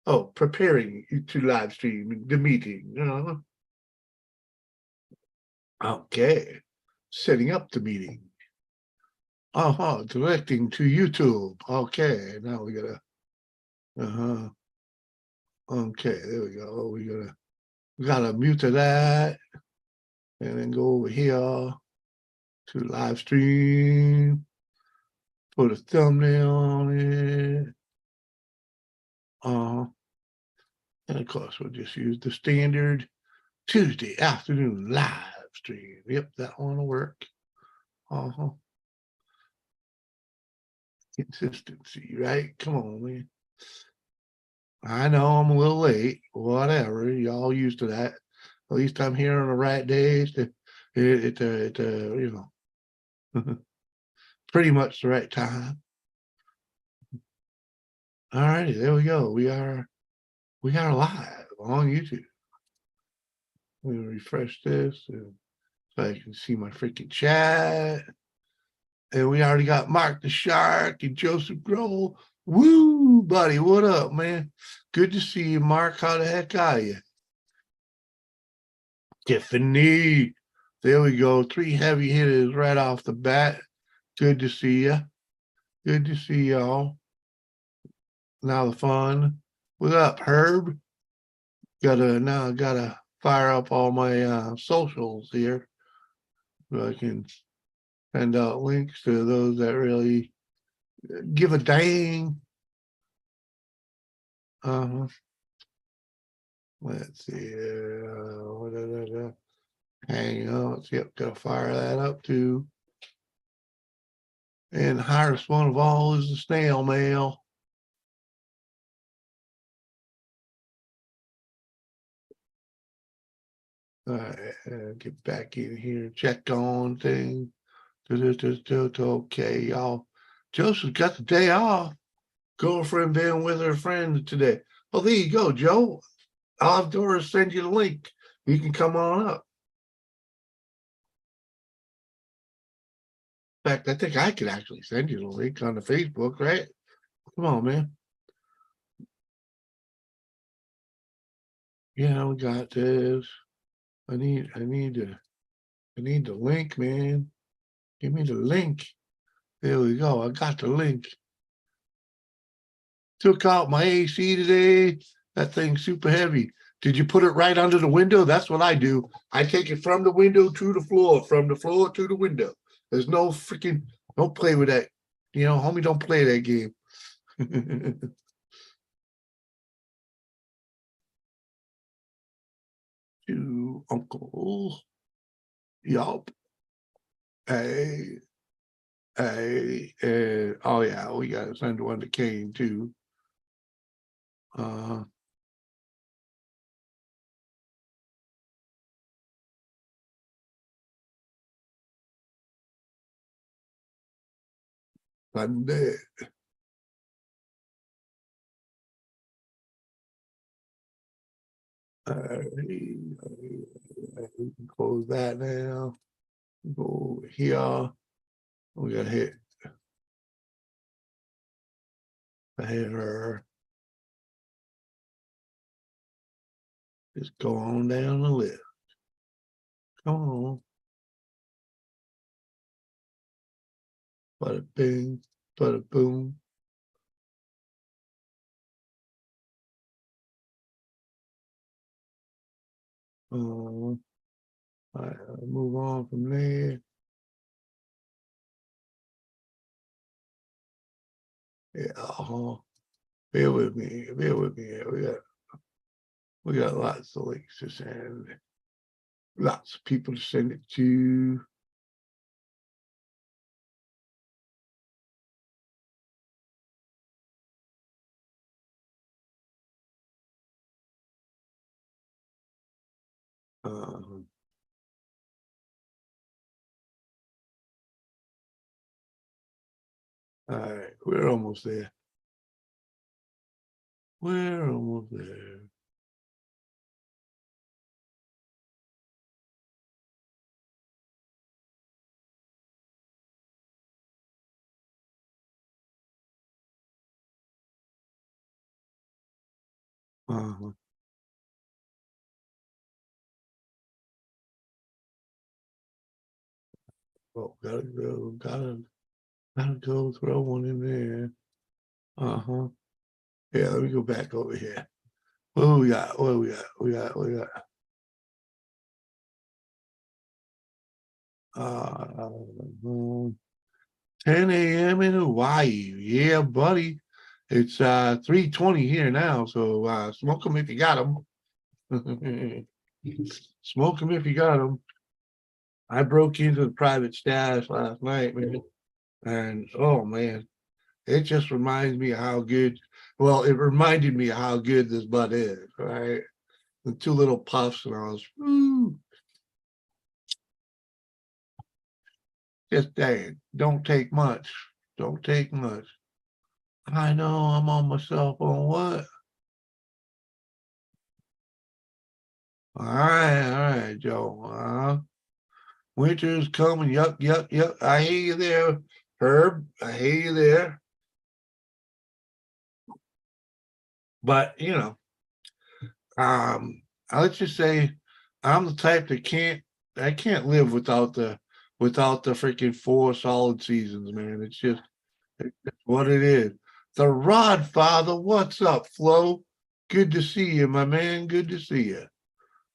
Oh, preparing to live stream the meeting. Okay. Setting up the meeting. Directing to YouTube. Okay, now we gotta. Okay, there we go. We gotta mute to that, and then go over here to live stream. Put a thumbnail on it. And of course, we'll just use the standard Tuesday afternoon live stream. Yep, that one will work. Consistency, right? Come on, man. I know I'm a little late. Whatever. Y'all used to that. At least I'm here on the right days. Pretty much the right time. All righty, there we go. We are live on YouTube. Let me refresh this so I can see my freaking chat. And we already got Mark the Shark and Joseph Grohl. Woo, buddy, what up, man? Good to see you, Mark. How the heck are you? Tiffany. There we go. 3 heavy hitters right off the bat. Good to see you. Good to see y'all. Now the fun. What up, Herb? Gotta fire up all my socials here so I can send out links to those that really give a dang. Let's see. Hangouts. Yep, gotta fire that up too. And the highest one of all is the snail mail. All right, get back in here, check on things. Okay, y'all. Joseph's got the day off. Girlfriend been with her friend today. Oh, there you go, Joe. I'll have Doris send you the link. You can come on up. In fact, I think I could actually send you the link on the Facebook, right? Come on, man. Yeah, we got this. I need the link, man. Give me the link. There we go. I got the link. Took out my AC today. That thing's super heavy. Did you put it right under the window? That's what I do. I take it from the window to the floor, from the floor to the window. There's no freaking, don't play with that. Homie, don't play that game. To Uncle. Yup. Hey. Oh yeah, we gotta send one to Kane too. Sunday. We can close that now. Go here. We gotta hit the header. Just go on down the list. Come on. Bada bing, bada boom. All right, move on from there. Yeah, bear with me. We got lots of links to send. Lots of people to send it to. All right, we're almost there. We're almost there. Uh-huh. Oh, gotta go throw one in there. Uh-huh. Yeah, let me go back over here. What do we got? What do we got? We got 10 a.m. in Hawaii. Yeah, buddy. It's 3:20 here now, so smoke them if you got them. Smoke them if you got them. I broke into the private stash last night, man, and oh man, it just reminds me of how good. Well, it reminded me of how good this bud is. Right, the two little puffs, and I was, just dang. Don't take much. Don't take much. I know I'm on my cell phone. What? All right, Joe. Winter's coming. Yup, yup, yup. I hear you there, Herb. I hear you there. But um, let's just say I'm the type that I can't live without the freaking 4 solid seasons, man. It's what it is. The Rod Father, what's up, Flo? Good to see you, my man. Good to see you.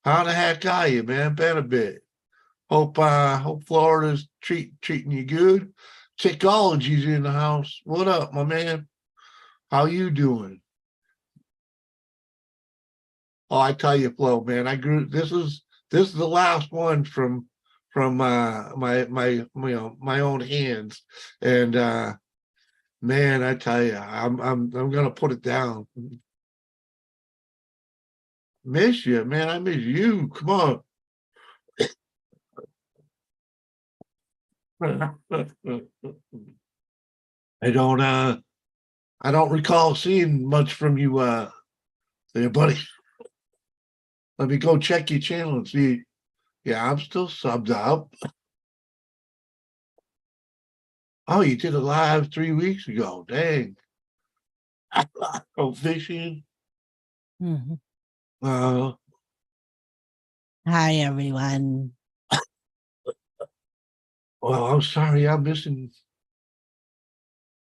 How the heck are you, man? Been a bit. Hope Florida's treating you good. Technology's in the house. What up, my man? How you doing? Oh, I tell you, Flo, man, I grew. This is the last one from my own hands, and man, I tell you, I'm gonna put it down. Miss you, man. I miss you. Come on. I don't I don't recall seeing much from you there, buddy. Let me go check your channel and see. Yeah, I'm still subbed up. Oh, you did a live 3 weeks ago. Dang. Oh, fishing. Mhm. Uh, Hi, everyone. well, I'm sorry, I'm missing.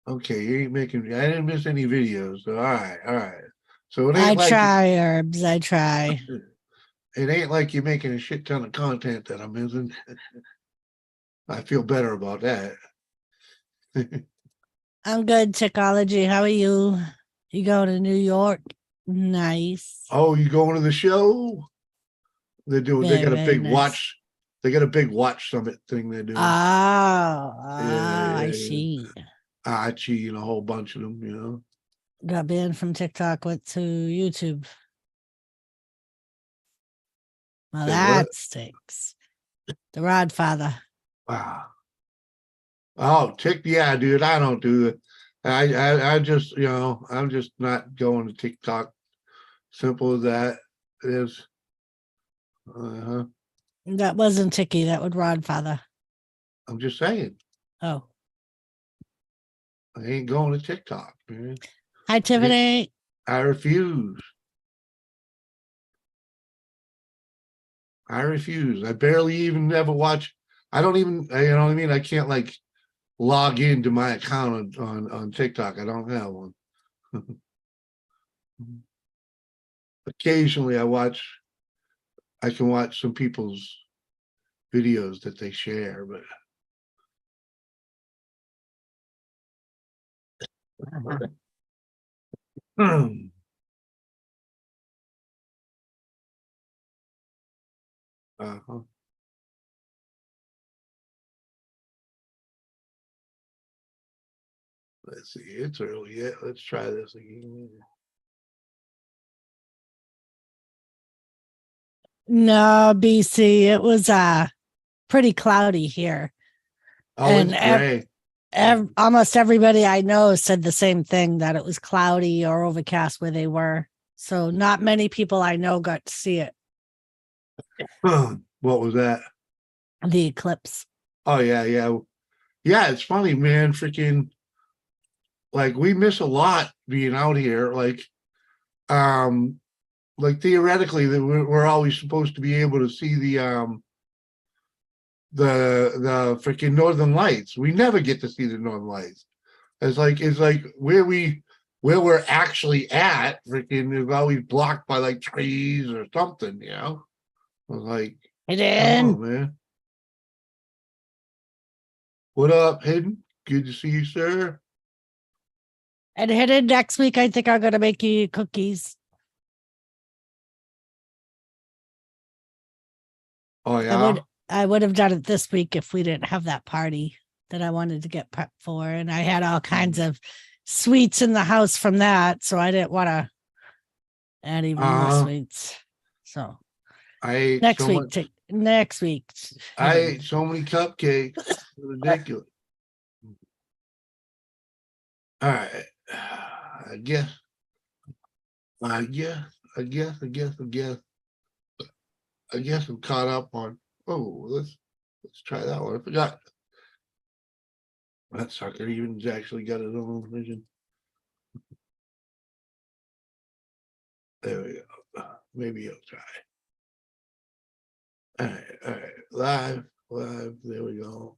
Okay, you ain't making. I didn't miss any videos. So, all right, all right. So I try, Herbs. I try. it ain't like you're making a shit ton of content that I'm missing. I feel better about that. I'm good, Technology. How are you? You going to New York? Nice. Oh, you going to the show? They're doing. They Very, got a very big nice. watch. They got a big watch summit thing they're doing. I see. Archie and a whole bunch of them, Got banned from TikTok, went to YouTube. Well, Say that what? stinks. The Rod Father. Wow. Oh, yeah, dude. I don't do it. I just, I'm just not going to TikTok. Simple as that. It is. Uh-huh. That wasn't Ticky. That was Rod Father. I'm just saying. Oh. I ain't going to TikTok, man. Hi, Tiffany. I refuse. I refuse. I barely even ever watch. I don't even, you know what I mean? I can't like log into my account on TikTok. I don't have one. Occasionally I can watch some people's videos that they share, but uh-huh. Let's see, it's early yet. Let's try this again. No, BC. It was pretty cloudy here. Oh, and it's gray. Almost everybody I know said the same thing, that it was cloudy or overcast where they were. So not many people I know got to see it. What was that? The eclipse. Oh yeah, yeah. Yeah, it's funny, man. Freaking like we miss a lot being out here. Like, like theoretically that we're always supposed to be able to see the freaking northern lights. We never get to see the northern lights. It's like where we're actually at freaking is always blocked by like trees or something, you know. I was like, It come in. on, man. What up, Hayden? Good to see you, sir. And Hidden, next week, I think I'm going to make you cookies. Oh yeah. I would have done it this week if we didn't have that party that I wanted to get prepped for. And I had all kinds of sweets in the house from that. So I didn't want to add even more sweets. So I ate next so week, much. next week. I ate so many cupcakes. Ridiculous. All right. I guess I'm caught up on. Oh, let's try that one. I forgot that sucker even actually got his own vision. There we go. Maybe he'll try. All right. Live. There we go.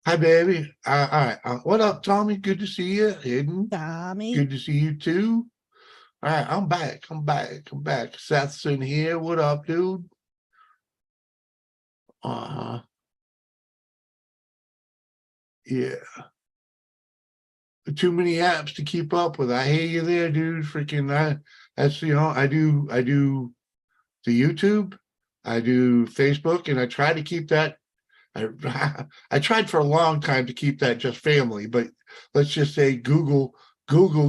Hi, baby. All right. What up, Tommy? Good to see you. Hidden. Tommy. Good to see you too. All right, I'm back. Seth's in here. What up, dude? Yeah. Too many apps to keep up with. I hear you there, dude. Freaking that's I do the YouTube, I do Facebook, and I try to keep that. I tried for a long time to keep that just family, but let's just say Google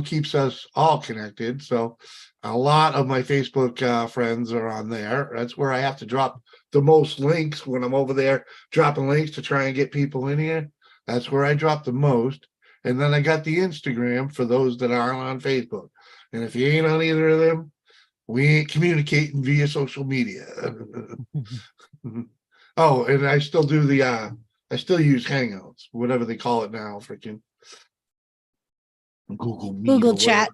keeps us all connected. So a lot of my Facebook friends are on there. That's where I have to drop the most links when I'm over there dropping links to try and get people in here. That's where I drop the most. And then I got the Instagram for those that aren't on Facebook. And if you ain't on either of them, we ain't communicating via social media. Oh, and I still do I still use Hangouts, whatever they call it now, freaking Google Meet, Google Chat.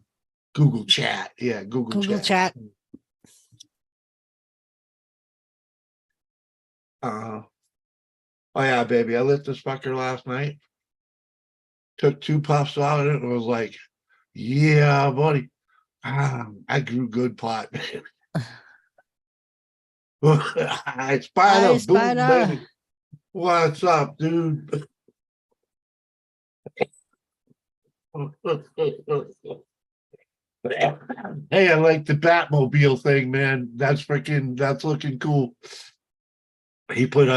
Google Chat. Yeah, Google Chat. Oh yeah, baby. I lit this fucker last night. Took 2 puffs out of it and was like, yeah, buddy. I grew good pot. I spied a boom, baby. What's up, dude? Hey, I like the Batmobile thing, man. That's looking cool. He put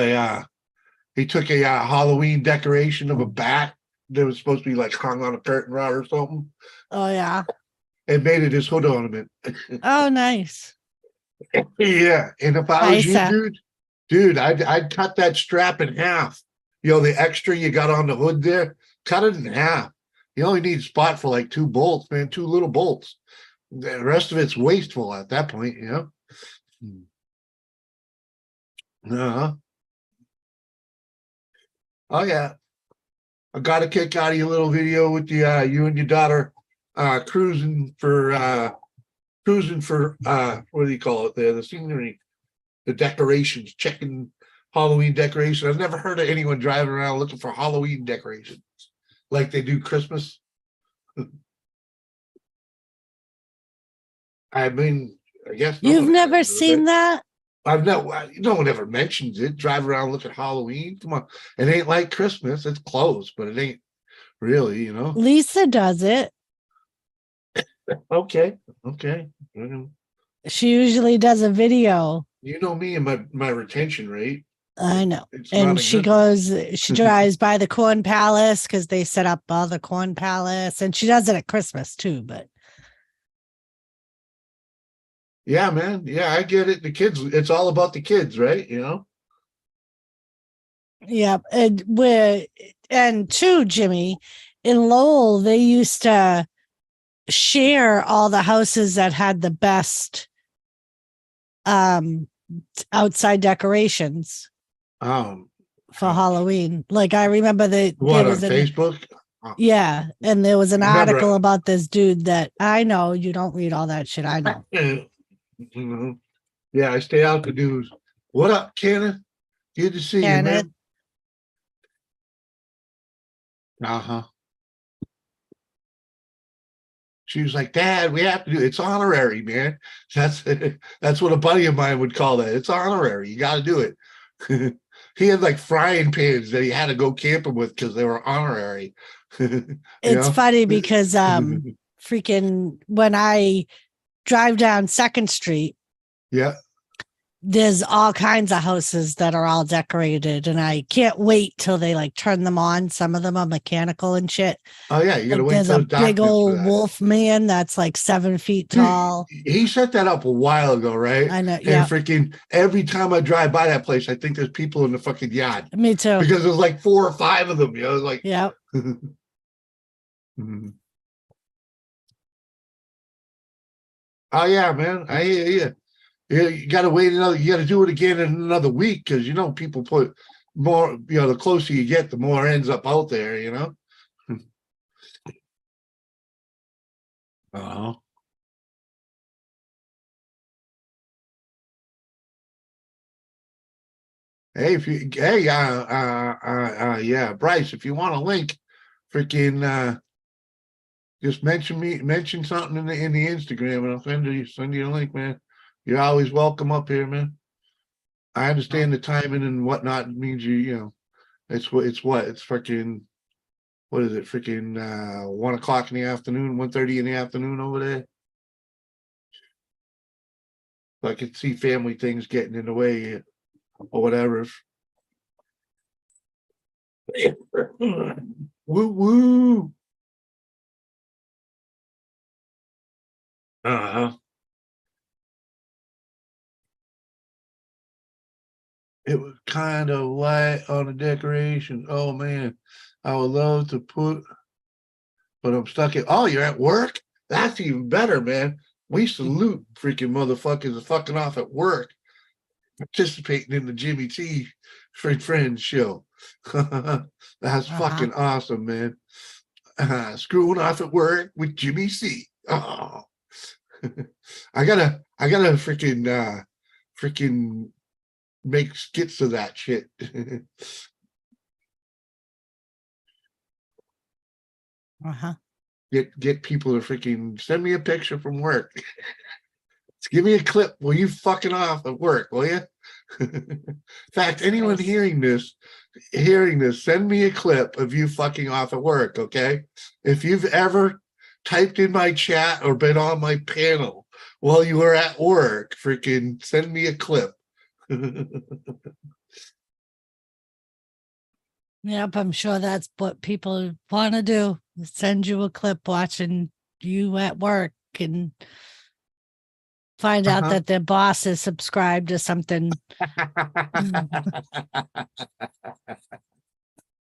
he took a Halloween decoration of a bat that was supposed to be like hung on a curtain rod or something. Oh yeah. And made it his hood ornament. Oh, nice. Yeah, and if I was you, dude, I'd cut that strap in half. You know, the extra you got on the hood there, cut it in half. You only need a spot for like 2 bolts, man, 2 little bolts. The rest of it's wasteful at that point, you know. Oh yeah. I got a kick out of your little video with the you and your daughter cruising for what do you call it there? The scenery, the decorations, checking Halloween decorations. I've never heard of anyone driving around looking for Halloween decorations like they do Christmas. I mean, I guess you've never seen that. I've no one ever mentions it. Drive around, look at Halloween. Come on, it ain't like Christmas. It's close, but it ain't really, you know. Lisa does it. Okay. She usually does a video. You know me and my retention rate. I know. And she drives by the Corn Palace because they set up all the Corn Palace, and she does it at Christmas too. But yeah, man. Yeah, I get it. The kids, it's all about the kids, right? You know? Yeah. And too, Jimmy, in Lowell, they used to share all the houses that had the best outside decorations for Halloween. Like I remember there was on Facebook? Yeah. And there was an Remember, article about this dude that I know you don't read all that shit. I know. Mhm. Yeah, I stay out the news. What up, Kenneth? Good to see you, Kenneth. man. Uh-huh. She was like, Dad, we have to do it's honorary, man. That's that's what a buddy of mine would call that. It's honorary. You got to do it. He had like frying pans that he had to go camping with because they were honorary. You It's know? funny because freaking when I drive down Second Street, Yeah. there's all kinds of houses that are all decorated, and I can't wait till they like turn them on. Some of them are mechanical and shit. Oh yeah, you got to Like wait there's till a the big darkness for old that. wolf man that's like 7 feet He, tall. he set that up a while ago, right? I know. And Yeah, freaking every time I drive by that place, I think there's people in the fucking yard me too. because there's like 4 or 5 of them. You know, like. Yeah. Oh yeah, man. I hear you. Yeah, you got to wait another. You got to do it again in another week because people put more. The closer you get, the more ends up out there. Uh-huh. Hey, yeah, Bryce, if you want a link, freaking, just mention something in the Instagram, and I'll send you a link, man. You're always welcome up here, man. I understand the timing and whatnot means it's freaking. What is it? Freaking 1 o'clock in the afternoon, 1:30 in the afternoon over there. So I could see family things getting in the way or whatever. Woo woo. Uh-huh. It was kind of light on the decoration. Oh man, I would love to put, but I'm stuck in. Oh, you're at work? That's even better, man. We salute freaking motherfuckers are fucking off at work, participating in the Jimmy T Friends show. That's fucking awesome, man. Screwing off at work with Jimmy C. Oh, I gotta freaking make skits of that shit. Uh-huh. Get people to freaking send me a picture from work. Give me a clip. Will you fucking off at work? Will you? In fact, anyone Nice. hearing this, send me a clip of you fucking off at work. Okay. If you've ever typed in my chat or been on my panel while you were at work, freaking send me a clip. Yep, I'm sure that's what people want to do. Send you a clip watching you at work and find out Uh-huh. that their boss is subscribed to something.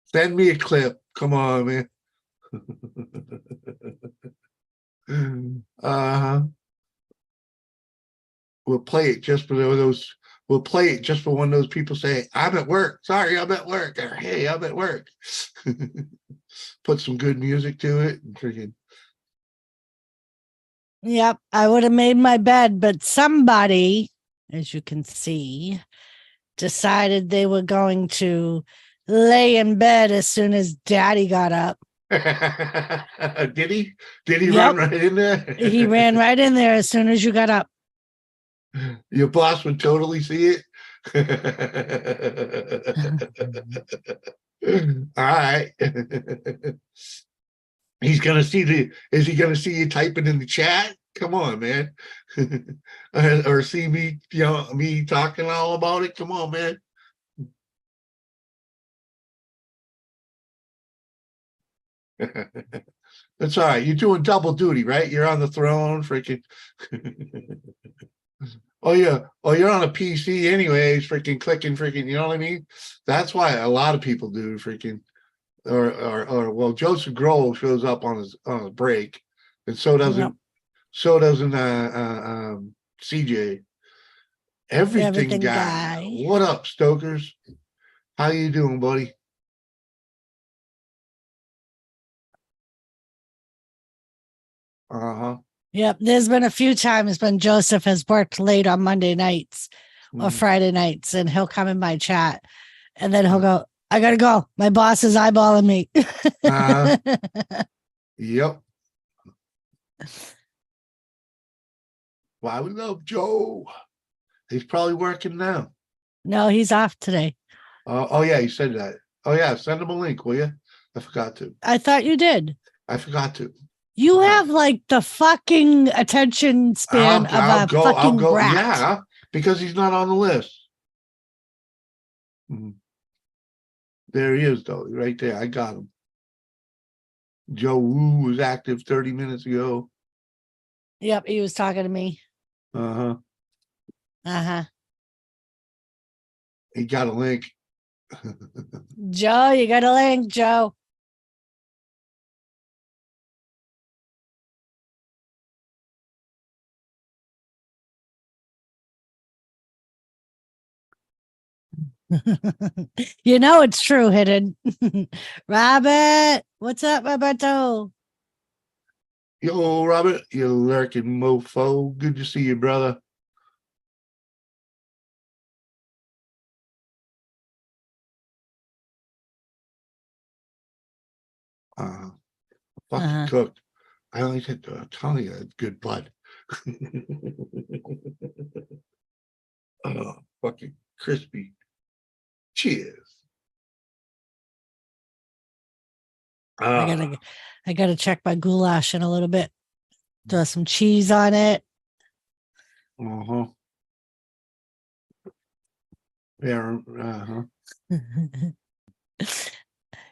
Send me a clip. Come on, man. Uh-huh. We'll play it just for those. We'll play it just for when those people say, I'm at work. Sorry, I'm at work. Or, hey, I'm at work. Put some good music to it. And freaking. Yep, I would have made my bed, but somebody, as you can see, decided they were going to lay in bed as soon as daddy got up. Did he? Did he run Yep. right in there? He ran right in there as soon as you got up. Your boss would totally see it. All right. He's gonna see is he gonna see you typing in the chat? Come on, man. Or see me, me talking all about it. Come on, man. That's all right. You're doing double duty, right? You're on the throne, freaking. Oh yeah. Oh, you're on a PC anyways, freaking clicking, freaking. You know what I mean? That's why a lot of people do freaking. Or well, Joseph Grohl shows up on his break, and Yep. so doesn't CJ. Everything Everything guy. guy. What up, Stokers? How you doing, buddy? Uh-huh. Yep. There's been a few times when Joseph has worked late on Monday nights or Mhm. Friday nights, and he'll come in my chat and then he'll go, I gotta go. My boss is eyeballing me. Uh-huh. Yep. Why we love Joe. He's probably working now. No, he's off today. Oh yeah, you said that. Oh yeah, send him a link, will you? I forgot to. I thought you did. I forgot to. You All have right. like the fucking attention span of I'll a go. I'll fucking go. rat. Yeah, because he's not on the list. Mhm. There he is, though, right there. I got him. Joe Wu was active 30 minutes ago. Yep, he was talking to me. Uh-huh. Uh-huh. He got a link. Joe, you got a link, Joe. You know it's true, hidden. Robert, what's up, Roberto? Yo, Robert, you lurking mofo. Good to see you, brother. Fucking Uh-huh. cooked. I only said, I'm telling you, it's good blood. Oh, fucking crispy. Cheers. I Ah, gotta I gotta check my goulash in a little bit. Throw some cheese on it. uh-huh. Yeah, uh-huh.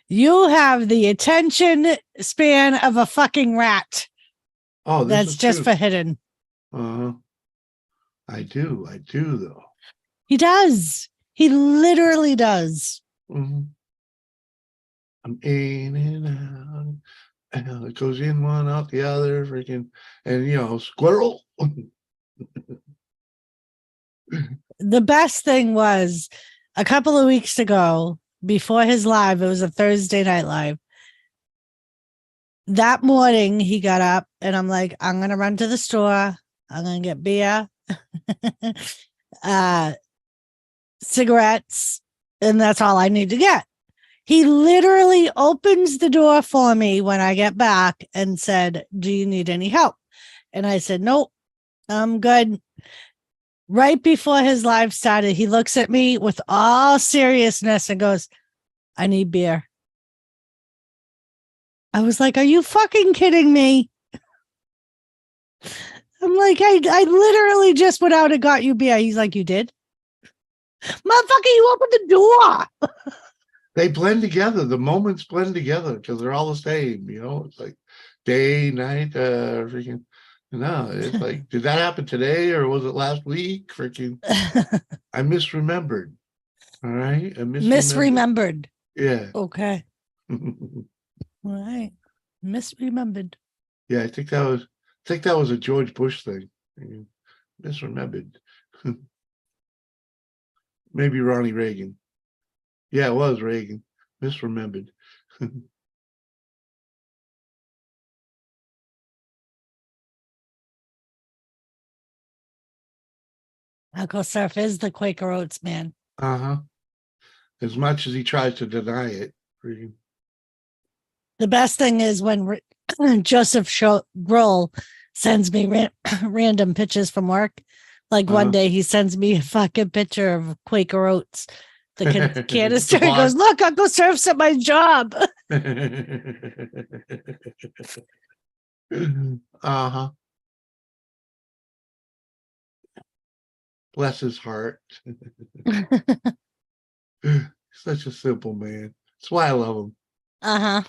You have the attention span of a fucking rat. Oh, this That's is just true. for hidden. Uh-huh. I do though. He does. He literally does. Mhm. I'm in and out. And it goes in one out the other, freaking, and squirrel. The best thing was a couple of weeks ago, before his live, it was a Thursday night live. That morning, he got up and I'm like, I'm going to run to the store. I'm going to get beer, uh, cigarettes, and that's all I need to get. He literally opens the door for me when I get back and said, do you need any help? And I said, nope, I'm good. Right before his live started, he looks at me with all seriousness and goes, I need beer. I was like, are you fucking kidding me? I'm like, I literally just went out and got you beer. He's like, you did? Motherfucker, you opened the door. They blend together. The moments blend together because they're all the same. It's like day, night, freaking. No, it's like, did that happen today or was it last week? Freaking, I misremembered. All right, I misremembered. Misremembered. Yeah. Okay. All right. Misremembered. Yeah, I think that was a George Bush thing. Misremembered. Maybe Ronnie Reagan. Yeah, it was Reagan. Misremembered. Uncle Surf is the Quaker Oats man. Uh-huh. As much as he tries to deny it. Reagan. The best thing is when Joseph Grohl sends me random pictures from work. Like one day he sends me a fucking picture of Quaker Oats, the canister. He goes, look, Uncle Surf's at my job. Uh-huh. Bless his heart. Such a simple man. That's why I love him. Uh-huh.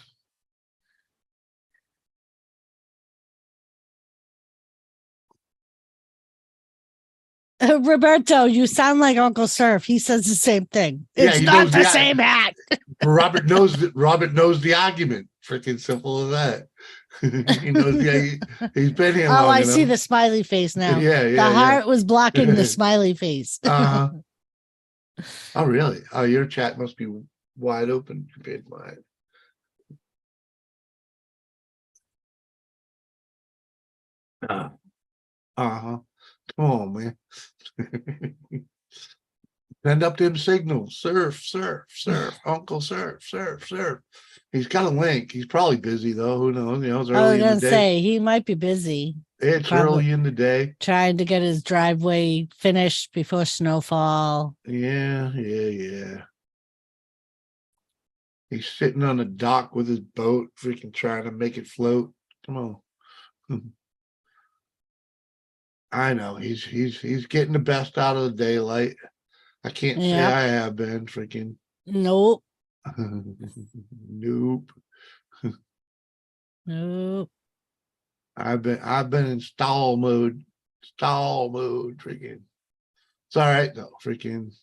Roberto, you sound like Uncle Surf. He says the same thing. It's not the same hat. Robert knows the argument. Freaking simple as that. He knows he's been here long I enough. see the smiley face now. Yeah, the heart was blocking the smiley face. Oh, really? Oh, your chat must be wide open compared to mine. Uh huh. Come on, man. Send up them signals. Surf, surf, surf. Uncle surf, surf, surf. He's got a link. He's probably busy though. Who knows? You know, it's I was early in the gonna day. say he might be busy. It's Probably early in the day. trying to get his driveway finished before snowfall. Yeah, yeah, yeah. He's sitting on the dock with his boat, freaking trying to make it float. Come on. I know he's getting the best out of the daylight. I can't say Yep. I have been freaking. Nope. Nope. Nope. I've been in stall mode. Stall mode, freaking. It's all right though, freaking.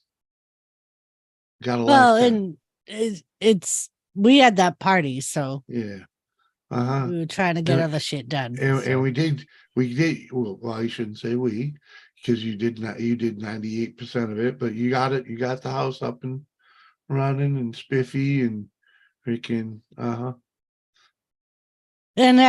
Got a Well, lifetime. and it's we had that party, so Yeah. Uh-huh. we were trying to get And, other shit done. and so. we did well, you shouldn't say we, because you did 98% of it, but you got it, you got the house up and running and spiffy and freaking And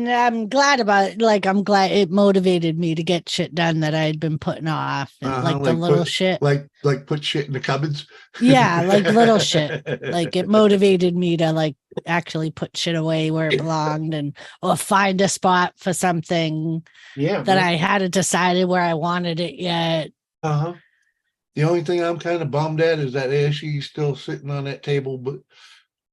I'm glad about it. Like I'm glad it motivated me to get shit done that I had been putting off, and like the little shit. like put shit in the cupboards. Yeah, like little shit. Like it motivated me to like actually put shit away where it belonged, and or find a spot for something Yeah, that man. I hadn't decided where I wanted it yet. The only thing I'm kind of bummed at is that Ashley's still sitting on that table, but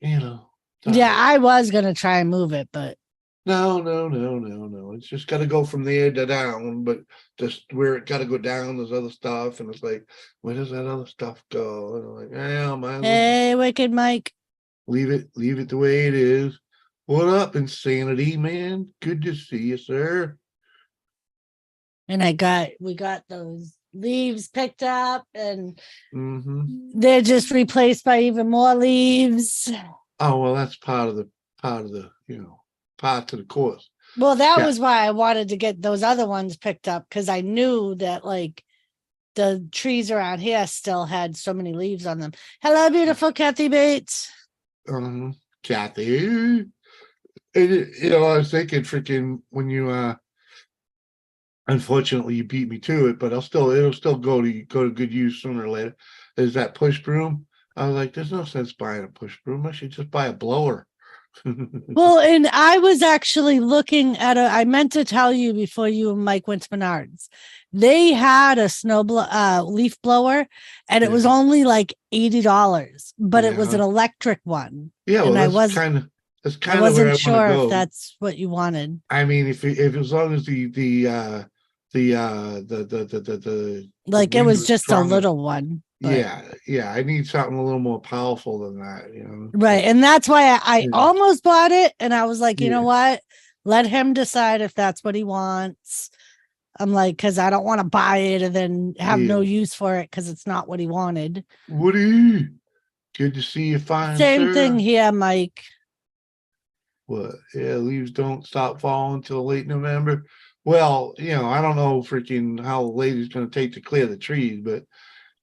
you know. Yeah, I was gonna try and move it, but No. It's just got to go from there to down, but just where it got to go down, there's other stuff, and it's like, where does that other stuff go? And I'm like, yeah, might as well hey, Wicked Mike. leave it the way it is. What up, Insanity, man? Good to see you, sir. And we got those leaves picked up, and they're just replaced by even more leaves. Oh well, that's part of the part of the the course. Well, that was why I wanted to get those other ones picked up, because I knew that like the trees around here still had so many leaves on them. Hello, beautiful Kathy Bates. Kathy. I was thinking freaking when you unfortunately you beat me to it, but it'll still go to good use sooner or later. Is that push broom? I was like, there's no sense buying a push broom. I should just buy a blower. Well, and I was actually looking at I meant to tell you before you and Mike went to Menards. They had a leaf blower, and it was only like $80, but it was an electric one. Yeah, well, and that's kind of I wasn't sure if that's what you wanted. I mean, if as long as the like it was just a little one. Yeah, I need something a little more powerful than that, Right. And that's why I almost bought it. And I was like, you know what? Let him decide if that's what he wants. I'm like, because I don't want to buy it and then have no use for it because it's not what he wanted. Woody, good to see you fine, Same sir. thing here, Mike. What? Yeah, leaves don't stop falling until late November. Well, I don't know freaking how late it's going to take to clear the trees, but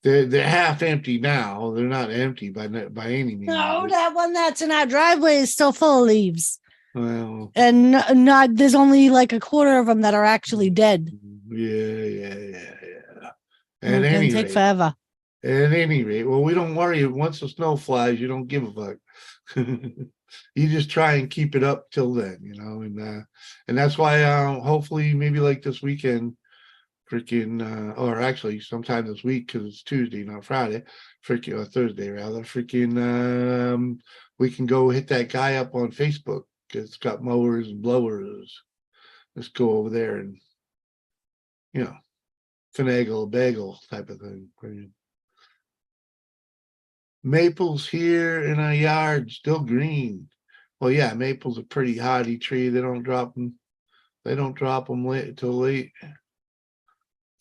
they're half empty now. They're not empty by any means. No, that one that's in our driveway is still full of leaves. Well, and not there's only like a quarter of them that are actually dead. Yeah. It can take forever. At any rate, well, we don't worry. Once the snow flies, you don't give a fuck. You just try and keep it up till then, and that's why hopefully maybe like this weekend, freaking or actually sometime this week, because it's Tuesday, not Friday, freaking or Thursday rather, freaking we can go hit that guy up on Facebook. It's got mowers and blowers. Let's go over there and finagle a bagel type of thing. Maples here in our yard still green. Well, yeah, maple's a pretty hardy tree. They don't drop them. They don't drop them late till late.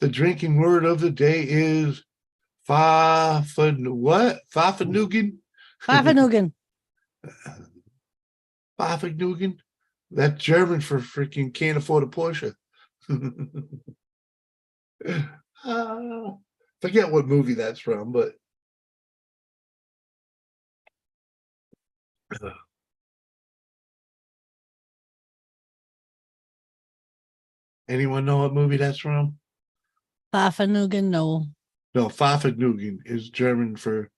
The drinking word of the day is what? Fafanugan? Fafanugan. Fafanugan? That's German for freaking can't afford a Porsche. Forget what movie that's from, but Anyone know what movie that's from? Pfaffenhugen, no. No, Pfaffenhugen is German for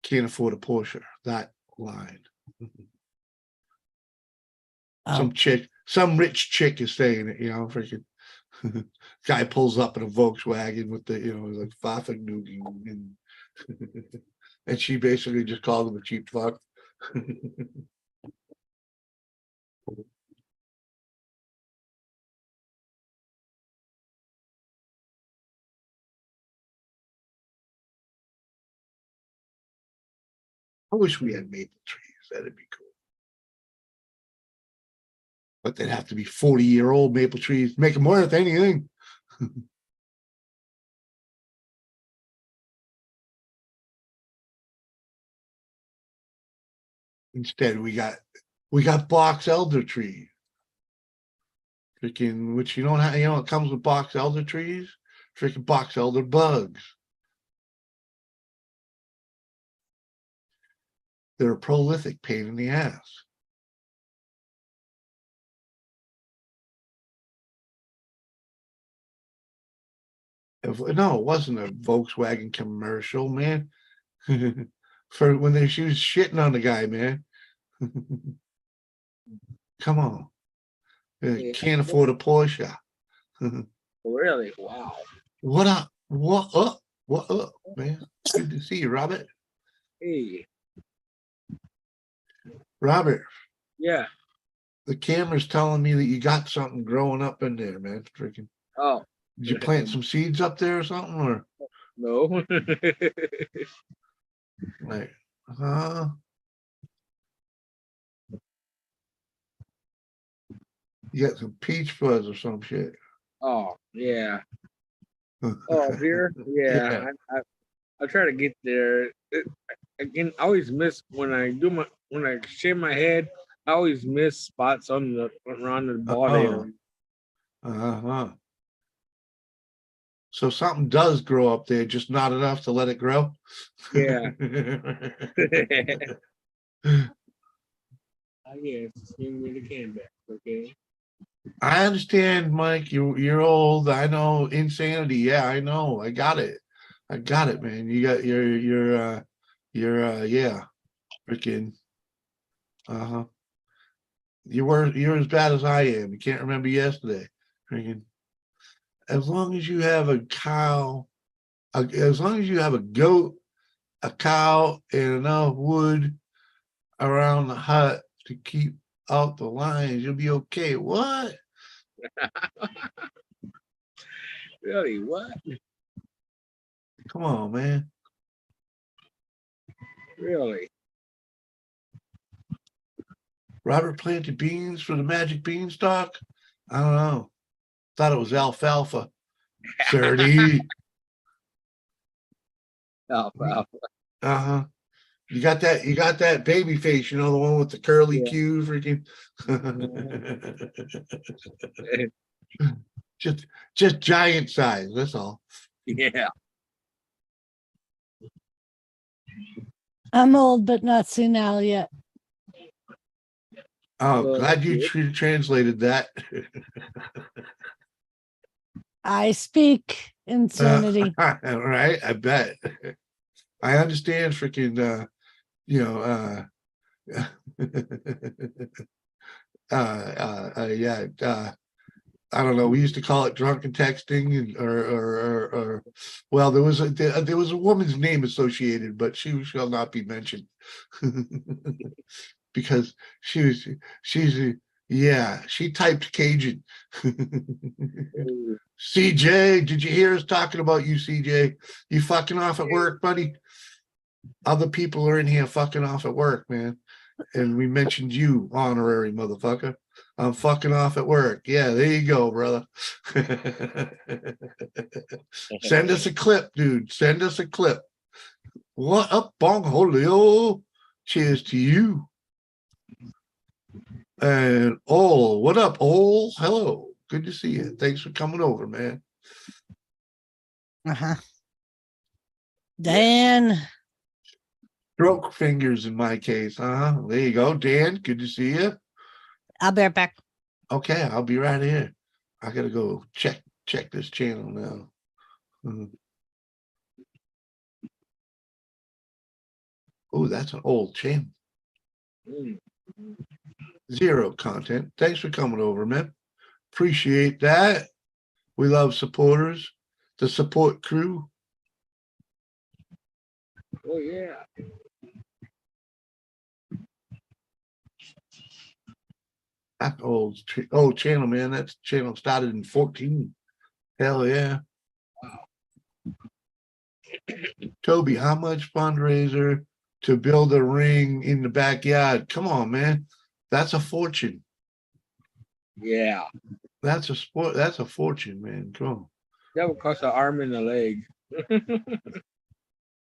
can't afford a Porsche. That line. Oh, Some rich chick is saying it, freaking guy pulls up in a Volkswagen with the, like Pfaffenhugen and and she basically just called him a cheap fuck. I wish we had maple trees. That'd be cool. But they'd have to be 40-year-old maple trees. Make them worth anything. Instead, we got box elder tree. Freaking, which you don't have, it comes with box elder trees. Freaking box elder bugs. They're a prolific pain in the ass. No, it wasn't a Volkswagen commercial, man. For when she was shitting on the guy, man. Come on. Can't afford a Porsche. Really? Wow. What up? What up? What up, man? Good to see you, Robert. Hey. Robert. Yeah. The camera's telling me that you got something growing up in there, man. Freaking. Oh. Did you plant some seeds up there or something? Or no. like, you got some peach fuzz or some shit. Oh, yeah. Oh, here? Yeah. I try to get there. Again, I always miss when I shave my head. I always miss spots on around the bald area. So something does grow up there, just not enough to let it grow. Yeah. Yes, swing me the can back, okay? I understand, Mike. You're old. I know insanity. Yeah, I know. I got it, man. You got you're yeah, freaking you're as bad as I am. You can't remember yesterday. Freaking. As long as you have a cow, as long as you have a goat, a cow, and enough wood around the hut to keep out the lions, you'll be okay. What? Really? What? Come on, man. Really? Robert planted beans for the magic beanstalk? I don't know. Thought it was alfalfa. 30. Alfalfa. Uh-huh. You got that baby face, the one with the curly Q freaking. just giant size, that's all. Yeah. I'm old, but not senile yet. Oh, glad you translated that. I speak insanity. Right, I bet. I understand freaking yeah, I don't know. We used to call it drunken texting, or well, there was a woman's name associated, but she shall not be mentioned because she's she typed Cajun. CJ, did you hear us talking about you, CJ? You fucking off at work, buddy? Other people are in here fucking off at work, man. And we mentioned you, honorary motherfucker. I'm fucking off at work. Yeah, there you go, brother. Send us a clip, dude. Send us a clip. What up, Bongholio? Cheers to you. And what up, hello. Good to see you. Thanks for coming over, man. Dan. Stroke fingers in my case. There you go, Dan. Good to see you. I'll be right back. Okay, I'll be right here. I gotta go check this channel now. Oh, that's an old channel. Mm. 0 content. Thanks for coming over, man. Appreciate that. We love supporters, the support crew. Oh yeah. That old channel, man. That channel started in 14. Hell yeah. Toby, how much fundraiser to build a ring in the backyard? Come on, man. That's a fortune. Yeah. That's a fortune, man. Come on. That would cost an arm and a leg.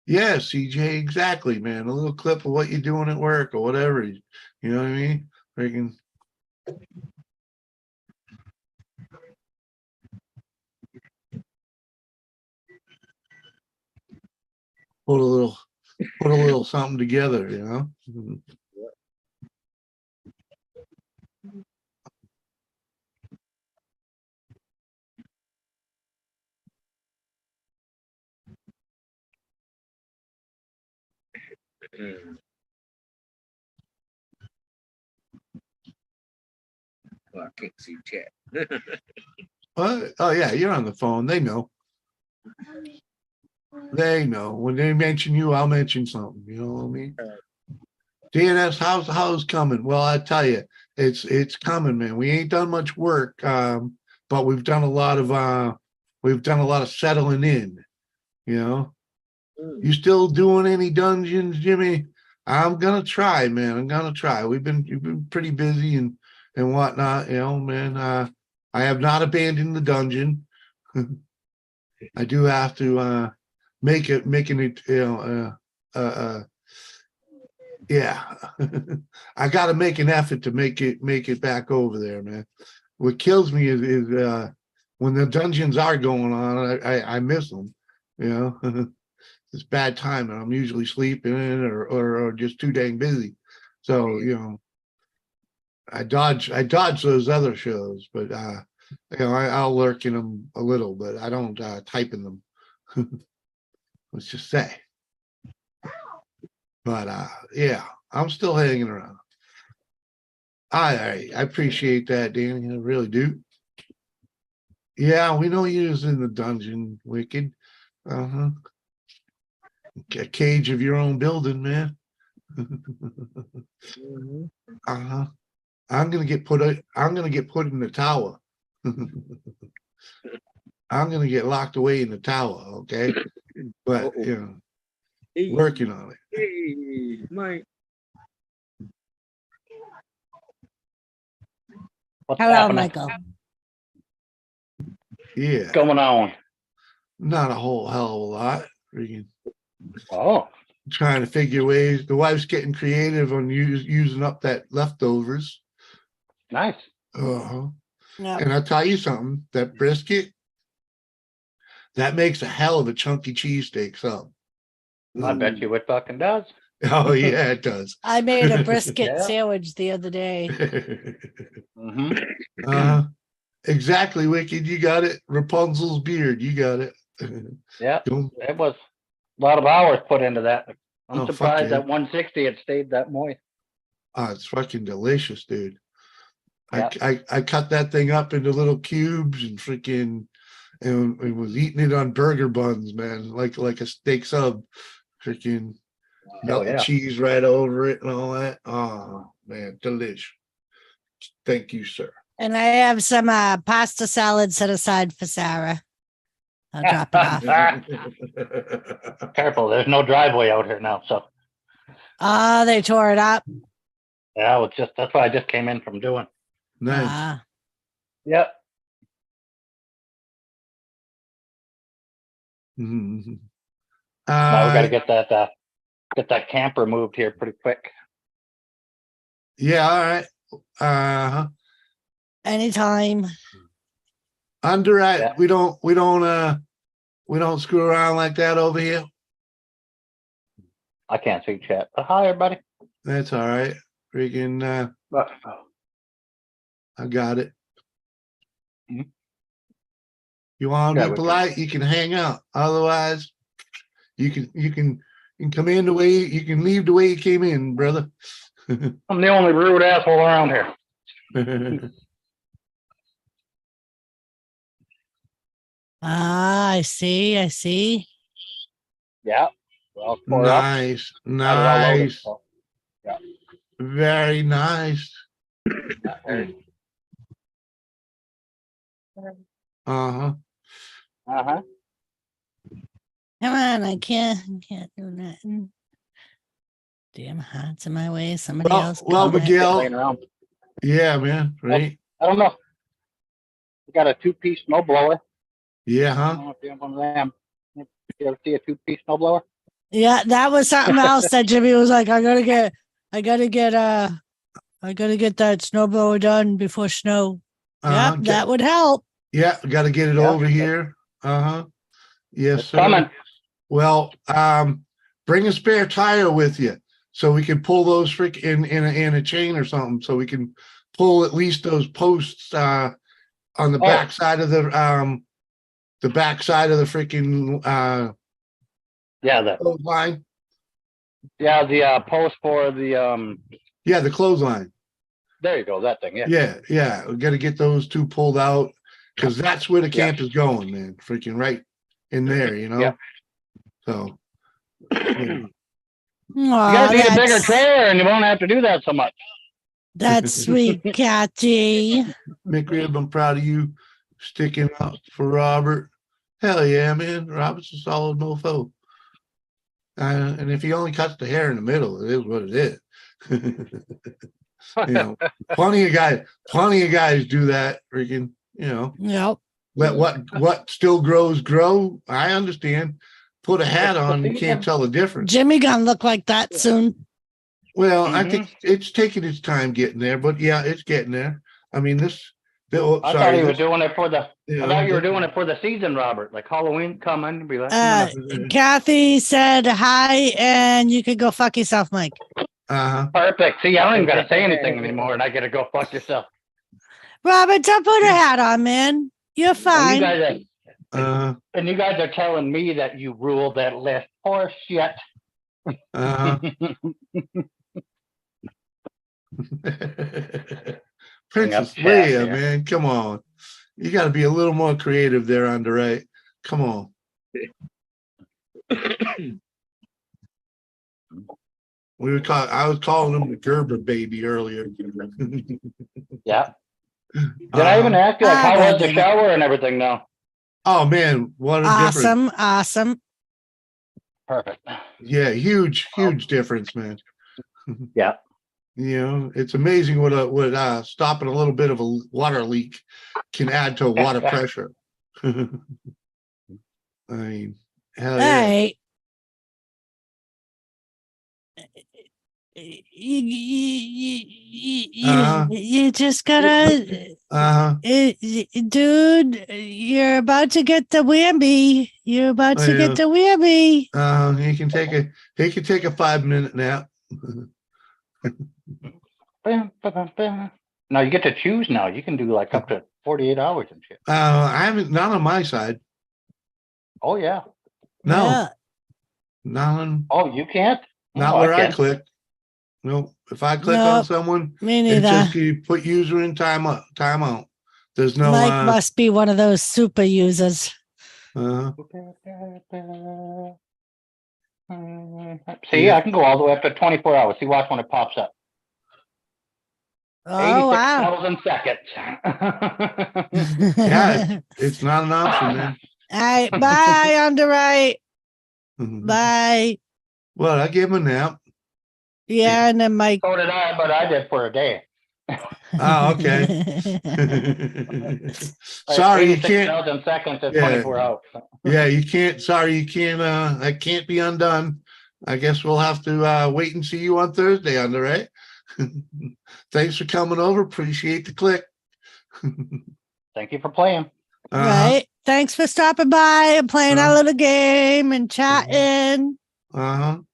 Yeah, CJ, exactly, man. A little clip of what you're doing at work or whatever. You know what I mean? Freaking put a little something together, you know? Mm. Well, I can't see chat. Oh yeah, you're on the phone. They know. They know. When they mention you, I'll mention something. You know what I mean? DNS, how's the house coming? Well, I tell you, it's coming, man. We ain't done much work, but we've done a lot of settling in. You know, you still doing any dungeons, Jimmy? I'm gonna try, man. I'm gonna try. We've been pretty busy and whatnot. You know, man. I have not abandoned the dungeon. I do have to making it, you know, yeah. I got to make an effort to make it back over there, man. What kills me is when the dungeons are going on, I miss them. You know, it's bad timing. I'm usually sleeping or just too dang busy. So you know, I dodge those other shows, but you know, I'll lurk in them a little, but I don't type in them. Let's just say. But yeah, I'm still hanging around. I appreciate that, Danny. I really do. Yeah, we know you was in the dungeon, Wicked. Uh-huh. A cage of your own building, man. Mhm. Uh-huh. I'm gonna get put in the tower. I'm gonna get locked away in the tower, okay? But Uh-oh. you know, Hey, working on it. hey, Mike. What's Hello, happening? Michael. Yeah. What's going on? Not a whole hell of a lot. Freaking Oh, trying to figure ways. The wife's getting creative on using up that leftovers. nice. Uh-huh. Yep. And I'll tell you something, that brisket, that makes a hell of a chunky cheesesteak sub. I bet you it fucking does. Oh yeah, it does. I made a brisket Yeah. sandwich the other day. Mm-hmm. Exactly, Wicked. You got it. Rapunzel's beard. You got it. Yeah, Don't- it was a lot of hours put into that. I'm Oh, fuck surprised yeah. at 160 it stayed that moist. Oh, it's fucking delicious, dude. Yeah. I cut that thing up into little cubes and freaking and was eating it on burger buns, man, like a steak sub. Freaking melt the yeah. cheese right over it and all that. Oh man, delish. Thank you, sir. And I have some pasta salad set aside for Sarah. I'll drop it off. Careful, there's no driveway out here now. So Oh, they tore it up. yeah, it's just that's what I just came in from doing. Nice. Yep. Mhm. Now we got to get that camper moved here pretty quick. Yeah, all right. Anytime. Under at Yeah. we don't screw around like that over here. I can't see chat. But hi, everybody. That's all right. Freaking I got it. You want to Yeah, be we can. polite, you can hang out. Otherwise, you can come in the way you can leave the way you came in, brother. I'm the only rude asshole around here. Ah, I see. I see. Yeah. Well, 4 up. Nice, Got it all loaded, nice, so, yeah. very nice. Yeah, there's- Uh-huh. Uh-huh. Come on, I can't do nothing. Damn heart's in my way. Somebody else. Well, comment. Miguel. Laying around. Yeah, man. Right. I don't know. We got a 2-piece snowblower. Yeah, I huh? don't know if you have one of them. You ever see a 2-piece snowblower? Yeah, that was something else that Jimmy was like, I gotta get that snowblower done before snow. Uh-huh. Yep, that would help. Yeah, got to get it Yeah. over here. Uh-huh. Yes, It's sir. coming. Well, bring a spare tire with you so we can pull those in a chain or something, so we can pull at least those posts on the Oh. back side of the freaking Yeah, the clothesline. post for the Yeah, the clothesline. there you go, that thing. Yeah. Yeah. We got to get those two pulled out because that's where the Yeah. camp is going, man. Freaking right in there, you know. Yeah. So. Yeah. You guys Aw, need a bigger that's, trailer and you won't have to do that so much. that's sweet, Catchy. McRib, I'm proud of you sticking up for Robert. Hell yeah, man. Robert's a solid mofo. And if he only cuts the hair in the middle, it is what it is. You know, plenty of guys do that, freaking, you know. Yep. Let what still grows grow. I understand. Put a hat on, you can't tell the difference. Jimmy gonna look like that soon. Well, I think it's taking its time getting there, but yeah, it's getting there. I mean, I thought you were doing it for the you I know, thought you were doing it for the season, Robert. Like Halloween coming, you'd be like, Kathy said hi, and you could go fuck yourself, Mike. perfect. See, I don't even gotta say anything anymore, and I gotta go fuck yourself. Robert, don't put a hat on, man. You're And fine. you guys are telling me that you rule that list. Horse shit. Princess Leia, man, come on. You got to be a little more creative there, Underwrite. Come on. I was calling him the Gerber baby earlier. Yeah. Did I even ask you, like, how was the shower and everything now? Oh man, what a difference. Awesome. Perfect. Yeah, huge difference, man. Yeah. You know, it's amazing what stopping a little bit of a water leak can add to water pressure. I mean, hell yeah. Hey. You just gotta, dude. You're about to get the whammy. You're about to get the whammy. He can take a 5-minute nap. Now you get to choose. Now you can do like up to 48 hours and shit. I haven't, not on my side. Oh yeah. No. Yeah. Not on. Oh, you can't. Not where I click. No, if I click on someone, it just you put user in timeout. There's no. Mike must be one of those super users. See, I can go all the way up to 24 hours. See, watch when it pops up. Oh, wow. 86,000 seconds. Yeah, it's not an option, man. All right, bye, Underwrite. Bye. Well, I gave him a nap. Yeah, and then Mike. So did I, but I did for a day. Oh, okay. Sorry, you can't. 86,000 seconds at 24 hours. Yeah, you can't. Sorry, you can't. That can't be undone. I guess we'll have to wait and see you on Thursday, Underwrite. Thanks for coming over. Appreciate the click. Thank you for playing. Right. Thanks for stopping by and playing our little game and chatting. We'll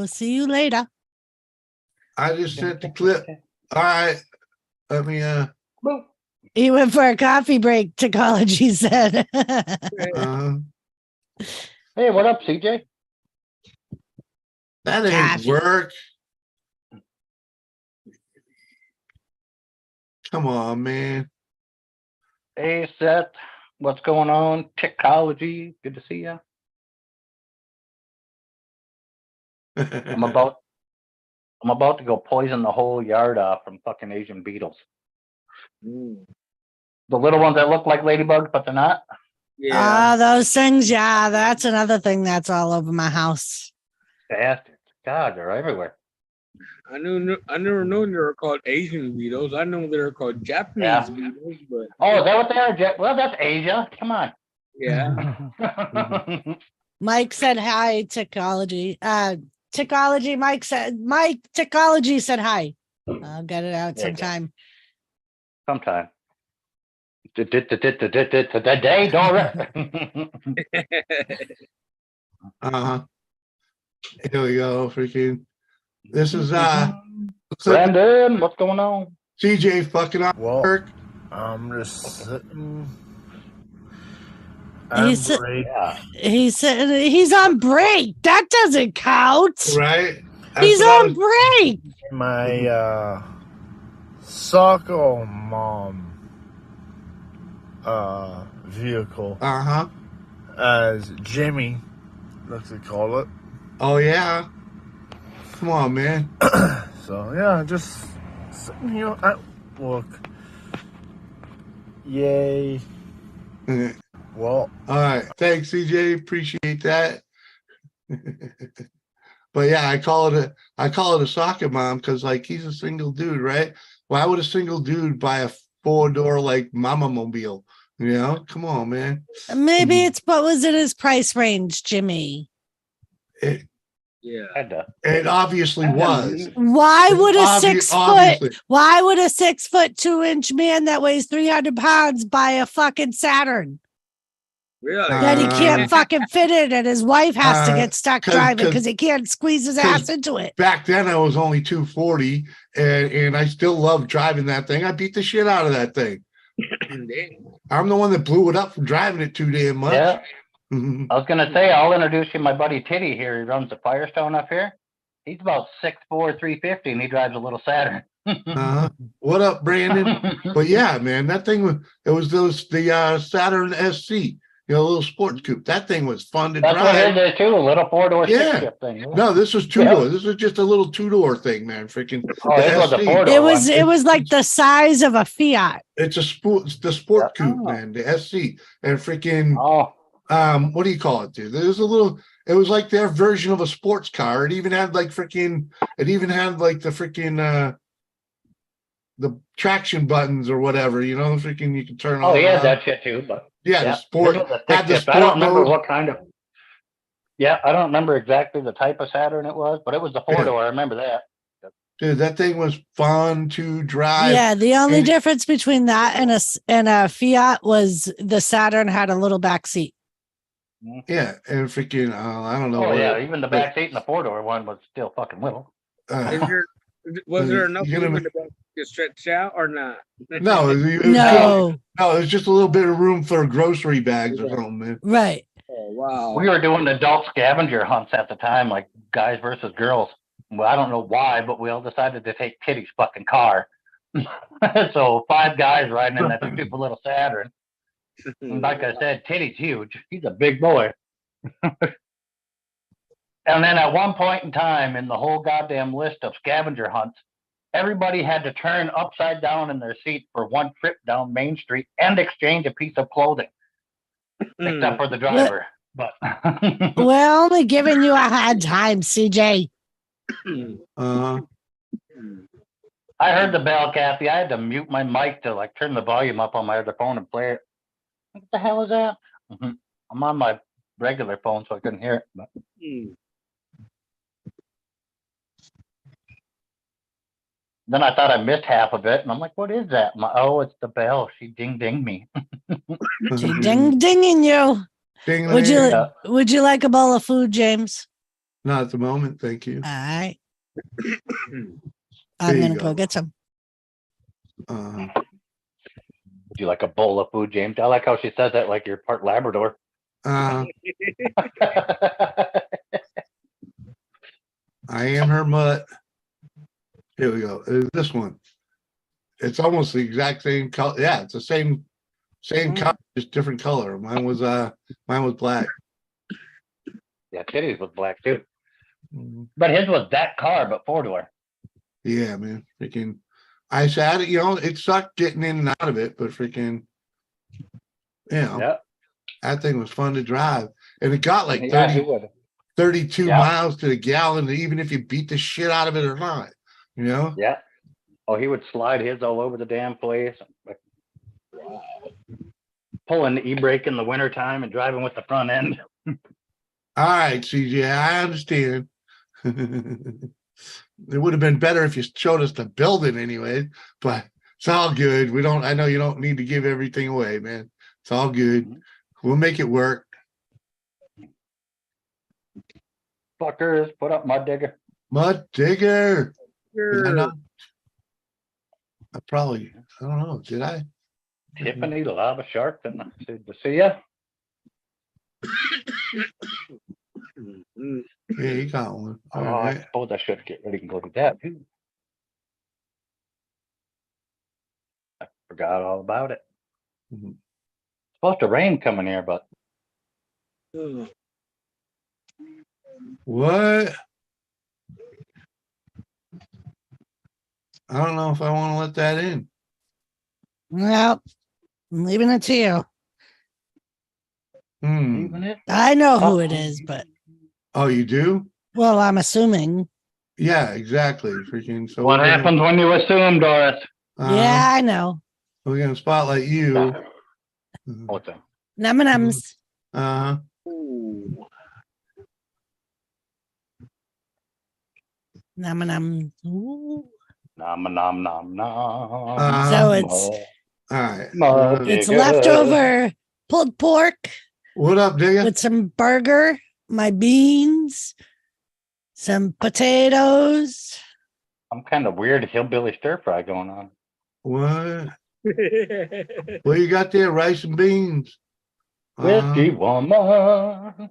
see you later. I just sent the clip. All right. Let me He went for a coffee break to college, he said. Uh, Hey, what up, CJ? that ain't Coffee. work. Come on, man. Hey, Seth. What's going on? Technology. Good to see you. I'm about to go poison the whole yard off from fucking Asian beetles. Mm. The little ones that look like ladybugs, but they're not. Yeah. Those things. Yeah, that's another thing that's all over my house. Bastards. God, they're everywhere. I never known they were called Asian beetles. I know they were called Japanese Yeah. beetles, but Oh, is that what they are? Well, that's Asia. Come on. yeah. Mike said hi, Technology. Technology, Mike, Technology said hi. I'll get it out There you go. sometime. Sometime. Today, Dora. Uh-huh. Here we go. Freaking. This is Brandon, what's going on? CJ fucking up. Well, I'm just sitting. I'm He's break. Yeah. he's on break. That doesn't count. Right? He's on break. My soccer mom vehicle, Uh-huh. as Jimmy likes to call it. Oh yeah. Come on, man. So yeah, just sitting here at work. Yay. Well, All right. Thanks, CJ. Appreciate that. But yeah, I call it a soccer mom because like he's a single dude, right? Why would a single dude buy a 4-door like mama mobile? You know, come on, man. Maybe it's what was in his price range, Jimmy. It Yeah. it obviously was. Why would a Obviously. Why would a 6'2" man that weighs 300 pounds buy a fucking Saturn Really? that he can't fucking fit in, and his wife has to get stuck driving because he can't squeeze his ass into it? Back then I was only 240 and I still love driving that thing. I beat the shit out of that thing. I'm the one that blew it up from driving it too damn much. Yeah. I was gonna say, I'll introduce you to my buddy Titty here. He runs the Firestone up here. He's about 6'4", 350, and he drives a little Saturn. What up, Brandon? But yeah, man, that thing was the Saturn SC, you know, a little sports coupe. That thing was fun to That's drive. what his is too, a little 4-door Yeah. stick shift thing. Yeah. No, this was 2-door. This was just a little 2-door thing, man. Freaking. Oh, it was a 4-door. It was like the size of a Fiat. It's the sport coupe, man. The SC and freaking. Oh. What do you call it, dude? There's a little. It was like their version of a sports car. It even had like freaking. It even had like the freaking. The traction buttons or whatever, you know, freaking you can turn on. Oh, yeah, that shit too. But yeah, the sport. Had the sport I don't remember what kind of. Yeah, I don't remember exactly the type of Saturn it was, but it was the 4-door. I remember that. Dude, that thing was fun to drive. Yeah, the only difference between that and a Fiat was the Saturn had a little back seat. Yeah, and freaking, I don't know. Oh, yeah, even the back seat in the 4-door one was still fucking little. Was there enough room in the back to stretch out or not? No, no, it's just a little bit of room for grocery bags or something, man. Right. Oh, wow. We were doing adult scavenger hunts at the time, like guys versus girls. Well, I don't know why, but we all decided to take Titty's fucking car. So 5 guys riding in that stupid little Saturn. And like I said, Titty's huge. He's a big boy. And then at one point in time in the whole goddamn list of scavenger hunts, everybody had to turn upside down in their seat for one trip down Main Street and exchange a piece of clothing, except for the driver. But we're only giving you a hard time, CJ. I heard the bell, Kathy. I had to mute my mic to like turn the volume up on my other phone and play it. What the hell is that? I'm on my regular phone, so I couldn't hear it. But. Then I thought I missed half of it, and I'm like, "What is that?" Oh, it's the bell. She ding me. She dinging you. Would you like a bowl of food, James? Not at the moment, thank you. All right. I'm gonna go get some. you like a bowl of food, James? I like how she says that like you're part Labrador. I am her mutt. Here we go. This one. It's almost the exact same color. Yeah, it's the same color, just different color. Mine was black. Yeah, Titties was black too. Mhm. But his was that car, but 4-door. Yeah, man. Freaking I said, it sucked getting in and out of it, but freaking Yeah. that thing was fun to drive. And it got like Yeah, he would. 32 Yeah. miles to the gallon, even if you beat the shit out of it or not, Yeah. Oh, he would slide his all over the damn place. Wow. Pulling the e-brake in the wintertime and driving with the front end. All right, CJ, I understand. It would have been better if you showed us the building anyway, but it's all good. I know you don't need to give everything away, man. It's all good. We'll make it work. Fuckers, put up Mud Digger. Mud Digger. Sure. I don't know. Did I? Tiffany Lava Shark. Didn't I to see ya? Yeah, you got one. All I right. suppose I should get ready and go do that too. I forgot all about it. Mhm. Supposed to rain coming here, but What? I don't know if I want to let that in. Well, I'm leaving it to you. even if I know who it is, but Oh, you do? well, I'm assuming. Yeah, exactly. Freaking. So what happens when you assume, Doris? Yeah, I know. We're gonna spotlight you. What's that? Num-nums. Uh-huh. Num-num. Ooh. Nom nom nom nom. So it's All right. Mud it's Digger. leftover pulled pork What up, Digga? with some burger, my beans, some potatoes. I'm kind of weird hillbilly stir fry going on. What? What you got there? Rice and beans. Whiskey woman.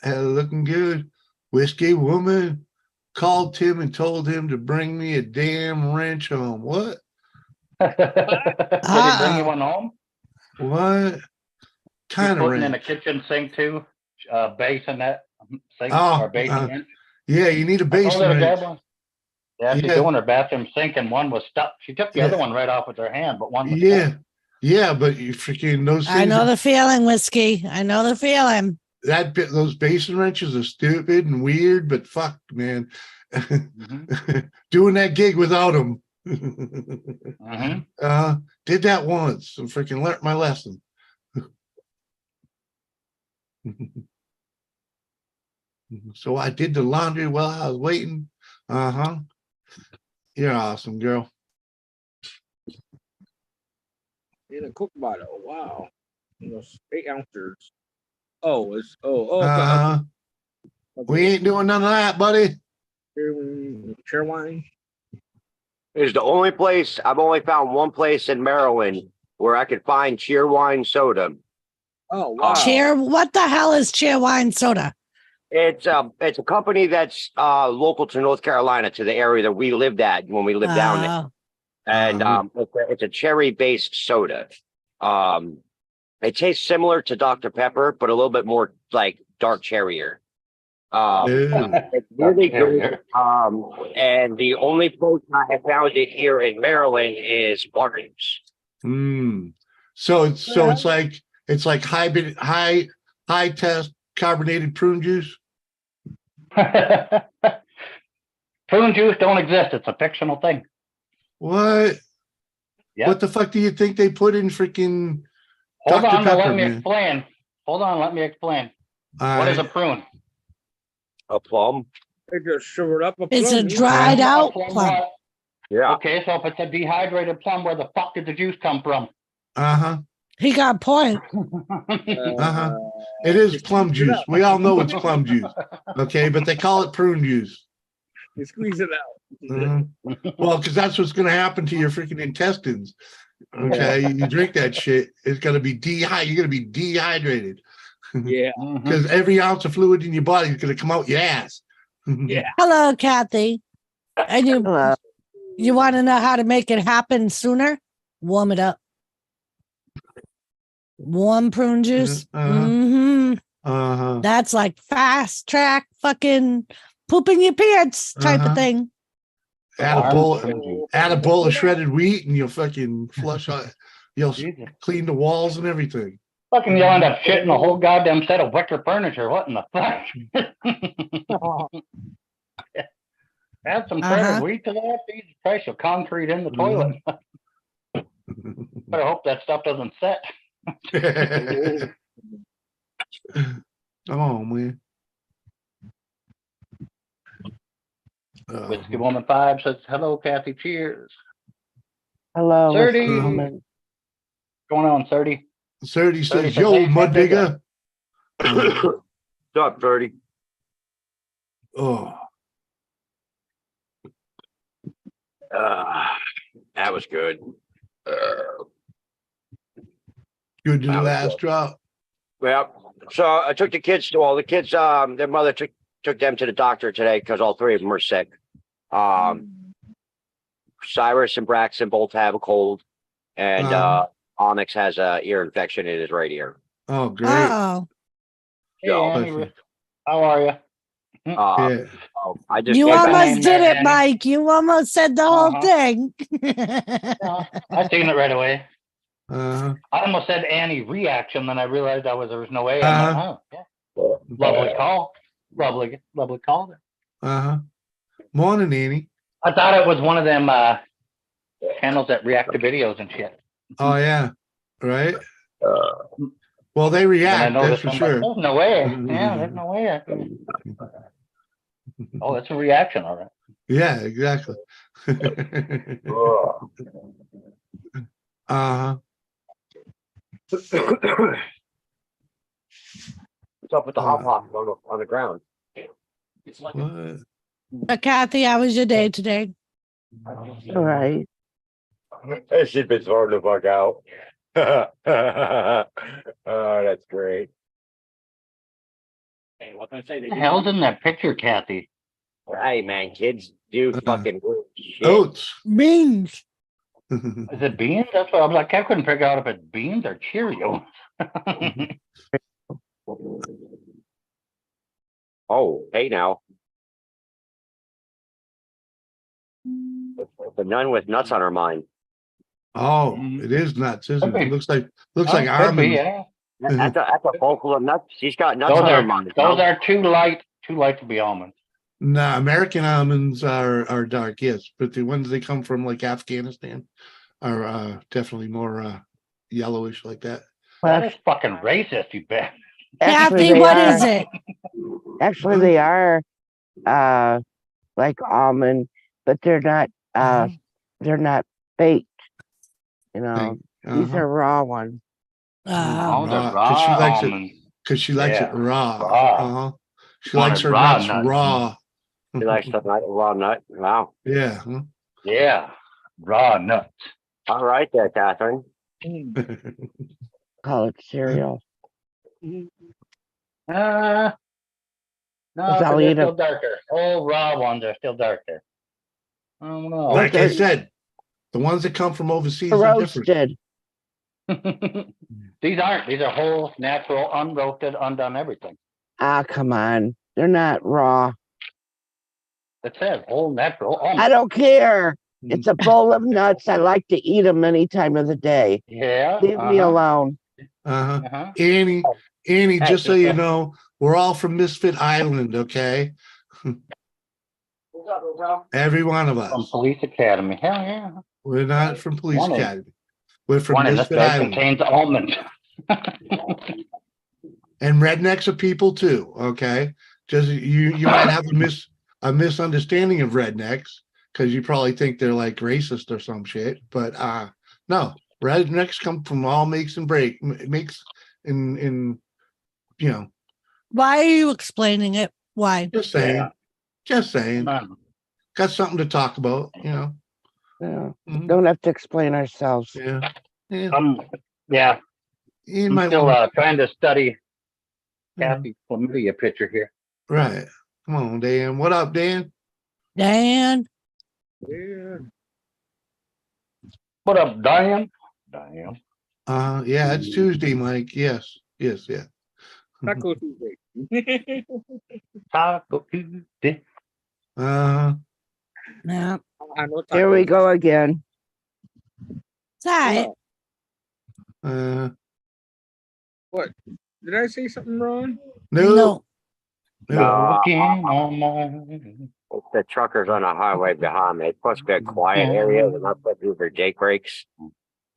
Looking good. Whiskey woman called Tim and told him to bring me a damn wrench home. What? Did he bring you one home? What kind of Putting in a wrench? kitchen sink too, basinette sink Oh, or basin wrench. Yeah, you need a I told basin her to wrench. grab one. Yeah, she's Yeah. doing her bathroom sink and one was stuck. She took the Yeah. other one right off with her hand, but one was Yeah. stuck. Yeah, but you freaking those things. I know the feeling, Whiskey. I know the feeling. Those basin wrenches are stupid and weird, but fuck, man. Doing that gig without them. Did that once and freaking learned my lesson. So I did the laundry while I was waiting. You're awesome, girl. In a Coke bottle. Wow. 8 ounces. It's We ain't doing none of that, buddy. Chair wine. Is the only place I've only found one place in Maryland where I could find Cheerwine soda. Oh wow! What the hell is Cheerwine soda? It's a company that's local to North Carolina, to the area that we lived at when we lived down there. And it's a cherry-based soda. It tastes similar to Dr. Pepper, but a little bit more like dark cherrier. It's really good. And the only place I have found it here in Maryland is Barnes. So it's like high test carbonated prune juice. Prune juice don't exist. It's a fictional thing. What? Yep. What the fuck do you think they put in freaking Hold Dr. on, Pepper, let me man? explain. Hold on, let me explain. What is a prune? A plum. They just shriveled up a plum. It's a dried out plum. Yeah. Okay, so if it's a dehydrated plum, where the fuck did the juice come from? He got a point. It is plum juice. We all know it's plum juice. Okay, but they call it prune juice. You squeeze it out. Well, because that's what's going to happen to your freaking intestines. Okay, you drink that shit, it's gonna be you're gonna be dehydrated. Yeah. Because every ounce of fluid in your body is gonna come out your ass. Yeah. Hello, Kathy. And Hello. you want to know how to make it happen sooner? Warm it up. Warm prune juice. That's like fast track fucking pooping your pants type of thing. Add a bowl of shredded wheat and you'll fucking flush out. You'll clean the walls and everything. Fucking, you'll end up shitting a whole goddamn set of wicker furniture. What in the fuck? Add some shredded wheat to that. Jesus Christ, you'll concrete in the toilet. Better hope that stuff doesn't set. Oh man. Whiskey Woman 5 says, hello, Kathy. Cheers. Hello, Thirty. Mr. Woman. What's going on, 30? 30 says, yo, mud digger. What's up, 30? Oh. That was good. Good to the last drop. Well, so I took the kids to their mother took them to the doctor today because all three of them are sick. Cyrus and Braxton both have a cold, and Onyx has a ear infection in his right ear. Oh, great. Hey, Annie, how are you? Yeah. I just You almost did it, Mike. You almost said the whole thing. I seen it right away. Uh-huh. I almost said Annie reaction, then I realized there was no way. I'm like, yeah. Lovely call. Lovely call. Morning, Annie. I thought it was one of them channels that react to videos and shit. Oh yeah, right. Well, they react. That's for sure. There's no way. Yeah, there's no way. Oh, that's a reaction, all right. Yeah, exactly. What's up with the hot pot on the ground? It's like Kathy, how was your day today? All right. She's been throwing the fuck out. Oh, that's great. Hey, what can I say? What the hell's in that picture, Kathy? Hey, man, kids do fucking weird shit. Oats. Beans. Is it beans? That's what I was like. I couldn't figure out if it's beans or Cheerios. Oh, hey now. The nun with nuts on her mind. Oh, it is nuts, isn't it? Looks like Could almonds. be, yeah. That's a bowl full of nuts. She's got nuts on her mind. Those are too light to be almonds. Nah, American almonds are dark, yes, but the ones that come from like Afghanistan are definitely more yellowish like that. That is fucking racist, you bet. Kathy, what is it? Actually, they are like almond, but they're not baked. You know, these are raw ones. Oh, they're raw, raw almonds. Because she likes it raw. Raw. She likes her nuts raw. She likes the raw nut. Wow. Yeah. Yeah. Raw nuts. All right there, Catherine. Call it cereal. No, I'll they're eat still them. darker. All raw ones are still darker. I don't know. Like I said, the ones that come from overseas are different. Roasted. These aren't. These are whole, natural, unroasted, undone everything. Ah, come on. They're not raw. It says whole, natural, almond. I don't care. It's a bowl of nuts. I like to eat them any time of the day. Yeah. Leave me alone. Annie, just so you know, we're all from Misfit Island, okay? Every one of us. From Police Academy. Hell yeah. We're not from Police One Academy. We're from One in this Misfit bag Island. contains almonds. And rednecks are people too, okay? Just you might have a misunderstanding of rednecks because you probably think they're like racist or some shit, but no, rednecks come from all makes and in you know. Why are you explaining it? Why? Just saying. Got something to talk about, you know. Yeah. Mhm. Don't have to explain ourselves. Yeah. Yeah. Yeah, You I'm might still want trying to study to. Kathy's chlamydia picture here. Right. Come on, Dan. What up, Dan? Dan, Yeah. What up, Diane? Diane. Yeah, it's Tuesday, Mike. Yes. Yes, yeah. Taco Tuesday. Taco Tuesday. Uh yeah, I know Here we tacos. go again. it's all right. uh What? Did I say something wrong? no. No. Working on my It's the truckers on the highway behind me. It's supposed to be a quiet area. We're not supposed to do their Jake brakes.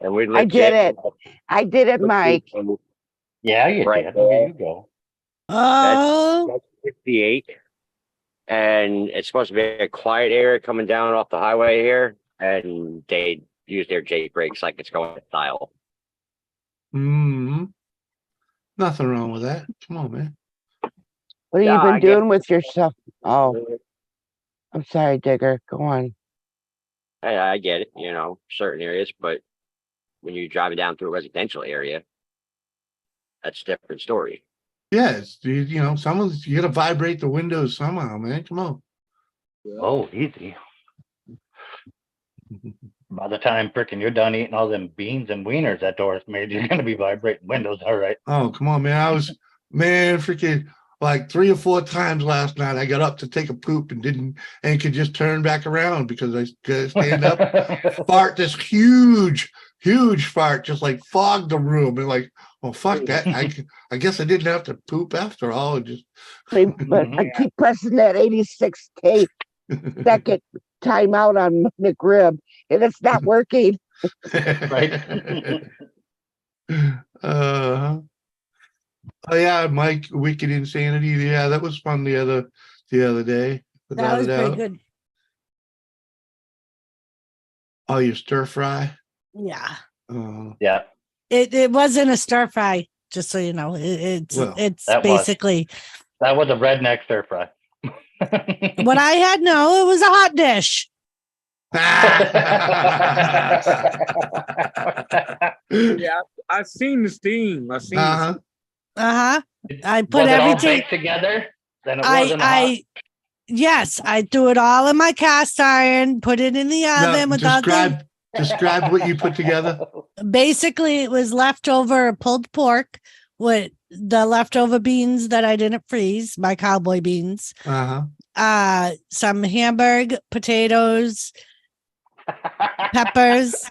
And we I did legit. it, Mike. Yeah, you Right did. there. There you go. Oh, That's 58. And it's supposed to be a quiet area coming down off the highway here. And they use their Jake brakes like it's going to style. Mm-hmm. Nothing wrong with that. Come on, man. What have Yeah, you been I get doing with yourself? Oh, I'm sorry, Digger. Go on. I get it, certain areas, but when you're driving down through a residential area, that's a different story. Yes, dude, someone's you gotta vibrate the windows somehow, man. Come on. Oh, easy. By the time frickin' you're done eating all them beans and wieners that Doris made, you're gonna be vibrating windows, all right. Oh, come on, man. Freaking like 3 or 4 times last night. I got up to take a poop and could just turn back around because I could stand up, fart this huge fart, just like fogged the room. And like, well, fuck that. I guess I didn't have to poop after all. It just But I keep pressing that 86K second timeout on McRib, and it's not working. Right. Oh yeah, Mike, Wicked Insanity. Yeah, that was fun the other day. that was pretty out. good. Oh, your stir fry. Yeah, Yeah. it wasn't a stir fry. Just so you know, it's that basically that was a redneck stir fry. what I had. No, it was a hot dish. Yeah, I've seen the steam. I've seen the steam. I put Was it all everything baked together? Then it wasn't hot. Yes, I threw it all in my cast iron, put it in the oven No, with all the. describe what you put together. Basically, it was leftover pulled pork with the leftover beans that I didn't freeze, my cowboy beans. Some hamburg, potatoes, peppers,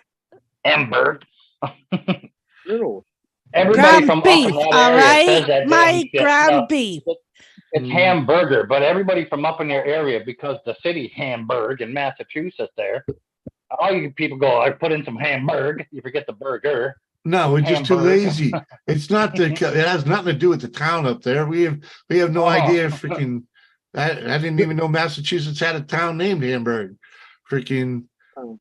Hamburg. Little. Everybody ground from beef. up in that All area says right, that my damn ground shit. beef. It's hamburger, but everybody from up in your area, because the city Hamburg in Massachusetts there, all you people go, I put in some Hamburg. You forget the burger. No, we're just too Hamburg. lazy. It's not it has nothing to do with the town up there. We have no idea. Freaking, I didn't even know Massachusetts had a town named Hamburg. Freaking,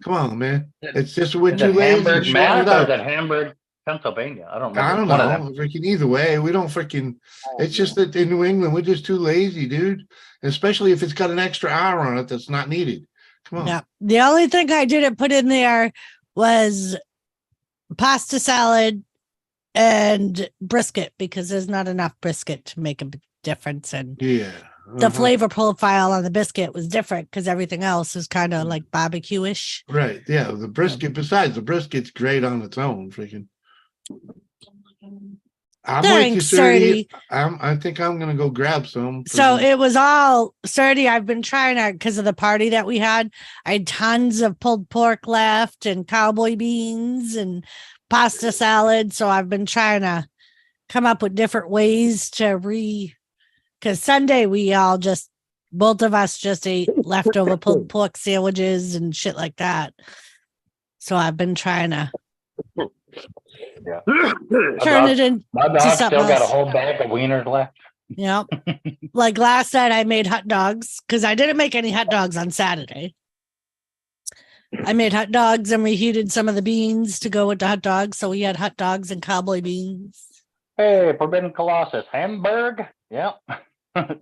come on, man. It's just we're too lazy. Hamburg, to Mass, it or out. is it Hamburg, Pennsylvania? I don't remember. I don't One of them. know. Freaking either way, we don't freaking. It's just that in New England, we're just too lazy, dude. Especially if it's got an extra hour on it that's not needed. Come on. Yeah. The only thing I didn't put in there was pasta salad and brisket because there's not enough brisket to make a difference. And the flavor profile on the biscuit was different because everything else is kind of like barbecue-ish. Right. Yeah. The brisket, besides the brisket's great on its own. Freaking. I'm Thanks, with you, Serty. Serty. I think I'm gonna go grab some. So it was all Serty. I've been trying to, because of the party that we had, I had tons of pulled pork left and cowboy beans and pasta salad. So I've been trying to come up with different ways to because Sunday we all both of us just ate leftover pulled pork sandwiches and shit like that. So I've been trying to turn it into my dog something still got a else. whole bag of wieners left. Yep. Like last night I made hot dogs because I didn't make any hot dogs on Saturday. I made hot dogs and reheated some of the beans to go with the hot dogs. So we had hot dogs and cowboy beans. Hey, Forbidden Colossus, Hamburg. Yep.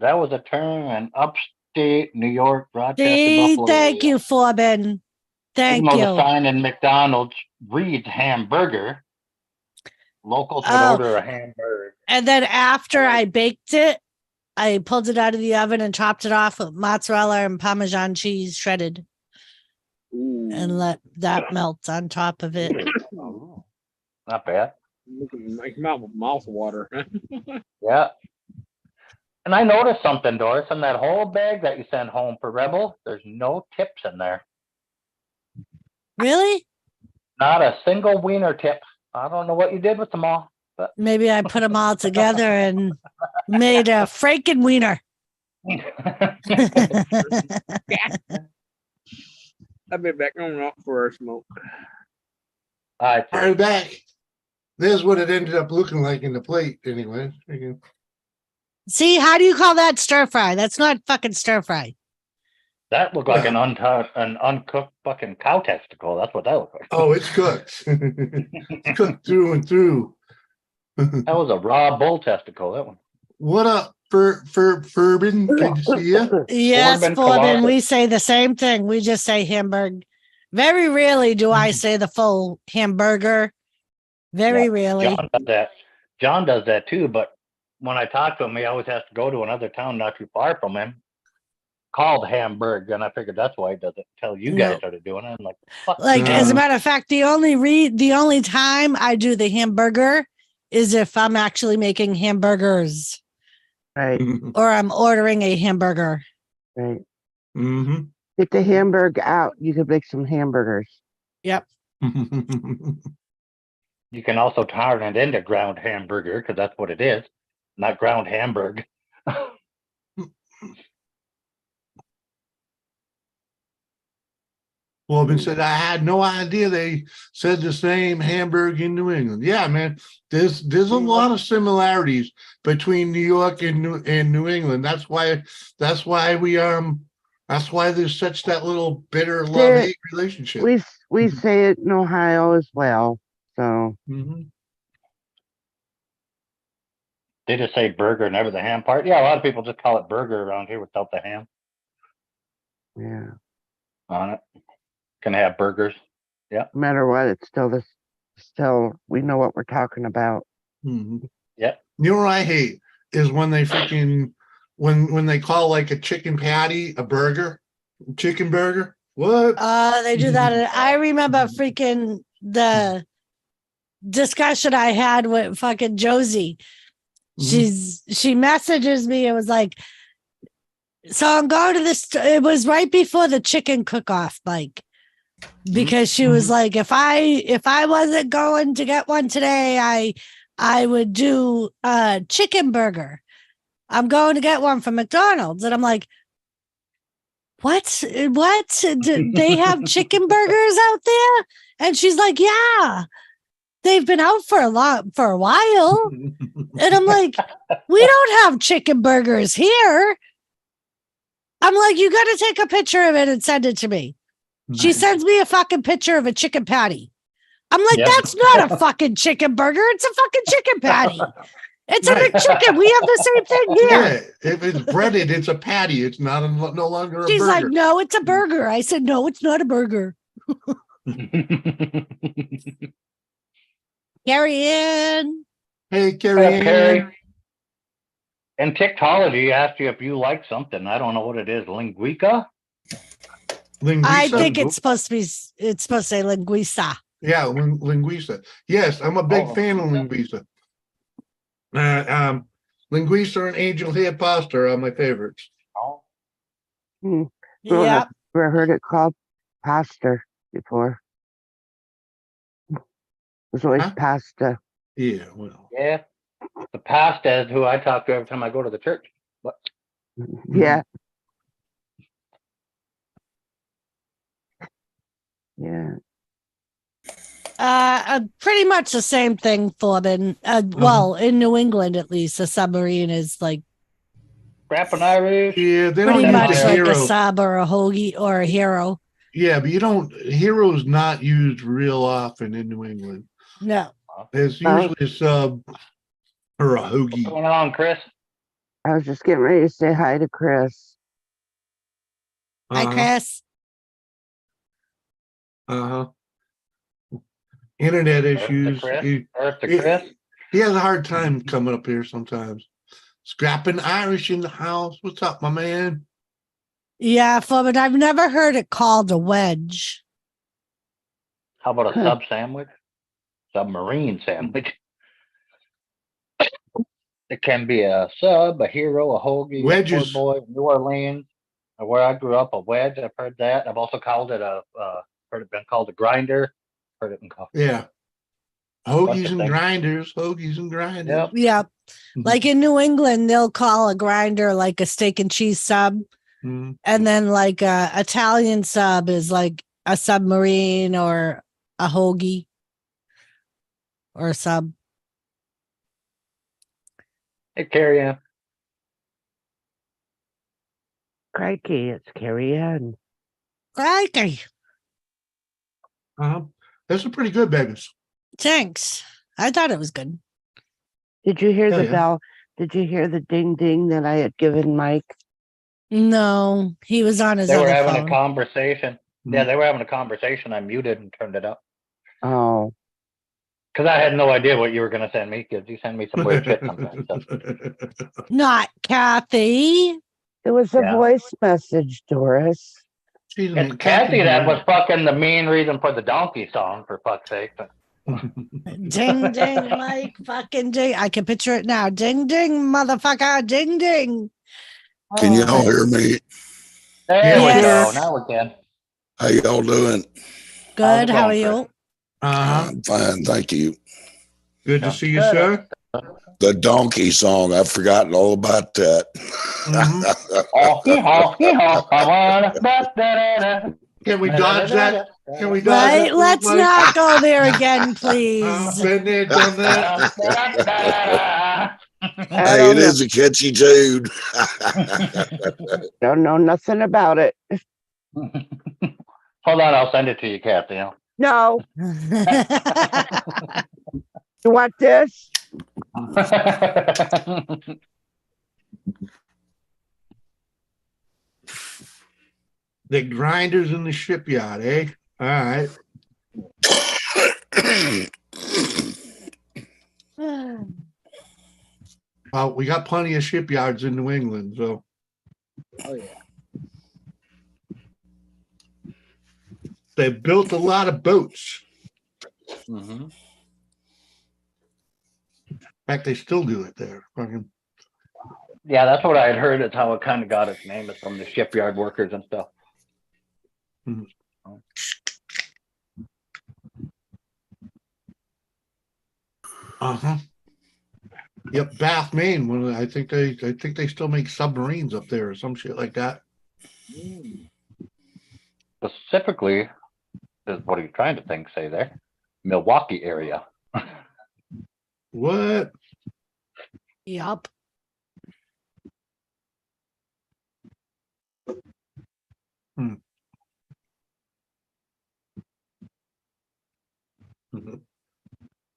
That was a term in upstate New York, Rochester, Buffalo. Thank you, Forbin. Thank Even though the you. sign in McDonald's reads hamburger, locals would Oh. order a hamburger. And then after I baked it, I pulled it out of the oven and chopped it off with mozzarella and Parmesan cheese shredded and let that melt on top of it. Oh, not bad. Make mouth water. Yeah. And I noticed something, Doris, in that whole bag that you sent home for Rebel, there's no tips in there. Really? Not a single wiener tip. I don't know what you did with them all. But Maybe I put them all together and made a Frankenwiener. I've been back on for a smoke. I All right, back. There's what it ended up looking like in the plate, anyway. See, how do you call that stir fry? That's not fucking stir fry. That looked like an uncooked fucking cow testicle. That's what that looked like. Oh, it's cooked. It's cooked through and through. That was a raw bull testicle, that one. What up, Furbin? Good to see you. Yes, Forbin, Forbin, Colossus. we say the same thing. We just say hamburger. Very rarely do I say the full hamburger. Very rarely. John does that too, but when I talk to him, he always has to go to another town not too far from him called Hamburg, and I figured that's why he doesn't tell you guys how to do it. I'm like, fuck. Like, as a matter of fact, the only time I do the hamburger is if I'm actually making hamburgers. Right. Or I'm ordering a hamburger. Right. Mm-hmm. Get the hamburger out. You could make some hamburgers. Yep. You can also turn it into ground hamburger because that's what it is, not ground hamburg. Corbin said, I had no idea they said the same Hamburg in New England. Yeah, man, there's a lot of similarities between New York and New England. That's why there's such that little bitter love-hate relationship. We say it in Ohio as well. So They just say burger, never the ham part. Yeah, a lot of people just call it burger around here without the ham. Yeah. On it. Can have burgers. Yeah. No matter what, it's still we know what we're talking about. Yeah. You know what I hate is when they freaking when they call like a chicken patty a burger, chicken burger. What? They do that. I remember freaking the discussion I had with fucking Josie. She messages me. It was like, so I'm going to this. It was right before the chicken cook-off, Mike, because she was like, if I wasn't going to get one today, I would do a chicken burger. I'm going to get one from McDonald's, and I'm like, what? Do they have chicken burgers out there? And she's like, yeah, they've been out for a while. And I'm like, we don't have chicken burgers here. I'm like, you got to take a picture of it and send it to me. She sends me a fucking picture of a chicken patty. I'm like, that's not a fucking chicken burger. It's a fucking chicken patty. It's a McChicken. We have the same thing here. Yeah, if it's breaded, it's a patty. It's no longer a burger. She's like, no, it's a burger. I said, no, it's not a burger. Carrie Ann. Hey, Carrie Ann. And Tickology asked you if you like something. I don't know what it is. Linguica? I think it's supposed to say linguiça. Yeah, linguiça. Yes, I'm a big fan of linguiça. Linguiça and angel hair pasta are my favorites. Yeah. I've heard it called pasta before. It's always pasta. Yeah, well. Yeah. The pasta is who I talk to every time I go to the church. What? Yeah. Yeah. Pretty much the same thing, Forbin. Well, in New England, at least, a submarine is like Scrapping Irish. Yeah, they pretty don't much use like hero. a sub or a hoagie or a hero. Yeah, but you don't. Hero's not used real often in New England. No, It's usually a sub or a What's hoagie. going on, Chris? I was just getting ready to say hi to Chris. hi, Chris. Uh-huh. Internet issues. Earth to Chris. He has a hard time coming up here sometimes. Scrapping Irish in the house. What's up, my man? Yeah, but I've never heard it called a wedge. How about a sub sandwich? Submarine sandwich. It can be a sub, a hero, a hoagie, Wedges. a poor boy, New Orleans, or where I grew up, a wedge. I've heard that. I've also called it heard it been called a grinder. Heard it been called. Yeah. Hoagies and grinders. Hoagies and grinders. Yep. Like in New England, they'll call a grinder like a steak and cheese sub. Mm-hmm. And then like a Italian sub is like a submarine or a hoagie or a sub. Hey, Carrie Ann. Crikey, it's Carrie Ann. Crikey. That's a pretty good bagels. Thanks. I thought it was good. Did you hear Hell the yeah. bell? Did you hear the ding ding that I had given Mike? No, he was on his They were other having phone. a conversation. Yeah, they were having a conversation. I muted and turned it up. Oh. Because I had no idea what you were going to send me, because you send me some weird shit sometimes. So. Not Kathy. It was a voice message, Doris. It's Kathy that was fucking the main reason for the donkey song, for fuck's sake. Ding, ding, Mike, fucking ding. I can picture it now. Ding, ding, motherfucker. Ding, ding. Can you all hear me? There we go. Now we can. How y'all doing? Good. How are you? I'm fine, thank you. Good to see you, sir. The donkey song, I've forgotten all about that. Can we dodge that? Can we dodge Right? that? Let's not go there again, please. Been there, done that. Hey, it is a catchy tune. Don't know nothing about it. Hold on, I'll send it to you, Kathy. No. You want this? The grinders in the shipyard, eh? All right. Well, we got plenty of shipyards in New England, so. Oh yeah. They built a lot of boats. Mm-hmm. In fact, they still do it there. Fucking. Yeah, that's what I had heard. It's how it kind of got its name. It's from the shipyard workers and stuff. Uh-huh. Yep, Bath, Maine. I think they still make submarines up there or some shit like that. Specifically, what are you trying to say there? Milwaukee area. What? Yup.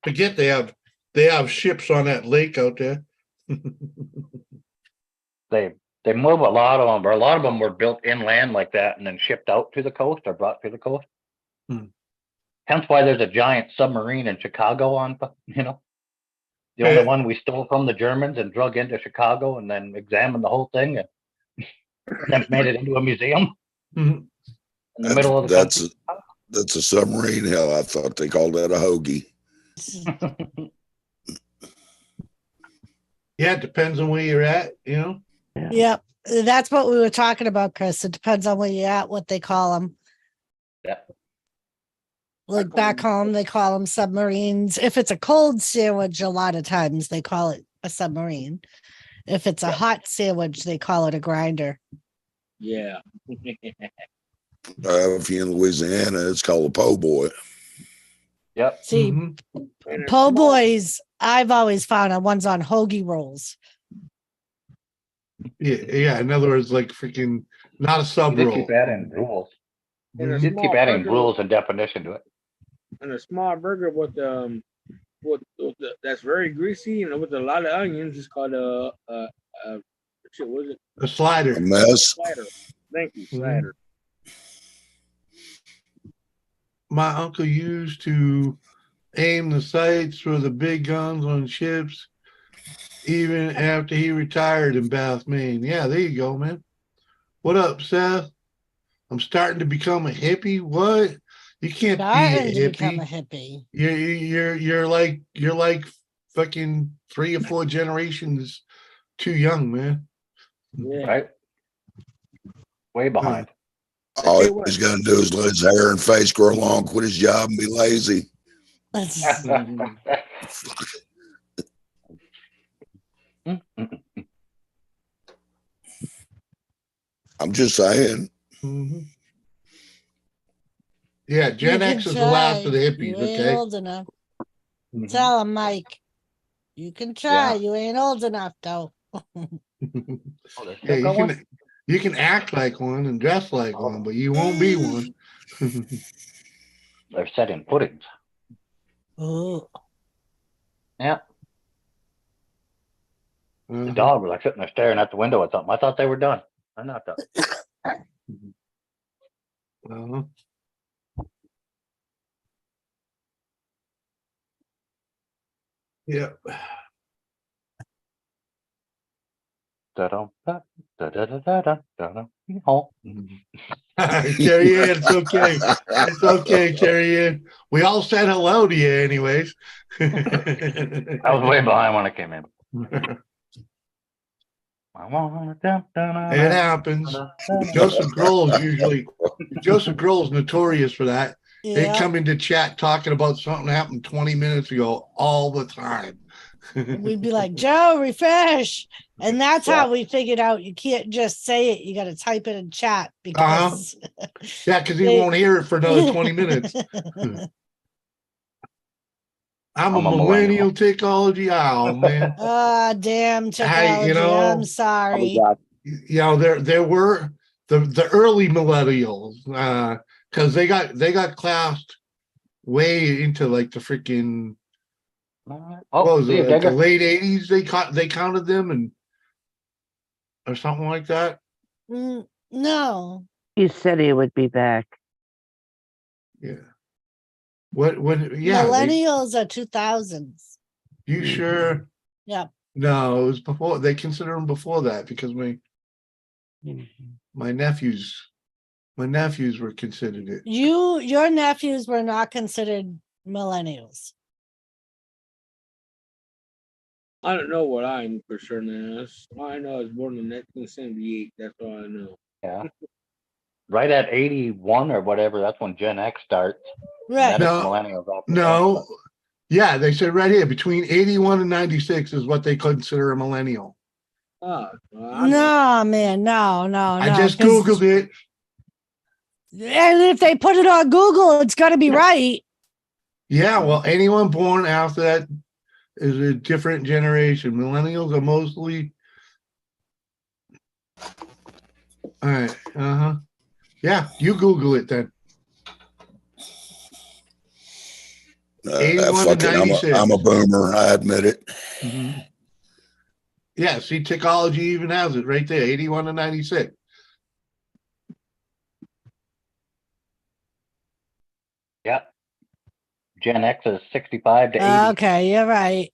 Forget they have ships on that lake out there. They move a lot of them, but a lot of them were built inland like that and then shipped out to the coast or brought to the coast. Hence why there's a giant submarine in Chicago the only one we stole from the Germans and drug into Chicago and then examined the whole thing and then made it into a museum in the middle of the country. That's a submarine. Hell, I thought they called that a hoagie. Yeah, it depends on where you're at, Yep. That's what we were talking about, Chris. It depends on where you're at, what they call them. Yeah. Like back home, they call them submarines. If it's a cold sandwich, a lot of times they call it a submarine. If it's a hot sandwich, they call it a grinder. Yeah. If you're in Louisiana, it's called a po' boy. Yep. See, po' boys, I've always found ones on hoagie rolls. Yeah. In other words, like freaking not a sub They roll. keep adding rules. You keep adding rules and definition to it. And a small burger with that's very greasy and with a lot of onions is called shit, what is it? A slider. A mess. Slider. Thank you, slider. my uncle used to aim the sights for the big guns on ships, even after he retired in Bath, Maine. Yeah, there you go, man. What up, Seth? I'm starting to become a hippie. What? You can't be a Starting to become a hippie. hippie. You're like fucking 3 or 4 generations too young, man. Yeah. Right? Way behind. All Hey, what? he's gonna do is let his hair and face grow long, quit his job, and be lazy. That's I'm just saying. Mhm. Yeah, you Gen can X is the last of the try. hippies, You ain't okay? old enough. Mhm. Tell him, Mike. You can try. You ain't old enough, though. Oh, there's Yeah, still going? you can act like one and dress like one, but you won't be one. They're setting puddings. Oh, Yeah. The Uh-huh. dog was like sitting there staring at the window at something. I thought they were done. They're not done. Uh-huh. Yeah. Da-dum, da-da-da-da-da-da-da. Oh. Carrie Ann, it's okay. It's okay, Carrie Ann. We all said hello to you anyways. I was way behind when I came in. It happens. Joseph Grohl's notorious for that. They yeah. come into chat talking about something that happened 20 minutes ago all the time. We'd be like, Joe, refresh. And that's Yeah. how we figured out you can't just say it. You got to type it in chat because Yeah, because he won't hear it for another 20 minutes. I'm a millennial technology owl, man. Ah, damn technology. I'm sorry. Oh, You know, there were the early millennials, because they got classed way into like the freaking what was see it, you, like the Digger. late 80s. They counted them and or something like that. No. He said he would be back. Yeah. Yeah. Millennials are 2000s. You sure? Yep. No, it was before. They consider them before that because my nephews were considered it. Your nephews were not considered millennials. I don't know what I'm for sure now. All I know I was born in 1978. That's all I know. Yeah. Right at 81 or whatever, that's when Gen X starts. Right. That is millennials. No. Yeah, they said right here between 81 and 96 is what they consider a millennial. Oh, no, man, no. I just Googled it. And if they put it on Google, it's got to be right. Yeah, well, anyone born after that is a different generation. Millennials are mostly. All right. Yeah, you Google it then. 81 to 96. I'm a boomer. I admit it. Mm-hmm. Yeah, see, Technology even has it right there, 81 to 96. Yeah. Gen X is 65 to 80. Okay, you're right.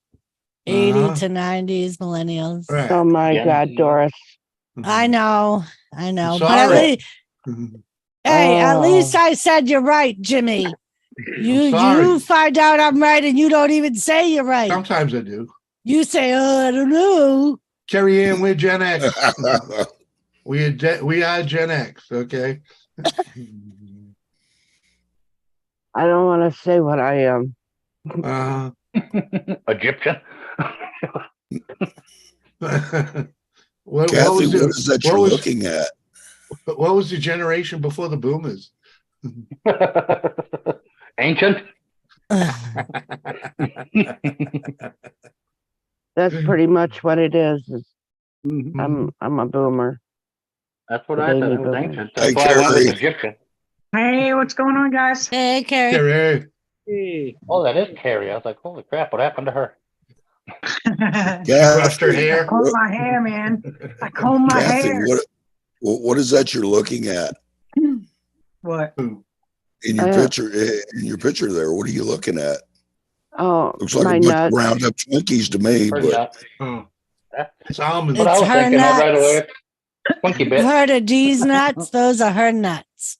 80 to 90s millennials. Right. Oh my Gen God, Z. Doris. I know. But Sorry. at least I said you're right, Jimmy. You find out I'm right and you don't even say you're right. Sometimes I do. You say, I don't know. Carrie Ann, we're Gen X. we are Gen X, okay? I don't want to say what I am. Egyptian. what Kathy, was what is that you're looking at? What was the generation before the boomers? Ancient. That's pretty much what it is. I'm a boomer. That's what I said. It was ancient. That's Hey, why I went with Carrie. Egyptian. Hey, what's going on, guys? Hey, Carrie. Carrie. Hey. Oh, that is Carrie. I was like, holy crap, what happened to her? Brushed her hair. I comb my hair, man. I comb my Kathy, hair. what is that you're looking at? What? In your picture there, what are you looking at? Oh, Looks like my a bunch nuts. of ground up Twinkies to me, Or but not. It's almonds. But I It's was her thinking that right nuts. away. Twinkie bit. Heard of D's nuts? Those are her nuts.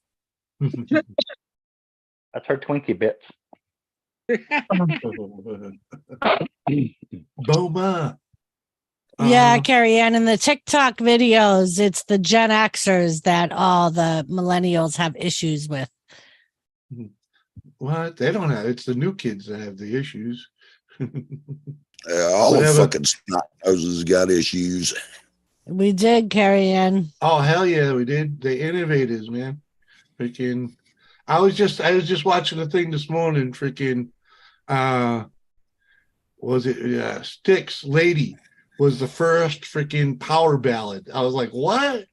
That's her Twinkie bits. Boma. Yeah, Carrie Ann, in the TikTok videos, it's the Gen Xers that all the millennials have issues with. What? They don't have. It's the new kids that have the issues. all the Whatever. fucking snot noses got issues. We did, Carrie Ann. Oh hell yeah, we did. The innovators, man. Freaking. I was just watching the thing this morning. Freaking. Was it Styx Lady was the first freaking power ballad. I was like, what?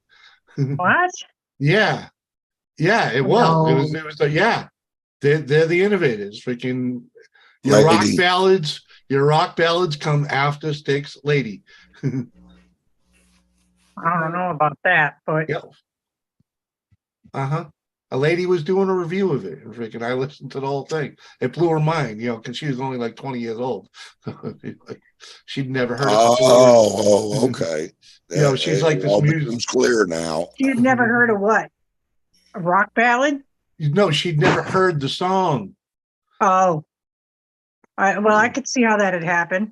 What? Yeah, it was. No. It was the yeah. They're the innovators. Freaking your rock ballads come after Styx Lady. I don't know about that, but Yep. A lady was doing a review of it, and freaking I listened to the whole thing. It blew her mind, because she was only like 20 years old. She'd never heard it before. Oh, okay. She's like this all music. becomes clear now. you'd never heard of what? A rock ballad? No, she'd never heard the song. Oh. I could see how that had happened.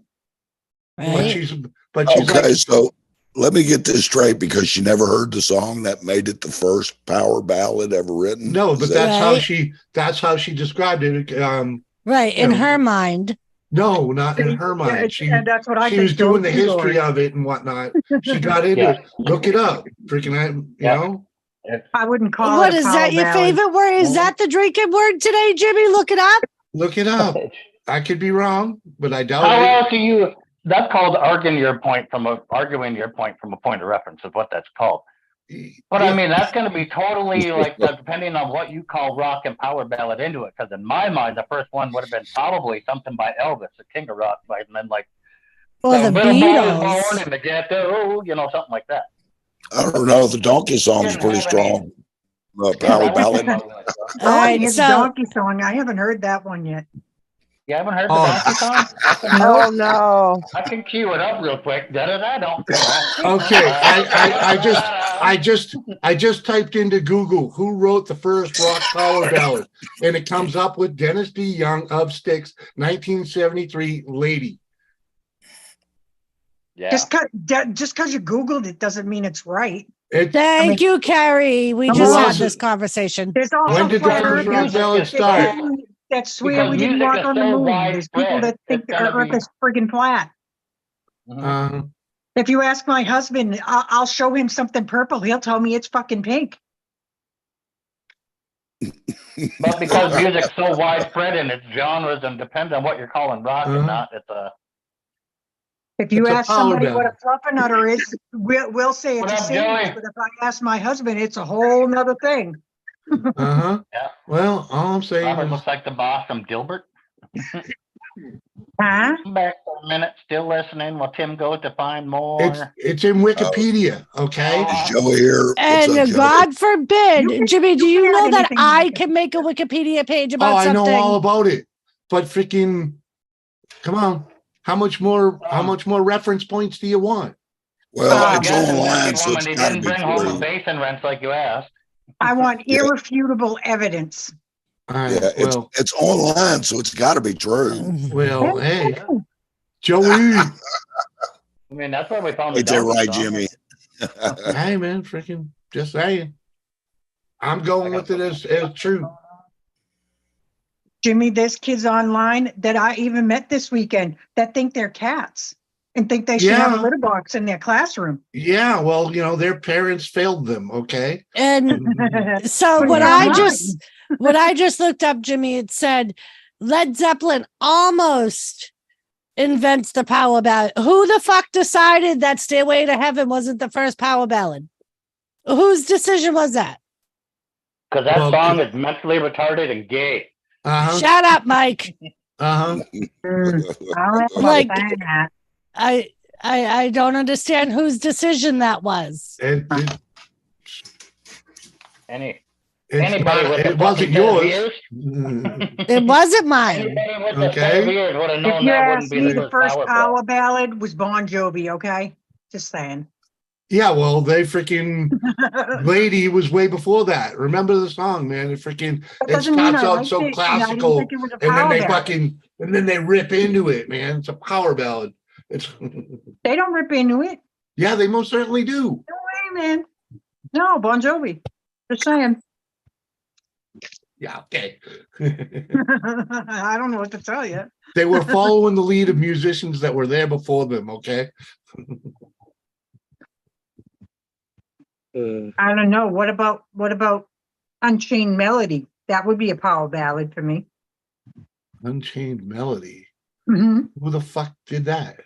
Right? But she's Okay, like, so let me get this straight, because she never heard the song that made it the first power ballad ever written. No, but Is that's how she described it. Right, in her mind. No, not in her mind. And that's what I she think. was doing the Don't you, history Lord. of it and whatnot. She got into it. Look it up. Freaking, I wouldn't call What it a is power that your ballad. favorite word? Is that the drinking word today, Jimmy? Look it up. Look it up. I could be wrong, but I doubt How it. else do you? That's called arguing your point from a point of reference is what that's called. But I mean, that's going to be totally like depending on what you call rock and power ballad into it. Because in my mind, the first one would have been probably something by Elvis, the King of Rock, and then like Or the Little Boy is Beatles. Born in the Ghetto, something like that. I don't know. The donkey song's pretty strong. Power ballad. All right, It's so donkey song. I haven't heard that one yet. You haven't heard the donkey song? Oh no. I can cue it up real quick. Da-da-da, don't. Okay, I just typed into Google who wrote the first rock power ballad, and it comes up with Dennis D. Young of Styx, 1973, Lady. Yeah. Just because you Googled it doesn't mean it's right. thank you, Carrie. We Come just on. had this conversation. There's also When did the flat first rock earthers ballad start? that swear Because we didn't music walk is on the so moon. There's people that widespread, think it's the gonna earth be- is friggin' flat. If you ask my husband, I'll show him something purple. He'll tell me it's fucking pink. But because music's so widespread in its genres and depends on what you're calling rock and not, it's a. If you It's a ask power somebody what ballad. a fluffernutter is, we'll say it's What a up, sandwich. Joey? But if I ask my husband, it's a whole nother thing. Yeah. Well, all I'm saying Robert is, looks like the boss from Dilbert. Huh? Back for a minute, still listening while Tim goes to find more. it's in Wikipedia. Okay. Is Joey here? What's And up, Joey? God forbid, You can- Jimmy, do you you can know add that anything to I Wikipedia. can make a Wikipedia page Oh, about I know something? all about it. But freaking, come on. How much more reference points do you want? Well, I'm it's guessing online, Lucky so Woman, it's he got to didn't be bring home the true. basin rents like you asked. I want Yeah. irrefutable evidence. All right, Yeah, well, it's online, so it's got to be true. hey, Joey. I mean, that's where we found the Ain't that donkey right, song. Jimmy? Hey, man, freaking, just saying. I'm going with it as true. Jimmy, there's kids online that I even met this weekend that think they're cats and think they should have a Yeah. litter box in their classroom. Yeah, well, their parents failed them. Okay. And so But what you're I online. just looked up, Jimmy, it said Led Zeppelin almost invents the power ballad. Who the fuck decided that Stairway to Heaven wasn't the first power ballad? Whose decision was that? Because that Well, song is mentally retarded and gay. Shut up, Mike. I don't know about Like- that. I don't understand whose decision that was. It Anybody with it the wasn't fucking set of yours. ears? It wasn't mine. Anybody with the set of Okay. ears would have If known you that wouldn't ask be me, the the first first power power ballad. ballad was Bon Jovi, okay? Just saying. Yeah, well, they freaking Lady was way before that. Remember the song, man? That It doesn't mean starts I out liked so it, and I didn't classical, think it was a and then power they ballad. and then they rip into it, man. It's a power ballad. It's They don't rip into it. yeah, they most certainly do. No way, man. No, Bon Jovi. Just saying. Yeah, okay. I don't know what to tell you. They were following the lead of musicians that were there before them, okay? I don't know. What about Unchained Melody? That would be a power ballad for me. Unchained Melody. hmm Who the fuck did that?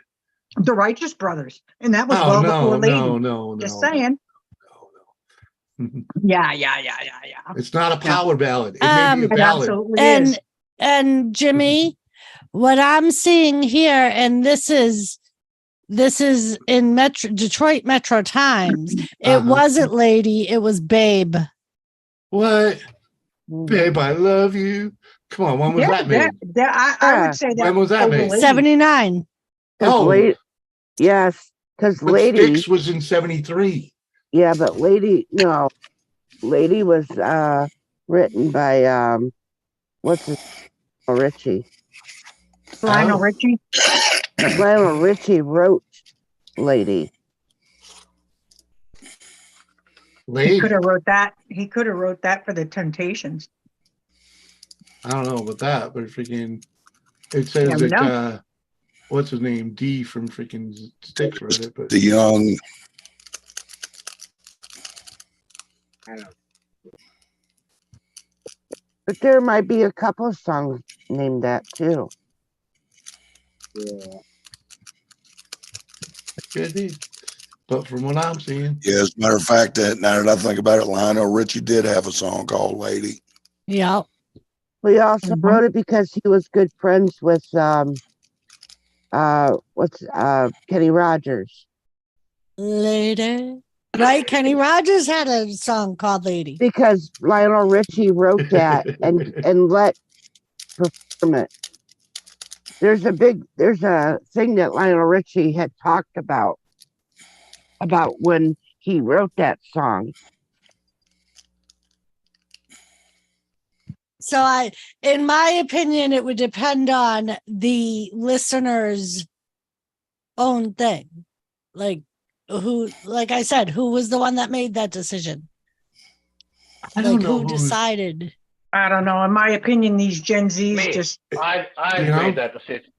The Righteous Brothers, and that was Oh, well no, before Lady. no. Just saying. No. Yeah. It's not a power ballad. It may be a It ballad. absolutely is. And Jimmy, what I'm seeing here, and this is in Detroit Metro Times. It wasn't Lady, it was Babe. What? Babe, I love you. Come on, when was that made? I would say that. When was that over made? Lady. 79. Oh, Yes, because but Lady. Styx was in 73. Yeah, but Lady, no, Lady was written by what's his Richie. Lionel Oh. Richie. Lionel Richie wrote Lady. He could have wrote that. He could have wrote that for the Temptations. I don't know about that, but freaking, it says Never that know. what's his name? D from freaking Styx wrote it, but The young. I don't. But there might be a couple of songs named that too. Yeah. could be. But from what I'm seeing, Yeah, as a matter of fact, that now that I think about it, Lionel Richie did have a song called "Lady." Yeah. He also wrote it because he was good friends with Kenny Rogers. Lady. Right? Kenny Rogers had a song called Lady. Because Lionel Richie wrote that and let perform it. There's a thing that Lionel Richie had talked about when he wrote that song. So in my opinion, it would depend on the listener's own thing. Like I said, who was the one that made that decision? I don't know who decided. I don't know. In my opinion, these Gen Zs I made that decision.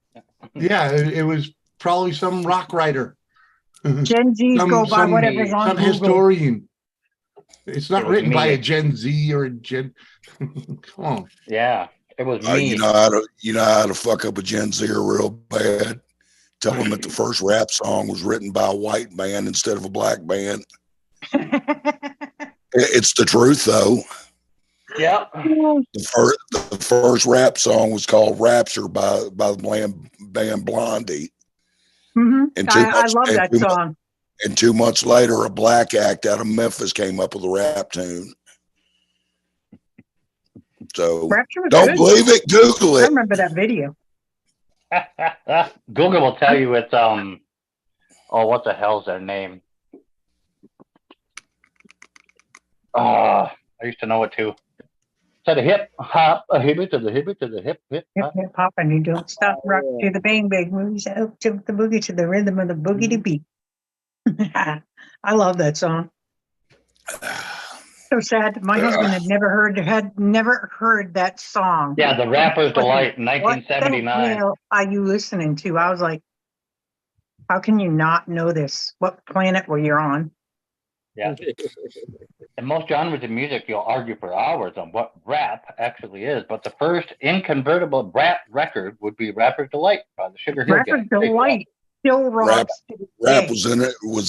Yeah, it was probably some rock writer. Gen Zs go by whatever's on some Google. historian. It's not written by me. a Gen Z or a Gen. Come on. Yeah, it was me. You know how to fuck up a Gen Zer real bad. Tell them that the first rap song was written by a white band instead of a black band. It's the truth, though. Yeah. The first rap song was called "Rapture" by the band Blondie. Mm-hmm. And I love that song. And 2 months later, a black act out of Memphis came up with a rap tune. So don't believe it, Google it. I remember that video. Google will tell you it's what the hell's their name? I used to know it too. To the hip hop, a hippie to the hippie to the hip Hip hop, and you don't stop, rock to the bang bang moves out to the boogie to the rhythm of the boogie to beat. I love that song. So sad. My husband had never heard that song. Yeah, the Rapper's Delight in 1979. What the hell are you listening to? I was like, how can you not know this? What planet were you on? Yeah. In most genres of music, you'll argue for hours on what rap actually is, but the first inconvertible rap record would be Rapper's Delight by the Sugar Hill Gang. Rapper's Delight still rocks. Rap was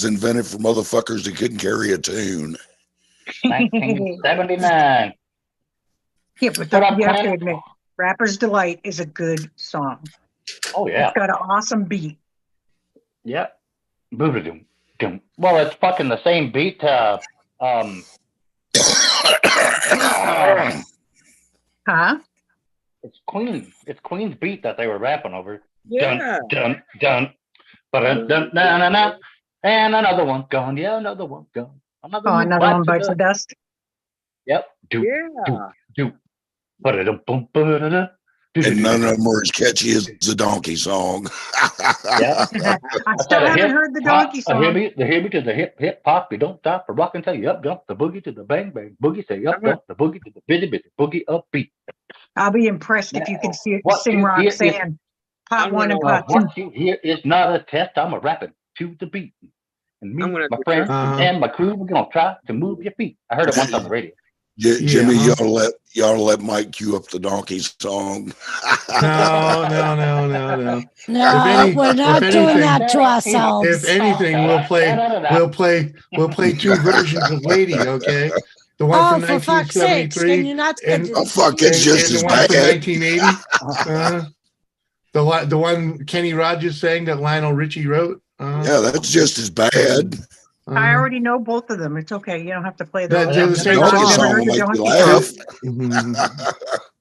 invented for motherfuckers that couldn't carry a tune. 1979. Yeah, but you have to admit, Rapper's Delight is a good song. Oh, yeah. It's got an awesome beat. Yep. Boom. Well, it's fucking the same beat to Huh? It's Queen's beat that they were rapping over. Yeah. Dun, dun, dun. But dun, na, na, na. And another one gone. Yeah, another one gone. Another Oh, one another bites one bites the dust. Yep. Do, Yeah. do. Ba-da-dum-bum, ba-da-da. And none of them are as catchy as the donkey song. Yeah. I still haven't heard the donkey The song. hippie to the hip hop. You don't stop for rock and say yup, jump the boogie to the bang bang boogie. Say yup, jump the boogie to the bitty boogie upbeat. I'll be impressed if you can What sing you hear Roxanne. Part I'm 1 and gonna- part 2. What you hear is not a test. I'm a rapping to the beat. And me, I'm gonna my do friends, Uh-huh. and my crew, we're gonna try to move your feet. I heard it once on the radio. Jimmy, Yeah. you ought to let Mike cue up the donkey song. No. No, If any- we're not if doing anything- that to ourselves. If anything, we'll play two versions of Lady. Okay, the one Oh, from for fuck's sakes, can 1973 you not and- spend Oh, fuck, it's just and as the one from bad. 1980. The one Kenny Rogers sang that Lionel Richie wrote. Yeah, that's just as bad. I already know both of them. It's okay. You don't have to play They're those. the I've same never Donkey song. song heard will the make you donkey laugh. song.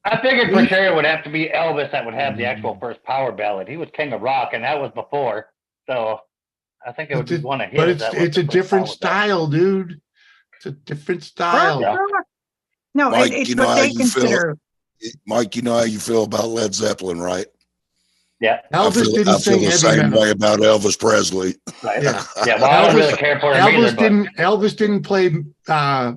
I figured for sure it would have to be Elvis that would have the actual first power ballad. He was king of rock, and that was before. So I think it would be one of his. But it's that was it's the a first different power ballad. style, dude. It's a different style. Yeah. No, Mike, it's you know what how they you feel. consider. Mike, you know how you feel about Led Zeppelin, right? Yeah. Elvis didn't I feel sing the heavy same metal. way about Elvis Presley. Right. Yeah. Yeah. Well, I don't really care for him either. Elvis didn't play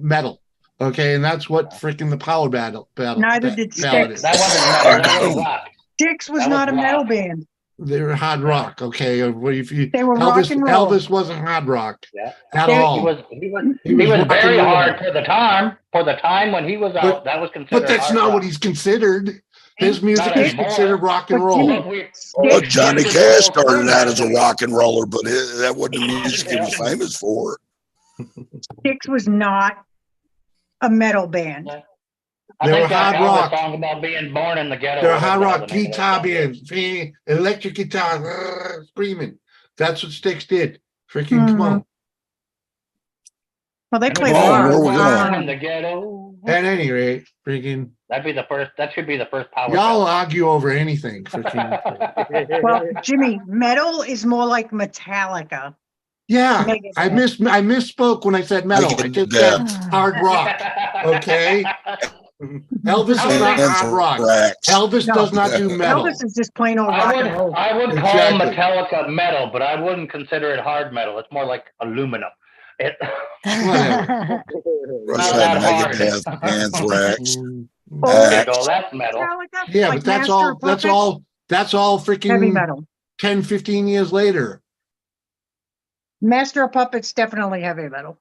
metal. Okay, and that's what freaking the power battle. Neither did ballad Styx. is. That wasn't metal. That was rock. Styx was That not was a metal rock. band. They were hard rock. Okay, if you They were rock and roll. Elvis wasn't hard rock Yeah. at They- all. He was rock very and roll. hard for the time. For the time when he was out, that was considered. But that's hard not rock. what he's considered. His music Not is anymore. considered rock and But roll. Jimmy- Well, Styx- Johnny Cash started out as a rock and roller, but that wasn't the music he was famous for. Styx was not a metal band. I They think were that hard Elvis rock. song about being born in the ghetto. They're a whatever hard the hell rock the name of that guitar song is. band, electric guitar, screaming. That's what Styx did. Freaking come on. Well, they And played we Oh, rock. where we born going? in the ghetto. At any rate, freaking That'd be the first. That should be the first power. y'all ballad. argue over anything. Freaking Well, Jimmy, metal is more like Metallica. yeah. Megadeth. I misspoke when I said metal. I just said hard rock. Okay. Elvis is not hard rock. Anthrax. Elvis No. does not do metal. Elvis is just plain old rock and roll. I would call Exactly. Metallica metal, but I wouldn't consider it hard metal. It's more like aluminum. It, Whatever. Rush Not had that Megadeth, hard. Anthrax. okay, so that's metal. Metallica, Yeah, like but that's Master all. of That's Puppets, all. That's all heavy freaking metal. 10, 15 years later. Master of Puppets, definitely heavy metal.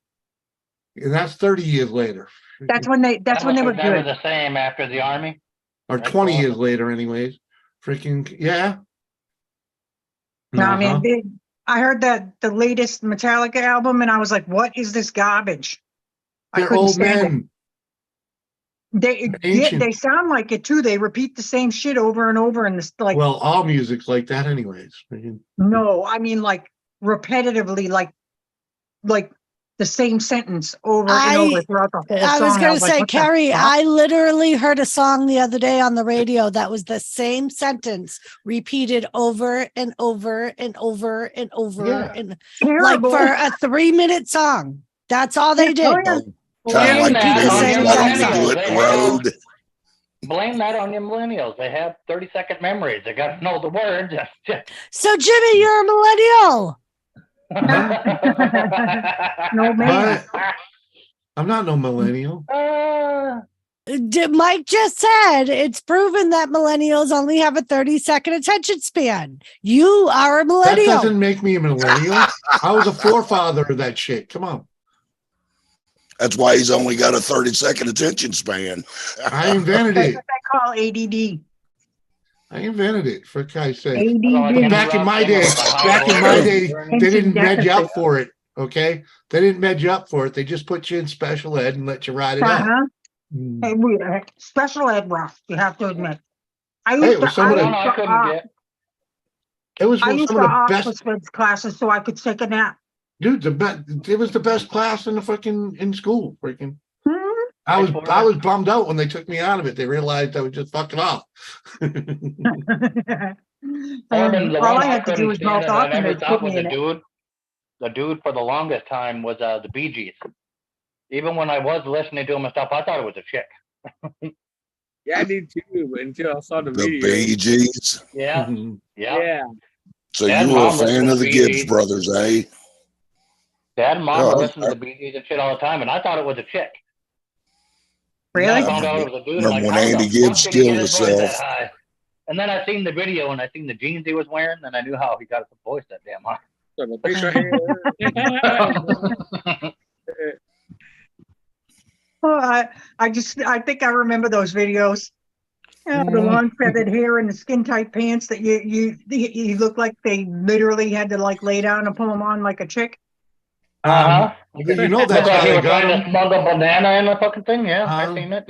And that's 30 years later. That's when they were They were good. the same after the army. Or That's 20 awesome. years later, anyways. Freaking yeah. No, I Uh-huh. mean, I heard that the latest Metallica album, and I was like, "What is this garbage?" I They're couldn't old stand it. men. They Ancient. sound like it too. They repeat the same shit over and over, and this like Well, all music's like that, anyways. Freaking- no, I mean like repetitively, like the same sentence over and over throughout the whole I song. was going to like, say, what the Carrie, fuck? I literally heard a song the other day on the radio that was the same sentence repeated over and over and over and over Yeah. and Terrible. like for a 3-minute song. That's all they did. Oh, yeah. Kind of like the Blame that on Beatles your letting you do millennials. it They the road. Blame that on your millennials. They have 30-second memories. They got to know the words. So, Jimmy, you're a millennial. No man. But I'm not no millennial. Mike just said it's proven that millennials only have a 30-second attention span. You are a That millennial. doesn't make me a millennial. I was a forefather of that shit. Come on. That's why he's only got a 30-second attention span. I invented That's it. what they call ADD. I invented it, for Christ's sake. ADD. But back in my day, they didn't med you up for it. Okay, they didn't med you up for it. They just put you in special ed and let you ride it out. Uh-huh. Mm. Hey, special ed rough, you have to admit. I Hey, it used was to, some of the- I couldn't get. It was I some used of to the opt best, for Spence classes so I could take a nap. dude. It was the best class in the fucking in school. Freaking. I was bummed out when they took me out of it. They realized I was just fucking off. All The I one had to do couldn't was stand mouth it, off I and never they'd thought put was me in it. the dude for the longest time was the Bee Gees. Even when I was listening to him and stuff, I thought it was a chick. Yeah, I did too, but until I saw the The video. Bee Gees. Yeah, yeah. Yeah. So Dad you and were a Mom listened fan to of the the Bee Gibbs Gees. brothers, eh? Dad and Mom Oh, would listen to the Bee Gees and shit all the time, and I thought it was a chick. And Really? then I found out it was a dude. I'm Remember like, when how Andy the Gibbs fuck did he get killed his voice that himself? high? And then I seen the video and I seen the jeans he was wearing, and I knew how he got his voice that damn high. So the picture here. Oh, I think I remember those videos. Yeah, the long feathered hair and the skin tight pants that you look like they literally had to like lay down and pull them on like a chick. Uh-huh. You know Looked that's like how he they was got trying to them. smuggle banana in the fucking thing. Yeah, I seen it.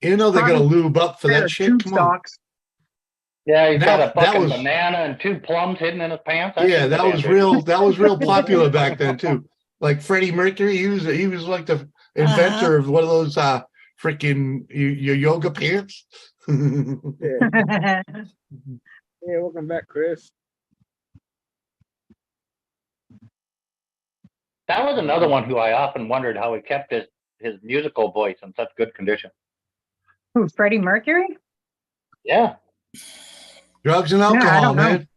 You know they're gonna lube up for that shit. Tube Come on. socks. Yeah, he's got a That fucking was banana and 2 plums hidden in his pants. yeah, that was real. That was real popular back then too. Like Freddie Mercury, he was like the inventor of one of those freaking your yoga pants. Yeah, welcome back, Chris. That was another one who I often wondered how he kept his musical voice in such good condition. Who, Freddie Mercury? Yeah. Drugs and I alcohol, don't know. man.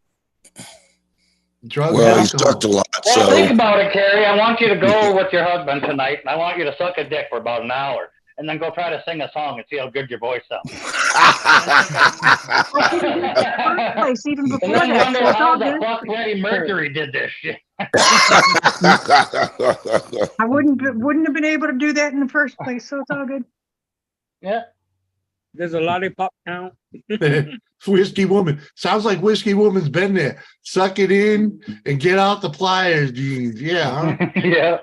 Drugs Well, and he sucked a alcohol. lot. Well, So think about it, Carrie. I want you to go with your husband tonight, and I want you to suck a dick for about an hour, and then go try to sing a song and see how good your voice sounds. Place even And before then that. wonder So it's how all the good. fuck Freddie Mercury did this shit. I wouldn't have been able to do that in the first place, so it's all good. Yeah. There's a lollipop count. Whiskey Woman. Sounds like Whiskey Woman's been there. Suck it in and get out the pliers, jeans. Yeah. Huh? Yeah.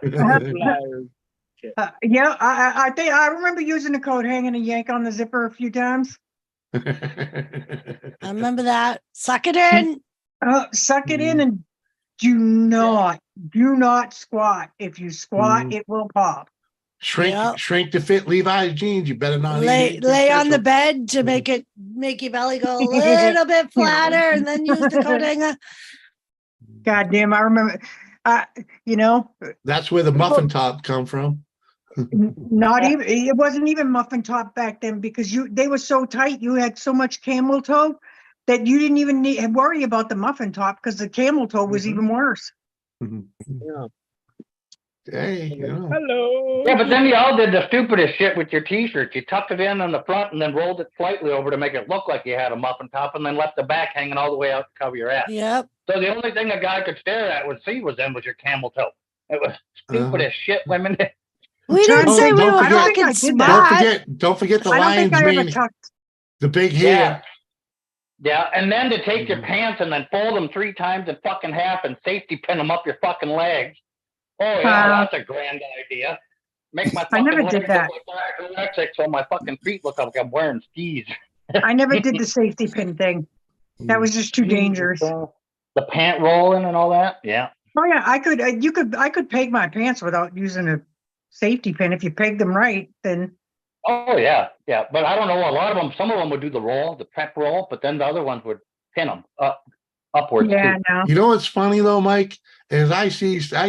Yeah, I think I remember using the coat hanging a yank on the zipper a few times. I remember that. Suck it in. Suck it in and do not squat. If you squat, it will pop. Shrink to fit Levi's jeans. You better not lay on the bed to make your belly go a little bit flatter, and then use the coat hanger. God damn, I remember. That's where the muffin top come from. Not even. It wasn't even muffin top back then because they were so tight. You had so much camel toe that you didn't even worry about the muffin top because the camel toe was even worse. Yeah. Hey, hello. Yeah, but then y'all did the stupidest shit with your t-shirt. You tucked it in on the front and then rolled it slightly over to make it look like you had a muffin top, and then left the back hanging all the way out to cover your ass. Yep. So the only thing a guy could stare at was your camel toe. It was stupid as shit, women. We didn't say we were fucking smart. Don't forget the I don't think lion's I ever mane, tucked. the big hair. Yeah, and then to take your pants and then fold them 3 times in fucking half and safety pin them up your fucking legs. Oh yeah, that's a grand idea. Make my fucking never legs did that. look like electric, so my fucking feet look like I'm wearing skis. I never did the safety pin thing. That was just too dangerous. The pant rolling and all that. Yeah. Oh yeah, I could peg my pants without using a safety pin. If you peg them right, then. Oh yeah, yeah. But I don't know. A lot of them. Some of them would do the roll, the prep roll, but then the other ones would pin them upwards. Yeah, too. no. You know what's funny though, Mike? Is I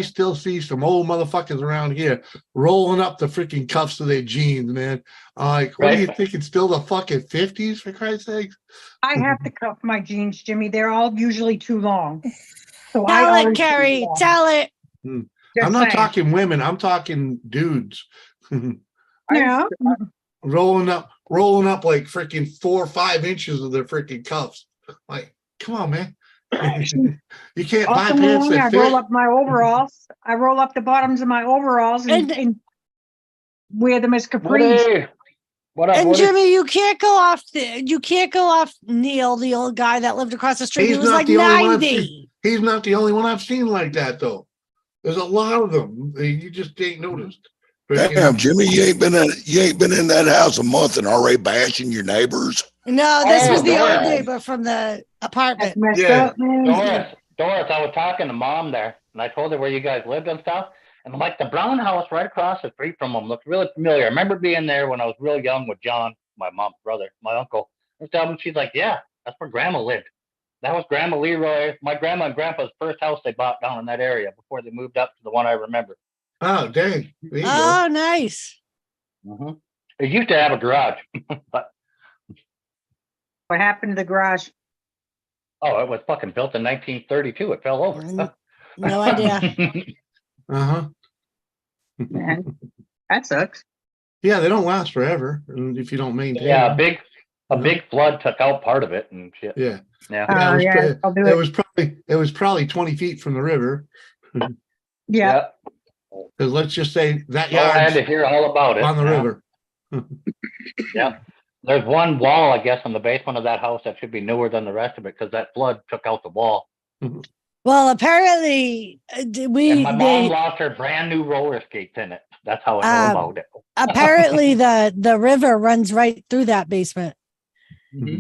still see some old motherfuckers around here rolling up the freaking cuffs of their jeans, man. Like, what do you think? It's still the fucking 50s, for Christ's sakes? I have to cuff my jeans, Jimmy. They're all usually too long. So Tell it, Carrie. Tell it. I'm not talking women. I'm talking dudes. Yeah. rolling up like freaking 4 or 5 inches of their freaking cuffs. Like, come on, man. You can't buy pants that I fit. roll up my overalls. I roll up the bottoms of my overalls and wear them as capris. And Jimmy, you can't go off Neil, the old guy that lived across the street. He was like 90. He's not the only one I've seen like that, though. There's a lot of them. You just ain't noticed. But, damn, Jimmy, you ain't been in that house a month and already bashing your neighbors. No, this was the old neighbor from the apartment. Doris, I was talking to Mom there, and I told her where you guys lived and stuff. And like the brown house right across the street from them looked really familiar. I remember being there when I was real young with John, my mom's brother, my uncle. And she's like, yeah, that's where Grandma lived. That was Grandma Leroy, my grandma and grandpa's first house they bought down in that area before they moved up to the one I remember. Oh, dang. There you Oh, nice. Mm-hmm. It used to have a garage, but What happened to the garage? oh, it was fucking built in 1932. It fell over. No idea. Uh-huh. Man, that sucks. Yeah, they don't last forever, and if you don't maintain Yeah, them. a big flood took out part of it and shit. Yeah. Yeah. I'll do It was probably 20 feet from the river. Yeah. Because let's just say that I had yard's to hear all about it. on the river. Yeah. There's one wall, I guess, in the basement of that house that should be newer than the rest of it because that flood took out the wall. Well, apparently And my mom lost her brand new roller skates in it. That's how I know about it. Apparently the river runs right through that basement. Mm-hmm.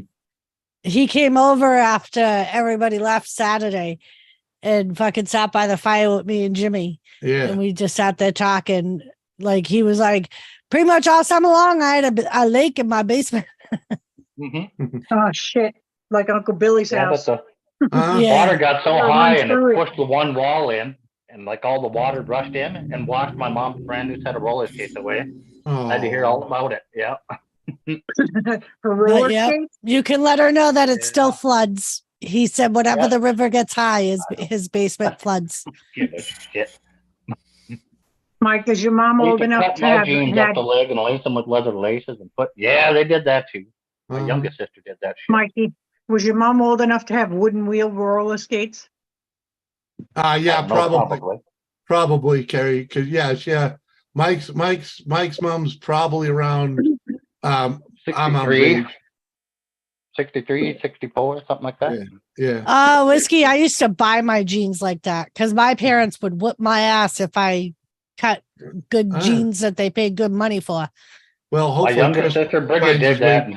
He came over after everybody left Saturday and fucking sat by the fire with me and Jimmy. Yeah. And we just sat there talking. Like he was like, pretty much all summer long, I had a lake in my basement. Oh shit! Like Uncle Billy's house. But the water got so high and it pushed the one wall in, and like all the water rushed in and washed my mom's brand new set of roller skates away. I had to hear all about it. Yeah. For roller skates? You can let her know that it still floods. He said whenever the river gets high, his basement floods. Give a shit. Mike, is your mom old enough cut to my have jeans up the leg and lace them with leather laces and put? Yeah, they did that too. My youngest sister did that shit. Mikey, was your mom old enough to have wooden wheel roller skates? Yeah, probably, Carrie. Because yeah. Mike's mom's probably around 63, 63, 64, something like that. Yeah. Oh, Whiskey, I used to buy my jeans like that because my parents would whip my ass if I cut good jeans that they paid good money for. Well, hopefully my younger sister Bridget did that.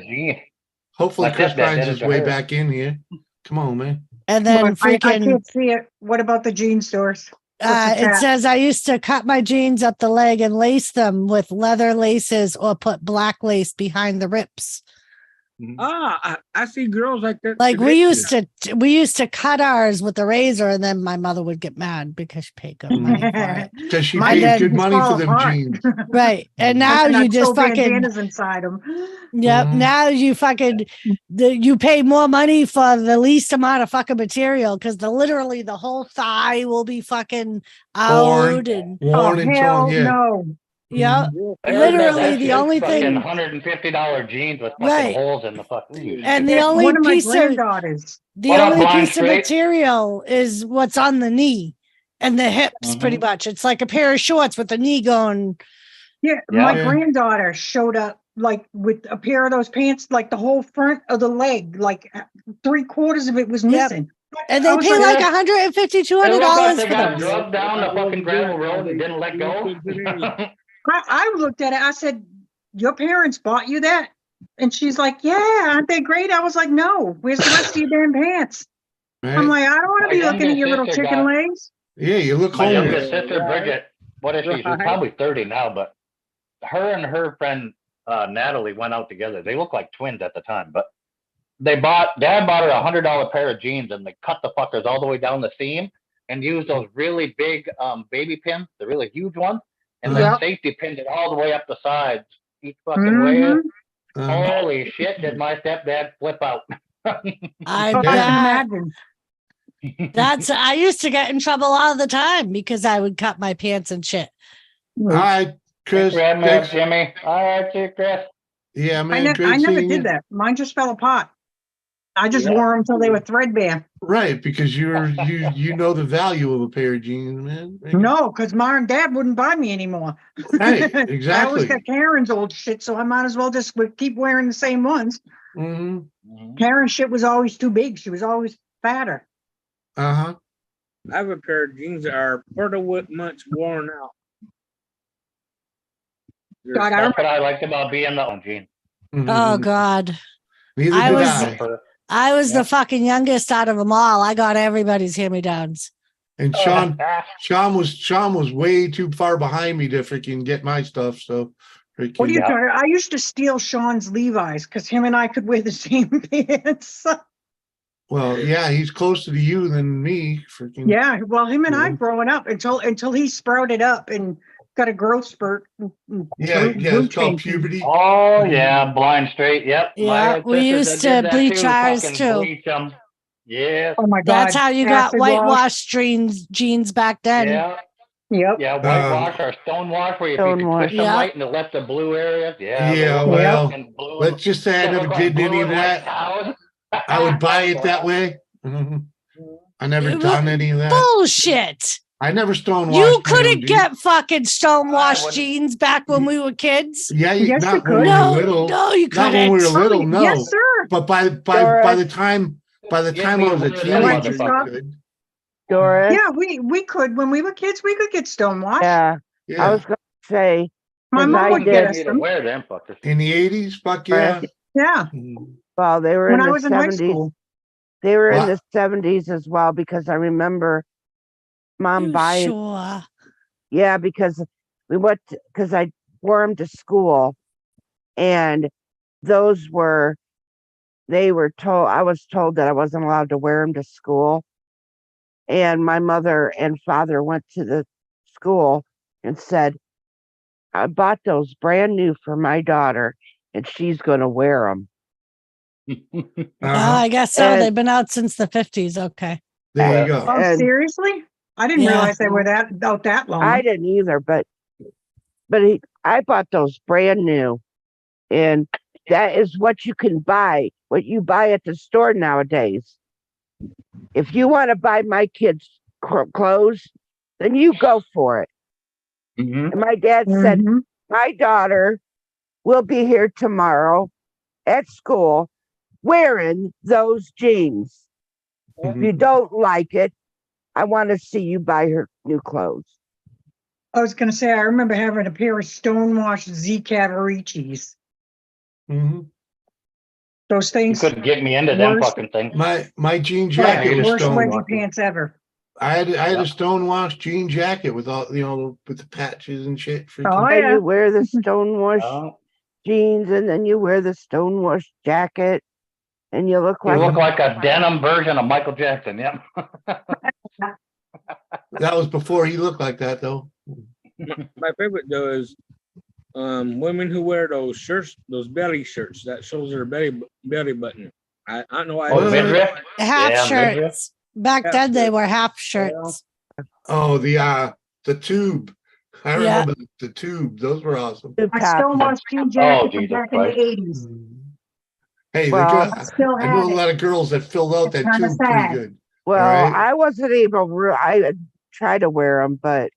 Hopefully Chris finds his way back in here. Come on, man. And then I can't see it. What about the jean stores? It says I used to cut my jeans up the leg and lace them with leather laces or put black lace behind the rips. I see girls like that. Like we used to cut ours with a razor, and then my mother would get mad because she paid good money for it. Because she paid good money for them jeans, right? And now you just fucking bandanas inside them. Yep. Now you fucking you pay more money for the least amount of fucking material because literally the whole thigh will be fucking out and worn and torn. Yeah. No. Yeah, literally the only thing. $150 jeans with fucking holes in the fucking. And the only piece of of material is what's on the knee and the hips. Pretty much, it's like a pair of shorts with the knee going. Yeah, my granddaughter showed up like with a pair of those pants, like the whole front of the leg, like 3/4 of it was missing. And they pay like $150, $200 for them. Drugged down the fucking gravel road and didn't let go. I looked at it. I said, "Your parents bought you that?" And she's like, "Yeah, aren't they great?" I was like, "No, where's the rest of your damn pants?" Right. I'm like, "I don't want to be looking at your little chicken legs." Yeah, you look my homeless. youngest sister Bridget, what is she? She's probably 30 now, but her and her friend Natalie went out together. They look like twins at the time, but Dad bought her $100 pair of jeans, and they cut the fuckers all the way down the seam and used those really big baby pins, the really huge ones. And then safety pinned it all the way up the sides, each fucking way. Holy shit, did my stepdad flip out. I imagine. I used to get in trouble all the time because I would cut my pants and shit. All right, Chris. Jimmy. All right, Chris. Yeah, man. I never did that. Mine just fell apart. I just wore them until they were threadbare. Right, because you know the value of a pair of jeans, man. No, because Mom and Dad wouldn't buy me anymore. Right, exactly. I always got Karen's old shit, so I might as well just keep wearing the same ones. Karen's shit was always too big. She was always fatter. I have a pair of jeans that are pretty much worn out. That's what I liked about being the jeans. Oh God. I was the fucking youngest out of them all. I got everybody's hand-me-downs. And Sean was way too far behind me to freaking get my stuff. So freaking, What are you talking? I used to steal Sean's Levi's because him and I could wear the same pants. well, yeah, he's closer to you than me. Freaking, Yeah, well, him and I Yeah. growing up until he sprouted up and got a growth spurt. Yeah, it's called puberty. Oh yeah, blind straight. Yep. Yeah, My we sisters used that to did that bleach too, ours fucking too. bleach them. Yes. Oh my God. That's how you got Acid wash. whitewashed jeans back then. Yeah. Yep. Yeah, whitewash or stonewash, where if you could Stonewash. twist them Yeah. right and it left the blue area. Yeah. they Yeah, look like well, fucking blue. let's just say I They never look like did any blue of and white that. cows. I would buy it that way. I never done any of that. Bullshit. I never stonewashed. You my own couldn't jeans. get fucking stonewashed wouldn't. jeans back when we were kids. Yeah, Yes, not you when we could. were No, little. no, you Not when we were couldn't. little. No. Yes, sir. But by Doris. the time I Give was me a one of them teenager, you motherfuckers. could. Doris. Yeah, we could when we were kids. We could get stonewashed. Yeah. I Yeah. was going to say, My 'cause mom I would did. get You us need to them. wear them fuckers. In the 80s, fuck yeah. Yeah, well, they were when in I the was in high 70s. school. They were in What? the 70s as well, because I remember Mom You buying. sure? Yeah, because because I wore them to school, and those were, I was told that I wasn't allowed to wear them to school. And my mother and father went to the school and said, I bought those brand new for my daughter, and she's going to wear them. I guess so. And- They've been out since the 50s. Okay. There you go. Oh, And- seriously? I didn't Yeah. realize they were out that long. I didn't either, but I bought those brand new, and that is what you can buy, what you buy at the store nowadays. If you want to buy my kids clothes, then you go for it. Mhm. And my dad said, Mhm. my daughter will be here tomorrow at school wearing those jeans. If you don't like it, I want to see you buy her new clothes. I was going to say, I remember having a pair of stonewashed Z Cavariccis. Mhm. Those You things, couldn't get me into them Worst- fucking things. My jean Yeah, jacket you was just worst wedgie stonewashed. pants ever. I had Yep. a stonewashed jean jacket with all with the patches and shit. Oh, Freaking, And yeah. you wear the stonewashed Oh, jeans, and then you wear the stonewashed jacket, and you look you like look like a denim version of Michael Jackson. Yep. that was before he looked like that though. My favorite though is women who wear those shirts, those belly shirts that shows their belly button. I don't know why. Oh, What? midriff. Half Yeah, midriff. shirts. Back Half then, they shirts. were half shirts. Oh, the tube. I Yeah. remember the tube. Those were awesome. tube I top. stonewashed jean Oh, jacket from Jesus back in the Christ. 80s. Hey, Well, I still I knew have a it. lot of girls that filled out It's that kinda tube pretty sad. good. Well, Alright. I wasn't able. I tried to wear them, but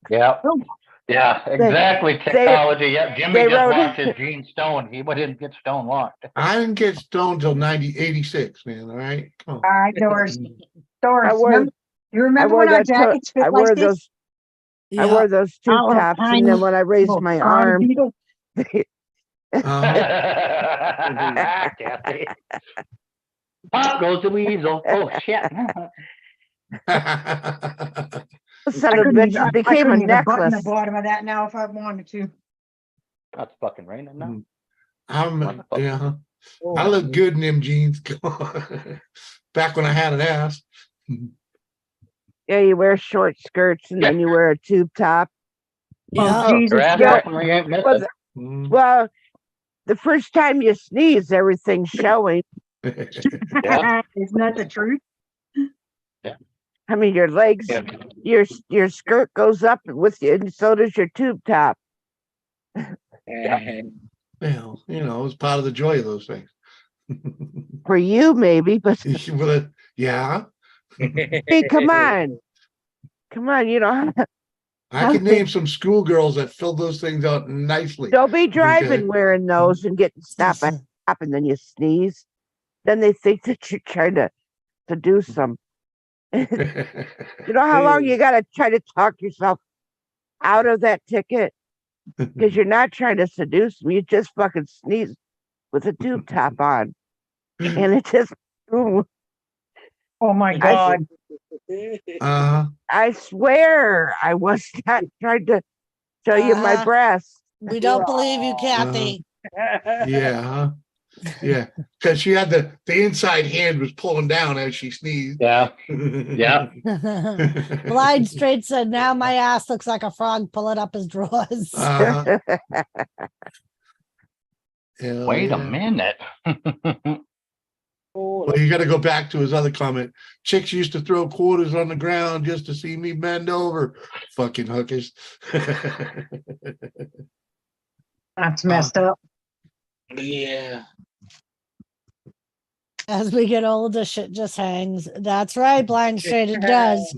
Yeah. Oh. Yeah, exactly. Technology. Yep. Jimmy they just wrote- washed his jeans stone. He didn't get stone washed. I didn't get stoned till 86, man. All right. Come All right, Doris. Doris, I wore- remember, you I remember wore when our that. jackets fit I wore like this? those. I Yeah. wore those tube Our tops, and tiny then when I raised little my pine arm, beetle. Kathy. Pop goes the weasel. Oh shit. son of a bitch, it became a couldn't even button the necklace. bottom of that now if I wanted to. That's fucking raining now. Yeah. Oh, I look good in them jeans. Come on. Back when I had an ass. Yeah, you wear short skirts, and then you wear a tube top. Yeah. Oh, Jesus. Your ass Yeah. definitely ain't Well, missing. Mm. Well, the first time you sneeze, everything's showing. Yeah. Isn't that the truth? I mean, your legs, Yeah. your skirt goes up with you, and so does your tube top. and Well, it's part of the joy of those things. For you, maybe, but Yeah. hey, come on, you know, I can name some schoolgirls that filled those things out nicely. don't be driving Okay. wearing those and getting stopped by a cop, and then you sneeze. Then they think that you're trying to seduce them. You know how long you got to try to talk yourself out of that ticket? Because you're not trying to seduce them. You just fucking sneeze with a tube top on. And it just, ooh, Oh my God. I swear I was not trying to show you my breast. We don't believe you, Kathy. Yeah, huh? Yeah, because she had the inside hand was pulling down as she sneezed. Yeah. Yeah. Blind Straight said, now my ass looks like a frog pulling up his drawers. Wait a minute. Well, you got to go back to his other comment. Chicks used to throw quarters on the ground just to see me bend over. Fucking hookers. That's messed up. Yeah. As we get older, shit just hangs. That's right, Blind Straight, it does.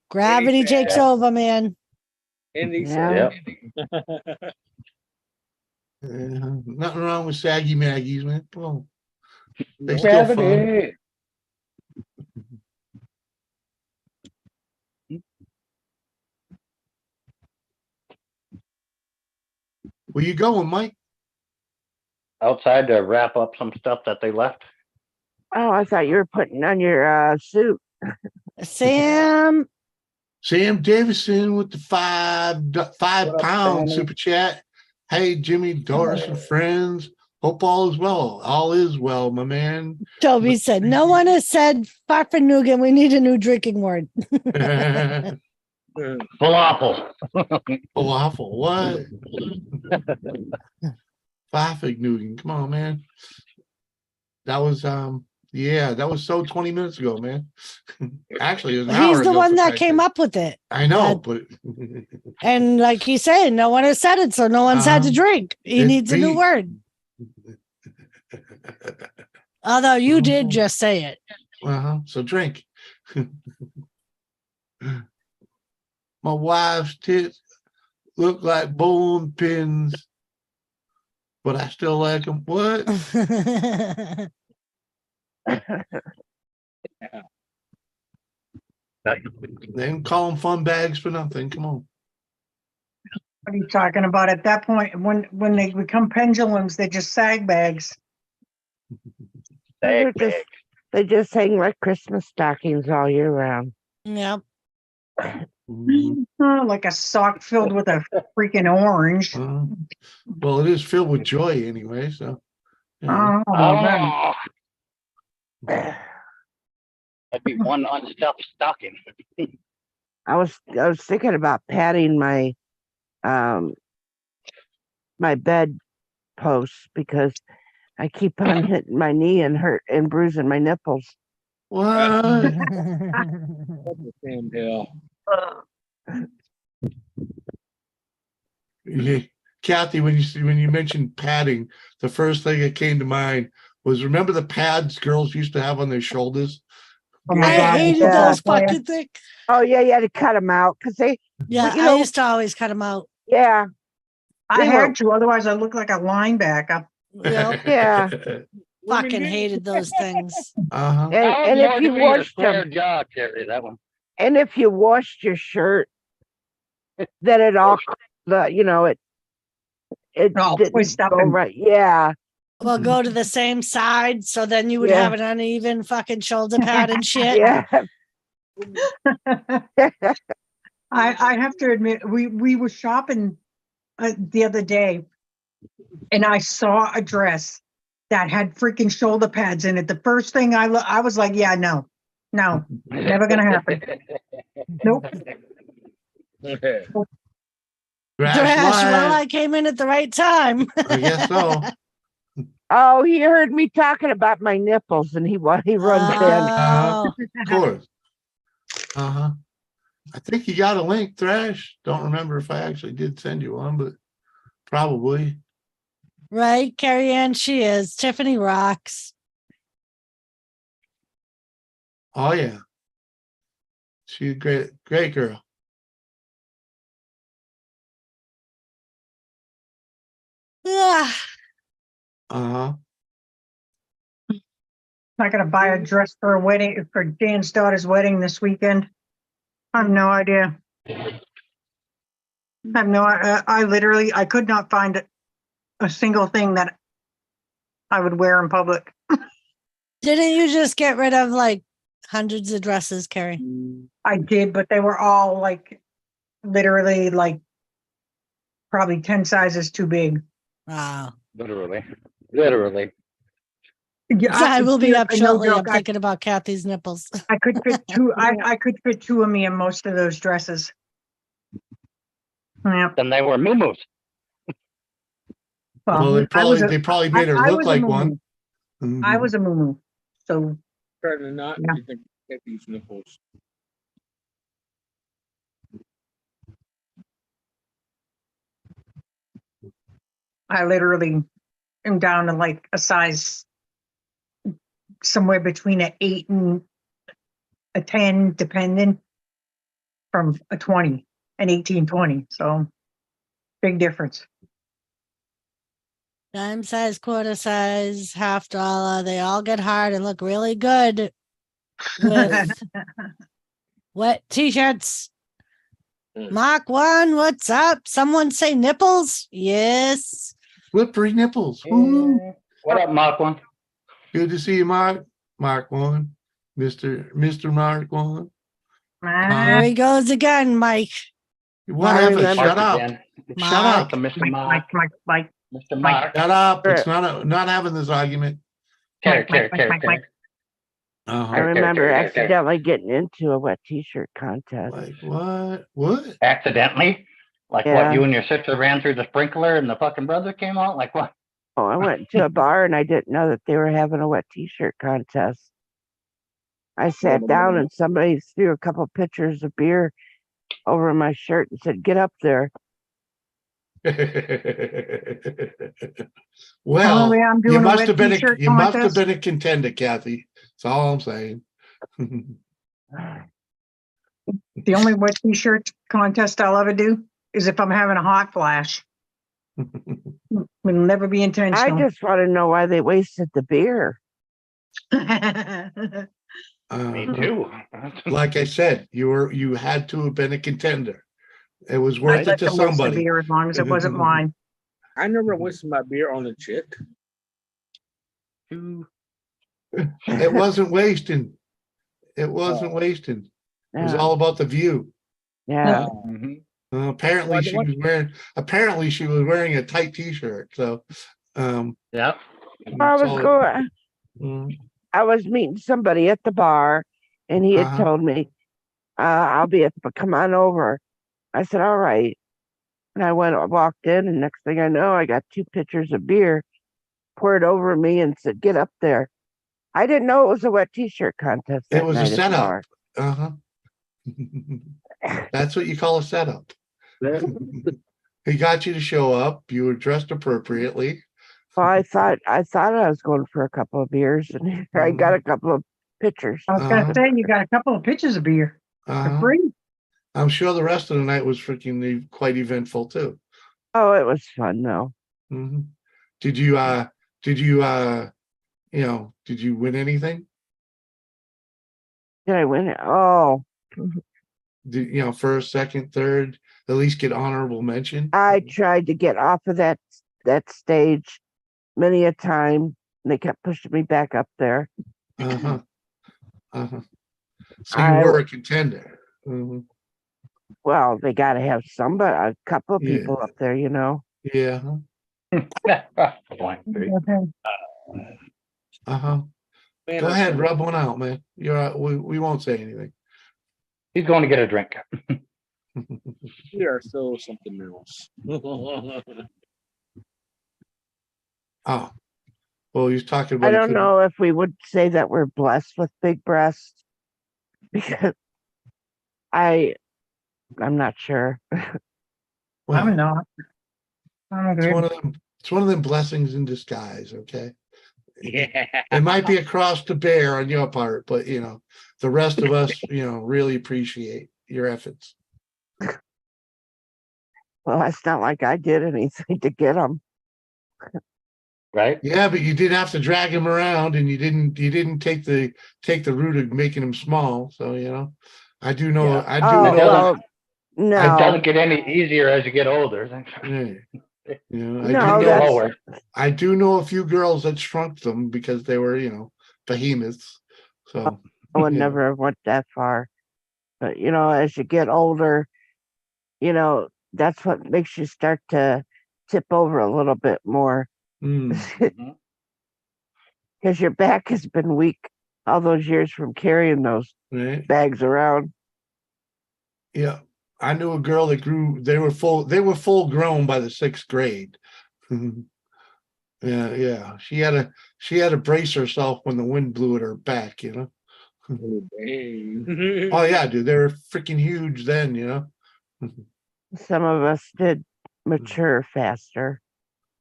Gravity takes over, man. Yeah. Nothing wrong with saggy Maggies, man. Come on. They still fun. Where you going, Mike? Outside to wrap up some stuff that they left. Oh, I thought you were putting on your suit. Sam Davison with the £5 super chat. Hey, Jimmy, Doris, and friends. Hope all is well. All is well, my man. Toby said, no one has said Farfanugan. We need a new drinking word. Falafel. Falafel, what? Farfanugan, come on, man. That was yeah, that was so 20 minutes ago, man. Actually, it was an hour He's the ago one for that Christ's came sake. up with it. I know, but And like he said, no one has said it, so no one's had to drink. He it's needs a new me. word. Although you did just say it. So drink. My wife's tits look like bowling pins, but I still like them. What? They didn't call them fun bags for nothing. Come on. What are you talking about? At that point, when they become pendulums, they're just sag bags. They just hang like Christmas stockings all year round. Yep. Oh, like a sock filled with a freaking orange. Well, it is filled with joy anyway, so. Oh, That'd be one unstuffed stocking. I was thinking about padding my my bed posts because I keep on hitting my knee and bruising my nipples. What? Damn hell. Yeah. Kathy, when you mentioned padding, the first thing that came to mind was, remember the pads girls used to have on their shoulders? Oh my I God. hated those fucking things. Oh yeah, you had to cut them out because they. Yeah, you I know, used to always cut them out. Yeah, I had to, otherwise I look like a linebacker. Yep. yeah. Fucking hated those things. And if you washed them, job, Terry, that one. and if you washed your shirt, then it all it didn't go right. Yeah. Well, go to the same side, so then you would have an uneven fucking shoulder pad and shit. Yeah. I have to admit, we were shopping the other day, and I saw a dress that had freaking shoulder pads in it. The first thing I was like, yeah, no, never gonna happen. Nope. Trash. Well, I came in at the right time. I guess so. Oh, he heard me talking about my nipples, and he runs in. Of course. I think you got a link, Thrash. Don't remember if I actually did send you one, but probably. Right, Carrie Ann, she is. Tiffany rocks. Oh yeah, she's a great girl. Yeah. Not gonna buy a dress for a wedding, for Dan's daughter's wedding this weekend. I have no idea. I literally could not find a single thing that I would wear in public. Didn't you just get rid of like hundreds of dresses, Carrie. I did, but they were all like literally like probably 10 sizes too big. Wow. Literally. Yeah, I will be up no shortly. joke, I'm thinking about Kathy's nipples. I could fit two. I could fit two of me in most of those dresses. Yeah. Then they were moo-moos. Well, they I probably made her look was a like moo-moo. one. Mhm. I was a moo. So Trying to not Yeah. you think get these nipples. I literally am down to like a size somewhere between an 8 and a 10, depending, from a 20, an 18, 20. So big difference. Dime size, quarter size, half dollar. They all get hard and look really good with wet t-shirts. Mark 1, what's up? Someone say nipples? Yes. Slippery nipples. Woo. What up, Mark one? Good to see you, Mark. Mark one. Mr. Mark one. There he goes again, Mike. Whatever. remember- Shut up. Again. Shut up. Mr. Mark. Mike. Mr. Mark. Shut up. Sure. It's not having this argument. Carrie. Uh-huh. I remember okay. accidentally getting into a wet t-shirt contest. Like what? What? Accidentally? Like Yeah. what, you and your sister ran through the sprinkler and the fucking brother came out? Like what? Oh, I went to a bar and I didn't know that they were having a wet t-shirt contest. I sat down and somebody threw a couple pitchers of beer over my shirt and said, "Get up there." Well, Only I'm you doing a must wet have been t-shirt you must have contest. been a contender, Kathy. That's all I'm saying. The only wet t-shirt contest I'll ever do is if I'm having a hot flash. It'll never be I intentional. just want to know why they wasted the beer. Me too. Like I said, you had to have been a contender. It was I worth it let to them waste the somebody. beer as long as it wasn't mine. I never wasted my beer on a chick. It wasn't wasting. It wasn't wasting. It was Yeah. all about the view. Yeah. Apparently Well, she was wearing a tight t-shirt. So Yep. I was so- going. Mm, I was meeting somebody at the bar, and he had Uh-huh. told me, "I'll be at. Come on over." I said, "All right." And I walked in, and next thing I know, I got 2 pitchers of beer poured over me and said, "Get up there." I didn't know it was a wet t-shirt contest. It That was a night at the setup. bar. Uh-huh. That's what you call a setup. He got you to show up. You were dressed appropriately. Well, I thought I was going for a couple of beers, and I got a couple of pitchers. I was gonna say you got a couple of pitchers of beer for Uh-huh. free. I'm sure the rest of the night was freaking quite eventful too. Oh, it was fun though. Mhm. Did you win anything? Did I win it? Oh, Did first, second, third, at least get honorable mention? I tried to get off of that stage many a time, and they kept pushing me back up there. Uh-huh. Uh-huh. So you I- were a contender. Mhm. Well, they got to have somebody, a couple of Yeah. people up there, you know. Yeah. Point. Uh-huh. Man, Go I ahead, said, rub one out, man. We won't say anything. He's going to get a drink. we are so something else. Oh. Well, he's talking I about don't know if we would say that we're blessed with big breasts because I'm not sure. I'm not. I'm It's good. one of them blessings in disguise, okay? Yeah. It might be a cross to bear on your part, but the rest of us, really appreciate your efforts. Well, it's not like I did anything to get them. Right? Yeah, but you did have to drag him around, and you didn't take the route of making him small. So I do know. Yeah. I do Oh, know. well, It no. doesn't get any easier as you get older. Yeah. No, I do know a few girls that shrunk them because they were behemoths. So I would Yeah. never have went that far. But as you get older, that's what makes you start to tip over a little bit more because your back has been weak all those years from carrying those Right. bags around. Yeah. I knew a girl that they were full grown by the 6th grade. Yeah. She had to brace herself when the wind blew at her back, Dang. Oh yeah, dude. They were freaking huge then, Some of us did mature faster.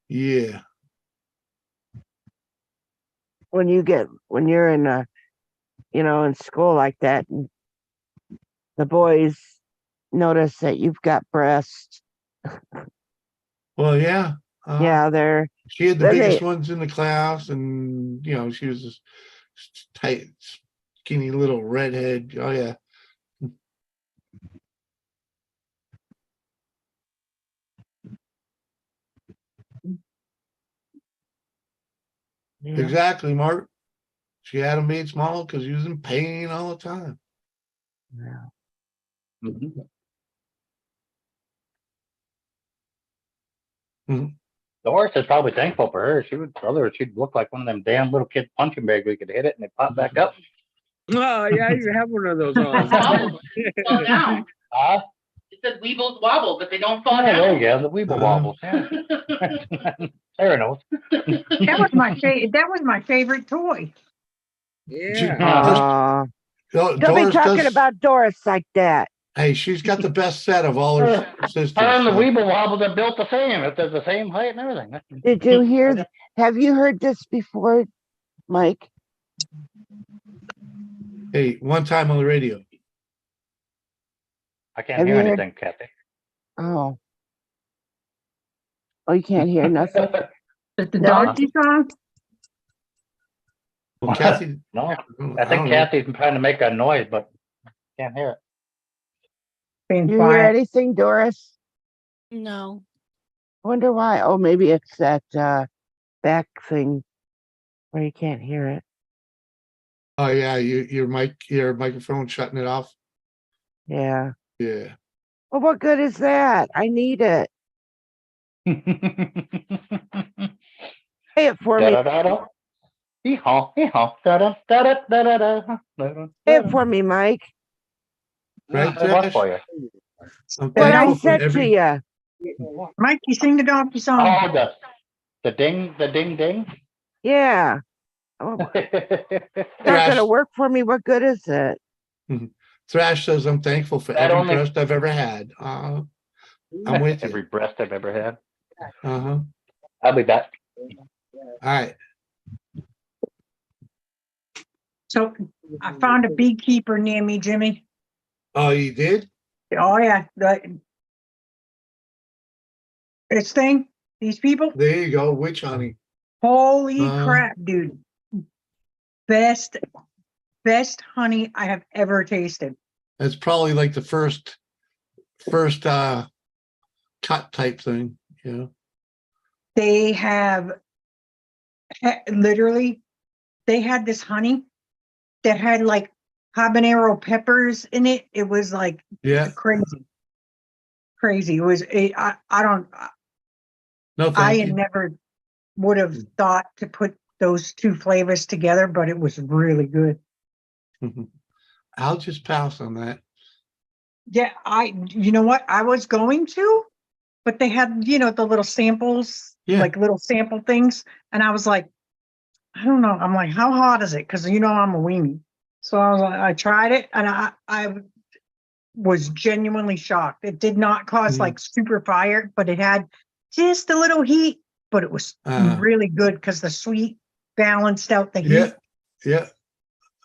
Yeah. When you're in in school like that, and the boys notice that you've got breasts. Well, yeah. Yeah, She had the then biggest they ones in the class, and she was this tight, skinny little redhead. Oh yeah. yeah. Exactly, Mark. She had them made small because she was in pain all the time. Doris is probably thankful for her. Otherwise she'd look like one of them damn little kid punching bags we could hit it and they pop back up. Oh, yeah, I used to have one of those all. Fall down. Ah, It says Weebles wobble, but they don't fall yeah, there down. you go. The Weeble wobbles. Yeah. Sarah knows. That was my favorite toy. Yeah. Don't be Doris talking does. about Doris like that. Hey, she's got the best set of all her sisters. Her and the so- Weeble wobbles are built the same. If they're the same height and everything. Did you hear? Have you heard this before, Mike? Hey, one time on the radio. I can't Have hear you heard- anything, Kathy. Oh, you can't hear nothing. The No. donkey song? Well, Kathy, No, I don't think know. Kathy's trying to make a noise, but can't hear it. Being You hear quiet. anything, Doris? No. Wonder why. Oh, maybe it's that back thing where you can't hear it. Oh yeah, your microphone shutting it off. Yeah. Yeah. Well, what good is that? I need it. Say it for me. Da-da-da-da. Hee-haw, hee-haw, da-da, da-da, da-da-da, da-da, Say it da-da. for me, Mike. Right, Say what Josh? for you? I'm What I thankful for said to every. you. Mike, you sing the donkey song. Oh, the ding, ding. Yeah. Oh, it's not Thrash. gonna work for me. What good is it? Thrash says I'm thankful for That every only- breast I've ever had. I'm with Every you. breast I've ever had. Uh-huh. I'll be back. All right. So I found a beekeeper near me, Jimmy. Oh, you did? Oh yeah, this thing, these people. There you go. Witch honey. Holy crap, dude! Best honey I have ever tasted. That's probably like the first cut type thing. They have literally, they had this honey that had like habanero peppers in it. It was like Yeah. crazy. It was I No, thank you. never would have thought to put those two flavors together, but it was really good. I'll just pass on that. Yeah, you know what? I was going to, but they had, the little samples, Yeah. like little sample things. And I was like, I don't know. I'm like, how hot is it? Cause I'm a weenie. So I was like, I tried it and I was genuinely shocked. It did not cause like super fire, but it had just a little heat, but it was really good because the sweet balanced out the heat. Yeah.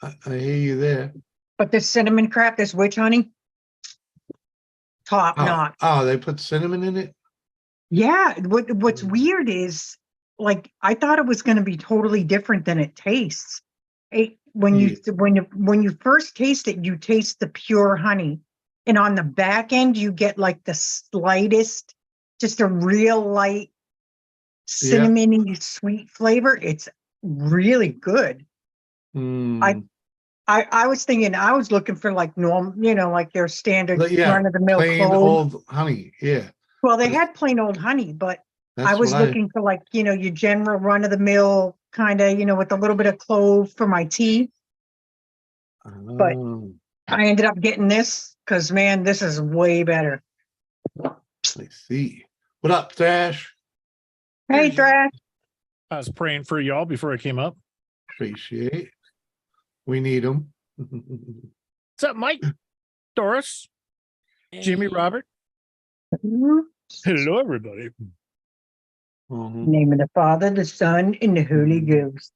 I hear you there. But this cinnamon crap, this witch honey, top notch. Oh, they put cinnamon in it? Yeah. What's weird is like I thought it was going to be totally different than it tastes. When you first taste it, you taste the pure honey, and on the back end you get like the slightest, just a real light cinnamony sweet flavor. It's really good. I was thinking, I was looking for like normal, like their standard Yeah, run of the mill plain clothes. old honey. Yeah, Well, they had plain old honey, but I that's was what looking for like, your general run of the mill kind of, with a little bit of clove for my tea. But Oh, I ended up getting this because, man, this is way better. I see. What up, Thrash? Hey, Thrash. I was praying for y'all before I came up. Appreciate. We need them. What's up, Mike? Doris? Jimmy, Robert? Hello, everybody. Name of the Father, the Son, and the Holy Ghost.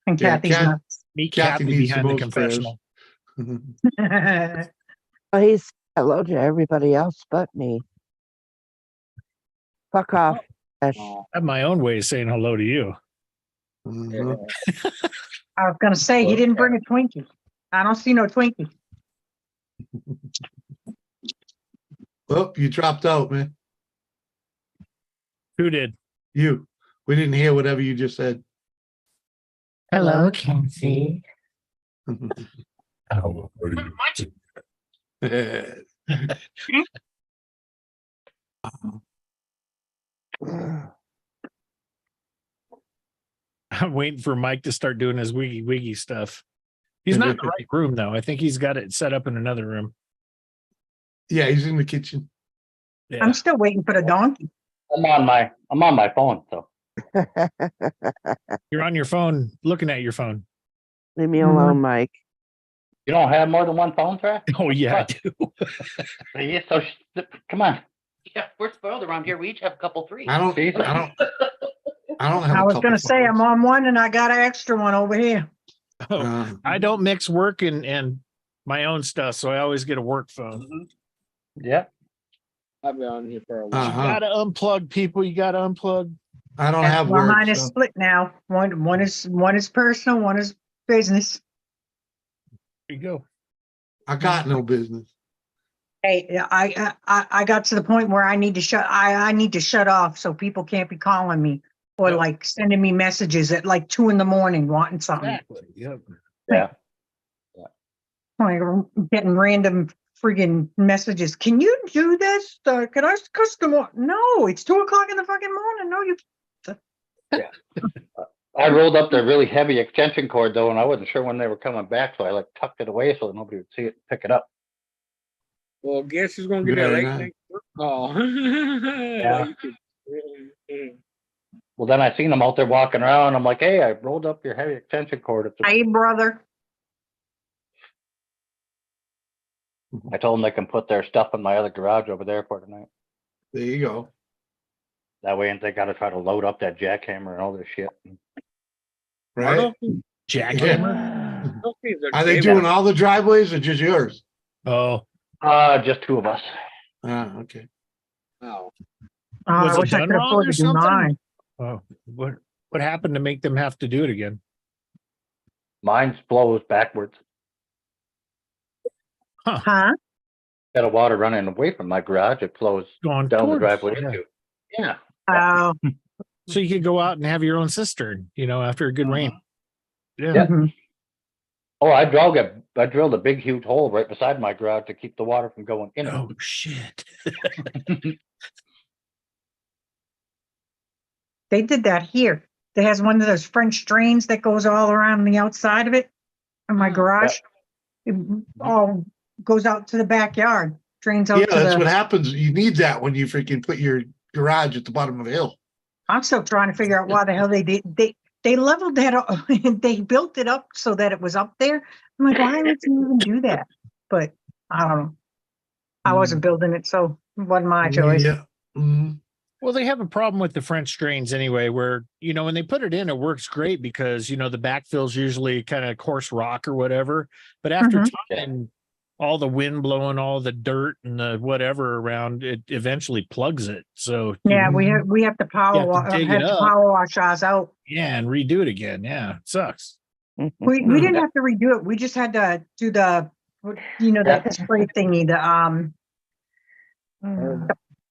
And Yeah, Kathy's nuts. Meet Kathy Kathy needs behind the the most prayers. confessional. Well, he said hello to everybody else but me. Fuck off. Ash. I have my own way of saying hello to you. Mhm. I was going to say, he didn't bring a Twinkie. I don't see no Twinkie. Oh, you dropped out, man. Who did? You. We didn't hear whatever you just said. Hello, Kenzie. How are you? I'm waiting for Mike to start doing his wiggy wiggy stuff. He's not in the right room, though. I think he's got it set up in another room. Yeah, he's in the kitchen. Yeah. I'm still waiting for the donkey. I'm on my phone, so You're on your phone, looking at your phone. Leave me alone, Mike. you don't have more than one phone, Track? Oh, yeah, I do. Yeah, so come on. Yeah, we're spoiled around here. We each have a couple, three. I don't have I a was couple going to say, I'm phones. on one and I got an extra one over here. Oh, I don't mix work and my own stuff, so I always get a work phone. Yeah. I've been on here for a while. You gotta unplug, people. You gotta unplug. I don't have Well, work. mine is So split now. One is personal, one is business. There you go. I got no business. Hey, I got to the point where I need to shut off so people can't be calling me or like sending me messages at like 2 a.m. wanting something. Exactly. Yep. Yeah. Like getting random friggin' messages. Can you do this? Can I custom? No, it's 2 o'clock in the fucking morning. No, you. I rolled up the really heavy extension cord though, and I wasn't sure when they were coming back, so I like tucked it away so that nobody would see it and pick it up. Well, guess who's gonna get that Very late nice. night work call? Yeah. Like, you could- Well, then I seen them out there walking around. I'm like, hey, I rolled up your heavy extension cord. It's Hey, brother. I told them they can put their stuff in my other garage over there for tonight. There you go. That way, they got to try to load up that jackhammer and all this shit. Right? Jackhammer. Those things Are they doing all the driveways or just yours? Oh, just two of us. Okay. Oh, I Was it wish I done could wrong afford or to do something? mine. oh, what happened to make them have to do it again? Mine blows backwards. Huh? Got a water running away from my garage. It flows Going down the towards, driveway yeah. into. Yeah. Oh. So you could go out and have your own cistern, after a good rain. Yeah. Yeah. Mhm. Oh, I drilled a big, huge hole right beside my garage to keep the water from going in. Oh shit. They did that here. It has one of those French drains that goes all around the outside of it in my garage. It all goes out to the backyard, drains out Yeah, to that's the. what happens. You need that when you freaking put your garage at the bottom of the hill. I'm still trying to figure out why the hell they did. They leveled that up. They built it up so that it was up there. I'm like, why would you even do that? But I don't know. I wasn't building it, so it wasn't my choice. Yeah. Mhm. Well, they have a problem with the French drains anyway, where, when they put it in, it works great because, the backfill's usually kind of coarse rock or whatever. But after time, all the wind blowing, all the dirt and the whatever around, it eventually plugs it. So Yeah, we have to power wash ours out. Yeah, and redo it again. Yeah, it sucks. We didn't have to redo it. We just had to do the that spray thingy, the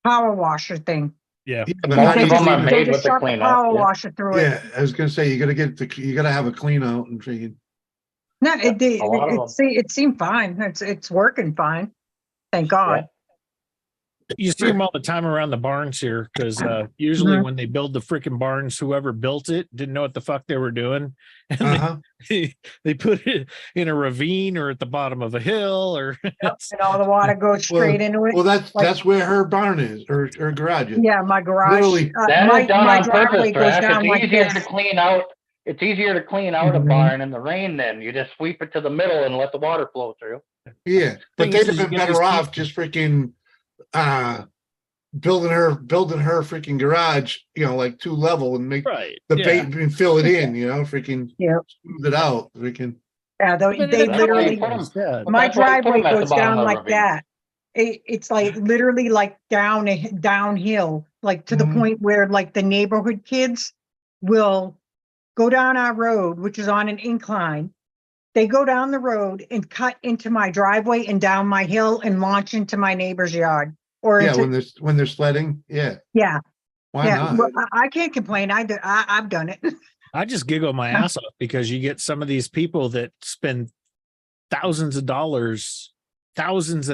power washer thing. Yeah. But how do you even- made with the clean out. Power washer through it. Yeah, I was gonna say you gotta have a clean out and freaking. No, Yeah, a lot of them. it seemed fine. It's working fine. Thank God. You see them all the time around the barns here because usually when they build the freaking barns, whoever built it didn't know what the fuck they were doing, and they put it in a ravine or at the bottom of a hill, or And all the water goes straight into it. Well, that's where her barn is, or her garage is. Yeah, my garage. Literally. That is done my on purpose, driveway goes Trash. down It's like easier this. to clean out. It's easier to clean out a barn in the rain. Then you just sweep it to the middle and let the water flow through. Yeah, but Thing they'd is, have you been get these better off just freaking building her freaking garage, like 2 level and make the bait and fill it in, freaking smooth it out, freaking. Yeah, they literally. My driveway goes down like that. It's like literally like downhill, like to the point where like the neighborhood kids will go down our road, which is on an incline. They go down the road and cut into my driveway and down my hill and launch into my neighbor's yard. Or when they're sledding, yeah. Why not? Well, I can't complain. I've done it. I just giggle my ass off because you get some of these people that spend thousands and thousands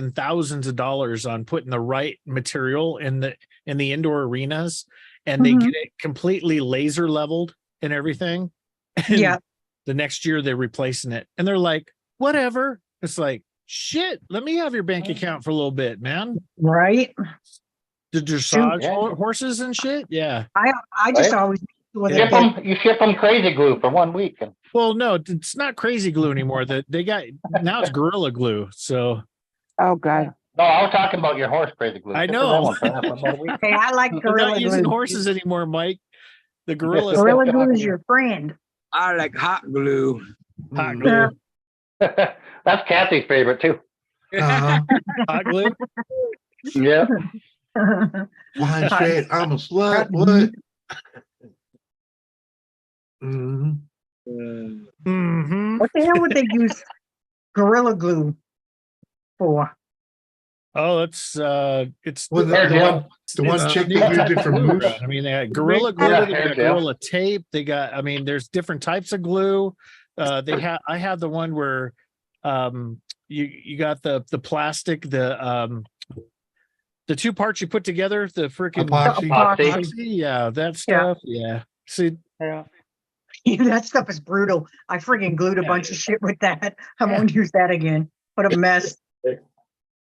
of dollars on putting the right material in the indoor arenas, and they get it completely laser leveled and everything. And the next year they're replacing it, and they're like, whatever. It's like, shit, let me have your bank account for a little bit, man. Right? The dressage horses and shit. Yeah. I just always you ship them crazy glue for 1 week. Well, no, it's not crazy glue anymore. They got now it's Gorilla Glue. So God. No, I was talking about your horse crazy glue. I know. Hey, I like I'm Gorilla not using Glue. horses anymore, Mike. The Gorilla Glue is your friend. I like hot glue. Hot glue. That's Kathy's favorite too. Hot glue. Yeah. Flying straight, I'm a slut. What? What the hell would they use Gorilla Glue for? Oh, it's the one chick that used it for moose. I mean, they got Gorilla Glue, they got Gorilla Tape, they got. I mean, there's different types of glue. I have the one where you got the plastic, the 2 parts you put together, the freaking epoxy. Yeah, that stuff. Yeah. See. That stuff is brutal. I freaking glued a bunch of shit with that. I won't use that again. What a mess.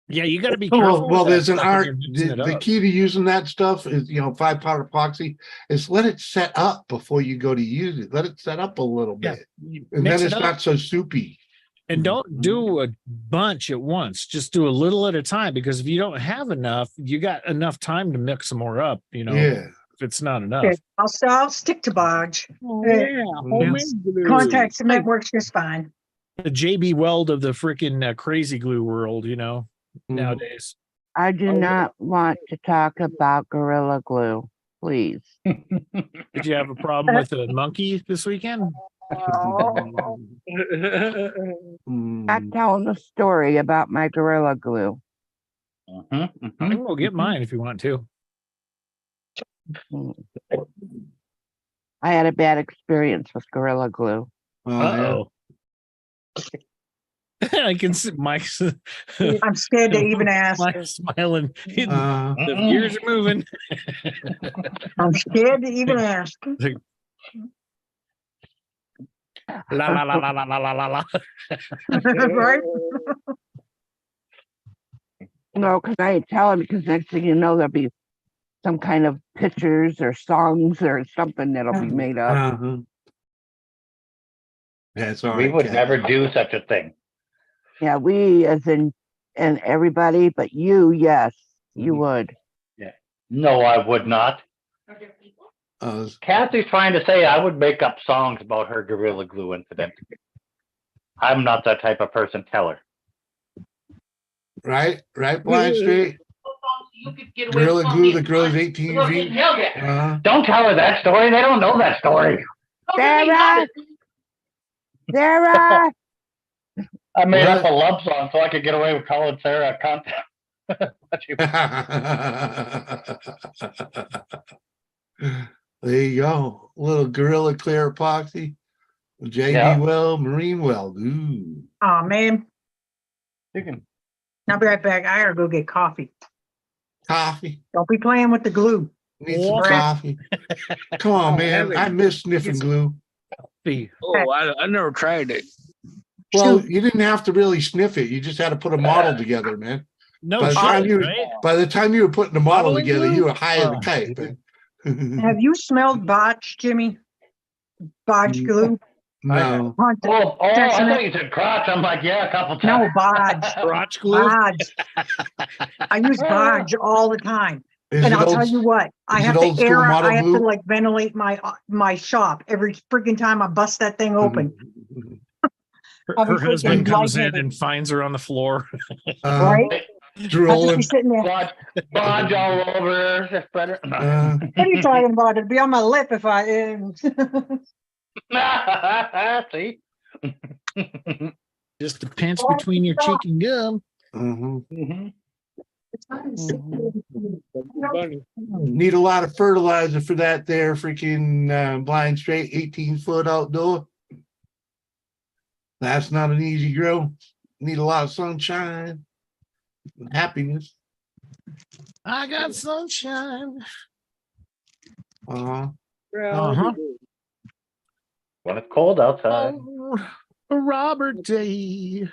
Yeah, you got to be careful. Well, there's an art. The key to using that stuff is, 5-part epoxy is let it set up before you go to use it. Let it set up a little bit. And then it's not so soupy. And don't do a bunch at once. Just do a little at a time, because if you don't have enough, you got enough time to mix some more up, Yeah. If it's not enough. Okay, I'll stick to Bodge. Homemade glue. Contact cement works just fine. The JB Weld of the freaking crazy glue world, nowadays. I do not want to talk about Gorilla Glue, please. Did you have a problem with a monkey this weekend? I'm telling the story about my Gorilla Glue. I can go get mine if you want to. I had a bad experience with Gorilla Glue. Uh-oh. I can see Mike's. I'm scared to even ask. Mike's smiling. The gears are moving. I'm scared to even ask. La la la la la la la la. Right? No, because I ain't telling, because next thing you know, there'll be some kind of pictures or songs or something that'll be made up. That's all right. We would never do such a thing. Yeah, we as in and everybody, but you, yes, you would. Yeah. No, I would not. Kathy's trying to say I would make up songs about her Gorilla Glue incident. I'm not that type of person. Tell her. Right, Blind Street. Gorilla Glue, the girl's 18 feet. Don't tell her that story. They don't know that story. Sarah! I made up a love song so I could get away with calling Sarah a cunt. There you go. A little Gorilla Clear epoxy. JD Yeah. well, Marine well. Ooh. Oh man, You can. I'll be right back. I gotta go get coffee. Coffee. Don't be playing with the glue. Need some Okay. coffee. Come on, Oh, man. heaven. I miss sniffing Yes. glue. Oh, I never tried it. Well, you didn't have to really sniff it. You just had to put a model together, man. No By the shit, time you right? by the time you were putting the model Modeling together, glue? you were high as a Oh, kite, dude. man. Have you smelled botch, Jimmy? Botch glue? No. Oh, I That's thought you said crotch. I'm like, yeah, a couple No, times. bodge. Crotch glue? Bodge. I use bodge all the time. Is And it I'll old- tell you what, I is have it to old school model I have to glue? like ventilate my shop every freaking time I bust that thing open. I'll be Her husband freaking comes in lightheaded. and finds her on the floor. Right? I'll just be drooling. sitting there. Bodge all over. Just better. What are you talking about? It'd be on my lip if I See? Just the pinch between your cheek and gum. Need a lot of fertilizer for that there freaking blind straight 18-foot outdoor. That's not an easy grow. Need a lot of sunshine and happiness. I got sunshine. Uh-huh. Uh-huh. When it's cold outside. Oh, a Robert Day.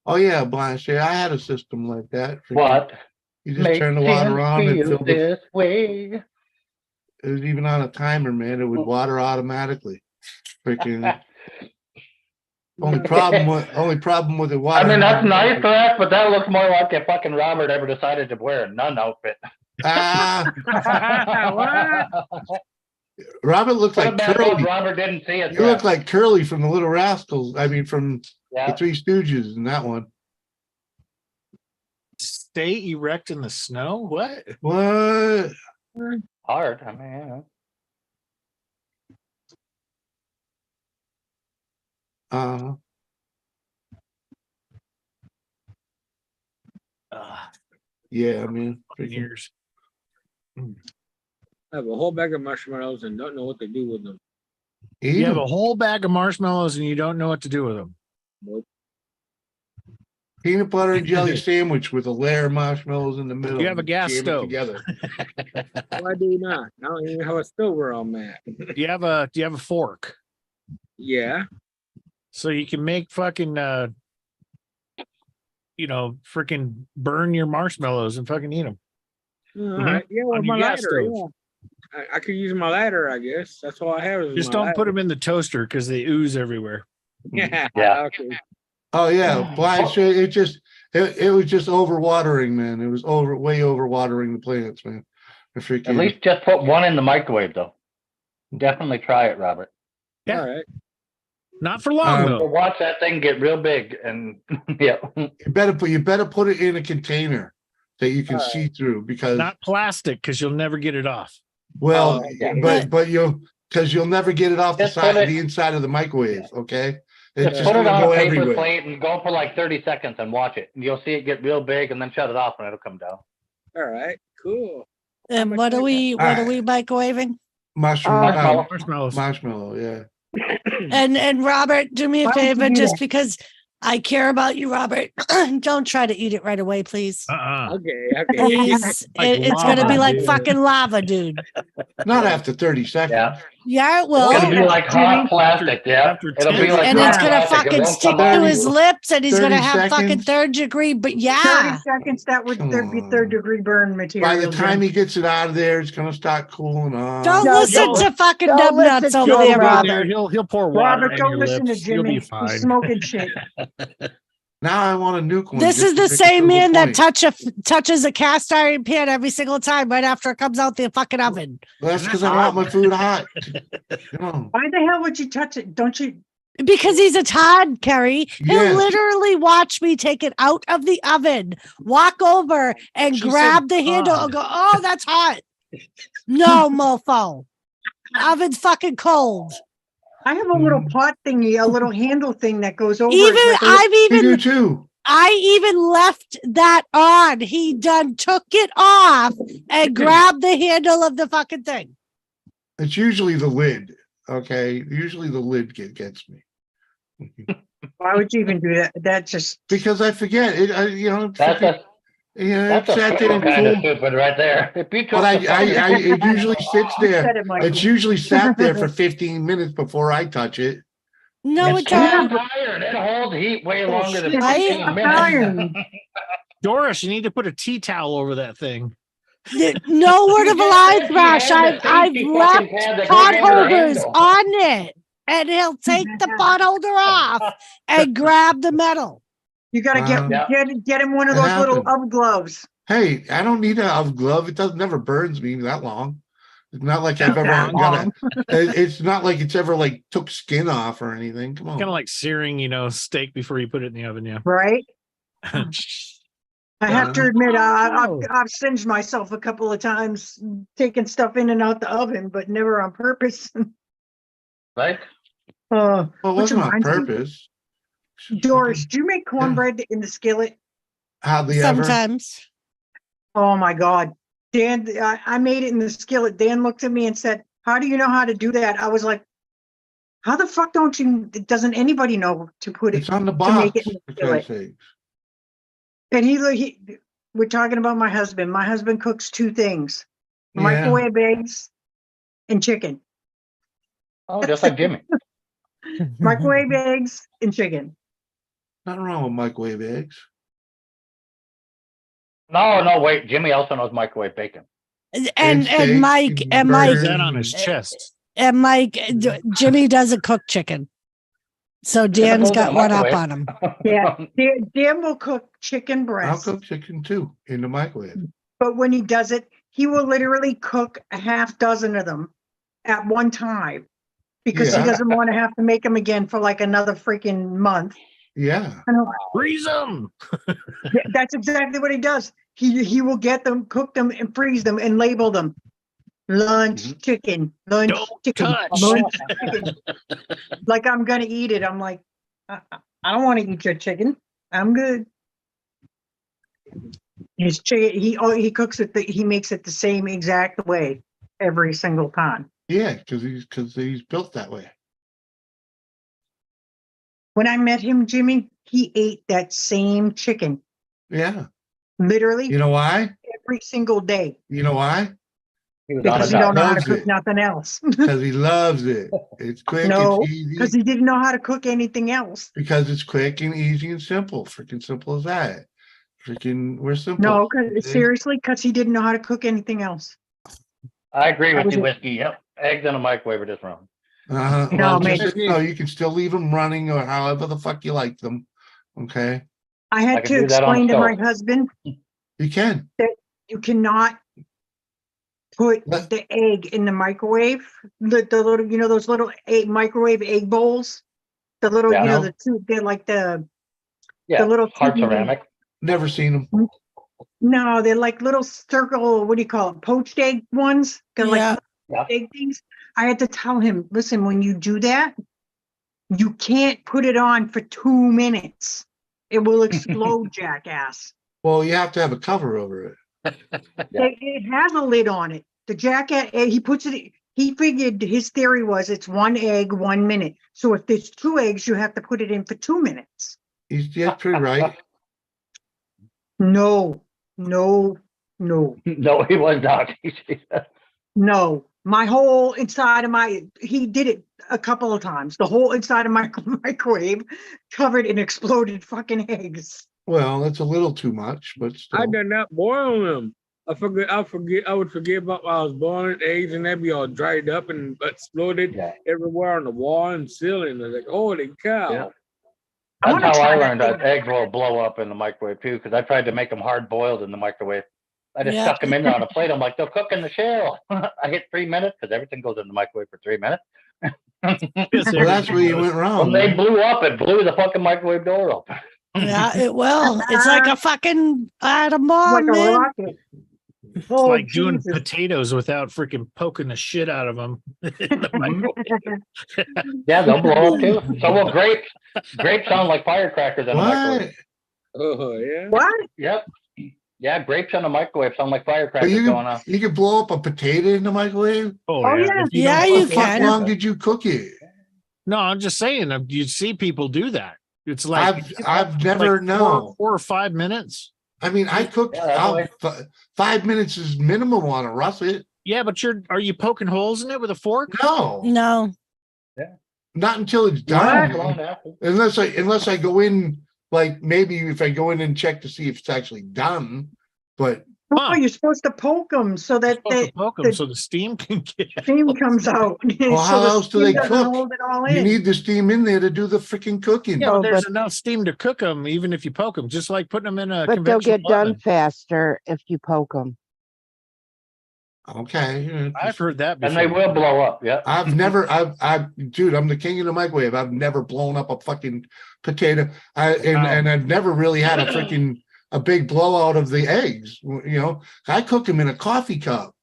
Oh yeah, blind straight. I had a system like that. Freaking- What? You just turn the water on and fill the this way. It was even on a timer, man. It would water automatically. Freaking only problem with the water. I mean, that's nice for us, but that looks more like if fucking Robert ever decided to wear a nun outfit. Robert looked Put like it back up, Curly. Robert didn't see it. You look like Curly from the Little Rascals. I mean, from Yeah. the Three Stooges in that one. Stay erect in the snow? What? What? Hard. I mean, you know. Yeah, I mean, years. I have a whole bag of marshmallows and don't know what to do with them. You have a whole bag of marshmallows and you don't know what to do with them. Nope. Peanut butter and jelly sandwich with a layer of marshmallows in the middle. You have a gas Jam it stove. together. Why do you not? I don't even have a stove where I'm at. Do you have a fork? Yeah. So you can make fucking freaking burn your marshmallows and fucking eat them. All right. Yeah, with On my your gas ladder. stove. Yeah. I could use my ladder, I guess. That's all I have. Is Just my don't ladder. put them in the toaster because they ooze everywhere. Yeah. Yeah. Okay. Oh yeah, blind straight. It was just overwatering, man. It was way overwatering the plants, man. At least just put one in the microwave, though. Definitely try it, Robert. Yeah. All right. Not for long though. Watch that thing get real big, and yeah. You better put it in a container that you can see through, because Not plastic, because you'll never get it off. well, okay. but you'll never get it off the Just side put of the inside of the microwave. Okay, it's Just just put it gonna on go a paper everywhere. plate and go for like 30 seconds and watch it. You'll see it get real big, and then shut it off and it'll come down. All right. Cool. And what are we microwaving? Marshmallow, yeah. And Robert, do me a Why would you favor, do just that? because I care about you, Robert. Don't try to eat it right away, please. Okay. Please. Like It's gonna be lava, like dude. fucking lava, dude. Not after 30 seconds. Yeah, it It's will. gonna be like hot plastic, yeah. It'll be like And hot it's gonna plastic. It fucking won't stick come off to his you. lips, and he's gonna 30 have fucking seconds? third degree. But 30 yeah, seconds, that would there'd be third degree burn material. By the time Jim. he gets it out of there, it's gonna start cooling off. don't listen to fucking don't dumb listen nuts to over him, there, Robert. Robert. He'll pour water Robert, in don't your listen lips. to You'll Jimmy. be fine. He's smoking shit. Now I want a nuke one. This just is to the make it same to the man that point. touches a cast iron pan every single time right after it comes out the fucking oven. Well, that's because I want my food hot. Why the hell would you touch it? Don't you? Because he's a Todd, Kerry. He'll Yes. literally watch me take it out of the oven, walk over and She grab said the handle and Todd. go, "Oh, that's hot." No, mofo. Oven's fucking cold. I have a little pot thingy, a little handle thing that goes over. Even it like You do too. I even left that on. He done took it off and grabbed the handle of the fucking thing. It's usually the lid. Okay, usually the lid gets me. Why would you even do that? That just Because I forget it. That's It a sat there and kind of cooled. stupid right there. If you But cook the fucking- it usually sits you there. said it, Mikey. It's usually sat there for 15 minutes before I touch it. No, it's it don't. cast iron. It holds heat way Oh, longer than shit. 15 minutes. Iron. Doris, you need to put a tea towel over that thing. No word of a lie, He Thrash. has the I've safety left fucking pad that goes pot under the holders handle. on it, and he'll take the pot holder off and grab the metal. You gotta Yeah. get him one of It those little happens. oven gloves. Hey, I don't need a glove. It doesn't never burns me that long. It's not like I've ever That got long. it's not like it's ever like took skin off or anything. Come on. Kind of like searing, steak before you put it in the oven. Yeah. Right? I have to admit, Oh. I've singed myself a couple of times taking stuff in and out the oven, but never on purpose. Right? Well, it which wasn't on reminds me, purpose. Doris, do you make cornbread in the skillet? Hardly ever. Sometimes. Oh my God. Dan, I made it in the skillet. Dan looked at me and said, how do you know how to do that? I was like, how the fuck doesn't anybody know to put it, It's on the to make box. it in the For Christ's skillet? sakes. And we're talking about my husband. My husband cooks two things, Yeah. microwave eggs and chicken. Oh, just like Jimmy. Microwave eggs and chicken. Nothing wrong with microwave eggs. No, wait. Jimmy also knows microwave bacon. And steak Mike and and Mike Is that on his chest? and Mike, Jimmy doesn't cook chicken, so Dan's goes in got the one up microwave. on him. Yeah. Dan will cook chicken I'll breast, cook chicken too in the microwave. but when he does it, he will literally cook a half dozen of them at one time because he Yeah. doesn't want to have to make them again for like another freaking month. Yeah. And I'm Freeze them. Yeah, that's exactly what he does. He will get them, cook them, and freeze them, and label them. Lunch chicken, lunch Don't chicken, touch. lunch chicken. Like I'm gonna eat it. I'm like, I don't want to eat your chicken. I'm good. His chicken, he cooks it. He makes it the same exact way every single time. Yeah, because he's built that way. When I met him, Jimmy, he ate that same chicken Yeah. literally You know why? every single day You know why? He was on a because he don't diet. know how to Loves cook it. nothing else. Because he loves it. It's quick, No, it's easy. because he didn't know how to cook anything else. Because it's quick and easy and simple. Freaking simple as that. Freaking, we're simple. No, okay? seriously, because he didn't know how to cook anything else. I agree That with was you, it. Whiskey. Yep. Eggs in a microwave are just wrong. Well, No, man. you can still leave them running or however the fuck you like them. Okay. I I had can to do that on explain to the my stove. husband You can. that you cannot put Let- the egg in the microwave. The little, those little microwave egg bowls. The little, Yeah. No. the two, they're like the Yeah. little Hard teeny- ceramic. Never seen them. No, they're like little circle, what do you call it? Poached egg ones? They're Yeah. like Yeah. egg things. I had to tell him, listen, when you do that, you can't put it on for 2 minutes. It will explode, jackass. Well, you have to have a cover over it. Yeah. It has a lid on it. The jackass, he puts it, he figured his theory was it's 1 egg, 1 minute. So if there's 2 eggs, you have to put it in for 2 minutes. That's pretty right. No. No, he was not. No, my whole inside of he did it a couple of times. The whole inside of my microwave covered in exploded fucking eggs. Well, that's a little too much, but still. I did not boil them. I would forget about when I was boiling eggs and they'd be all dried up and exploded everywhere on the wall and ceiling. I was like, holy cow. Yeah. I That's wanna how I try that learned that thing. eggs will blow up in the microwave too, because I tried to make them hard boiled in the microwave. I just Yeah. stuck them in there on a plate. I'm like, they'll cook in the shell. I hit 3 minutes because everything goes in the microwave for 3 minutes. Well, that's where you went When wrong. they man. blew up, it blew the fucking microwave door open. Yeah, it will. It's like a fucking atom bomb, Like a man. rocket. It's Oh, like doing Jesus. potatoes without freaking poking the shit out of them. Yeah, they'll blow up too. So will grapes. Grapes sound like firecrackers in the What? microwave. Oh, yeah. What? Yep. Yeah, grapes in the microwave sound like But firecrackers going on. you can blow up a potato in the microwave. Oh, yeah. If you Yeah, don't you cook it- How can. long did you cook it? No, I'm just saying. You see people do that. It's like I've never known. 4 or 5 minutes. I mean, I cooked. Yeah, that's the way. 5 minutes is minimum on a russet. Yeah, but are you poking holes in it with a fork? No, No. not until it's done. Unless I go in, like maybe if I go in and check to see if it's actually done. But Oh, you're supposed to poke them so that Poke them so the steam can get steam comes out. well, how the else do steam they doesn't cook? hold it all You in. need the steam in there to do the freaking cooking. Yeah, but Oh, there's but- enough steam to cook them, even if you poke them, just like putting them in a But they'll conventional get done oven. faster if you poke them. Okay. I've heard that before. And they will blow up. Yeah. Dude, I'm the king of the microwave. I've never blown up a fucking potato. And I've never really had a big blowout of the eggs. You know, I cook them in a coffee cup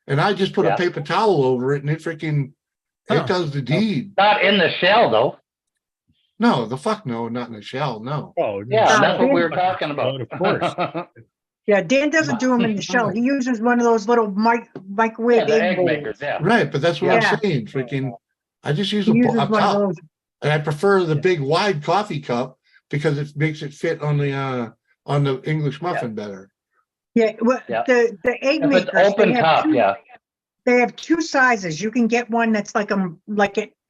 and I just put a paper towel over it and it does the deed. Not in the shell though. No, the fuck no, not in the shell. No. Oh, Yeah, that's what we were talking about. Of course. Yeah, Dan doesn't do them in the shell. He uses one of those little microwave the egg egg bowls. makers, yeah. Right, but that's what Yeah. I'm saying. Freaking, I just use He a uses one of cup. those. And I prefer the big wide coffee cup because it makes it fit on the English muffin better. Yeah, well, Yeah. the egg If it's makers. open top, yeah. They have two sizes. You can get one that's like an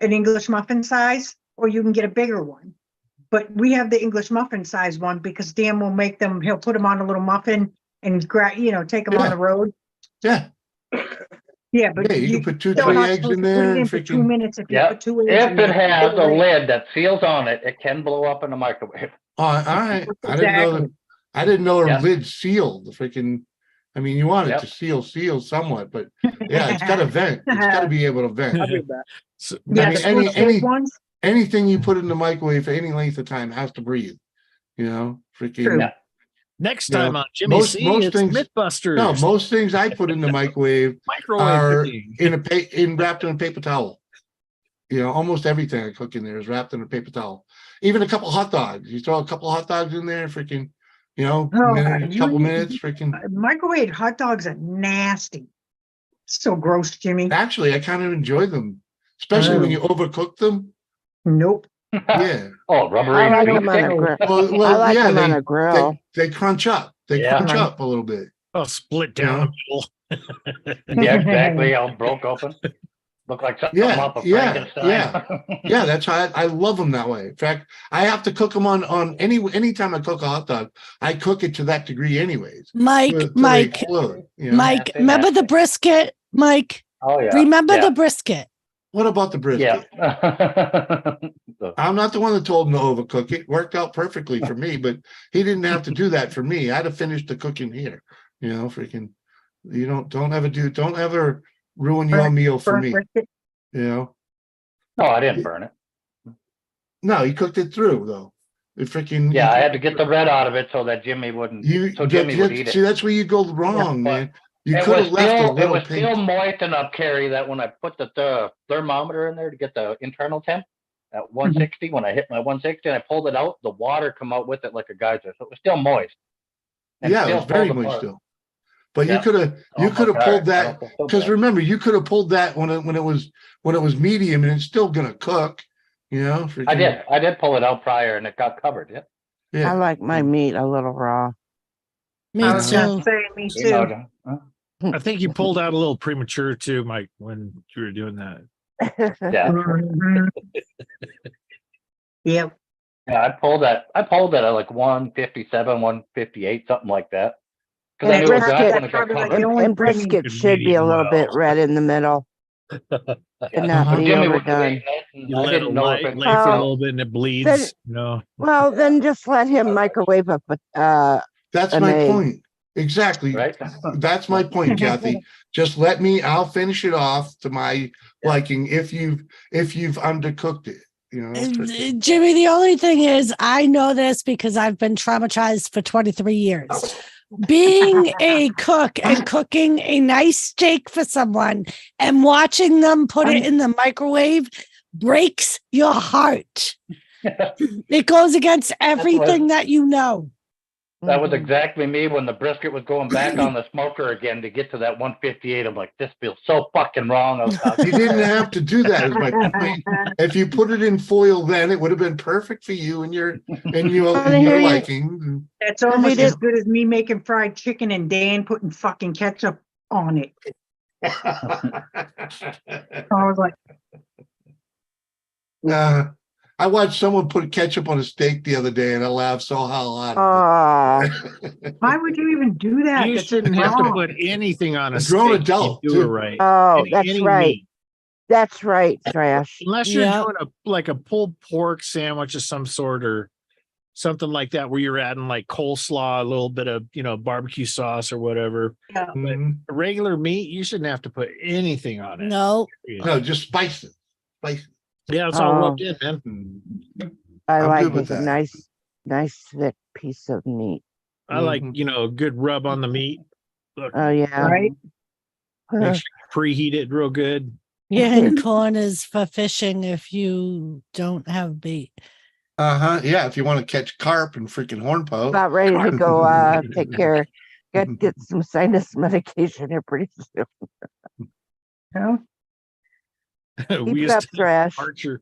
English muffin size, or you can get a bigger one. But we have the English muffin size one because Dan will make them. He'll put them on a little muffin and take them on the road. Yeah. Yeah, but Yeah, you can put two, still three not eggs supposed in to put it there and for 2 freaking. minutes. If you Yeah. put 2 eggs If in it there. has a lid that seals on it, it can blow up in the microwave. Oh, all right. Exactly. I didn't know Yeah. the lid sealed. The freaking. I mean, you want it Yep. to seal somewhat, but yeah, it's got to vent. It's got to be able to vent. I'll be back. So, Yeah, I mean, the first big ones. anything you put in the microwave for any length of time has to breathe. You know, freaking. True. Yeah. next You know, time on Jimmy most- C, most it's things- Mythbusters. No, most things I put in the microwave microwave are cooking. wrapped in a paper towel. You know, almost everything I cook in there is wrapped in a paper towel. Even a couple hot dogs. You throw a couple hot dogs in there, freaking, Oh, couple minutes, freaking. Microwave hot dogs are nasty. So gross, Jimmy. Actually, I kind of enjoy them, especially when you overcook them. Nope. Yeah. Oh, rubbery. I like beef them on a stick. grill. Well, I like yeah, them on a grill. they crunch up. They Yeah. crunch up a little bit. Oh, split down the middle. Yeah, exactly. All broke open. Look like something Yeah, off of yeah, Frankenstein. Yeah, that's how I love them that way. In fact, I have to cook them on anytime I cook a hot dog, I cook it to that degree anyways. Mike, till they Mike, explode, you know? Mike, Yeah, remember the brisket? Mike, Oh yeah. remember yeah. the brisket? What about the brisket? Yeah. I'm not the one that told him to overcook it. Worked out perfectly for me, but he didn't have to do that for me. I'd have finished the cooking here. You know, freaking. You don't ever ruin your meal for me. Brisket. You know. No, I didn't burn it. No, he cooked it through though. It freaking. Yeah, I had to get the red out of it so that Jimmy wouldn't. You Jimmy would eat it. see, that's where you go wrong, but man. You It could was have left a still, it little was still pink. moist enough, Carrie, that when I put the thermometer in there to get the internal temp at 160, when I hit my 160 and I pulled it out, the water come out with it like a geyser. So it was still moist. And Yeah, it still was very pulled moist apart. still. But Yeah. you could have Oh my God, pulled that I feel so because bad. remember you could have pulled that when it was medium and it's still gonna cook. You know, I freaking- did pull it out prior and it got covered. Yeah. Yeah. I like my meat a little raw. Me I was too. gonna say me You too. know, I think you pulled out a little premature too, Mike, when you were doing that. yeah. Mhm. Yep. Yeah, I pulled that at like 157, 158, something like that. Because I And knew it was brisket, when that's it got probably like covered. the only And brisket Good should be a little medium bit well. red in the middle, but not be Jimmy was overdone. eating it, and You I let it didn't know if lay it for a Oh. little bit and it bleeds. No. Well, then just let him microwave up. That's an my egg. point. Exactly. right. That's my point, Kathy. Just let me. I'll finish it off to my liking. If you've undercooked it, you know. freaking- Jimmy, the only thing is, I know this because I've been traumatized for 23 years. Being a cook and cooking a nice steak for someone and watching them put it in the microwave breaks your heart. It goes against everything that you know. That was Mhm. exactly me when the brisket was going back on the smoker again to get to that 158. I'm like, this feels so fucking wrong. I was You didn't have to do that. Is my point. If you put it in foil, then it would have been perfect for you and your and you Wanna and hear your you? liking. That's Let me almost do- as good as me making fried chicken and Dan putting fucking ketchup on it. I was like, I watched someone put ketchup on a steak the other day, and I laughed so hard. Aw. why would you even do that? You That's shouldn't have to wrong. put anything on a A grown steak. adult, You do it too. right. Oh, Any- that's any right. meat. That's right, Trash. Unless you're Yep. doing a pulled pork sandwich of some sort or something like that, where you're adding like coleslaw, a little bit of barbecue sauce or whatever. Yeah. Mhm. A regular meat, you shouldn't have to put anything on it. No. No, just spice it. Spice it. Yeah, it's all Oh. rubbed in, man. I I'm like good with a that. nice thick piece of meat. I like Mhm. a good rub on the meat. Look, Oh yeah. Right? make sure you preheat it real good. Yeah, and corn is for fishing if you don't have bait. Yeah, if you want to catch carp and freaking hornpo. About ready to go take care. Get some sinus medication here pretty soon. No? We Keep it used up, to Trash. Archer.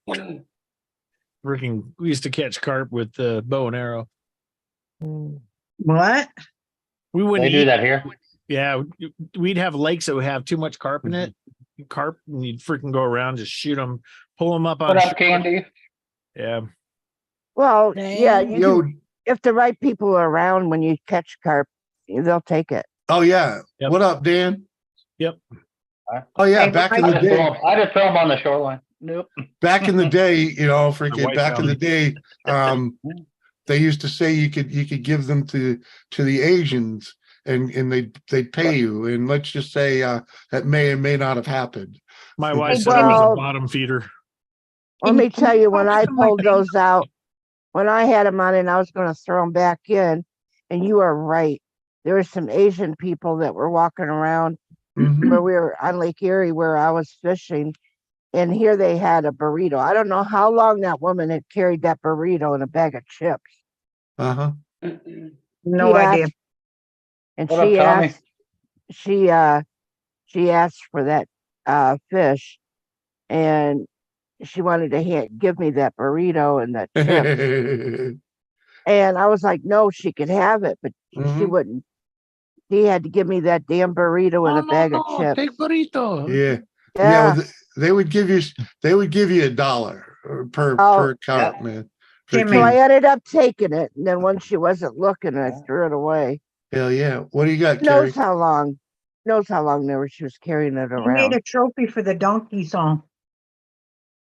We used to catch carp with the bow and arrow. Mm. What? We wouldn't They do eat. that here. Yeah, we'd have lakes that would have too much carp in it. Carp, and you'd freaking go around, just shoot them, pull them up on What up, shore. Candy? Yeah, Well, yeah, Dang. you Yo, can, if the right people are around when you catch carp, they'll take it. oh yeah. Yep. What up, Dan? Yep. Oh yeah, Hey, back in I the I just day. throw 'em- I just throw them on the shoreline. Nope. Back in the day, freaking white back in the belly. day, they used to say you could give them to the Asians and they'd pay you. And let's just say that may or may not have happened. My wife Hey, said I was a well- bottom feeder. Let Can me you tell you, when focus I on my pulled face? those out, when I had them on and I was going to throw them back in, and you are right. There were some Asian people that were walking around Mhm. where we were on Lake Erie where I was fishing, and here they had a burrito. I don't know how long that woman had carried that burrito and a bag of chips. Uh-huh. No She idea. asked- And What up, she Tommy? asked, she asked for that fish, and she wanted to give me that burrito and that chip. And I was like, no, she could have it, but she Mhm. wouldn't. She had to give me that damn burrito and a bag of chips. Take burrito. Yeah. Yeah. Well, they would give you $1 per Oh. carp, man. Jimmy. So I Freaking- ended up taking it, and then when she wasn't looking, I threw it away. Hell yeah. What do you got, Who Carrie? knows how long? Knows how long she was carrying it I made around. a trophy for the donkey song.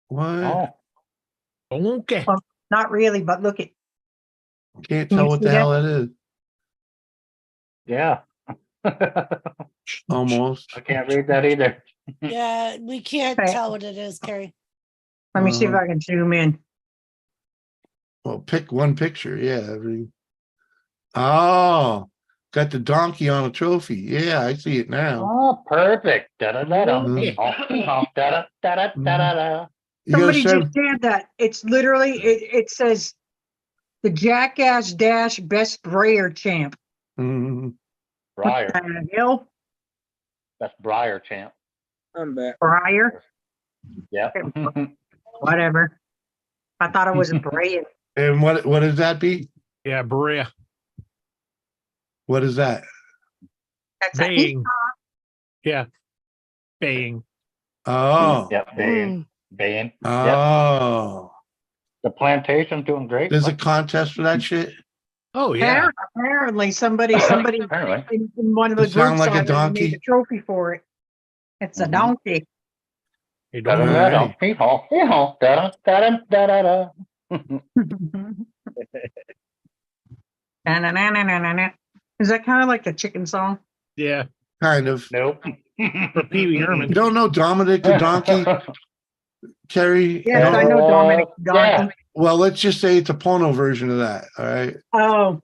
What? Oh, Okay. Well, not really, but look at Can't Can tell you what see the that? hell it is. yeah. Almost. I can't read that either. Yeah, we can't Okay. tell what it is, Carrie. Let me see if I can zoom in. Well, pick one picture. Yeah. Oh, got the donkey on a trophy. Yeah, I see it now. Oh, perfect. Da-da-da-da. Mhm. Oh, da-da-da-da-da-da. You gotta Somebody send. just said that. It's literally, it says the Jackass Dash Best Brayer Champ. Mhm. Briar. Hill That's Briar champ. I'm back. Breyer, Yep. whatever. I thought it was a Brayer. And what does that be? Yeah, Berea. What is that? That's a Baying. Yeah. Baying. Oh. Yep. Baying. Baying. Yep. Oh. The plantation's doing great. There's a contest for that shit. Oh, yeah. Apparently somebody Apparently. in one of the Does it sound groups like a on it donkey? made a trophy for it. It's a Mhm. donkey. Hey, don't Alright. worry. Da-da-da-da. Hee-haw. Da-da-da-da-da-da. Na-na-na-na-na-na. Is that kind of like the chicken song? Yeah. Kind of. Nope. For Pee Wee Herman. You don't know Dominic the donkey, Carrie? Yes, No? I know Dominic Yeah. Donkey. Well, let's just say it's a porno version of that. All right. Oh,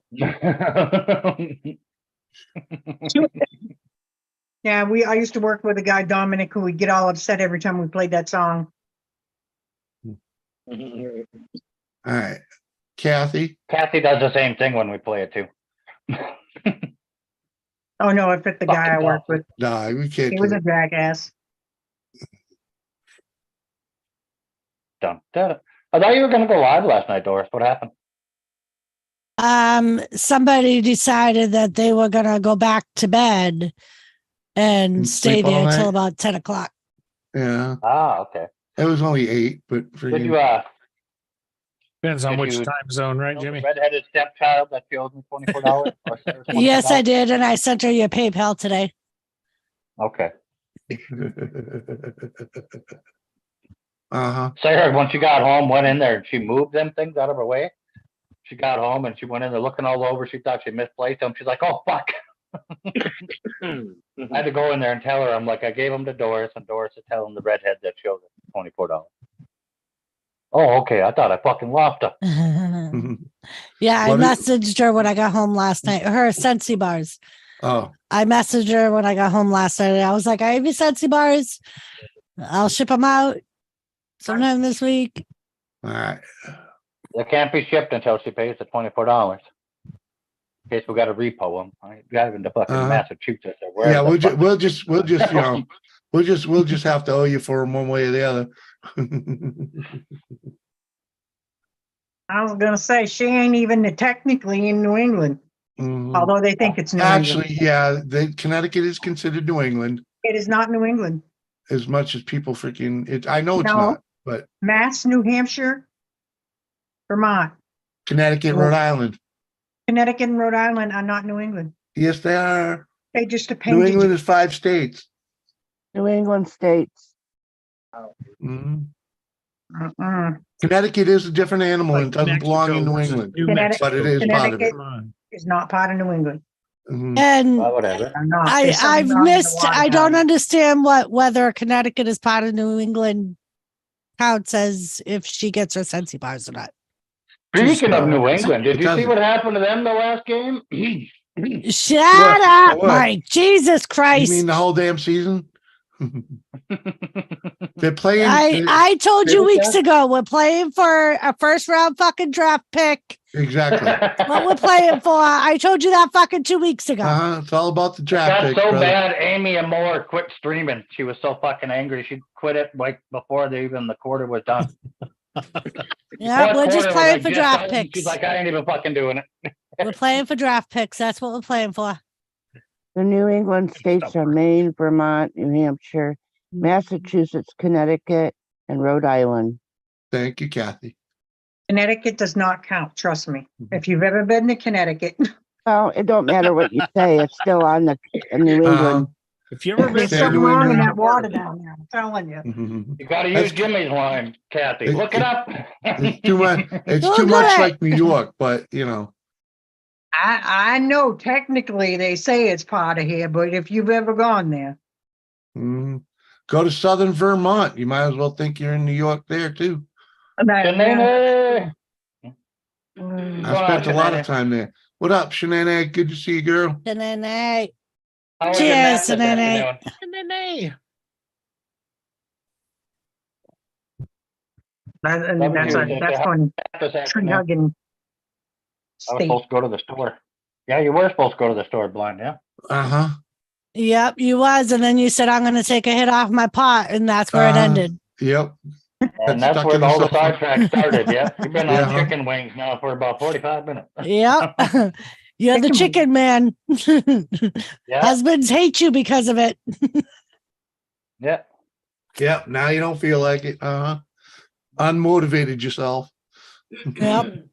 yeah. I used to work with a guy, Dominic, who would get all upset every time we played that song. All right. Kathy. Kathy does the same thing when we play it too. Oh no, it fit the guy I Fucking work awful. with. No, we can't He do was a it. jackass. Dun, dun. I thought you were going to go live last night, Doris. What happened? Somebody decided that they were gonna go back to bed and And stay sleep all there till night? about 10 o'clock. Yeah, Ah, okay. it was only 8, but Did you, Depends on Did which you- time zone, right, know the Jimmy? redheaded stepchild that she owes me $24? Or Yes, I $24? did, and I sent her your PayPal today. Okay. uh-huh. When she got home, went in there and she moved them things out of her way. She got home and she went in there looking all over. She thought she misplaced them. She's like, oh, fuck. I had to go in there and tell her, I'm like, I gave them to Doris, and Doris is telling the redhead that she owes her $24. Oh, okay. I thought I fucking lost her. Yeah, I What is- messaged her when I got home last night. Her Sensi bars. Oh, I messaged her when I got home last night. I was like, I have your Sensi bars. I'll ship them out sometime this week. all right. They can't be shipped until she pays the $24. In case we got to repo them. I got into fucking Massachusetts or wherever. Yeah, the fuck- we'll just you know, we'll just have to owe you for them one way or the other. I was gonna say she ain't even technically in New England, Mhm. although they think it's New England. Actually, yeah, Connecticut is considered New England It is not New England. as much as people freaking it. I know it's No. not, but Mass, New Hampshire, Vermont, Connecticut, Well- Rhode Island. Connecticut, and Rhode Island are not New England. Yes, they are. They just New depend. England is 5 states. New England states. Mhm. Uh-uh. Connecticut is a different animal and Like doesn't belong in Mexico New versus England, New Connecticut- but it is part of it. Connecticut Come on. is not part of New England. Mhm. And Well, whatever. They're not. There's something I've wrong in the missed, water I don't down understand whether Connecticut is part of New England counts as if she gets her Sensi bars or not. Speaking of New England, did It you see doesn't. what happened to them the last game? Shut What? up, What? Mike. Jesus You Christ. mean the whole damn season? They're playing. I told you What's weeks that? ago, we're playing for a first round fucking draft pick. Exactly. What we're playing for. I told you that fucking 2 weeks ago. It's all about the draft Got pick, so brother. bad, Amy and Moore quit streaming. She was so fucking angry. She quit it like before the quarter was done. Yeah, Fourth we're just quarter, playing like, for just draft started, picks. She's like, I ain't even fucking doing it. We're playing for draft picks. That's what we're playing for. The New England states are Maine, Vermont, New Hampshire, Massachusetts, Connecticut, and Rhode Island. Thank you, Kathy. Connecticut does not count. Trust me. If you've ever been to Connecticut, Well, it don't matter what you say. It's still on the New England. If you ever been there's Say something New wrong in England. that water down there. I'm telling you. You got to use Jimmy's line, Kathy. Look it up. It's too much. It's Look too at much it. like New York, but you know. I know technically they say it's part of here, but if you've ever gone there, Mhm. Go to southern Vermont. You might as well think you're in New York there too. Shanae. I spent a lot of time there. What up, Shanae? Good to see you, girl. Shanae. How was your Cheers, nap this Shanae. afternoon? that's one This tree afternoon. hugging I was state. supposed to go to the store. Yeah, you were supposed to go to the store blind, yeah? Uh-huh. Yep, you was. And then you said, I'm going to take a hit off my pot. And that's where it ended. Yep. And that's stuck where in the all the sofa. sidetrack started, yeah? You've been Yeah, on huh? chicken wings now for about 45 minutes. Yep. You're the chicken man. Yeah, Husbands hate you because of it. yeah. Yep. Now you don't feel like it. Uh-huh. Unmotivated yourself. Yep.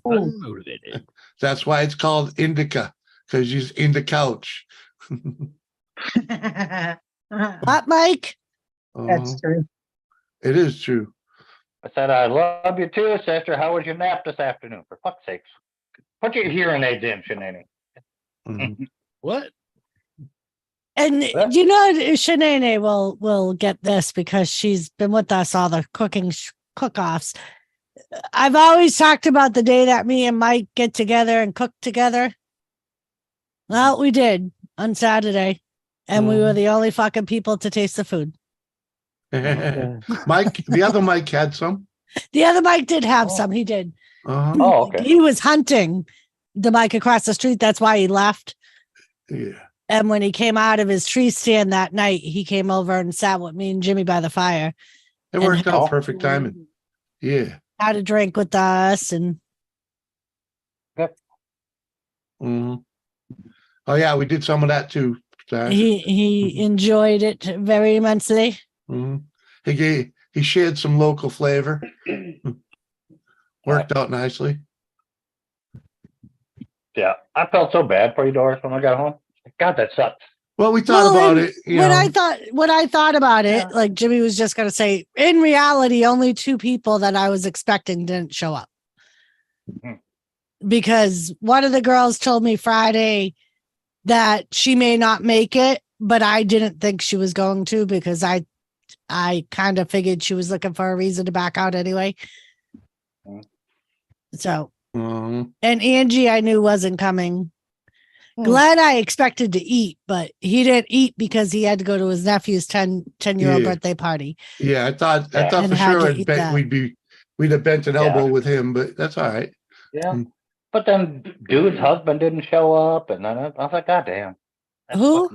Unmotivated. That's why it's called indica, because you're in the couch. What, Mike? That's true. It is true. I said, I love you too, sister. How was your nap this afternoon? For fuck's sakes. Put your hearing aids in, Shanae. Mhm. What? And What? you know, Shanae will get this because she's been with us all the cooking cook-offs. I've always talked about the day that me and Mike get together and cook together. Well, we did on Saturday, and we were the only fucking people to taste the food. Mike, the other Mike had some. The other Mike did have some. He did. Uh-huh. Oh, okay. He was hunting the Mike across the street. That's why he left. Yeah. And when he came out of his tree stand that night, he came over and sat with me and Jimmy by the fire. It worked out perfect timing. Yeah. Had a drink with us and. Mm-hmm. Oh yeah, we did some of that too. He enjoyed it very immensely. Mm-hmm. He shared some local flavor. Worked out nicely. Yeah, I felt so bad for you, Doris, when I got home. God, that sucked. Well, we thought about it. When I thought about it, like Jimmy was just going to say, in reality, only 2 people that I was expecting didn't show up. Because one of the girls told me Friday that she may not make it, but I didn't think she was going to because I kind of figured she was looking for a reason to back out anyway. So, and Angie, I knew wasn't coming. Glenn, I expected to eat, but he didn't eat because he had to go to his nephew's 10-year-old birthday party. Yeah, I thought for sure we'd have bent an elbow with him, but that's all right. Yeah. But then dude's husband didn't show up, and then I was like, God damn. Who?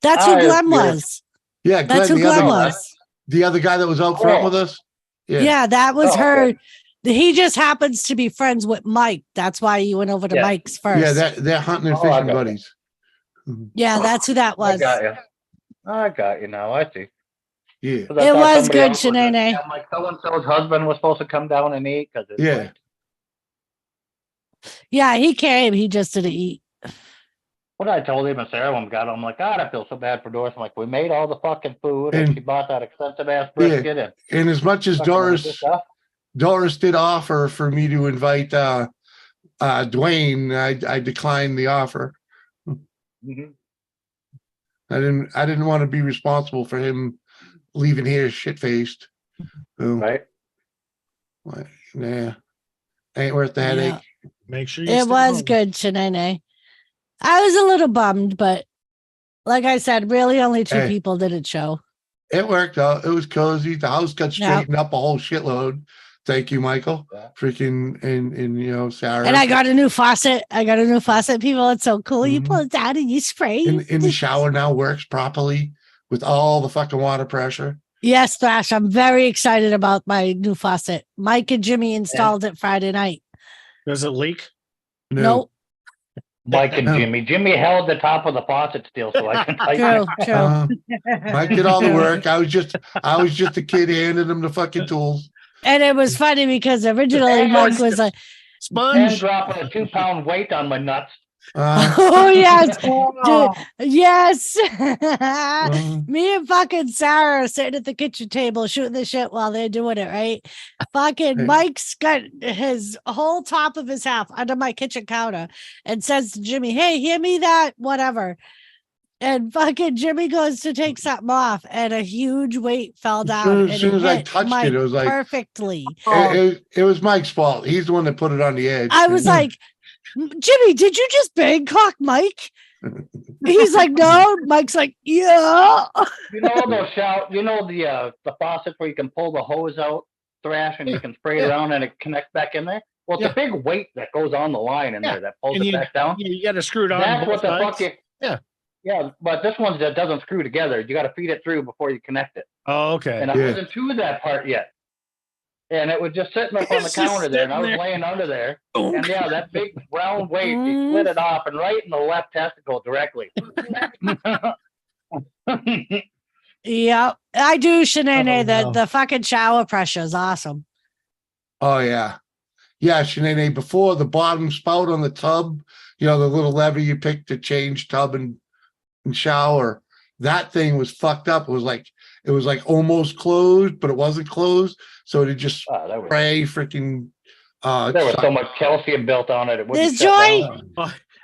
That's who Glenn was. Yeah, Glenn, that's who Glenn was. The other guy that was out front with us. Yeah, that was her. Okay. He just happens to be friends with Mike. That's why you went over to Mike's first. Yeah, they're hunting and fishing buddies. Yeah, that's who that was. I got you now. I see. Yeah. It was good, Shanae. Like so-and-so's husband was supposed to come down and eat. Yeah, he came. He just didn't eat. What I told him and Sarah when we got home, I'm like, God, I feel so bad for Doris. I'm like, we made all the fucking food and she bought that expensive ass brisket. And as much as Doris did offer for me to invite Dwayne, I declined the offer. Mm-hmm. I didn't want to be responsible for him leaving here shit-faced. Right. Nah. Ain't worth the headache. Make sure it was good, Shanae. I was a little bummed, but like I said, really only 2 people didn't show. It worked out. It was cozy. The house got straightened up a whole shitload. Thank you, Michael. Freaking and Sarah. And I got a new faucet. People, it's so cool. You pull it down and you spray. And the shower now works properly with all the fucking water pressure. Yes, Thrash. I'm very excited about my new faucet. Mike and Jimmy installed it Friday night. Does it leak? No. Nope. Mike and Jimmy. Jimmy held the top of the faucet still, so I can tighten it. True. Mike did all the work. I was just a kid handing him the fucking tools. And it was funny because originally Mike was like sponge and dropping a 2-pound weight on my nuts. Oh yes, yes. Me and fucking Sarah are sitting at the kitchen table shooting the shit while they're doing it. Right, fucking Mike's got his whole top of his half under my kitchen counter and says to Jimmy, "Hey, hand me that whatever." And fucking Jimmy goes to take something off, and a huge weight fell down. As soon as I touched Mike it was like perfectly. It was Mike's fault. He's the one that put it on the edge. I was like, Jimmy, did you just Bangkok Mike? He's like, no. Mike's like, yeah. You know the faucet where you can pull the hose out, Thrash, and you can spray it around and it connects back in there. Well, it's a big weight that goes on the line in there that pulls it back down. You got to screw it on. That's what the fuck you. Yeah, but this one that doesn't screw together. You got to feed it through before you connect it. Oh, okay. And I wasn't to that part yet. And it was just sitting up on the counter there, and I was laying under there. And that big round weight, he split it off and right in the left testicle directly. Yeah, I do, Shanae. The fucking shower pressure is awesome. Oh yeah. Yeah, Shanae, before the bottom spout on the tub, the little lever you pick to change tub and shower, that thing was fucked up. It was like almost closed, but it wasn't closed. So it just spray freaking. There was so much calcium built on it. There's Joy.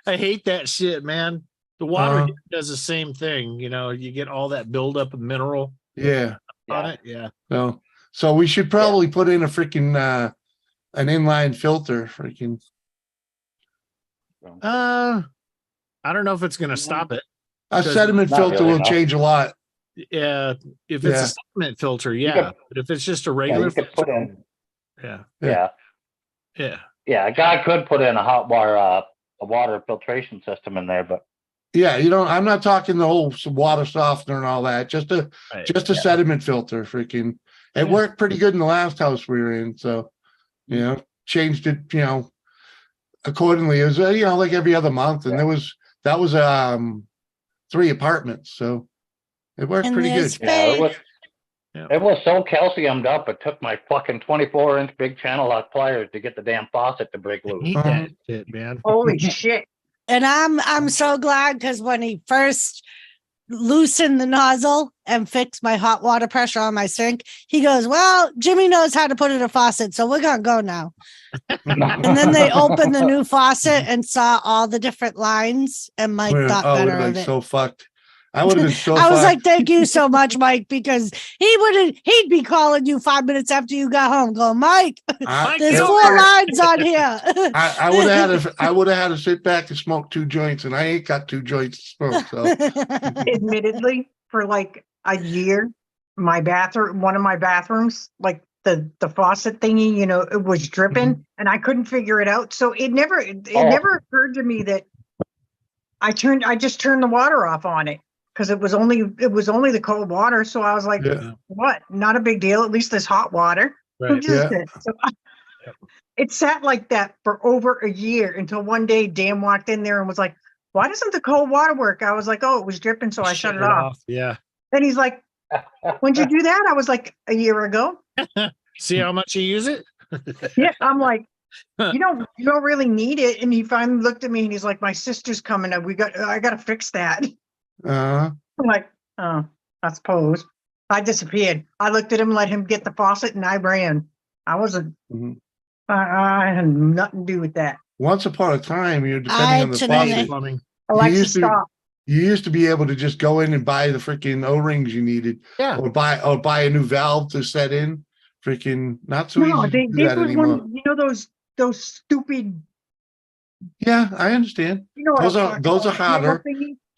I hate that shit, man. The water does the same thing. You get all that buildup of mineral. Yeah. On it. Yeah. So we should probably put in a freaking an inline filter. Freaking. I don't know if it's going to stop it. A sediment filter will change a lot. Yeah, if it's a sediment filter, but if it's just a regular filter, yeah. Yeah, a guy could put in a hot water, a water filtration system in there, but Yeah, I'm not talking the whole water softener and all that. Just a sediment filter. Freaking, it worked pretty good in the last house we were in. So, changed it, accordingly. It was, like every other month, and that was 3 apartments, so it worked And pretty there's good. faith. It was so calciumed up. It took my fucking 24-inch big channel lock pliers to get the damn faucet to break loose. Hate that shit, man. Holy shit. And I'm so glad because when he first loosened the nozzle and fixed my hot water pressure on my sink, he goes, "Well, Jimmy knows how to put in a faucet, so we're gonna go now." And then they opened the new faucet and saw all the different lines, and Mike thought better of it. So fucked. I would have been so. I was like, "Thank you so much, Mike," because he'd be calling you 5 minutes after you got home, going, "Mike, there's 4 lines on here." I would have had to sit back and smoke 2 joints, and I ain't got 2 joints to smoke. So, admittedly, for like a year, one of my bathrooms, like the faucet thingy, it was dripping, and I couldn't figure it out. So it never occurred to me that I just turned the water off on it. Because it was only the cold water, so I was like, "What? Not a big deal. At least there's hot water." Right. So it sat like that for over a year until one day Dan walked in there and was like, "Why doesn't the cold water work?" I was like, "Oh, it was dripping, so I shut it off." Yeah. Then he's like, "When'd you do that?" I was like, "A year ago." See how much you use it? Yeah, I'm like, you don't really need it. And he finally looked at me and he's like, "My sister's coming. I got to fix that." I'm like, "Oh, I suppose." I disappeared. I looked at him, let him get the faucet, and I ran. I wasn't. I had nothing to do with that. Once upon a time, you're depending on the faucet. Alexa, stop. You used to be able to just go in and buy the freaking O-rings you needed, or buy a new valve to set in. Freaking not so easy to do that anymore. Those stupid. Yeah, I understand. Those are harder.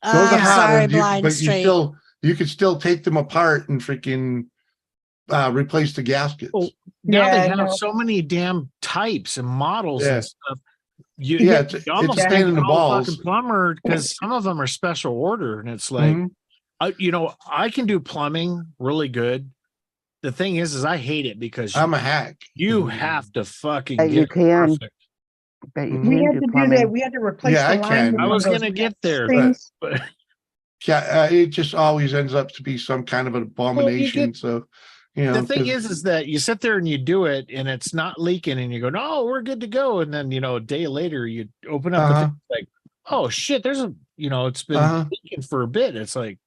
Those are sorry, harder, but you could still take them apart and freaking replace the gaskets. Oh, now they have so many damn types and models and stuff. It's a pain in the balls. Plumber, because some of them are special order, and it's like, I can do plumbing really good. The thing is I hate it because I'm a hack. You have to fucking get you can. perfect. We had to do that. We had to replace the line. I was gonna get there, but it just always ends up to be some kind of an abomination. The thing is that you sit there and you do it, and it's not leaking, and you go, "No, we're good to go." And then a day later, you open up the thing, like, "Oh shit, there's it's been leaking for a bit." It's like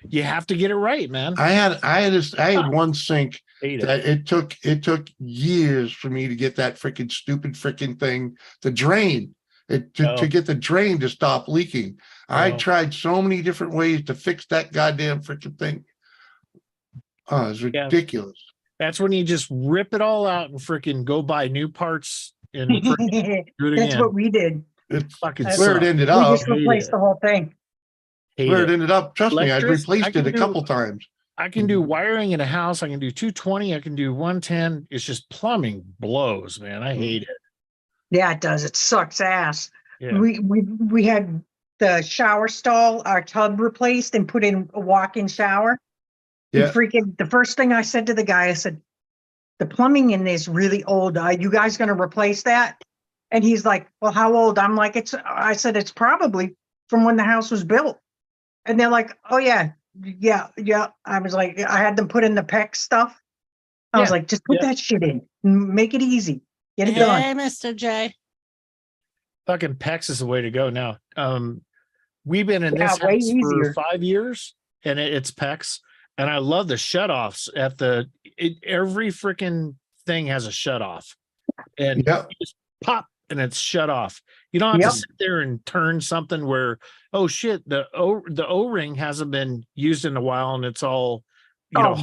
you have to get it right, man. I had one sink that it took years for me to get that freaking stupid freaking thing, the drain, to get the drain to stop leaking. I tried so many different ways to fix that goddamn freaking thing. Oh, it's ridiculous. That's when you just rip it all out and freaking go buy new parts and do it again. That's what we did. It's fucking where it ended up. We just replaced the whole thing. Where it ended up, trust me, I've replaced it a couple times. I can do wiring in a house. I can do 220. I can do 110. It's just plumbing blows, man. I hate it. Yeah, it does. It sucks ass. Yeah. We had the shower stall, our tub replaced and put in a walk-in shower. Yeah. Freaking the first thing I said to the guy, I said, "The plumbing in this is really old. Are you guys going to replace that?" And he's like, "Well, how old?" I'm like, I said, "It's probably from when the house was built." And they're like, "Oh yeah. I was like, I had them put in the PEX stuff. I was like, just put that shit in. Make it easy. Get it done. Hey, Mr. J. Fucking PEX is the way to go now. We've been in this house for 5 years, and it's PEX. And I love the shutoffs every freaking thing has a shutoff, and you just pop and it's shut off. You don't have to sit there and turn something where, oh shit, the O-ring hasn't been used in a while and it's all hard.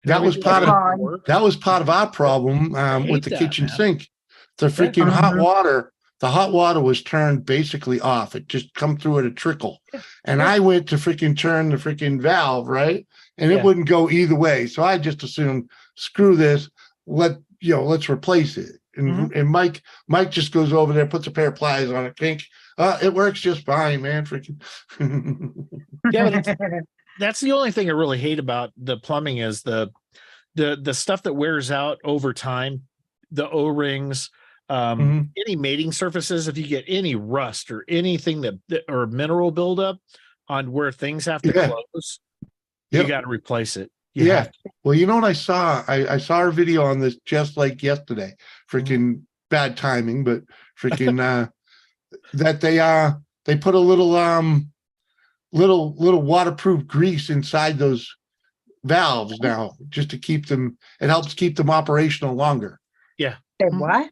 That was part of our problem with the kitchen sink. The freaking hot water was turned basically off. It just come through at a trickle. And I went to freaking turn the freaking valve, right? And it wouldn't go either way. So I just assumed, screw this, let's replace it. And Mike just goes over there, puts a pair of pliers on it. Think, it works just fine, man. Freaking. Yeah, but that's the only thing I really hate about the plumbing is the stuff that wears out over time, the O-rings, any mating surfaces. If you get any rust or anything that or mineral buildup on where things have to close, you got to replace it. Well, you know what I saw? I saw a video on this just like yesterday. Freaking bad timing, but freaking that they put a little waterproof grease inside those valves now just to keep them. It helps keep them operational longer. Yeah. What?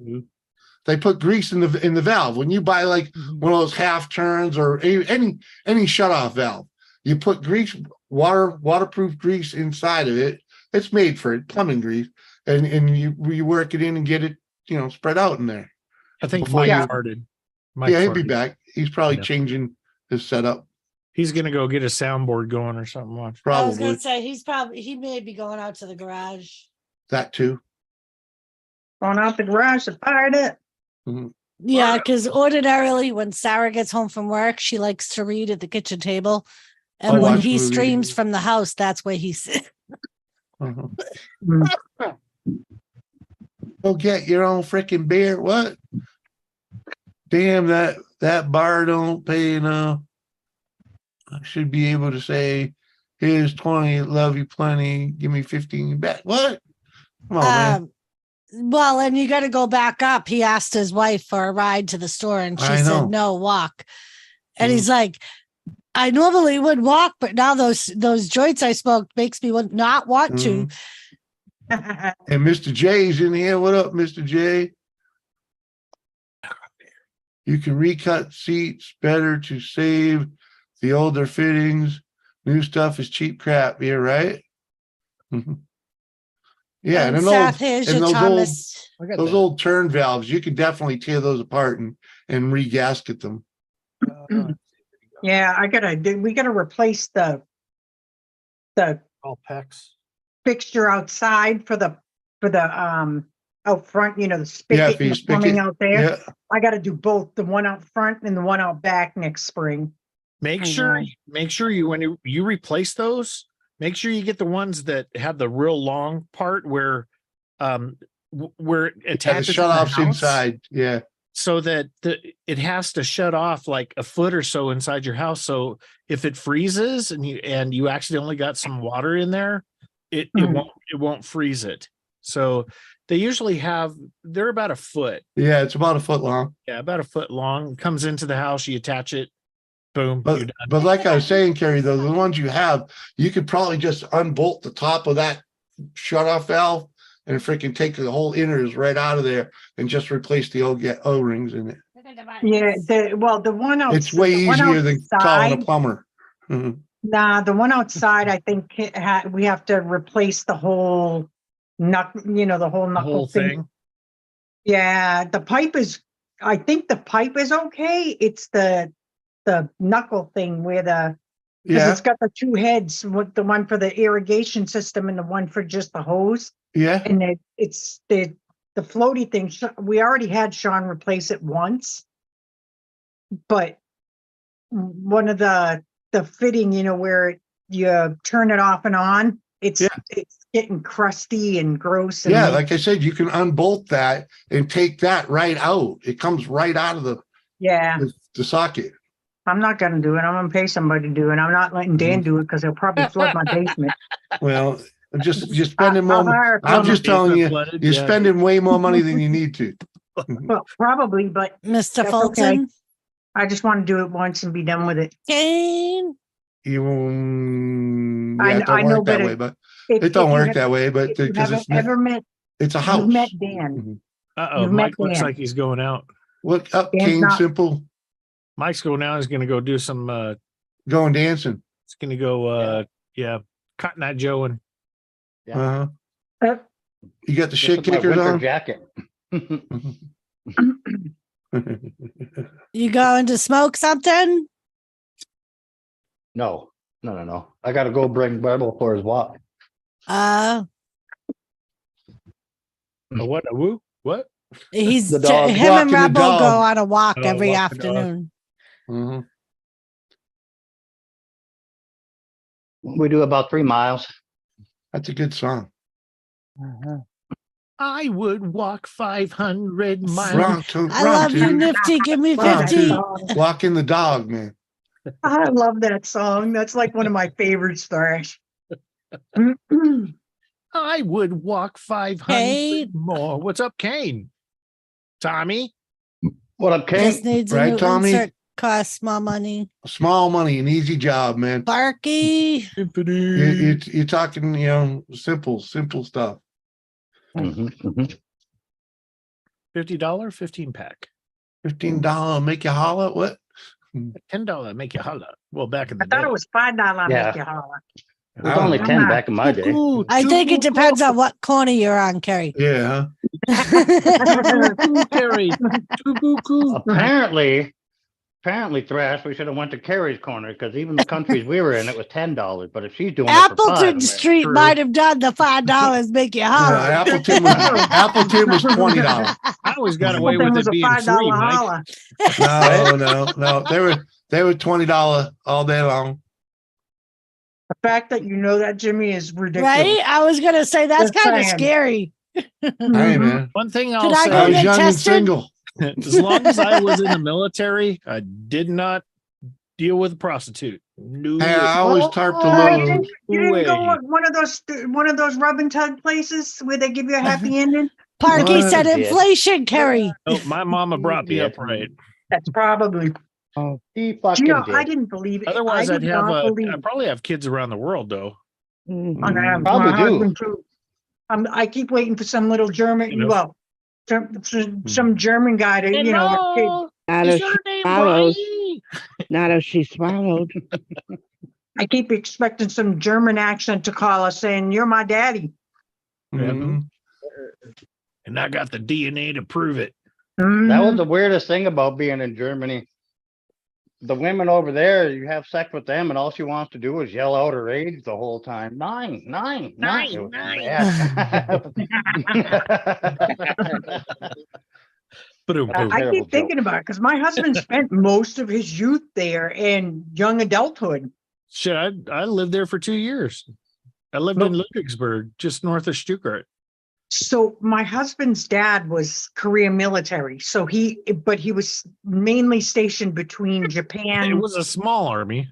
They put grease in the valve. When you buy like one of those half turns or any shut off valve, you put grease, waterproof grease inside of it. It's made for it, plumbing grease, and you work it in and get it, spread out in there. I think Mike farted. He'll be back. He's probably changing his setup. He's gonna go get a soundboard going or something. Probably. I was gonna say he may be going out to the garage. That too. Going out the garage to fire it. Mm-hmm. Yeah, because ordinarily when Sarah gets home from work, she likes to read at the kitchen table. And when he streams from the house, that's where he sits. Go get your own freaking beer. What? Damn, that bar don't pay enough. I should be able to say, here's 20, love you plenty, give me 15 back. What? Come on, man. Well, and you got to go back up. He asked his wife for a ride to the store and she said, no, walk. And he's like, I normally would walk, but now those joints I smoked makes me not want to. And Mr. J's in here. What up, Mr. J? You can recut seats better to save the older fittings. New stuff is cheap crap. Yeah, right? Yeah, and those old turn valves, you can definitely tear those apart and re-gasket them. Yeah, we gotta replace the all pecs fixture outside for the out front, the spigot and the plumbing out there. Yeah. I gotta do both, the one out front and the one out back next spring. Make sure you when you replace those, make sure you get the ones that have the real long part where it attaches shut offs inside. Yeah. So that it has to shut off like a foot or so inside your house. So if it freezes and you accidentally got some water in there, it won't freeze it. So they usually they're about a foot. Yeah, it's about a foot long. Yeah, about a foot long. It comes into the house, you attach it, boom. But like I was saying, Carrie, though, the ones you have, you could probably just unbolt the top of that shut off valve and freaking take the whole inners right out of there and just replace the old O-rings in it. Yeah, the one outside. It's way easier than calling a plumber. Nah, the one outside, I think we have to replace the whole the whole knuckle thing. Yeah, the pipe is. I think the pipe is okay. It's the knuckle thing where it's got the two heads, with the one for the irrigation system and the one for just the hose. Yeah, and it's the floaty thing. We already had Sean replace it once, but one of the fitting, where you turn it off and on, it's getting crusty and gross. And like I said, you can unbolt that and take that right out. It comes right out of the socket. I'm not going to do it. I'm going to pay somebody to do it. I'm not letting Dan do it because he'll probably flood my basement. Well, you're spending more. I'm just telling you, you're spending way more money than you need to. Well, probably, but Mr. Fulton, okay. I just want to do it once and be done with it. Kane, You I don't know, work that way, but it don't work that way. But because it's a house. You've met Dan. Mike looks like he's going out. What up, King? Simple. Mike's going out. He's going to go do some going dancing. He's going to go Cotton Eye Joe and you got the shit kickers on jacket. You going to smoke something? No. I got to go bring Bible for his walk. what? A woo? What? He's The dog. him and Walking the Rebel go dog. on a walk Oh, every walk the dog. afternoon. Mhm. We do about 3 miles. That's a good song. I would walk 500 miles. Wrong tune. I Wrong love you, tune. Nifty. Give me Wrong 50. tune. Walking the dog, man. I love that song. That's like one of my favorites, thrash. I would walk 500 Kane. more. What's up, Kane? Tommy? What up, This King? needs a Right, new Tommy? insert. Costs more money. Small money, an easy job, man. Barky. You're talking, simple stuff. $50 15 pack. $15 make you holler. What? $10 make you holla. Well, back in the I thought day. it was $5 Yeah. make you holler. It was only 10 back in my day. I think it depends on what corner you're on, Kerry. Yeah. Kerry. Apparently, Thrash, we should have went to Carrie's corner because even the countries we were in, it was $10. But if she's doing it for Appleton $5, Street True. might have done the $5 make you holler. Appleton was $20. I always got away Appleton with was it a being $5 free, Mike. holler. No. They were $20 all day long. The fact that you know that, Jimmy, is ridiculous. Right? I was going to say that's Just kind of saying. scary. Hey, man. One thing Should I'll I say, go I was get young and tested? single. as long as I was in the military, I did not deal with a prostitute. No, Hey, I always tarped a Oh, little. you didn't go way. to one of those rub and tug places where they give you a happy ending? Parky What? said Yeah. inflation, Kerry. Nope, my mama brought me Yeah. up right. That's probably. Oh, he Do fucking you know, did. I didn't believe it. Otherwise, I I'd did have not a. believe I'd probably have kids around the world, though. I'm gonna have Probably my do. husband too. I keep waiting for some little German, You know? well, some German guy to, Hello, Not is if your she name swallows. Ronnie? Not if she swallowed. I keep expecting some German accent to call us saying, "You're my daddy." Mhm. And I got the DNA to prove it. That was the weirdest thing about being in Germany. The women over there, you have sex with them, and all she wants to do is yell out her age the whole time. Nine. It was bad. Boom, I Terrible keep joke. thinking about it because my husband spent most of his youth there and young adulthood. Shit, I lived there for 2 years. I lived in Ludwigsburg, just north of Stuttgart. So my husband's dad was Korean military. So he was mainly stationed between It Japan was a small army.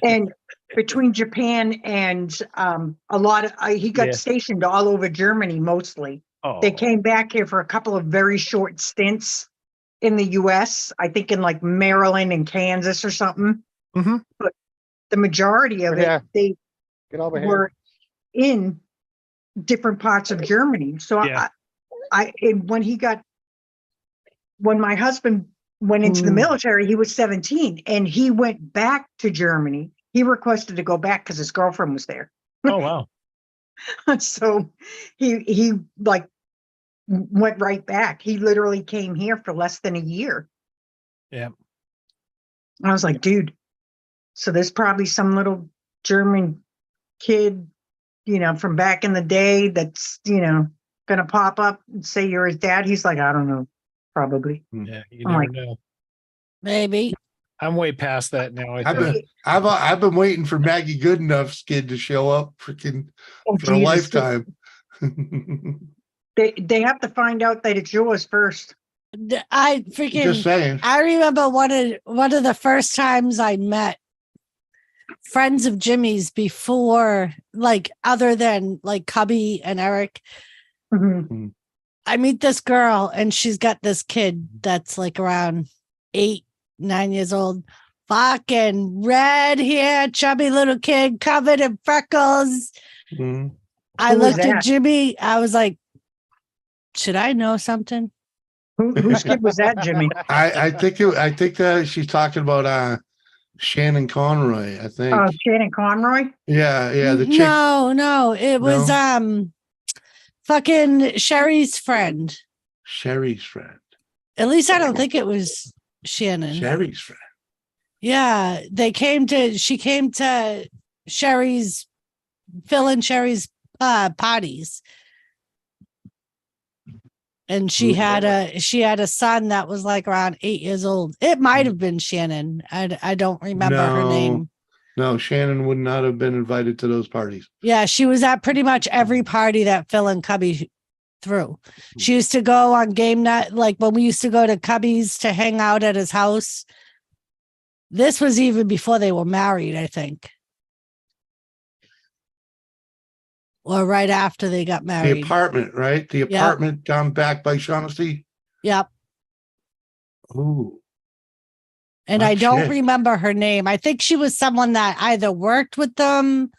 and between Japan and a lot of, he got Yeah. stationed all over Germany mostly. Oh, They came back here for a couple of very short stints in the US, I think in like Maryland and Kansas or something. Mhm. But the majority of Yeah. it, they Get over here. were in different parts of Germany. So Yeah. when my husband went into the military, he was 17 and he went back to Germany. He requested to go back because his girlfriend was there. oh wow. So he like went right back. He literally came here for less than a year. Yeah. I was like, dude, so there's probably some little German kid, from back in the day that's, gonna pop up and say you're his dad. He's like, I don't know, probably. Yeah, you I'm never like- know. Maybe. I'm way past that now. I I've think. been, I've been waiting for Maggie Goodenough's kid to show up freaking Oh, for a Jesus. lifetime. They have to find out that it's yours first. I freaking. Just saying. I remember one of the first times I met friends of Jimmy's before, like other than like Cubby and Eric. Mhm. I meet this girl and she's got this kid that's like around 8-9 years old, fucking red hair, chubby little kid covered in freckles. Mhm. I Who was looked at that? Jimmy. I was like, should I know something? Whose kid was that, Jimmy? I think she's talking about Shannon Conroy, I think. Oh, Shannon Conroy. Yeah, the chick. No, it was No? fucking Sherry's friend. Sherry's friend. At least I don't think it was Shannon. Sherry's friend. Yeah, she came to Phil and Sherry's parties. and she had a son that was like around 8 years old. It might have been Shannon. I don't remember her name. No, Shannon would not have been invited to those parties. Yeah, she was at pretty much every party that Phil and Cubby threw. She used to go on game night, like when we used to go to Cubby's to hang out at his house. This was even before they were married, I think. Or right after they got married. The apartment, right? The apartment down back by Shaughnessy. Yep. Ooh. And I don't remember her name. I think she was someone that either worked with them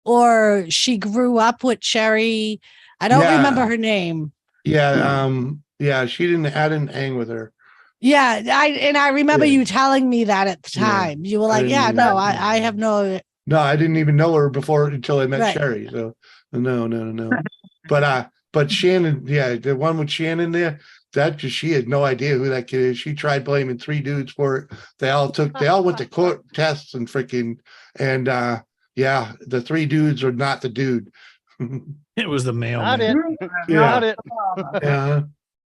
or she grew up with Sherry. I don't remember her name. Yeah, she didn't. I didn't hang with her. Yeah, I remember you telling me that at the time. You were like, I have no. No, I didn't even know her before until I met Sherry. So no. But Shannon, the one with Shannon there, she had no idea who that kid is. She tried blaming 3 dudes for it. They all went to court tests and the 3 dudes are not the dude. It was the male. Not it. Yeah. Not it. Yeah.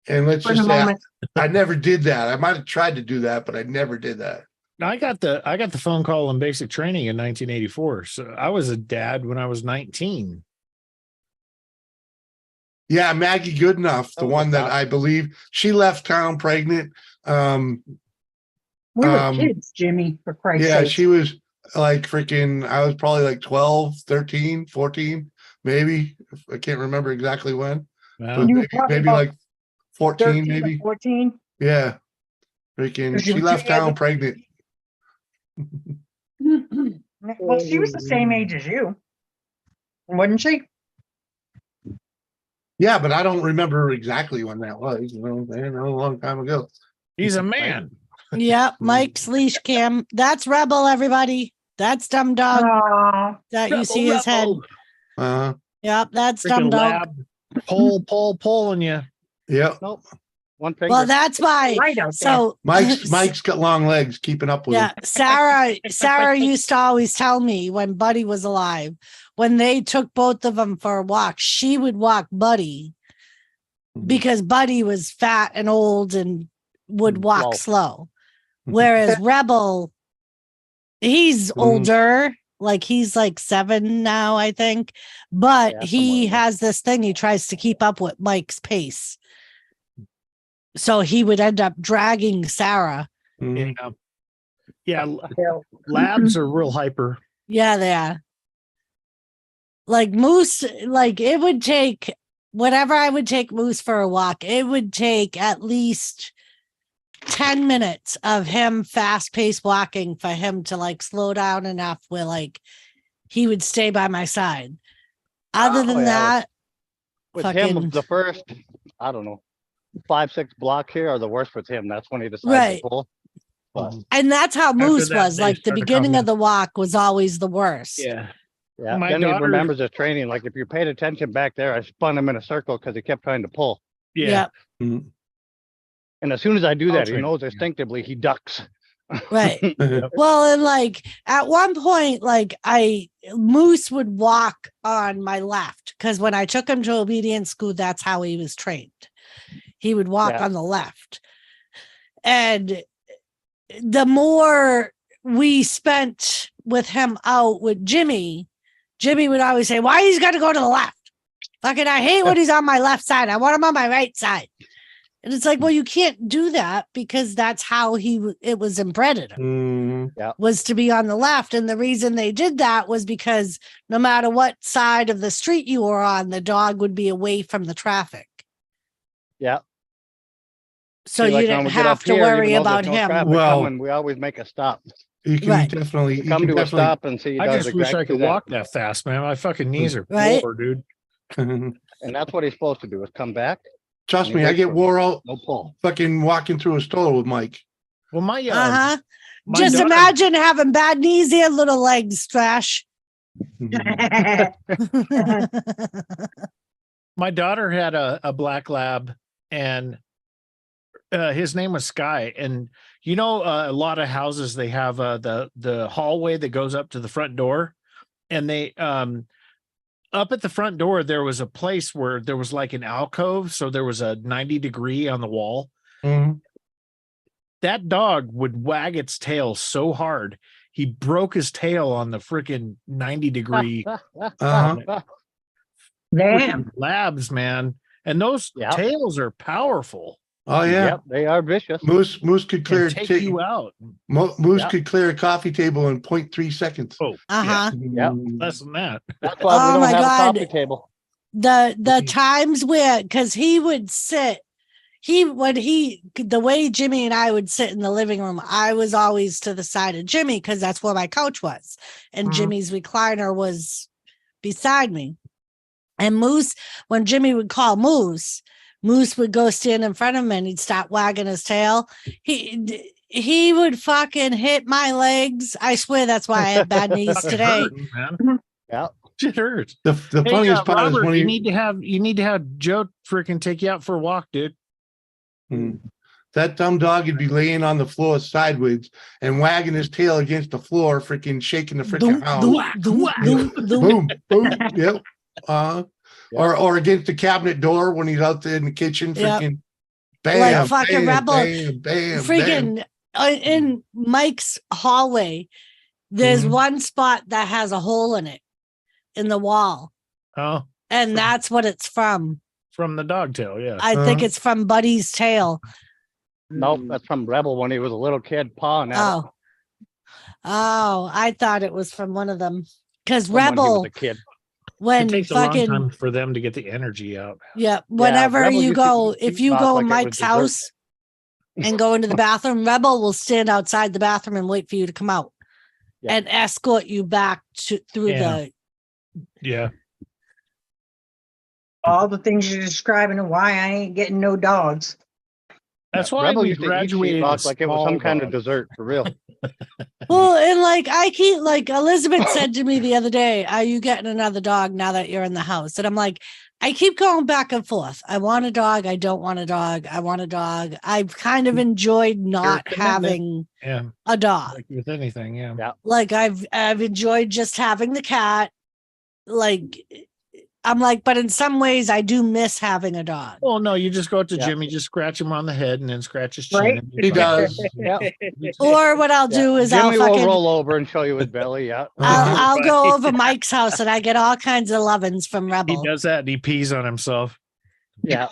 And let's just say I never did that. I might have tried to do that, but I never did that. I got the phone call in basic training in 1984. So I was a dad when I was 19. Yeah, Maggie Goodenough, the one that I believe she left town pregnant. We were kids, Jimmy, for Christ's sake. She was like freaking, I was probably like 12, 13, 14, maybe. I can't remember exactly when. Wow. Maybe like 14, maybe. 14? Yeah. Freaking, she left town pregnant. Well, she was the same age as you, wasn't she? Yeah, but I don't remember exactly when that was. You know what I'm saying? A long time ago. He's a man. Yep, Mike's leash cam. That's Rebel, everybody. That's Dumb Dog. That you see his head. Yep, that's Dumb Dog. Pulling you. Yep. Nope. One finger. Well, that's why. So Mike's got long legs, keeping up with him. Sarah used to always tell me when Buddy was alive, when they took both of them for a walk, she would walk Buddy because Buddy was fat and old and would walk slow. Whereas Rebel, he's older, like he's like 7 now, I think, but he has this thing. He tries to keep up with Mike's pace. So he would end up dragging Sarah. Yeah. Labs are real hyper. Yeah, they are. Like Moose, like it would take, whenever I would take Moose for a walk, it would take at least 10 minutes of him fast-paced walking for him to like slow down enough where like he would stay by my side. Other than that, with him, the first, I don't know, 5-6 blocks here are the worst with him. That's when he decides to pull. But and that's how Moose was. Like the beginning of the walk was always the worst. Yeah. Then he remembers his training. Like if you paid attention back there, I spun him in a circle because he kept trying to pull. Yeah. And as soon as I do that, he knows instinctively he ducks. Right. Well, and like at one point, like Moose would walk on my left because when I took him to obedience school, that's how he was trained. He would walk on the left. And the more we spent with him out with Jimmy would always say, why he's got to go to the left? Fucking, I hate when he's on my left side. I want him on my right side. And it's like, well, you can't do that because that's how it was inbred in him, was to be on the left. And the reason they did that was because no matter what side of the street you were on, the dog would be away from the traffic. Yeah. So you didn't have to worry about him. Well, we always make a stop. You can definitely come to a stop and see. I just wish I could walk that fast, man. My fucking knees are poor, dude. And that's what he's supposed to do: is come back. Trust me, I get wore out. No pull. Fucking walking through a store with Mike. Well, my just imagine having bad knees and little legs, Trash. My daughter had a black lab, and his name was Sky. And you know, a lot of houses, they have the hallway that goes up to the front door, and they up at the front door, there was a place where there was like an alcove. So there was a 90-degree on the wall. Mhm. That dog would wag its tail so hard. He broke his tail on the freaking 90-degree Damn. labs, man. And those tails are powerful. Oh yeah, Yep, they are vicious. Moose could clear Take you out. Moose could clear a coffee table in 0.3 seconds. Oh, Yep. Less than that. That's why we don't have a coffee table. The times where, because he would sit, the way Jimmy and I would sit in the living room, I was always to the side of Jimmy because that's where my couch was, and Jimmy's recliner was beside me. And Moose, when Jimmy would call Moose would go stand in front of him and he'd start wagging his tail. He would fucking hit my legs. I swear that's why I have bad knees today. Yeah, it hurts. The funniest part Robert, is when you need to have Joe freaking take you out for a walk, dude. That dumb dog would be laying on the floor sideways and wagging his tail against the floor, freaking shaking the freaking house. Boom, boom, yep. Or against the cabinet door when he's out there in the kitchen, freaking bam, like fucking bam, Rebel, bam, freaking in Mike's hallway. There's one spot that has a hole in it in the wall. Oh, and that's what it's from. From the dog tail, yeah. I think it's from Buddy's tail. Nope, that's from Rebel when he was a little kid pawing at it. Oh, I thought it was from one of them because From when he Rebel. was a kid. When it takes fucking, a long time for them to get the energy out. Yeah, whenever Rebel you used to go, eat if you sauce go like in it was Mike's dessert. house and go into the bathroom, Rebel will stand outside the bathroom and wait for you to come out and escort you back through the. Yeah. All the things you're describing and why I ain't getting no dogs. That's why Rebel we used to eat graduated sheepdogs like it was some small kind of dogs. dessert for real. Well, and like I keep like Elizabeth said to me the other day, "Are you getting another dog now that you're in the house?" And I'm like, I keep going back and forth. I want a dog. I don't want a dog. I want a dog. I've kind of enjoyed not having a dog. Like with anything, yeah. Like I've enjoyed just having the cat. Like I'm like, but in some ways I do miss having a dog. Well, no, you just go up to Jimmy, just scratch him on the head and then scratch his chin. Right? and He does. Or what I'll do is Jimmy I'll will fucking roll over and show you his belly. Yeah. I'll go over Mike's house and I get all kinds of lovin's from Rebel. He does that and he pees on himself. Yeah.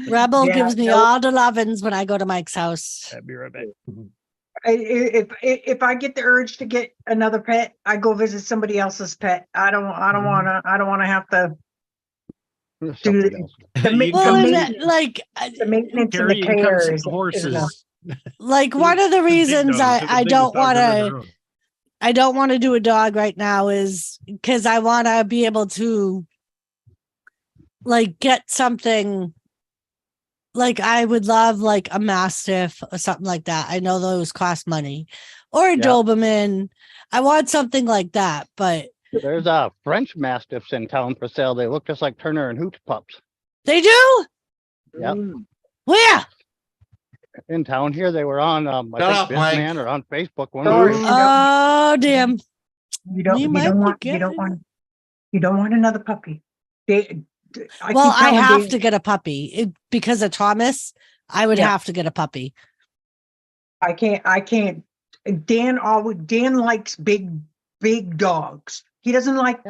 Rebel Yeah, gives me no. all the lovin's when I go to Mike's house. I'll be right back. If I get the urge to get another pet, I go visit somebody else's pet. I don't want to have to do the maintenance and the care is enough. Like one of the reasons I don't want to do a dog right now is because I want to be able to like get something. Like I would love like a Mastiff or something like that. I know those cost money, or a Doberman. I want something like that, but There's French Mastiffs in town for sale. They look just like Turner and Hooch pups. they do. Yep. Where? In town here, they were on I Shut up, think Mike. Man or on Facebook one Sorry. week. Oh damn! You don't want another puppy. I have to get a puppy because of Thomas. I would have to get a puppy. I can't. Dan likes big dogs. He doesn't like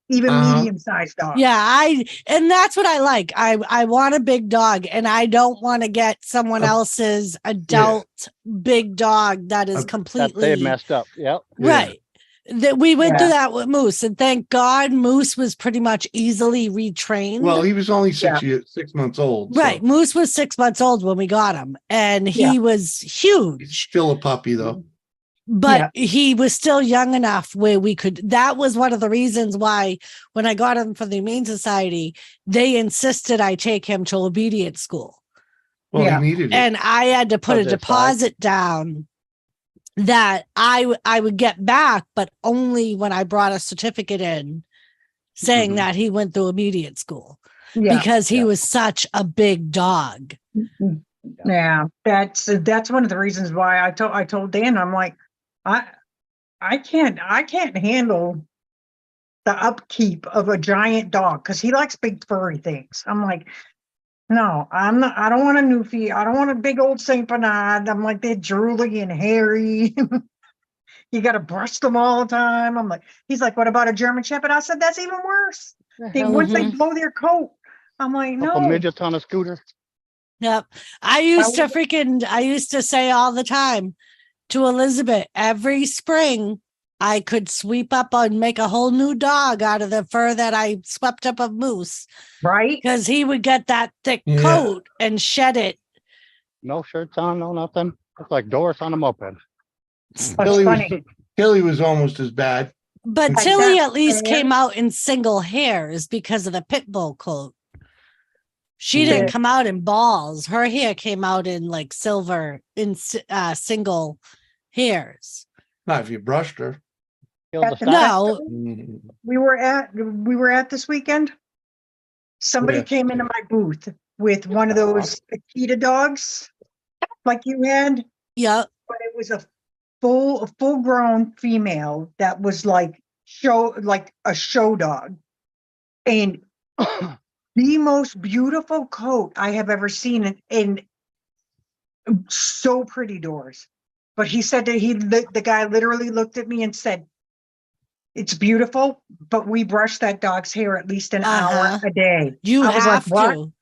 even medium-sized dogs. Yeah, and that's what I like. I want a big dog, and I don't want to get someone else's adult big dog that is completely That they messed up. Yep. Right. That we went through that with Moose, and thank God Moose was pretty much easily retrained. Well, he was only 6 months old. so Right. Moose was 6 months old when we got him, and he was huge. Still a puppy, though. But he was still young enough where we could. That was one of the reasons why, when I got him from the Humane Society, they insisted I take him to obedience school. Well, he needed it. And I had to put a deposit down that I would get back, but only when I brought a certificate in saying that he went through obedience school because he was such a big dog. Yeah, that's one of the reasons why I told Dan, I'm like, I can't handle the upkeep of a giant dog because he likes big furry things. I'm like, no, I'm not. I don't want a Newfie. I don't want a big old Saint Bernard. I'm like, they're drooly and hairy. You got to brush them all the time. I'm like, he's like, what about a German Shepherd? I said, that's even worse. Once they blow their coat, I'm like, no. A midget on a scooter. Yep. I used to say all the time to Elizabeth, every spring I could sweep up and make a whole new dog out of the fur that I swept up of Moose. Right. Because he would get that thick coat and shed it. No shirts on, no nothing. It's like Doris on a moped. Tilly was almost as bad. But Tilly at least came out in single hairs because of the pit bull coat. She didn't come out in balls. Her hair came out in like silver in single hairs. Not if you brushed her. No. We were at this weekend. Somebody came into my booth with one of those Akita dogs like you had. Yeah. But it was a full grown female that was like a show dog. And the most beautiful coat I have ever seen, and so pretty, Doors. But he said that the guy literally looked at me and said, it's beautiful, but we brush that dog's hair at least an hour a day. You I was have like, to.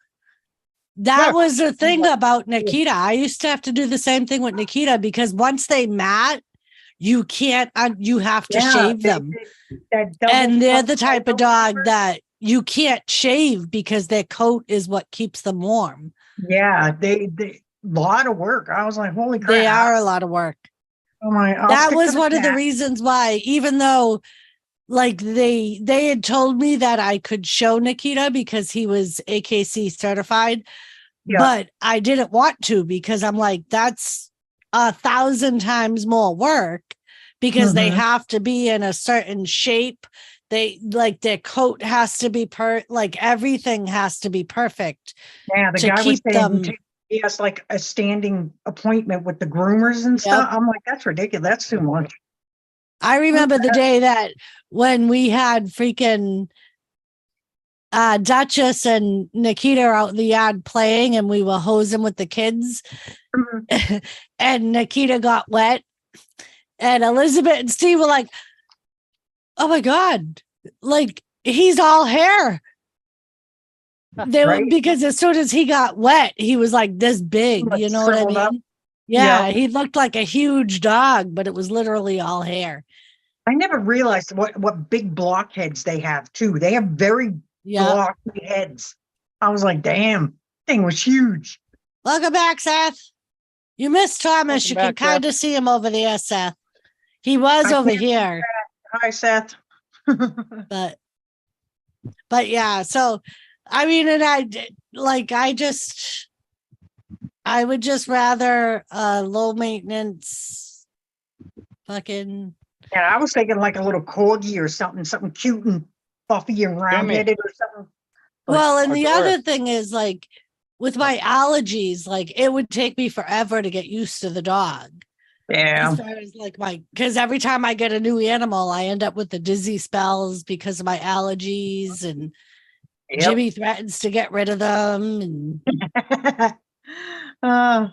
That was the thing about Nikita. I used to have to do the same thing with Nikita because once they mat, you can't, you have to shave them. And they're the type of dog that you can't shave because their coat is what keeps them warm. Yeah, they lot of work. I was like, holy crap. They are a lot of work. Oh my, that was one of the reasons why, even though like they had told me that I could show Nikita because he was AKC certified, but I didn't want to because I'm like, that's 1,000 times more work because they have to be in a certain shape. They like their coat has to be like everything has to be perfect. Yeah, the guy was saying he has like a standing appointment with the groomers and stuff. I'm like, that's ridiculous. That's too much. I remember the day that when we had freaking Duchess and Nikita out in the yard playing and we were hosing with the kids and Nikita got wet and Elizabeth and Steve were like, oh my God, like he's all hair. Because as soon as he got wet, he was like this big, you know what I mean? Up. Yeah, he looked like a huge dog, but it was literally all hair. I never realized what big blockheads they have too. They have very blocky heads. I was like, damn, thing was huge. Welcome back, Seth. You missed Thomas. You can kind of see him over there, Seth. He was over here. Hi, Seth. but yeah, so I mean, and I would just rather low maintenance fucking. Yeah, I was thinking like a little corgi or something cute and fluffy and round-headed or something. Well, and the other thing is like with my allergies, like it would take me forever to get used to the dog. Yeah. As far as like because every time I get a new animal, I end up with the dizzy spells because of my allergies, and Jimmy threatens to get rid of them. And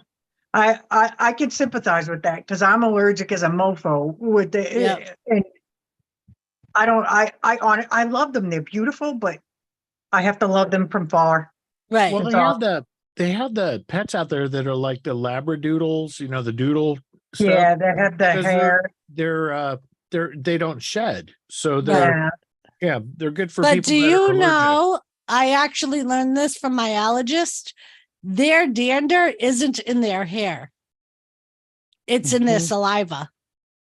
I can sympathize with that because I'm allergic as a mofo with the and I love them. They're beautiful, but I have to love them from far. Right. Well, they have the pets out there that are like the labradoodles, you know, the doodle stuff. Yeah, that have the hair. They don't shed. So they're good for people. But do you know, I actually learned this from my allergist. Their dander isn't in their hair. It's in their saliva.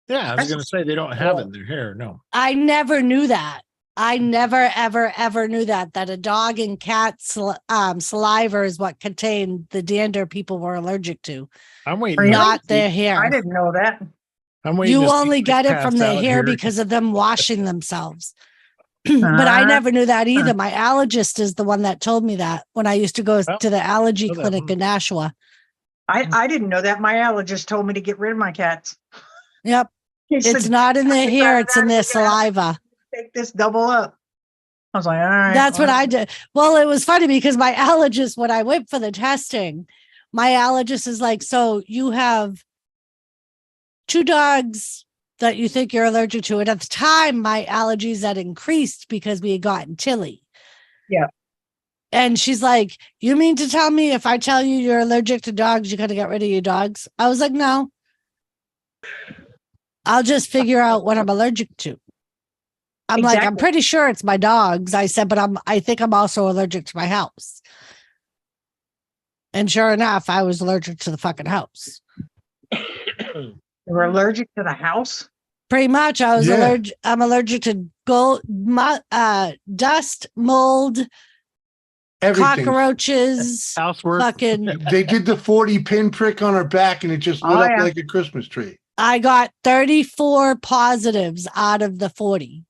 Yeah, I was going to say they don't have it in their hair. No. I never knew that. I never, ever, ever knew that a dog and cat saliva is what contained the dander people were allergic to. I'm waiting. Not their hair. I didn't know that. I'm waiting. You only get it from their hair because of them washing themselves. But I never knew that either. My allergist is the one that told me that when I used to go to the allergy clinic in Nashua. I didn't know that. My allergist told me to get rid of my cats. Yep. It's not in their hair, it's in their saliva. take this double up. I was like, all right. That's what I did. Well, it was funny because my allergist, when I went for the testing, my allergist is like, so you have 2 dogs that you think you're allergic to. And at the time, my allergies had increased because we had gotten chilly. Yeah. And she's like, you mean to tell me if I tell you you're allergic to dogs, you got to get rid of your dogs? I was like, no. I'll just figure out what I'm allergic to. I'm like, I'm pretty sure it's my dogs. I said, but I think I'm also allergic to my house. And sure enough, I was allergic to the fucking house. You were allergic to the house? Pretty much. I was allergic. I'm allergic to dust, mold, Everything. cockroaches, housework. Fucking. They did the 40 pinprick on her back and it just lit up like a Christmas tree. I got 34 positives out of the 40.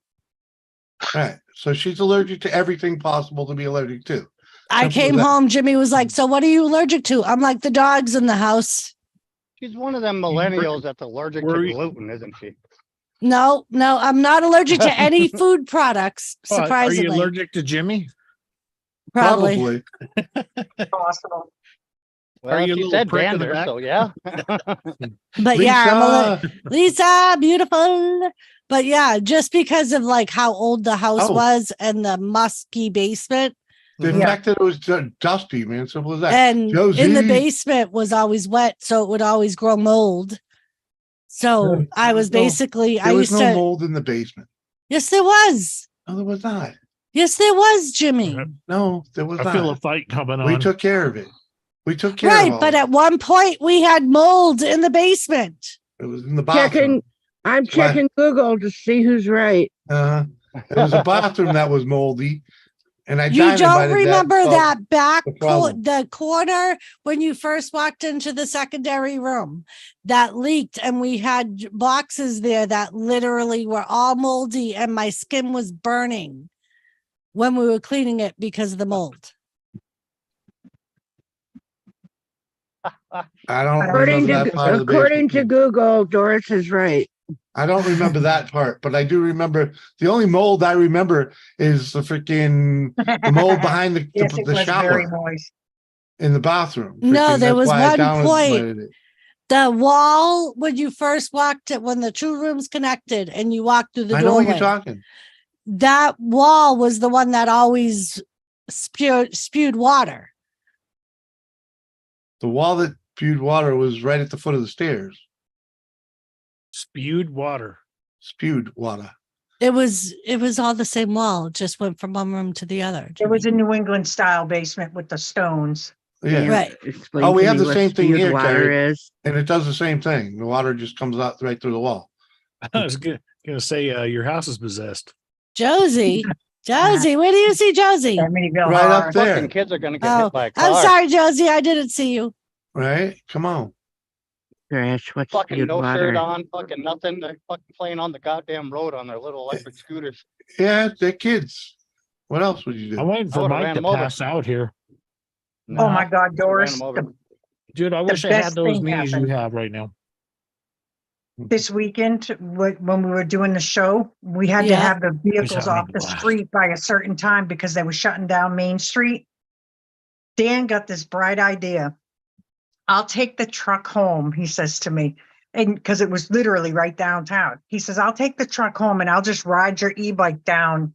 Right. So she's allergic to everything possible to be allergic to. I came home. Jimmy was like, so what are you allergic to? I'm like, the dogs in the house. She's one of them millennials that's allergic to gluten, isn't she? No, I'm not allergic to any food products. Surprisingly. Are you allergic to Jimmy? Probably. Possible. Well, Are you a she little said prick in the dander, back? so yeah. But yeah, Lisa, beautiful. But yeah, just because of like how old the house was and the musky basement. The fact that it was dusty, man. Simple as that. And Josie. in the basement was always wet, so it would always grow mold. So I was basically, There was no mold in the basement. Yes, there was. No, there was not. Yes, there was, Jimmy. No, there was not. I feel a fight coming on. We took care of it. We took care of it. But at one point we had mold in the basement. It was in the bathroom. I'm checking Google to see who's right. It was a bathroom that was moldy. And You don't remember that back the corner when you first walked into the secondary room that leaked, and we had boxes there that literally were all moldy, and my skin was burning when we were cleaning it because of the mold. I don't remember that part of the According to Google, Doris is right. I don't remember that part, but I do remember the only mold I remember is the freaking the mold behind the shower in the bathroom. No, there was one point. The wall when you first walked it, when the 2 rooms connected and you walked through the doorway. I know what you're talking. That wall was the one that always spewed water. The wall that spewed water was right at the foot of the stairs. Spewed water. It was all the same wall. It just went from one room to the other. It was a New England style basement with the stones. Yeah. Right. Oh, we have the same thing here, Carrie, and it does the same thing. The water just comes out right through the wall. I was gonna say your house is possessed. Josie, where do you see Josie? Right up there. Fucking kids are gonna get hit by a car. I'm sorry, Josie. I didn't see you. Right? Come on. Trish, what's fucking no shirt on, fucking nothing. They're fucking playing on the goddamn road on their little electric scooters. Yeah, they're kids. What else would you do? I'm waiting for Mike to pass out here. Oh my God, Doris. Dude, I wish I had those knees you have right now. This weekend, when we were doing the show, we had to have the vehicles off the street by a certain time because they were shutting down Main Street. Dan got this bright idea. I'll take the truck home, he says to me. And because it was literally right downtown. He says, I'll take the truck home and I'll just ride your e-bike back down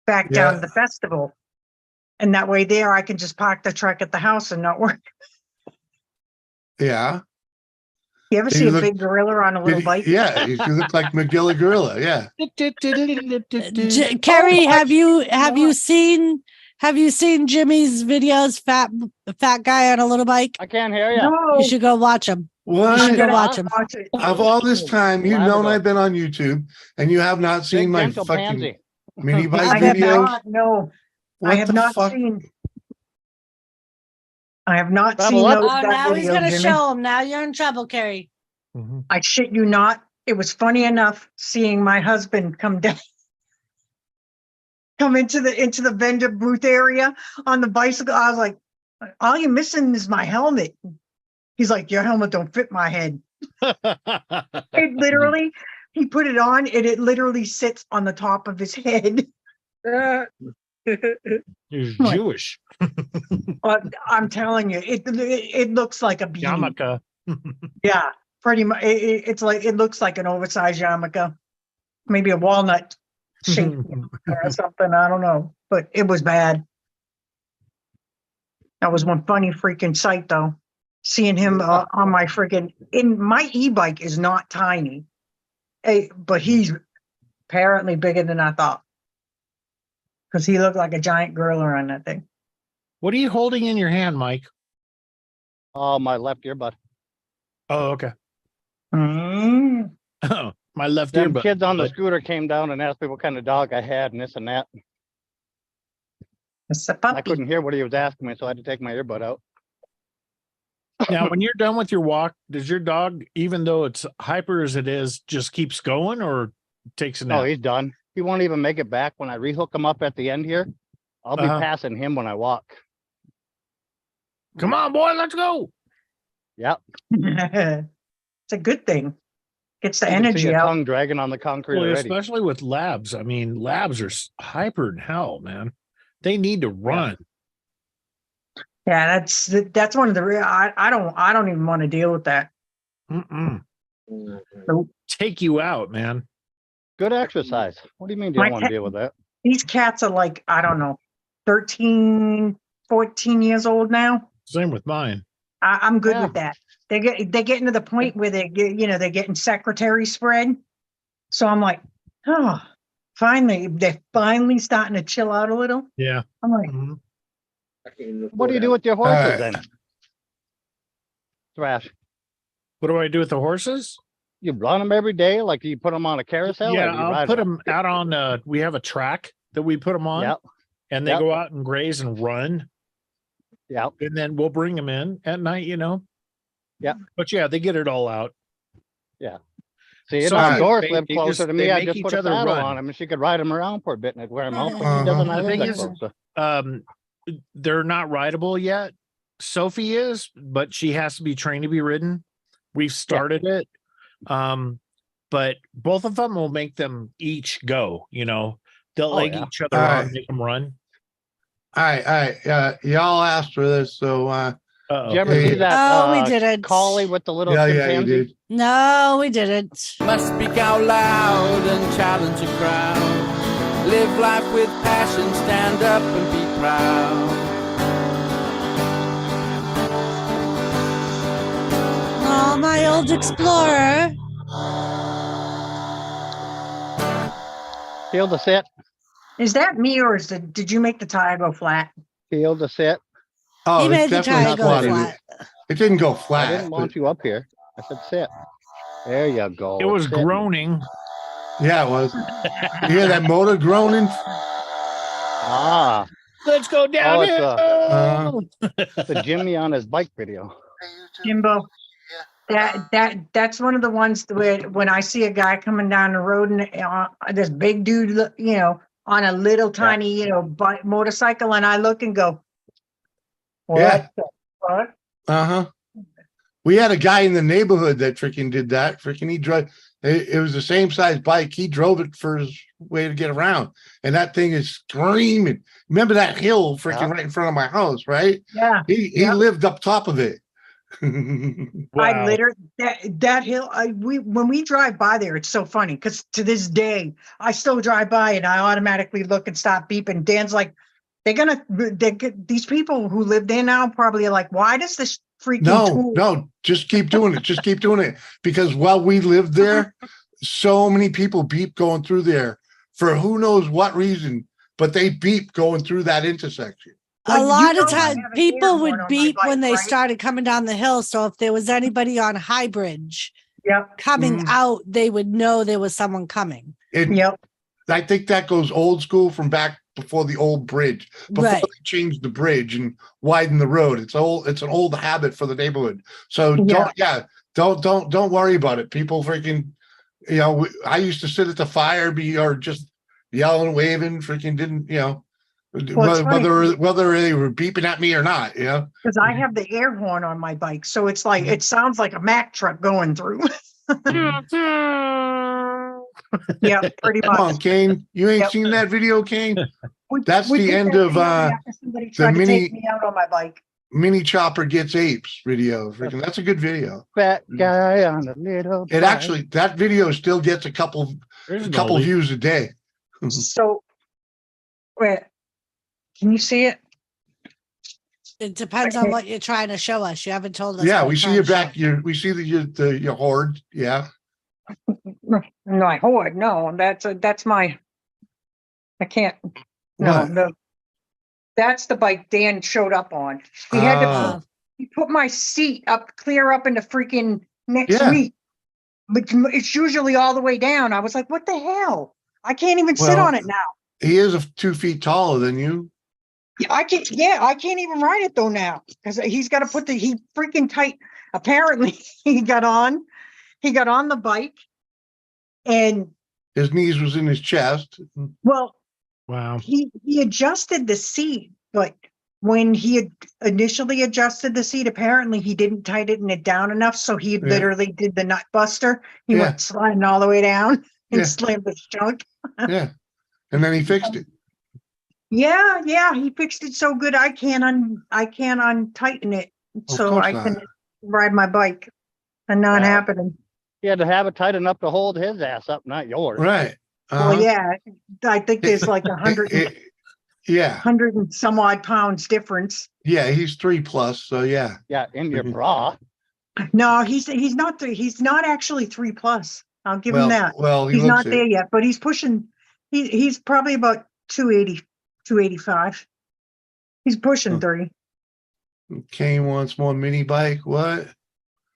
to the festival. And that way there, I can just park the truck at the house and not work. Yeah. You ever see a big gorilla on a little bike? Yeah, you look like McGilla Gorilla. Yeah. Carrie, have you seen Jimmy's videos? Fat guy on a little bike. I can't hear you. No. You should go watch him. What? You should go watch him. Of all this time, you've known I've been on YouTube, and you have not seen my fucking mini bike videos. No, what I have not seen. I have not seen those. Oh, now he's going to show him. Now you're in trouble, Carrie. I shit you not. It was funny enough seeing my husband come into the vendor booth area on the bicycle. I was like, all you're missing is my helmet. He's like, your helmet don't fit my head. It literally, he put it on and it literally sits on the top of his head. He's Jewish. I'm telling you, it looks like a beanie. Yarmulke. Yeah, pretty much. It's like, it looks like an oversized yarmulke, maybe a walnut shape or something. I don't know, but it was bad. That was one funny freaking sight, though. Seeing him on my freaking, in my e-bike is not tiny, but he's apparently bigger than I thought, because he looked like a giant gorilla on that thing. What are you holding in your hand, Mike? Oh, my left earbud. Oh, okay. Mm. Oh, my left Them earbud. kids on the scooter came down and asked me what kind of dog I had and this and that. It's a puppy. I couldn't hear what he was asking me, so I had to take my earbud out. Now, when you're done with your walk, does your dog, even though it's hyper as it is, just keeps going or takes a nap? No, he's done. He won't even make it back. When I rehook him up at the end here, I'll be passing him when I walk. Come on, boy, let's go. Yep. It's a good thing. Gets the You can see energy a out. tongue dragging on the concrete Well, already. especially with labs. I mean, labs are hyper in hell, man. They need to run. Yeah, that's one of the real. I don't even want to deal with that. Nope. Take you out, man. Good exercise. What do you mean you don't want to deal with that? These cats are like, I don't know, 13, 14 years old now. Same with mine. I'm good with that. They're getting to the point where they're getting secretary spread. So I'm like, oh, they're finally starting to chill out a little. Yeah. I'm like, What do you do with your horses then? Thrash. What do I do with the horses? You run them every day? Like you put them on a carousel? Yeah, or do you I'll ride put 'em? them out on, we have a track that we put them on. Yep. And they Yep. go out and graze and run. Yeah. And then we'll bring them in at night, Yeah. But yeah, they get it all out. Yeah. See, So Doris they- lived they closer just- to they me. I make just each put a other saddle run. on him and she could ride him around for a bit and I'd wear him out, but she doesn't. I The live thing that is, close. So. they're not rideable yet. Sophie is, but she has to be trained to be ridden. We've started it. But both of them will make them each go, they'll leg each other on, make them run. All right. Y'all asked for this, so Did you ever see that? we didn't. Collie with the little Yeah, you chimpanzee? did. No, we didn't. Must speak out loud and challenge a crowd. Live life with passion, stand up and be proud. Oh, my old explorer. Heel to sit. is that me or did you make the tire go flat? Heel to sit. Oh, He it made the definitely tire go squatted flat. It didn't go flat. I didn't want you up here. I said sit. There you go. It was Sit. groaning. Yeah, it was. You hear that motor groaning? Ah. Let's go down It's the Jimmy on his bike video. Jimbo. That's one of the ones where when I see a guy coming down the road and this big dude, on a little tiny, motorcycle, and I look and go, what Yeah. the fuck? We had a guy in the neighborhood that freaking did that. Freaking he drove. It was the same size bike. He drove it for his way to get around, and that thing is screaming. Remember that hill freaking right in front of my house, right? Yeah. He lived up top of it. I literally that hill. When we drive by there, it's so funny because to this day I still drive by and I automatically look and stop beeping. Dan's like, these people who live there now probably are like, why does this freaking tool? No, just keep doing it. Just keep doing it because while we lived there, so many people beep going through there for who knows what reason, but they beep going through that intersection. A lot of times people would beep when they started coming down the hill. So if there was anybody on High Bridge coming out, they would know there was someone coming. I think that goes old school from back before the old bridge, before they changed the bridge and widened the road. It's an old habit for the neighborhood. So don't worry about it. People freaking, I used to sit at the fire, or just yelling, waving, freaking didn't, whether they were beeping at me or not, Because I have the air horn on my bike, so it's like it sounds like a Mack truck going through. Yeah, pretty Come on, much. Kane. You ain't Yep. seen that video, Kane? That's We the did end that of video after somebody the tried to take me out on my bike. mini chopper gets apes video. Freaking, that's a good video. Fat guy on a little It bike. actually, that video still gets a couple views a day. So, wait, can you see it? It depends on what you're trying to show us. You haven't told us. Yeah, what we you're see trying your to show. back. We see your horde. Yeah. No, I hoard. No, that's my. I can't. No, What? no. That's the bike Dan showed up on. He had to. Oh. He put my seat up, clear up into freaking next Yeah. week. But it's usually all the way down. I was like, what the hell? I can't even sit Well, on it now. He is 2 feet taller than you. Yeah, I can't. Yeah, I can't even ride it though now because he's got to put he freaking tight. Apparently, he got on the bike, and His knees was in his chest. well, Wow. he adjusted the seat, but when he had initially adjusted the seat, apparently he didn't tighten it down enough, so he literally did the nut buster. He went sliding all the way down and slammed the junk. Yeah, and then he fixed it. Yeah, he fixed it so good I can't untighten it, so course I not. can ride my bike, and not Wow. happening. He had to have it tight enough to hold his ass up, not yours. Right. Well, yeah, I think there's like 100 and some odd pounds difference. Yeah, he's 3+, so yeah. Yeah, in your bra. No, he's not he's not actually 3+. I'll give him that. Well, He's looks not it. there yet, but he's pushing. He's probably about 280, 285. He's pushing 3. Kane wants more mini bike. What?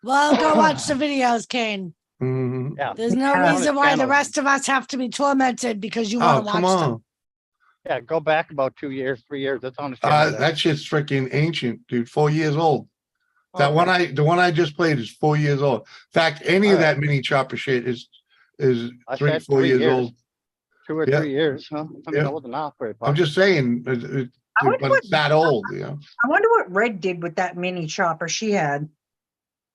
Well, go watch the videos, Kane. Mhm. Yeah. There's no reason why the rest of us have to be tormented because you want to watch them. Yeah, go back about 2 years, 3 years. That's on the channel. That shit's freaking ancient, dude. 4 years old. That Okay. the one I just played is 4 years old. In fact, any of All right. that mini chopper shit is I 3, said 4 3 years years. old. 2 or Yeah. 3 years, huh? I mean, Yeah. that wasn't off very far. I'm just saying, I wonder but it's that old, you know. I wonder what Red did with that mini chopper she had.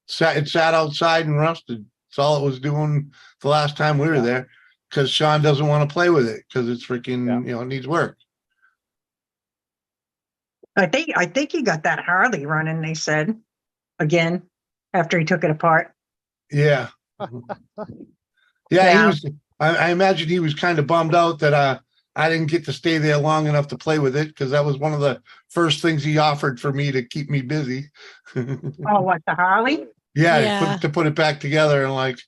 It sat outside and rusted. That's all it was doing the last time we were there. Because Sean doesn't want to play with it because it's freaking, it needs work. I think he got that Harley running, they said, again, after he took it apart. Yeah. He was. I imagine he was kind of bummed out that I didn't get to stay there long enough to play with it because that was one of the first things he offered for me to keep me busy. Oh, what, the Harley? Yeah. To put it back together and like,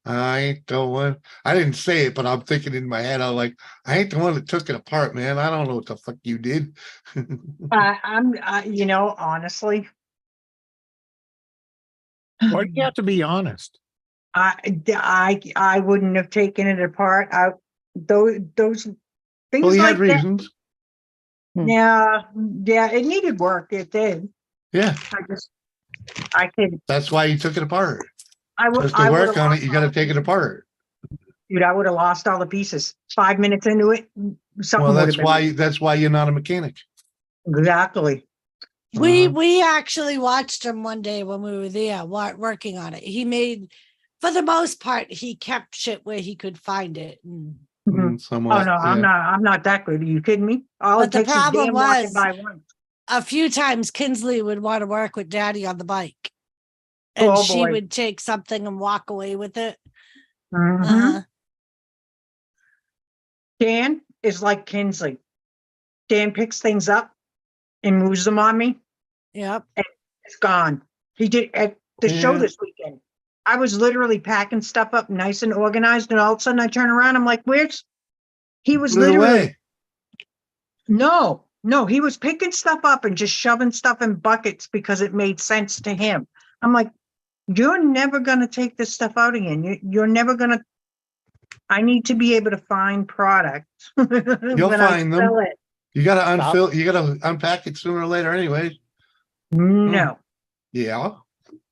I ain't the one. I didn't say it, but I'm thinking in my head, I'm like, I ain't the one that took it apart, man. I don't know what the fuck you did. Honestly, Why do you have to be honest? I wouldn't have taken it apart. Those things Well, he like had reasons. that. Yeah, it needed work. It did. Yeah. I could. That's why he took it apart. Just to work on it, you got to take it apart. Dude, I would have lost all the pieces. 5 minutes into it, something. Well, would have been. that's why you're not a mechanic. Exactly. We actually watched him one day when we were there working on it. He made, for the most part, he kept shit where he could find it. Somewhat, Oh no, I'm not that good. Are you kidding me? All But it the takes is problem Dan walking was, by once. a few times Kinsley would want to work with Daddy on the bike, and she boy. would take something and walk away with it. Mhm. Dan is like Kinsley. Dan picks things up and moves them on me. Yep. And it's gone. He did at the show this weekend. I was literally packing stuff up nice and organized, and all of a sudden I turn around, I'm like, where's he was Put it literally away. No, he was picking stuff up and just shoving stuff in buckets because it made sense to him. I'm like, you're never gonna take this stuff out again. You're never gonna. I need to be able to find product. You'll when find I them. sell it. You got to unfill. You got to unpack it sooner or later, anyway. No. Yeah.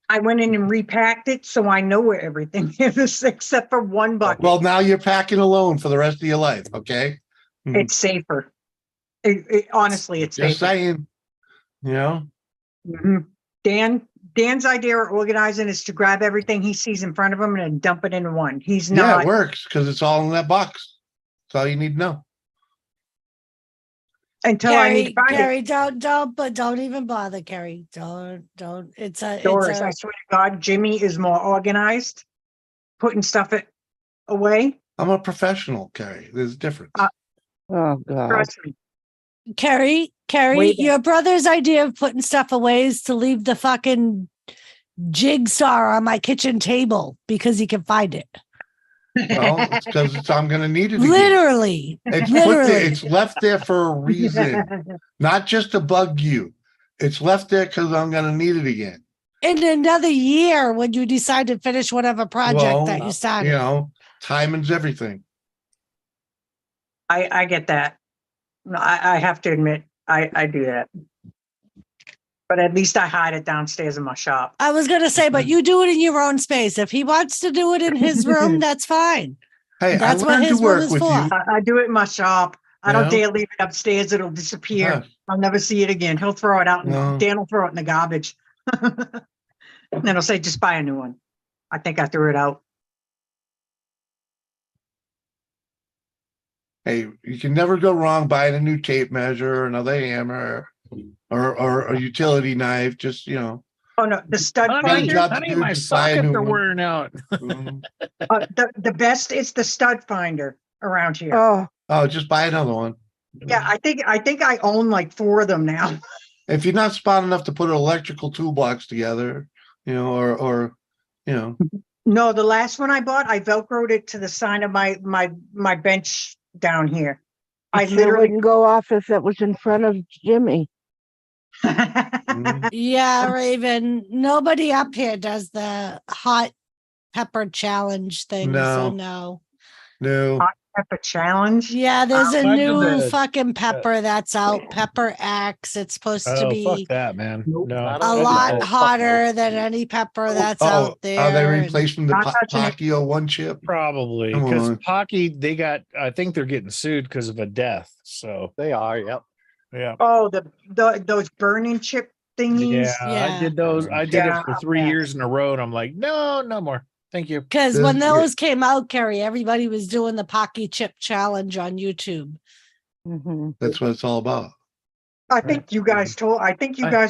I went in and repacked it, so I know where everything is except for one bucket. Well, now you're packing alone for the rest of your life. Okay. It's safer. Honestly, it's Just safer. saying. You know. Mhm. Dan Dan's idea of organizing is to grab everything he sees in front of him and then dump it into one. He's Yeah, not. it works because it's all in that box. That's all you need to know. Until I need to find Carrie, it. don't even bother, Carrie. Don't. Doris, I swear to God, Jimmy is more organized, putting stuff away. I'm a professional, Carrie. There's a difference. Oh God. Trust me. Carrie, Way back. your brother's idea of putting stuff away is to leave the fucking jigsaw on my kitchen table because he can find it. Well, it's because I'm going to need it again. Literally. It's put there. It's left there for a reason, not just to bug you. It's left there because I'm going to need it again. In another year, when you decide to finish whatever project that you started. You know, timing's everything. I get that. No, I have to admit, I do that. But at least I hide it downstairs in my shop. I was going to say, but you do it in your own space. If he wants to do it in his room, that's fine. Hey, that's I what learned his to room work is with for. you. I do it in my shop. I don't Yeah. dare leave it upstairs. It'll disappear. Yeah. I'll never see it again. He'll throw it out. No. And Dan will throw it in the garbage. And then he'll say, just buy a new one. I think I threw it out. Hey, you can never go wrong buying a new tape measure or another hammer or a utility knife. Just, you know. Oh no, the stud Honey, finder. my sockets are wearing out. The best is the stud finder around here. Oh, just buy another one. Yeah, I think I own like 4 of them now. If you're not smart enough to put an electrical toolbox together, you know, or you know. No, the last one I bought, I velcroed it to the side of my bench down here. I it sure literally wouldn't go off if it was in front of Jimmy. Yeah, Raven. Nobody up here does the hot pepper challenge thing. So no. No. Pepper challenge. Yeah, there's a I did new that. fucking pepper that's out. Pepper X. It's supposed to Oh, be fuck that, man. No. a lot hotter than any pepper that's out there. Are they and- replacing the Not touching it. Pacquiao one chip? Probably Come because on. Pocky, I think they're getting sued because of a death. So They are, yep. yeah. Oh, those burning chip thingies. Yeah, I did those. I did Yeah, it for 3 years in a row, and I'm like, no more. Thank you. Because when those came out, Carrie, everybody was doing the Pocky Chip Challenge on YouTube. That's what it's all about. I think you guys are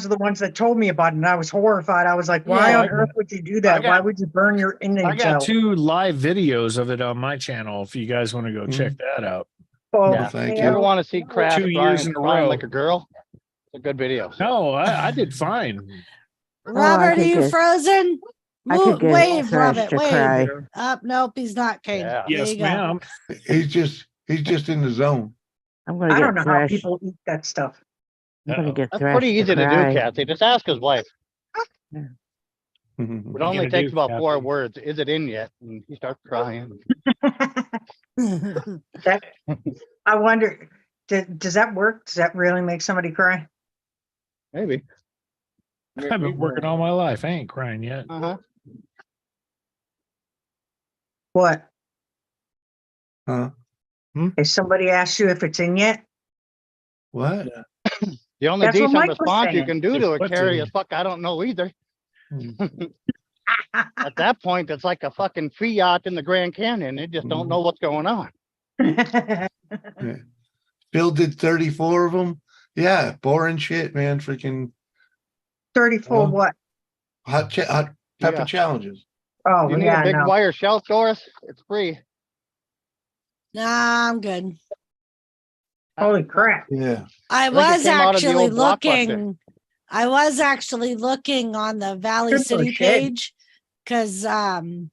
the ones that told me about it, and I was horrified. I was like, why Yeah. on earth would you do that? Why would you burn your I inmates got out? 2 live videos of it on my channel. If you guys want to go check that out. Oh, Yeah. thank You you. ever want to see Crash 2 years in a crying row. like a girl? It's a good video. No, I did fine. Robert, are could you get- frozen? I could get Wave, Crash Robert, to wave. cry. Nope, he's not, Kane. Yeah. There Yes, you go. ma'am. He's just in the zone. I'm gonna I get don't know how Thresh. people eat that stuff. I'm gonna get That's Thresh pretty easy to do, cry. Kathy. Just ask his wife. It you only gonna takes do, about 4 Kathy? words. Is it in yet? And he starts crying. That I wonder, does that work? Does that really make somebody cry? Maybe. I've been working all my life. I ain't crying yet. Uh-huh. What? Huh? If somebody asks you if it's in yet, What? The only That's what decent Mike was response you saying. can do to Just it, what's Carrie, in is fuck, I don't know either. Hmm. At that point, it's like a fucking Fiat in the Grand Canyon. They just don't know what's going on. Bill did 34 of them. Yeah, boring shit, man. Freaking 34 Oh. what? hot pepper Yeah. challenges. Oh, You need yeah, a big no. wire shelf, Doris? It's free. Nah, I'm good. Holy crap. Yeah. I think it was came out of the actually old Blockbuster. looking. I was actually looking on the Valley Good for City shit. page because the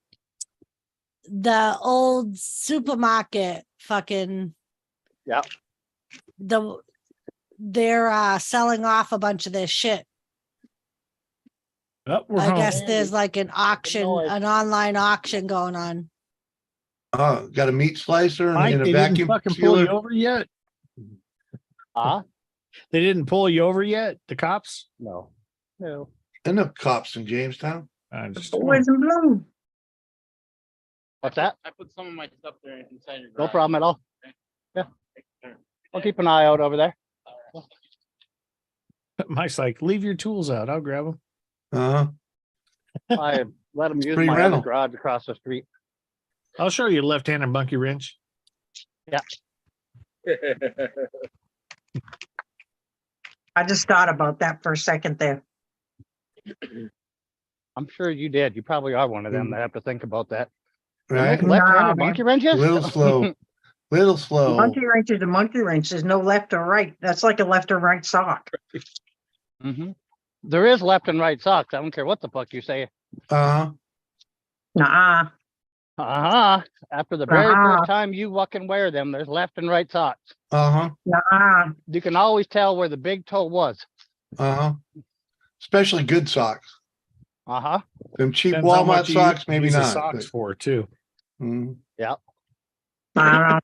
old supermarket fucking Yep. they're selling off a bunch of their shit. Oh, we're I home. guess there's like an auction, noise. an online auction going on. Oh, got a meat slicer and, Mike, and a they didn't vacuum fucking pull you sealer. over yet. Huh? They didn't pull you over yet. The cops. No. No. And the cops in Jamestown. I'm just Boys in blue. What's that? I put some of my stuff there inside your No garage. problem at all. Yeah. I'll keep an eye out over there. Mike's like, leave your tools out. I'll grab them. Uh-huh. I let him use Free my rental. other garage across the street. I'll show you a left-handed monkey wrench. Yeah. I just thought about that for a second there. I'm sure you did. You probably are one of them that have to think about that. Right? No left-handed No, monkey man. wrenches? Little slow. Little slow. Monkey wrench is a monkey wrench. There's no left or right. That's like a left or right sock. There is left and right socks. I don't care what the fuck you say. Uh-huh. Nuh-uh. After the very first time you fucking wear them, there's left and right socks. Uh-huh. Nuh-uh. You can always tell where the big toe was. Uh-huh. Especially good socks. Them cheap Depends how Walmart much you socks, maybe use the not. socks for too. Yeah. I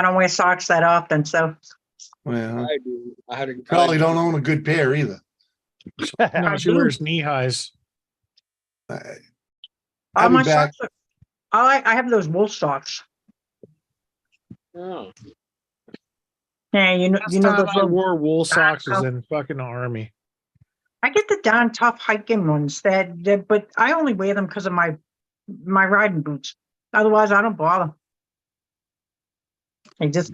don't wear socks that often, so. Well, I do. probably don't own a good pair either. No, she wears knee highs. All I'll my be back. socks I have those wool socks. Oh. Yeah, you know Last time those I little, wore wool socks was in fucking army. I get the darn tough hiking ones but I only wear them because of my riding boots. Otherwise, I don't bother. I just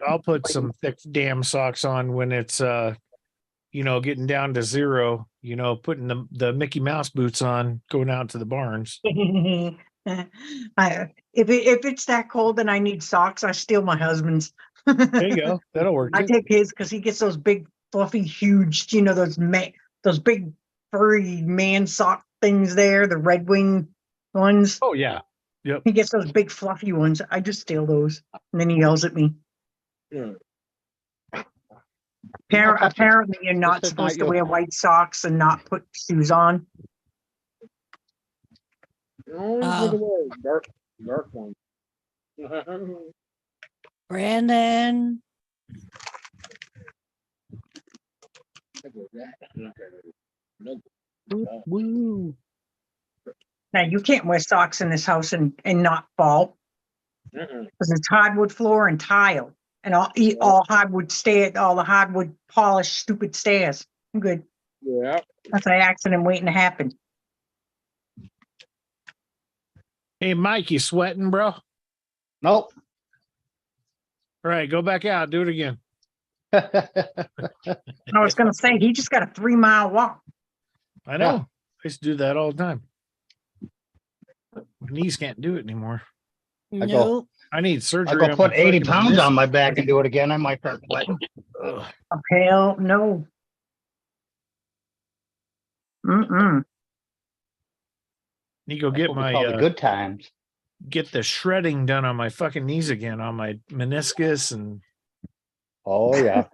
I'll put some thick damn socks on when it's getting down to zero, putting the Mickey Mouse boots on, going out to the barns. if it's that cold and I need socks, I steal my husband's. There you go. That'll work. I Too. take his because he gets those big, fluffy, huge, those big furry man sock things there, the Red Wing ones. Oh yeah. Yep. He gets those big fluffy ones. I just steal those. And then he yells at me. Yeah. Apparently you're not supposed to wear white socks and not put shoes on. Dark one. Brandon. Woo. Now you can't wear socks in this house and not fall. Because it's hardwood floor and tile. And all hardwood all the hardwood polished stupid stairs. I'm good. Yeah. That's an accident waiting to happen. Hey Mike, you sweating, bro? Nope. All right, go back out. Do it again. I was gonna say he just got a 3-mile walk. I know. I used to do that all the time. My knees can't do it anymore. I need surgery. I go put 80 pounds on my back and do it again. I might start sweating. Oh, hell no. Need to go get my the good times. Get the shredding done on my fucking knees again, on my meniscus and. Oh yeah.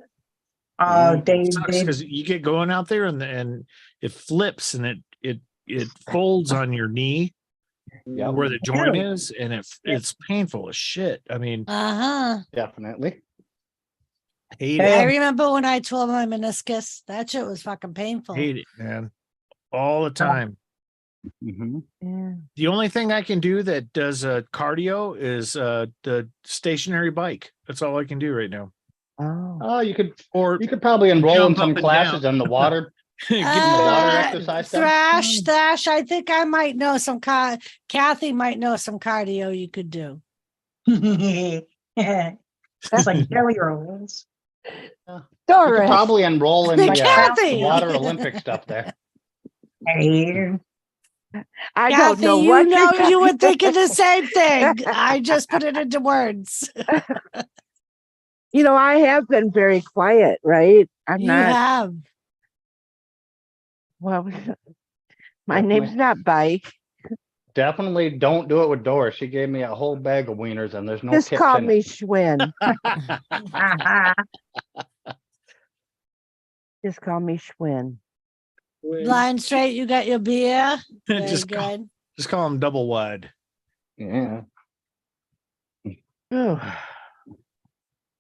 Dave, because you get going out there and it flips and it folds on your knee where the joint is, and it's painful as shit. I mean, definitely. I remember when I tore my meniscus. That shit was fucking painful. Hate it, man. All the time. Yeah. The only thing I can do that does cardio is the stationary bike. That's all I can do right now. Oh, you could probably enroll in some classes on the water. Give them the water exercise. Thrash. I think I might know some. Kathy might know some cardio you could do. That's like jelly rolls. You could probably enroll in the water Olympic stuff there. Hey. I Kathy, don't know what you were thinking the same thing. I just put it into words. I have been very quiet, right? You have. Well, my name's not Bike. Definitely don't do it with Doris. She gave me a whole bag of wieners, and there's no. Just call me Schwinn. Just call me Schwinn. Blind straight, you got your beer. Very just good. Just call them double wide. Yeah.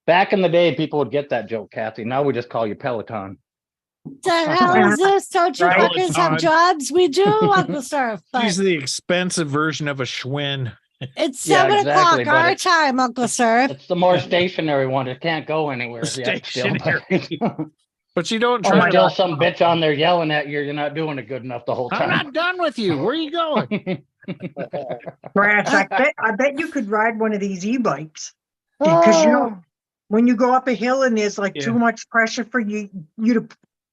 Back in the day, people would get that joke, Kathy. Now we just call you Peloton. The hell is this? Don't you fuckers have jobs? We do, Uncle Surf. She's the expensive version of a Schwinn. It's 7 o'clock our time, Uncle Surf. It's the more stationary one. It can't go anywhere. Stationary. But you don't There's try still to. some bitch on there yelling at you. You're not doing it good enough the whole I'm time. not done with you. Where are you going? Crash, I bet you could ride one of these e-bikes. Because when you go up a hill and there's like too much pressure for you to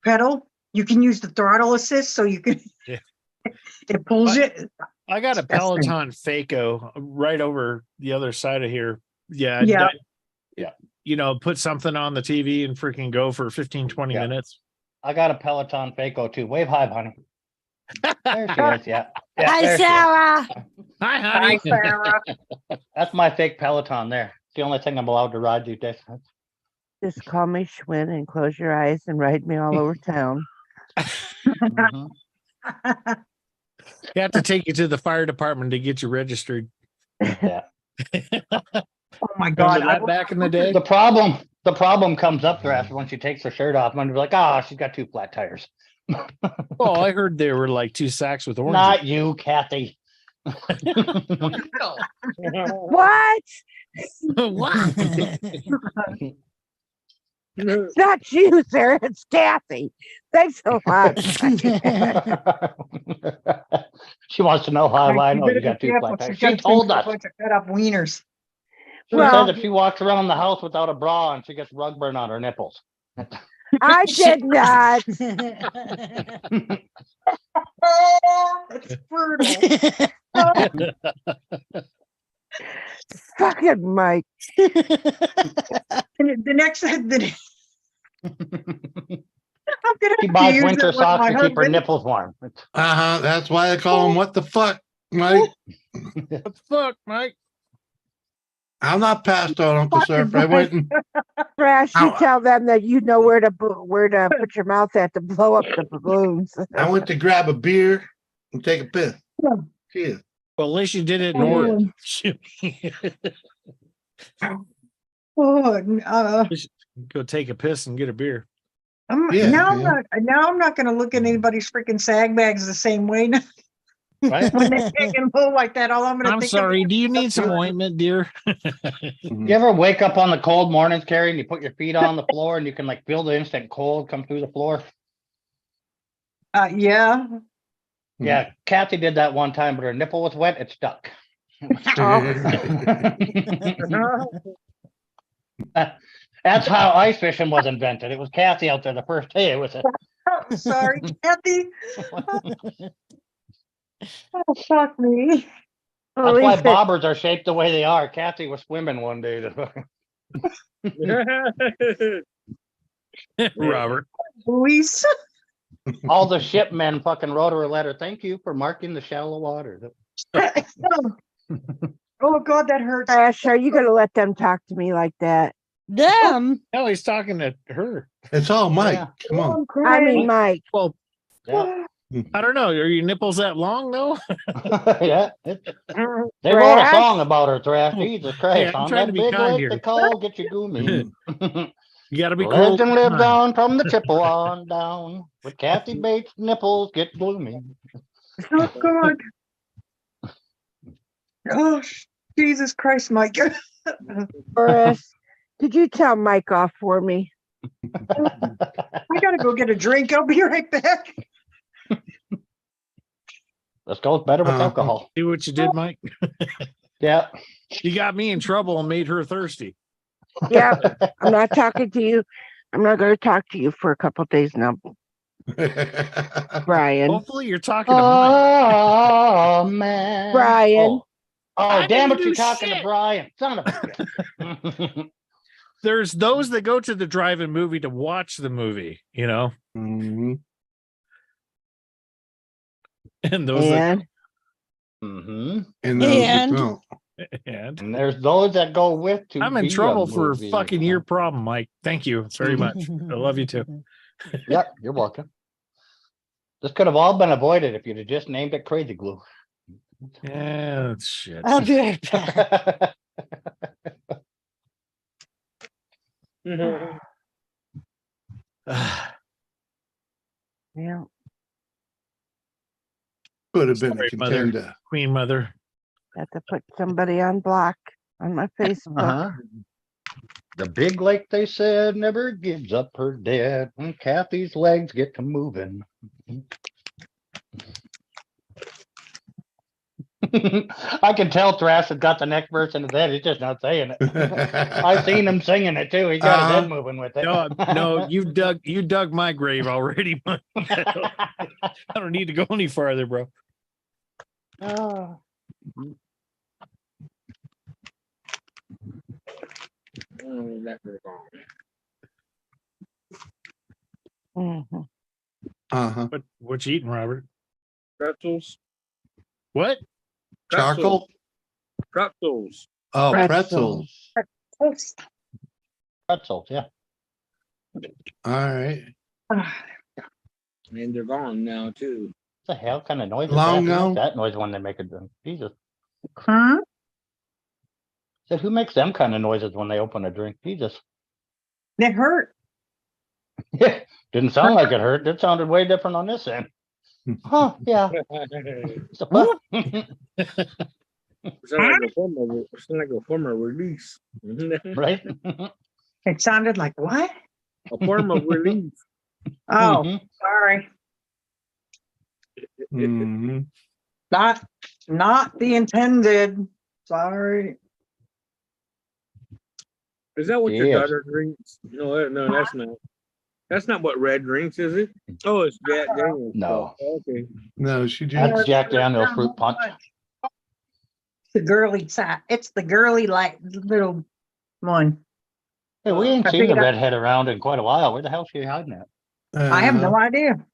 pedal, you can use the throttle assist so you can it pulls it. I got a Peloton Faco right over the other side of here. Yeah. You know, put something on the TV and freaking go for 15, 20 minutes. I got a Peloton Faco too. Wave hi, honey. There she is. Yeah. Hi, Sarah. Hi, honey. Hi, Sarah. That's my fake Peloton there. It's the only thing I'm allowed to ride these days. Just call me Schwinn and close your eyes and ride me all over town. Mm-hmm. You have to take you to the fire department to get you registered. Yeah. Oh my God! Remember that back in the day? The problem comes up there after when she takes her shirt off. I'm gonna be like, oh, she's got 2 flat tires. Oh, I heard they were like 2 sacks with oranges. Not you, Kathy. What? What? It's not you, Sarah. It's Kathy. Thanks a lot. She wants to know how I know you got 2 flat tires. She told us. Cut up wieners. She said that she walks around the house without a bra and she gets rug burn on her nipples. I did not. Oh, that's brutal. Fucking Mike. And the next, I'm gonna She have buys use winter that with socks my to keep her husband. nipples warm. That's why I call him what the fuck, Mike. What the fuck, Mike? I'm not passed on, Uncle Surf. I went and Crash, you tell them that you know where to put your mouth at to blow up the balloons. I went to grab a beer and take a piss. Cheers. Well, at least you did it in order. Go take a piss and get a beer. Now I'm not going to look at anybody's freaking sag bags the same way now. Right? When they take and low like that, all I'm going to I'm think sorry. of Do you need some ointment, dear? You ever wake up on the cold mornings, Carrie, and you put your feet on the floor and you can like feel the instant cold come through the floor? Yeah. Yeah, Kathy did that one time, but her nipple was wet. It stuck. That's how ice fishing was invented. It was Kathy out there the first day. It was Sorry, Kathy. Oh, fuck me. That's why bobbers are shaped the way they are. Kathy was swimming one day. Robert. Luis. All the shipmen fucking wrote her a letter. Thank you for marking the shallow water. Oh God, that hurts. Crash, are you gonna let them talk to me like that? Them? No, he's talking to her. It's all Mike. Yeah. Come on. I mean, Mike. Well, Yeah. I don't know. Are your nipples that long though? Yeah. They wrote a song about her, Thrash. Jesus Christ. Hey, I'm on trying that to be big kind lake here. they call Get You Goomy. You got to be Lived cool. and lived on from the Chippewa on down. With Kathy Bates' nipples get gloomy. Oh God. Oh Jesus Christ, Mike. Boris, could you tell Mike off for me? I gotta go get a drink. I'll be right back. Let's go better with alcohol. See what you did, Mike? Yeah. You got me in trouble and made her thirsty. Yeah, I'm not talking to you. I'm not going to talk to you for a couple of days now, Brian. Hopefully you're talking to Mike. Oh, man. Brian. Oh damn it, you're talking to Brian. Son of a bitch. There's those that go to the drive-in movie to watch the movie, you know? Mm-hmm. And those and? And those that don't. And there's those that go with to I'm in be trouble a for movie. fucking your problem, Mike. Thank you very much. I love you too. Yep, you're welcome. This could have all been avoided if you'd have just named it Crazy Glue. Yeah, that's shit. I'll be right back. Yeah. Could have been Sorry, a contender. Mother, Queen Mother. Have to put somebody on block on my Facebook. The big lake, they said, never gives up her dead when Kathy's legs get to moving. I can tell Thrash has got the next verse in his head. He's just not saying it. I seen him singing it too. He got his head moving with it. No, you dug my grave already. I don't need to go any farther, bro. Oh. Mhm. What you eating, Robert? Pretzels. What? Charcoal? Pretzels. Oh, pretzels. Pretzels, yeah. All right. And they're gone now too. What the hell kind of noise is Long that? Who gone? makes that noise when they make a drink? Jesus. Huh? Said, who makes them kind of noises when they open a drink? Jesus. That hurt. Didn't sound like it hurt. It sounded way different on this end. Huh? Yeah. It's like a form of release. Right? It sounded like what? A form of release. Oh, sorry. Mhm. Not the intended. Sorry. Is that what Yes. your daughter drinks? No, that's not. That's not what Red drinks, is it? Oh, it's Jack Daniels. No. Okay. No, she That's just. Jack Daniels fruit punch. The girly side. It's the girly like little one. Hey, we ain't I seen the figured I- redhead around in quite a while. Where the hell's she hiding at? I have no idea.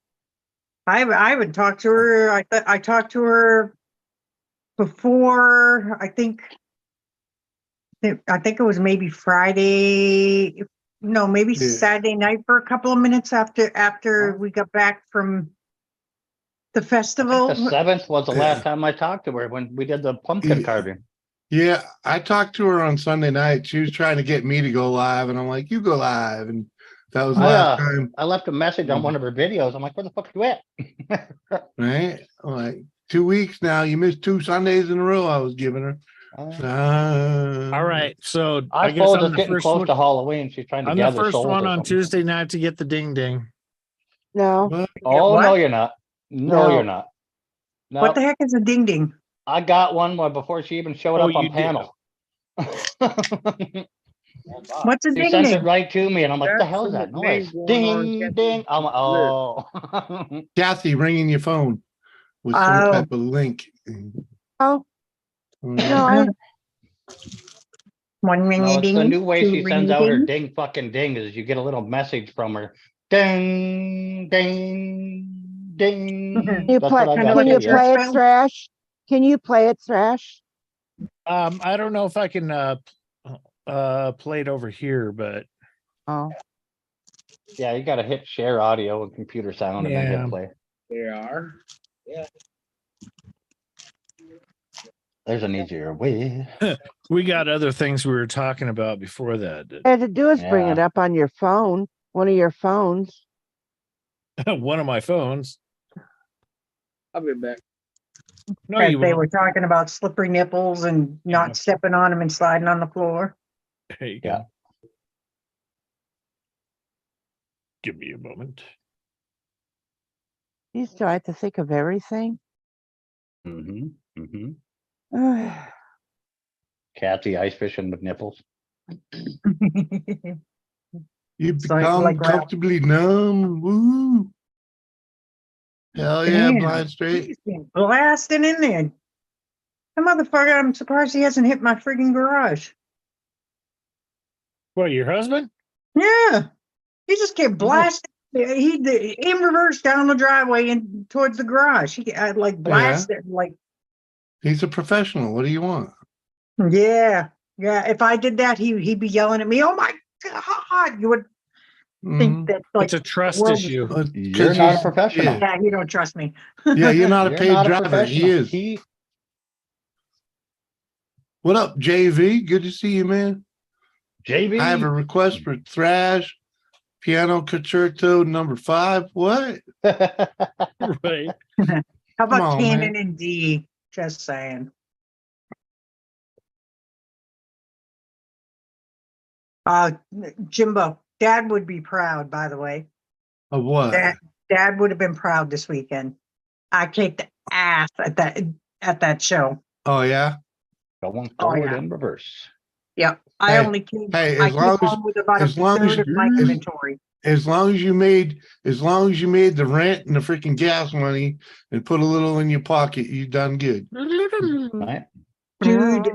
I haven't talked to her. I talked to her before. I think it was maybe Friday. No, maybe Yeah. Saturday night for a couple of minutes after we got back from the festival. The 7th was the last time I talked to her when we did the pumpkin carving. Yeah, I talked to her on Sunday night. She was trying to get me to go live, and I'm like, "You go live." And that was the last time. I left a message on one of her videos. I'm like, where the fuck are you at? Right? I'm like 2 weeks now. You missed 2 Sundays in a row. I was giving her. All right, so I guess suppose I'm it's the getting first close one. to Halloween. She's trying to I'm the gather first souls one or on something. Tuesday night to get the ding ding. No. Oh, What? no, you're not. No, No. you're not. No, What the heck is a ding ding? I got one before she even showed Oh, up on you did. panel. What's a She ding sent it ding? right to me, and I'm like, what the That's hell is some that names noise? going on, Ding, Kathy. ding. I'm like, oh. Kathy ringing your phone with some Oh. type of link. Oh, no, I One ring No, it's the ding. new way two she sends out her ring-a-ding. ding fucking ding is you get a little message from her. Ding, ding, ding. you That's play. what I Kinda got like Can a you here. church play it, bell? Thrash? Can you play it, Thrash? I don't know if I can play it over here, but Oh, Yeah, you got to hit share audio and computer sound and then Yeah. hit play. They are. Yeah. There's an easier way. we got other things we were talking about before that. all you had to do is bring it Yeah. up on your phone, one of your phones. One of my phones. I'll be back. No, As you they won't. were talking about slippery nipples and not Yeah. stepping on them and sliding on the floor. There you Yeah. go. Give me a moment. You still have to think of everything. Mm-hmm. Mm-hmm. Oh, Kathy ice fishing with nipples. You So, become like, comfortably numb. Woo. Hell yeah, Damn. blind straight. He's been blasting in there. The motherfucker, I'm surprised he hasn't hit my friggin' garage. What, your husband? Yeah. He just kept blasting. He reversed down the driveway and towards the garage. He like blasted like He's a professional. What do you want? yeah. If I did that, he'd be yelling at me. Oh my God! You would think that like It's a trust world was- issue. You're not a professional. Yeah, he don't trust me. Yeah, you're not a You're paid not a driver. He professional. is. What up, JV? Good to see you, man. JV. I have a request for Thrash Piano Concerto number 5. What? Right. How about Come on, Canon man. and D? Just saying. Jimbo, Dad would be proud, by the way. Of what? Dad would have been proud this weekend. I kicked ass at that show. Oh yeah. Going forward in reverse. Yeah. I only came Hey, I came home with about a third of my inventory. As long as you made the rent and the freaking gas money and put a little in your pocket, you done good. Right. Dude,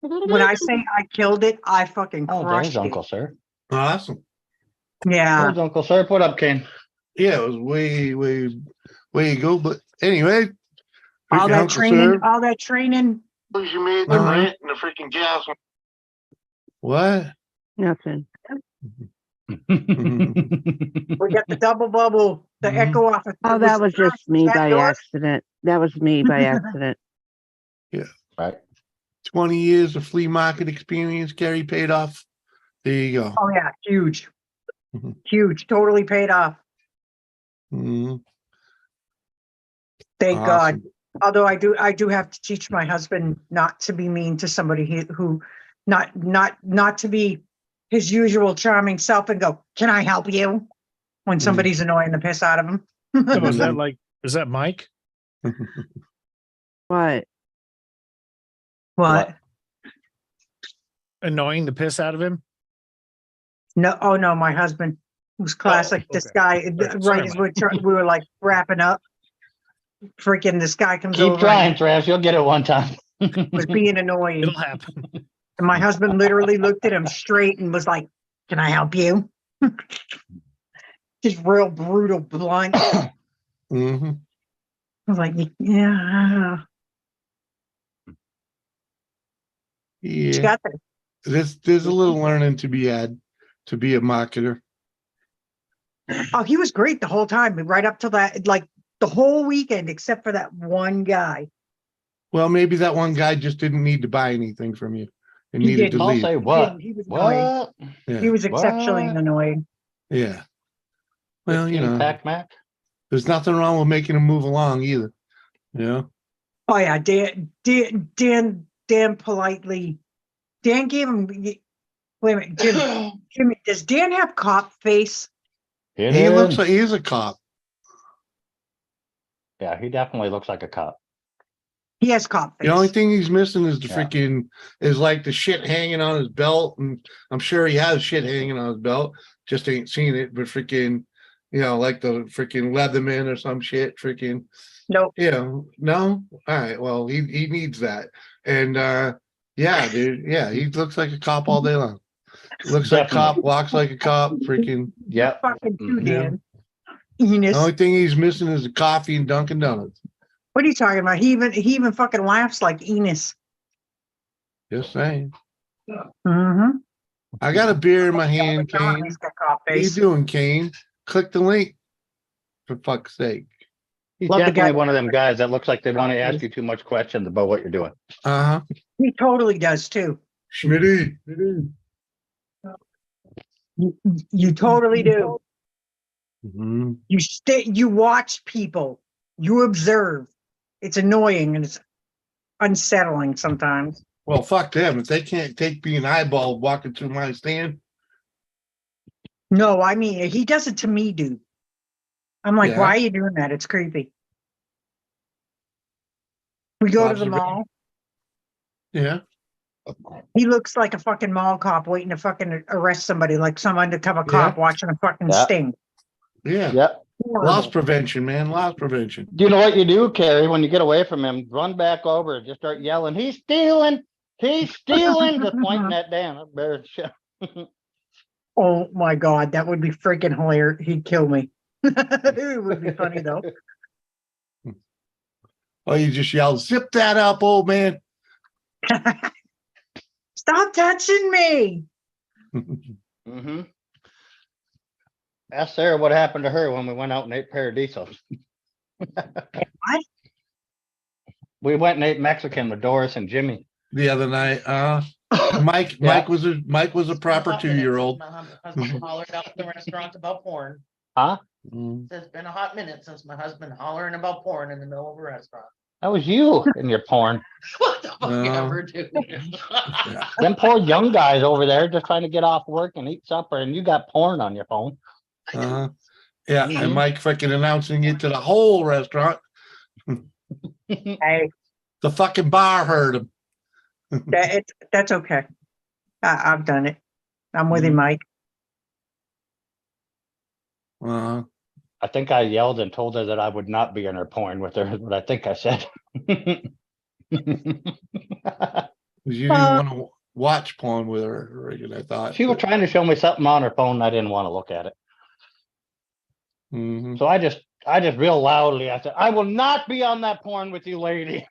when I say I killed it, I fucking Oh, crushed there's it. Uncle Sir. Awesome. Yeah. There's Uncle Sir. What up, Kane? Yeah, it was way ago. But anyway, All that Uncle training, Sir. all that training. You made the rent and the freaking gas. What? Nothing. We got the double bubble, the echo off of Oh, that was just me by accident. That was me by accident. Yeah. Right. 20 years of flea market experience, Gary, paid off. There you go. Oh yeah, huge. Huge. Totally paid off. Mhm. Thank God. Awesome. Although I do have to teach my husband not to be mean to somebody who not to be his usual charming self and go, "Can I help you?" when somebody's annoying the piss out of him. So is that Mike? What? What? Annoying the piss out of him? No, oh no, my husband was classic. Oh, This okay. guy, Sorry, right as Mike. we were like wrapping up, freaking this guy comes Keep over trying, and Travis. You'll get it one time. was being annoying. It'll happen. And my husband literally looked at him straight and was like, "Can I help you?" Just real brutal, blunt. Mm-hmm. I was like, "Yeah." Yeah. Got There's a little learning to be had to be a marketer. Oh, he was great the whole time, right up to that, like the whole weekend, except for that one guy. Well, maybe that one guy just didn't need to buy anything from you and He needed didn't. to I'll leave. say what? He was annoying. Yeah. He was exceptionally What? annoying. Yeah. Well, 15 pack Mac? there's nothing wrong with making him move along either. You know? Oh yeah, Dan politely. Dan gave him. Wait a minute, Jimmy. Does Dan have cop face? He looks like he's a cop. Yeah, he definitely looks like a cop. He has cop face. The only thing he's missing is the Yeah. freaking is like the shit hanging on his belt, and I'm sure he has shit hanging on his belt. Just ain't seen it, but freaking, like the freaking Leatherman or some shit. Freaking, nope. No. All right. Well, he needs that, and yeah, dude. Yeah, he looks like a cop all day long. Looks like a cop, walks like a cop. Freaking. Yep. Fucking too, Yeah. Dan. The only thing he's missing is the coffee and Dunkin' Donuts. What are you talking about? He even fucking laughs like Enos. Just saying. Mm-hmm. I got a beer in my hand, Kane. He's got cop What are you face. doing, Kane? Click the link. For fuck's sake. He's Love the definitely guy. one of them guys that looks like they want to ask you too much questions about what you're doing. Uh-huh. He totally does too. Schmitty. You totally do. Mm-hmm. You watch people. You observe. It's annoying and it's unsettling sometimes. Well, fuck them. If they can't take being eyeballed walking through my stand. No, I mean, he does it to me, dude. I'm like, Yeah. why are you doing that? It's creepy. We go to the mall. Yeah. He looks like a fucking mall cop waiting to fucking arrest somebody, like some undercover cop watching a fucking sting. Yeah. Yep. Loss prevention, man. Loss prevention. Do you know what you do, Carrie, when you get away from him? Run back over and just start yelling, "He's stealing! He's stealing!" Just pointing that down. Oh my God, that would be freaking hilarious. He'd kill me. It would be funny though. Oh, you just yelled, "Zip that up, old man." Stop touching me. Mm-hmm. Ask Sarah what happened to her when we went out and ate Paradisos. What? We went and ate Mexican with Doris and Jimmy The other night. Mike was a proper 2-year-old. My husband hollered out the restaurant about porn. Huh? It's been a hot minute since my husband hollering about porn in the middle of a restaurant. That was you in your porn. What the fuck ever, dude? Them poor young guys over there just trying to get off work and eat supper, and you got porn on your phone. Yeah, and Mike fucking announcing it to the whole restaurant. Hey, The fucking bar heard him. that's okay. I've done it. I'm with you, Mike. Uh-huh. I think I yelled and told her that I would not be in her porn with her, is what I think I said. You didn't want to watch porn with her, Reagan, I thought. She was trying to show me something on her phone and I didn't want to look at it. So I just real loudly, I said, I will not be on that porn with you, lady.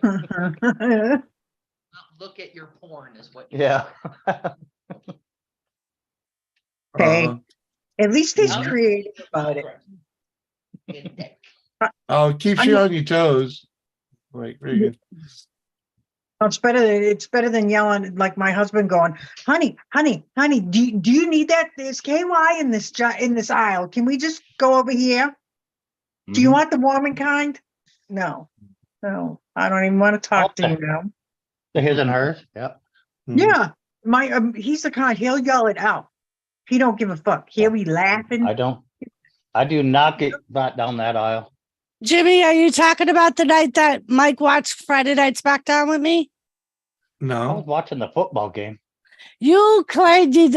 Look at your porn is what. Yeah. Hey, at least he's creative about it. Oh, it keeps you on your toes. Like Reagan. It's better than yelling like my husband going, honey, do you need that? There's KY in this aisle. Can we just go over here? Do you want the warming kind? No, I don't even want to talk to you now. His and hers. Yep. Yeah, he's the kind, he'll yell it out. He don't give a fuck. He'll be laughing. I do not get back down that aisle. Jimmy, are you talking about the night that Mike watched Friday Night SmackDown with me? No. I was watching the football game. You claimed you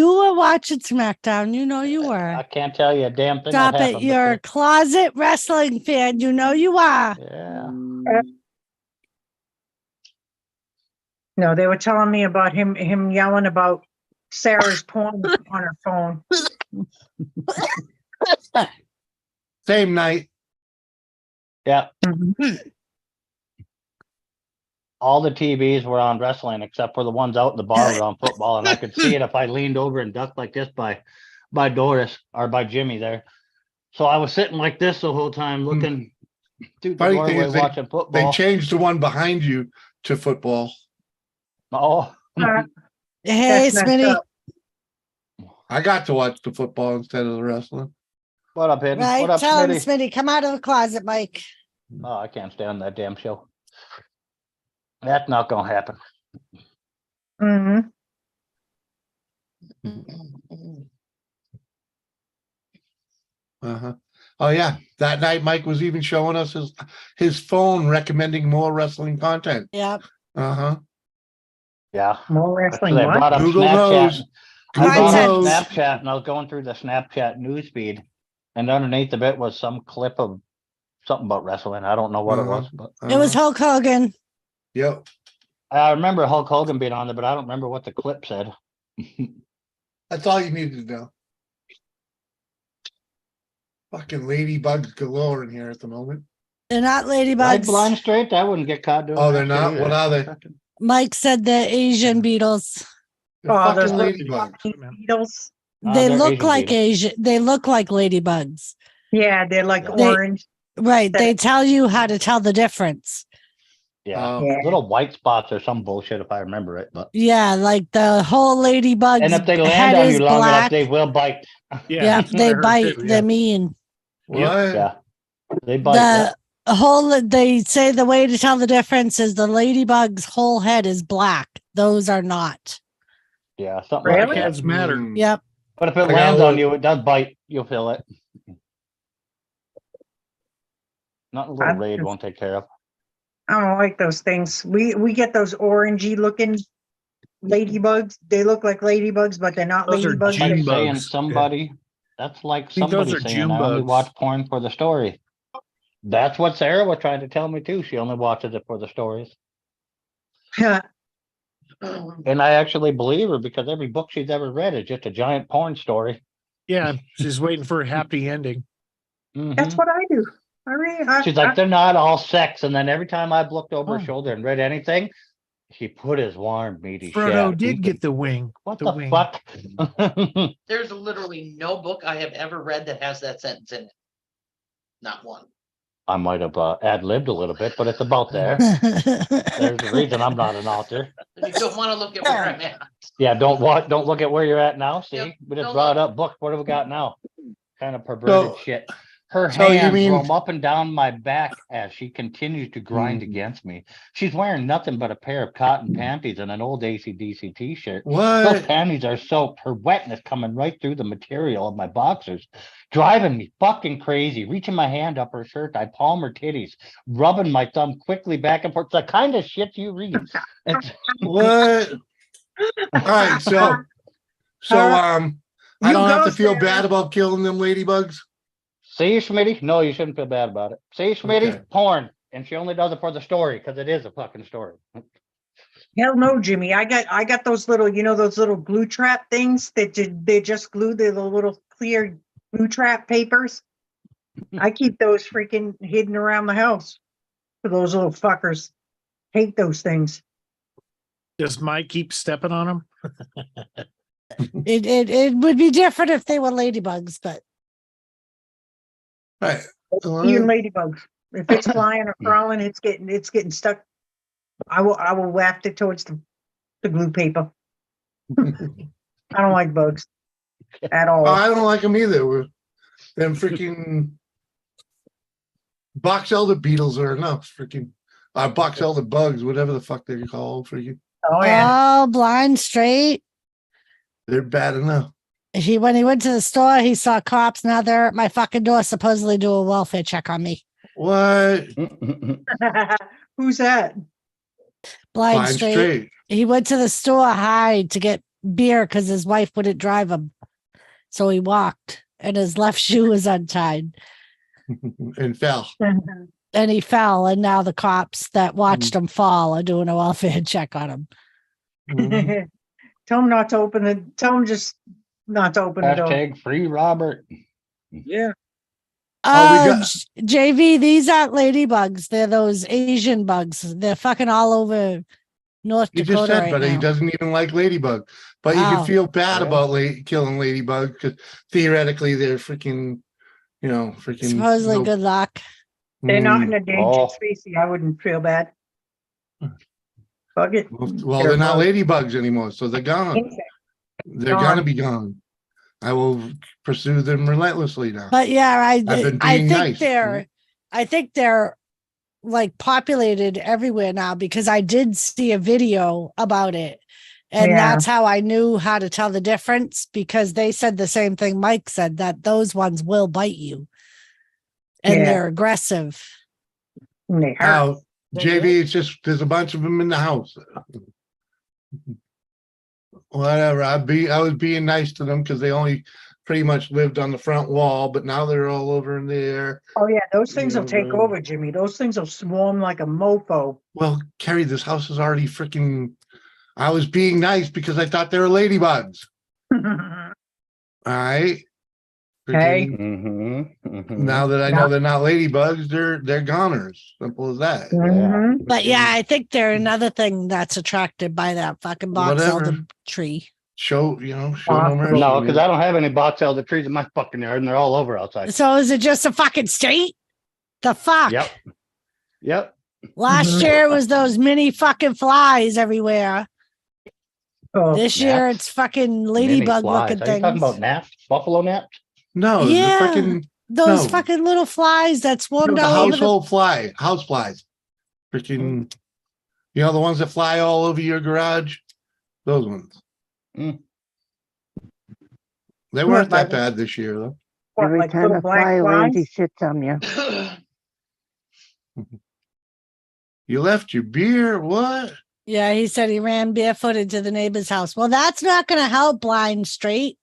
were watching SmackDown. You know you were. I can't tell you a damn thing. Stop it. You're a closet wrestling fan. You know you are. Yeah. No, they were telling me about him yelling about Sarah's porn on her phone. Same night. Yeah. All the TVs were on wrestling except for the ones out in the bar were on football, and I could see it if I leaned over and ducked like this by Doris or by Jimmy there. So I was sitting like this the whole time looking through the Funny thing doorway is watching football. They changed the one behind you to football. Oh. Hey, Smitty. I got to watch the football instead of the wrestling. What up, Hidden? Right, What up, tell him, Smitty? Smitty, come out of the closet, Mike. Oh, I can't stand that damn show. That's not gonna happen. Uh-huh. Oh yeah, that night Mike was even showing us his phone recommending more wrestling content. Yep. Uh-huh. Yeah. More wrestling. Actually, I brought up Google Snapchat. knows. I brought up knows. Snapchat, and I was going through the Snapchat newsfeed, and underneath of it was some clip of something about wrestling. I don't know what it was, but It was Hulk Hogan. Yep. I remember Hulk Hogan being on there, but I don't remember what the clip said. That's all you needed to know. Fucking ladybugs galore in here at the moment. They're not Right ladybugs. blind straight, I wouldn't get caught doing Oh, that they're not? shit What either. are they? Mike said they're Asian beetles. They're Oh, those fucking little ladybugs. beetles. They they're look Asian like beetles. Asian. They look like ladybugs. Yeah, they're like They- orange. Right. They tell you how to tell the difference. Yeah. Yeah. Little white spots or some bullshit if I remember it. But Yeah, like the whole ladybug's and if they land head on is you long enough, black. they will bite. Yeah, that's what I they heard bite. too, They're mean. What? Yeah. They bite. Yeah. The whole they say the way to tell the difference is the ladybug's whole head is black. Those are not. Yeah, something Really? like that. Heads matter. Yep. But if it I gotta lands on look. you, it does bite. You'll feel it. Not a little raid won't take care of. I don't like those things. We get those orangey looking ladybugs. They look like ladybugs, but they're not Those are ladybugs. June Like saying bugs. somebody, that's like think those somebody are saying June I only bugs. watch porn for the story. That's what Sarah was trying to tell me too. She only watches it for the stories. And I actually believe her because every book she's ever read is just a giant porn story. Yeah, she's waiting for a happy ending. That's what I do. She's like, they're not all sex. And then every time I've looked over Oh. her shoulder and read anything, she put his warm, meaty Frodo shaft. did get the wing. What the the wing. fuck? There's literally no book I have ever read that has that sentence in it. Not one. I might have ad-libbed a little bit, but it's about there. There's the reason I'm not an author. You don't want to look at where I'm at. Yeah, don't look at where you're at now. See, Yep, we just don't brought look. up books. What do we got now? Kind of perverted So- shit. Her So you hands mean- roam up and down my back as she continues to grind Mhm. against me. She's wearing nothing but a pair of cotton panties and an old AC/DC t-shirt. Those What? panties are soaked. Her wetness coming right through the material of my boxers, driving me fucking crazy. Reaching my hand up her shirt, I palm her titties, rubbing my thumb quickly back and forth. It's the kind of shit you read. It's What? All right, so I You don't have go, to feel Sarah. bad about killing them ladybugs. See, Schmitty? No, you shouldn't feel bad about it. See, Schmitty? Okay. Porn. And she only does it for the story because it is a fucking story. Hell no, Jimmy. I got those little, those little glue trap things that they just glue the little clear glue trap papers. I keep those freaking hidden around the house for those little fuckers. Hate those things. Does Mike keep stepping on them? It would be different if they were ladybugs, but Right. Even ladybugs. If it's flying or crawling, it's getting stuck. I will waft it towards the glue paper. I don't like bugs at all. I don't like them either. Them freaking box elder beetles are enough. Freaking box elder bugs, whatever the fuck they're called. Freaking, oh, blind straight. they're bad enough. When he went to the store, he saw cops. Now they're at my fucking door, supposedly do a welfare check on me. What? Who's that? Blind straight. He went to the store high to get beer because his wife wouldn't drive him. So he walked and his left shoe was untied. And fell. And he fell. And now the cops that watched him fall are doing a welfare check on him. Mm-hmm. Tell him not to open it. Tell him just not to open the door. Hashtag free Robert. Yeah. JV, these aren't ladybugs. They're those Asian bugs. They're fucking all over North He Dakota just said, right but now. he doesn't even like ladybug. But you Oh. can feel bad about killing ladybug because theoretically they're freaking, freaking. Supposedly good luck. They're not in a dangerous Oh. species. I wouldn't feel bad. Fuck it. Well, they're not ladybugs anymore, so they're gone. Insect. They're Gone. gonna be gone. I will pursue them relentlessly now. But yeah, I've been being nice. I think they're like populated everywhere now because I did see a video about it. And Yeah. that's how I knew how to tell the difference because they said the same thing Mike said, that those ones will bite you. And Yeah. they're aggressive. And they hurt. Now, JV, it's just there's a bunch of them in the house. Whatever. I was being nice to them because they only pretty much lived on the front wall, but now they're all over in there. Oh yeah, those things will take Yeah. over, Jimmy. Those things will swarm like a mofo. Well, Carrie, this house is already freaking. I was being nice because I thought they were ladybugs. All right. Hey. Freaking- Now that I know they're not ladybugs, they're goners. Simple as that. Mhm. But yeah, I think they're another thing that's attracted by that fucking box Whatever. elder tree. Show no mercy. No, because I don't have any box elder trees in my fucking yard and they're all over outside. So is it just a fucking state? The fuck? Yep. Yep. Last year it was those mini fucking flies everywhere. Oh, This year it's fucking ladybug looking Are you things. talking about gnats? Buffalo gnats? No, Yeah, the freaking those no. fucking little flies that swarmed the all over the household fly, house flies. Freaking, the ones that fly all over your garage. Those ones. Mm. They weren't that bad this year, though. What, Every like time little a black fly lands, he flies? shits on you. You left your beer. What? Yeah, he said he ran barefooted to the neighbor's house. Well, that's not going to help blind straight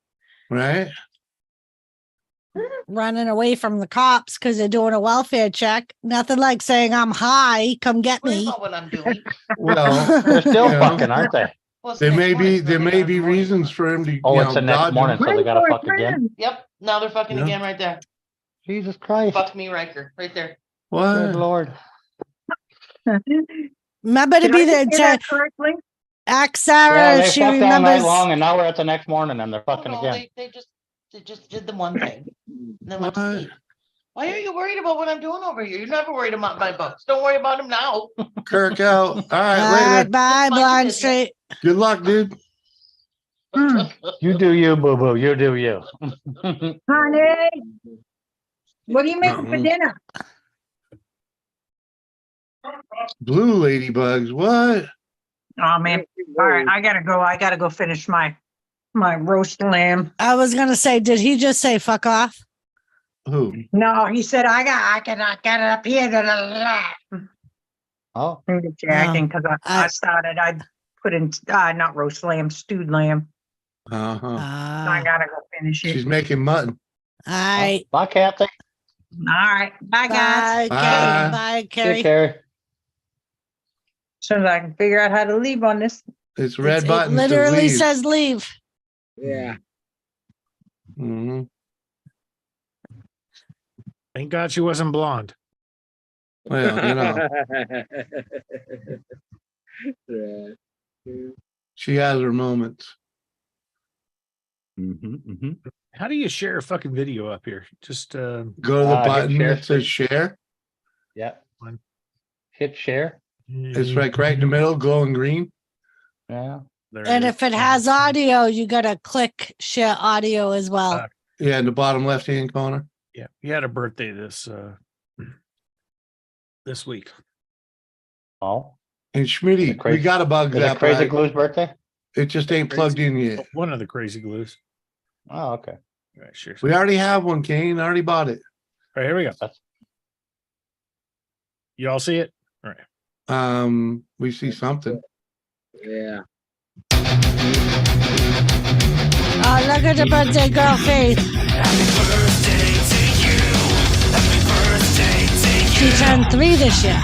Right? running away from the cops because they're doing a welfare check. Nothing like saying I'm high, come get That's me. not what I'm doing. Well, They're still you know, fucking, aren't they? Well, it's there next may morning, be so there they may gotta be be morning. reasons for him to. Oh, it's the next dodge morning, them. so they gotta fuck again. Yep. Now they're fucking Yeah. again right there. Jesus Christ. Fuck me, Riker. Right there. Good What? Lord. Remember to Did be I there hear to that correctly? ask Yeah, Sarah. they She fucked all night remembers. long and now we're at the next morning and they're fucking No, again. they just did the one thing. And then went to What? sleep. Why are you worried about what I'm doing over here? You're never worried about my books. Don't worry about them now. Kirk out. All All right, right, later. bye, Mind blind business. straight. Good luck, dude. You do you, boo boo. You do you. Honey, What are you making for dinner? Blue ladybugs. What? Oh man. All right, I gotta go. I gotta go finish my roast lamb. I was gonna say, did he just say fuck off? Who? No, he said I get it up here. Oh, I'm jacking because I put in not roast lamb, stewed lamb. I gotta go finish it. She's making mutton. All right. Bye, Kathy. All right. Bye, guys. Bye, Bye, Carrie. Carrie. So as I can figure out how to leave on this. It's red It button. literally says leave. Yeah. Mm-hmm. Thank God she wasn't blonde. Well, you know, she has her moments. How do you share a fucking video up here? Just go to the button that says share. Yeah. Hit share. It's right in the middle, glowing green. Yeah. And if it has audio, you gotta click share audio as well. Yeah, in the bottom left-hand corner. Yeah, he had a birthday this week. Oh. And Schmitty, we got a bug that Crazy Glue's birthday? It just ain't plugged in yet. One of the crazy glues. Oh, okay. All right, sure. We already have one, Kane. I already bought it. All right, here we go. You all see it? All right. We see something. Yeah. Oh, look at the birthday girl face. She turned 3 this year.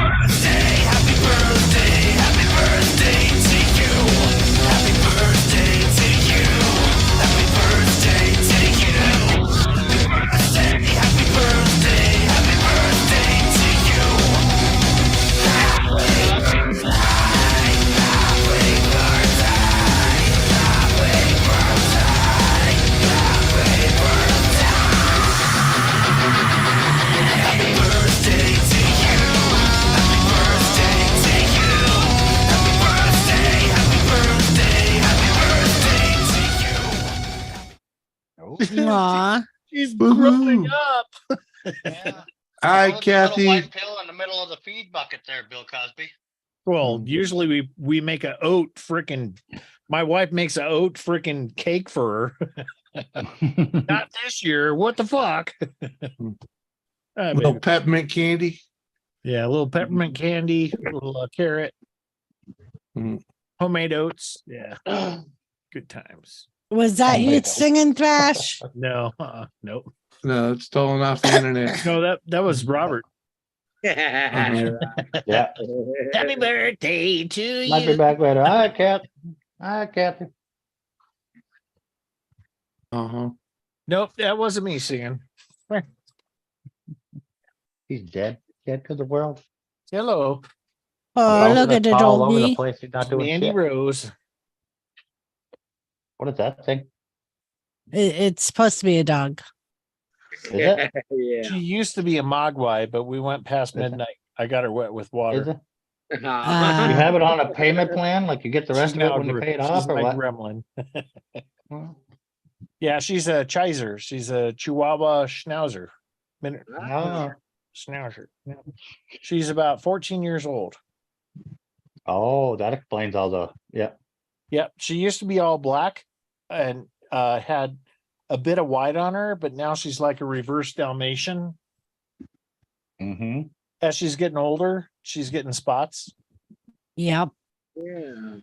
Aw. She's growing up. Hi, Kathy. White pill in the middle of the feed bucket there, Bill Cosby. Well, usually we make a oat freaking. My wife makes a oat freaking cake for her. Not this year. What the fuck? Little peppermint candy. Yeah, a little peppermint candy, a little carrot, homemade oats. Yeah, good times. Was that you singing Thrash? No, nope. No, it's stolen off the internet. No, that was Robert. Yeah. Happy birthday to you. Might be back later. Hi, Cat. Hi, Kathy. Nope, that wasn't me singing. He's dead. Dead to the world. Hello. Oh, look at the all over the doggy. place. He's not doing Andy shit. Rose. What is that thing? It's supposed to be a dog. Is it? Yeah. She used to be a mogwai, but we went past midnight. I got her wet with water. Is it? You have it on a payment plan, like you get the rest of it when you pay it off, She's or my what? gremlin. Yeah, she's a Chiser. She's a Chihuahua Schnauzer. Oh. Schnauzer. Yeah. She's about 14 years old. Oh, that explains all the Yep. She used to be all black and had a bit of white on her, but now she's like a reverse Dalmatian. Mm-hmm. As she's getting older, she's getting spots. Yep. Yeah.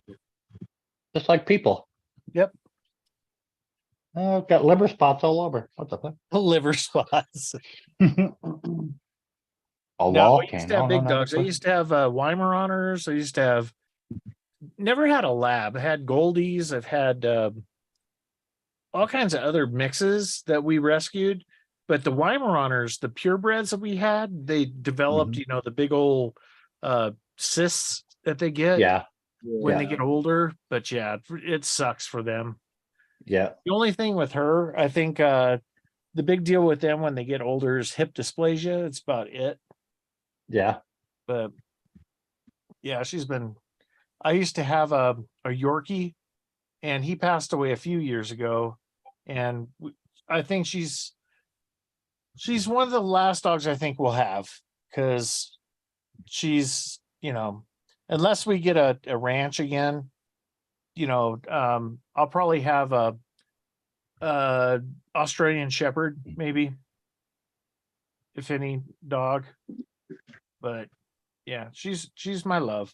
Just like people. Yep. Oh, got liver spots all over. What the fuck? Liver spots. A No, wall I used can. to have Oh, big no, dogs. I used to have Weimaraners. I used to have. Never had a lab. I had Goldies. I've had all kinds of other mixes that we rescued. But the Weimaraners, the purebreds that we had, they developed, the big old cysts that they get Yeah. when they get older. But yeah, it sucks for them. Yeah. The only thing with her, I think the big deal with them when they get older is hip dysplasia. It's about it. Yeah. But yeah, I used to have a Yorkie, and he passed away a few years ago. And I think she's She's one of the last dogs I think we'll have because she's, unless we get a ranch again, I'll probably have a Australian Shepherd, maybe, if any dog. But yeah, she's my love.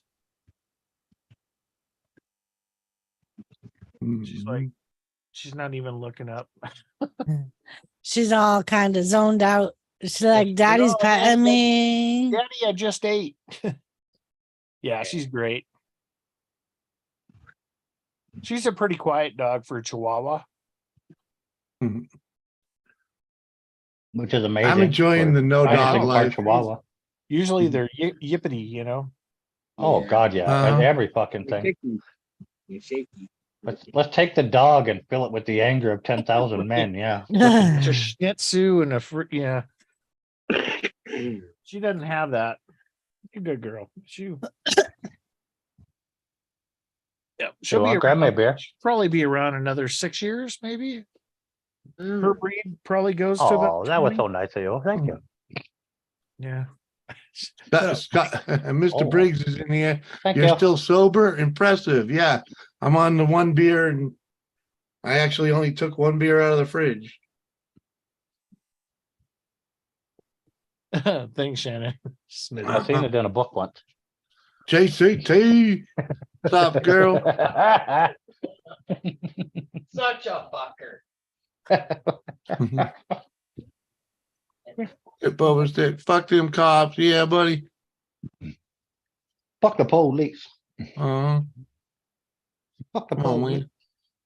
She's like, she's not even looking up. She's all kind of zoned out. She's like, Daddy's patting me. Daddy, I just ate. Yeah, she's great. She's a pretty quiet dog for a Chihuahua. Which is amazing. I'm enjoying the no dog life. Chihuahua. Usually they're yippity, Oh God, yeah. Every fucking thing. Shaky. Let's take the dog and fill it with the anger of 10,000 men. Yeah. It's a Shih Tzu and yeah. She doesn't have that. You're a good girl. Yeah, she'll be grandma bear. Probably be around another 6 years, maybe. Her breed probably goes to about. Oh, that was so nice of you. Thank you. Yeah. Scott, Mr. Briggs is in here. Thank You're you. still sober? Impressive. Yeah. I'm on the one beer, and I actually only took one beer out of the fridge. Thanks, Shannon. I've seen it in a book once. JCT. What's up, girl? Such a fucker. Bubba said, fuck them cops. Yeah, buddy. Fuck the police. Uh-huh. Fuck the Come on, police. man.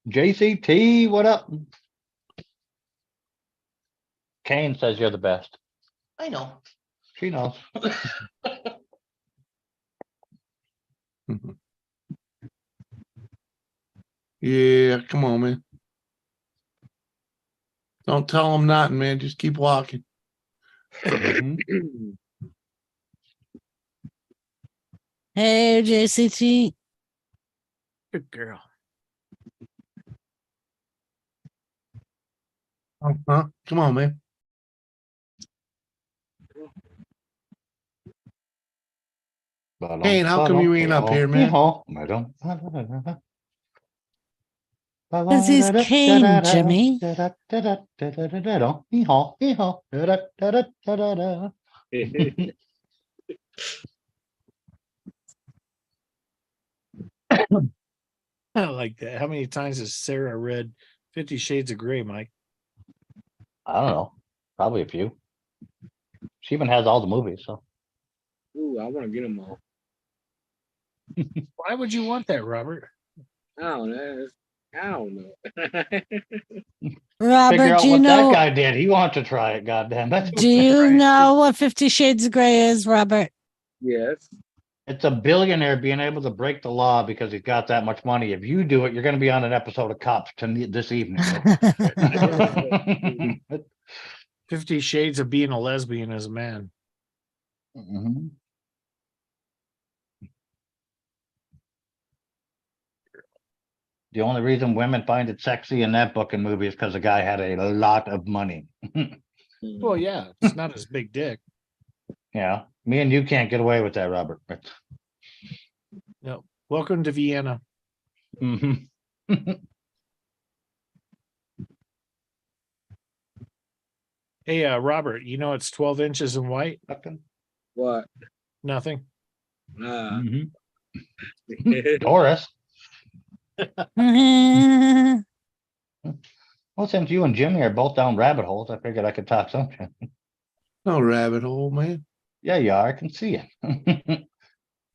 JCT, what up? Kane says you're the best. I know. She knows. Yeah, come on, man. Don't tell them nothing, man. Just keep walking. Hey, JCT. Good girl. Uh-huh. Come on, man. Kane, how come you ain't up here, man? Because he's Kane, Jimmy. I like that. How many times has Sarah read 50 Shades of Grey, Mike? I don't know. Probably a few. She even has all the movies, so. Ooh, I want to get them all. Why would you want that, Robert? I don't know. Robert, Figure out do you what know? that guy did. He wants to try it. Goddamn. Do you know what 50 Shades of Grey is, Robert? Yes. It's a billionaire being able to break the law because he's got that much money. If you do it, you're going to be on an episode of Cops this evening. 50 Shades of being a lesbian as a man. Mm-hmm. The only reason women find it sexy in that book and movie is because the guy had a lot of money. Well, yeah, it's not his big dick. Yeah, me and you can't get away with that, Robert. No. Welcome to Vienna. Mm-hmm. Hey, Robert, you know it's 12 inches in white? What? Nothing. Taurus. Mm-hmm. Well, since you and Jimmy are both down rabbit holes, I figured I could talk something. No rabbit hole, man. Yeah, you are. I can see it.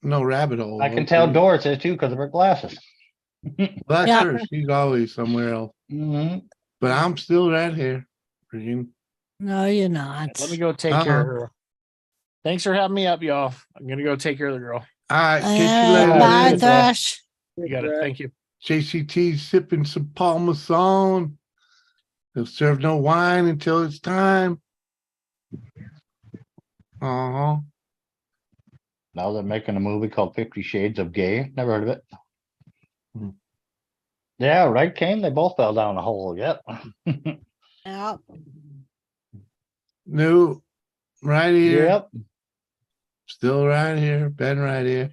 No rabbit hole. I can tell Doris is too because of her glasses. That's her. She's always somewhere else. Mm-hmm. But I'm still right here. No, you're not. Let me go take care of her. Thanks for having me up, y'all. I'm going to go take care of the girl. All right. Catch you later. Bye, man. Thrash. You got it. Thank you. JCT sipping some Parmesan. He'll serve no wine until it's time. Uh-huh. Now they're making a movie called 50 Shades of Gay. Never heard of it. Yeah, right, Kane? They both fell down a hole. Yep. Yeah. No, right here. Yep. Still right here. Been right here.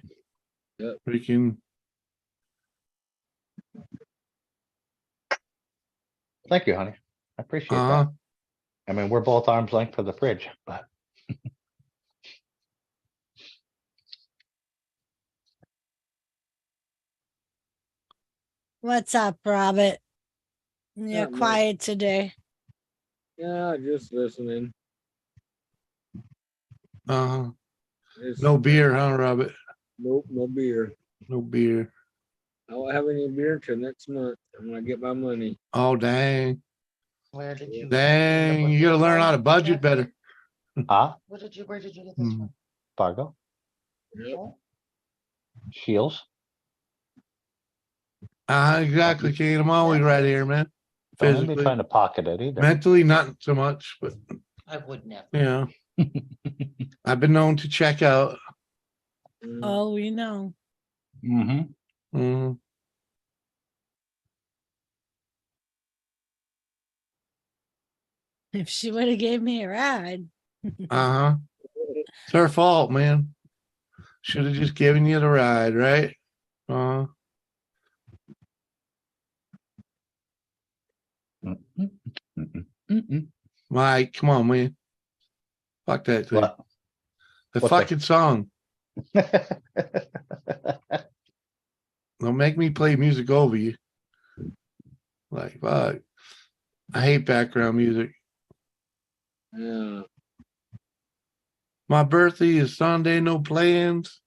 Yep. Freaking. Thank you, honey. I appreciate that. I mean, we're both arm's length to the fridge, but What's up, Robert? You're Not much. quiet today. Yeah, just listening. No beer, huh, Robert? Nope, no beer. No beer. I won't have any beer until next month when I get my money. Oh, dang. Where did you? Dang. You gotta learn how to budget better. huh? Where did you get this from? Fargo, Yep. Shields. Exactly, Kane. I'm always right here, man. Don't be Physically. trying to pocket it either. Mentally, not so much, but I would never. yeah. I've been known to check out. Oh, we know. Mm-hmm. If she would have gave me a ride. It's her fault, man. Should have just given you the ride, right? Mike, come on, man. Fuck that thing. What? The What fucking song. Don't make me play music over you. Like, fuck. I hate background music. Yeah. My birthday is Sunday, no plans.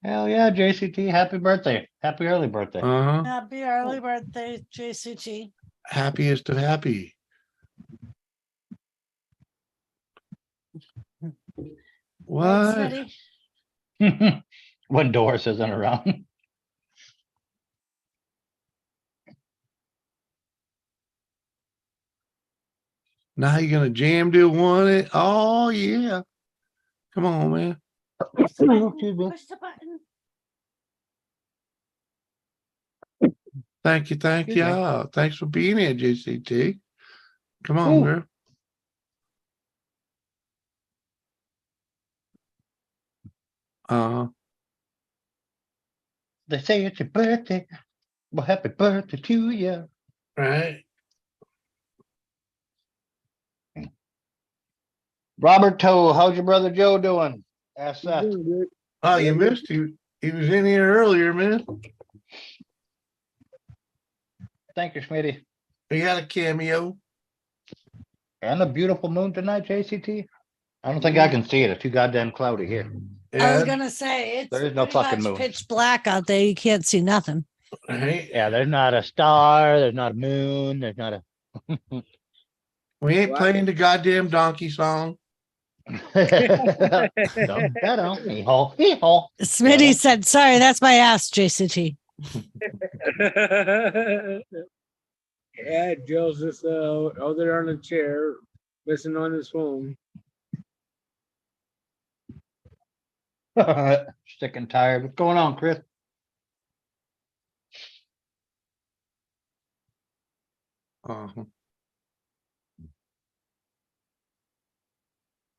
Hell yeah, JCT. Happy birthday. Happy early birthday. Happy early birthday, JCT. Happiest of happy. What? When Doris isn't around. Now you're gonna jam do one. Oh yeah. Come on, man. Push the button. Thank you. Excuse me. Thanks for being here, JCT. Come on, girl. They say it's your birthday. Well, happy birthday to you. Right. Robert Toe, how's your brother Joe doing? Ask that. Oh, you missed him. He was in here earlier, man. Thank you, Smitty. He had a cameo. And a beautiful moon tonight, JCT. I don't think I can see it. It's too goddamn cloudy here. I was gonna say it's there is no fucking moon. pitch black out there. You can't see nothing. Right. Yeah, there's not a star. There's not a moon. There's not a. We ain't playing the goddamn donkey song. Smitty said, "Sorry, that's my ass, JCT." Yeah, Joe's just over there on the chair, listening on his phone. Sick and tired. What's going on, Chris?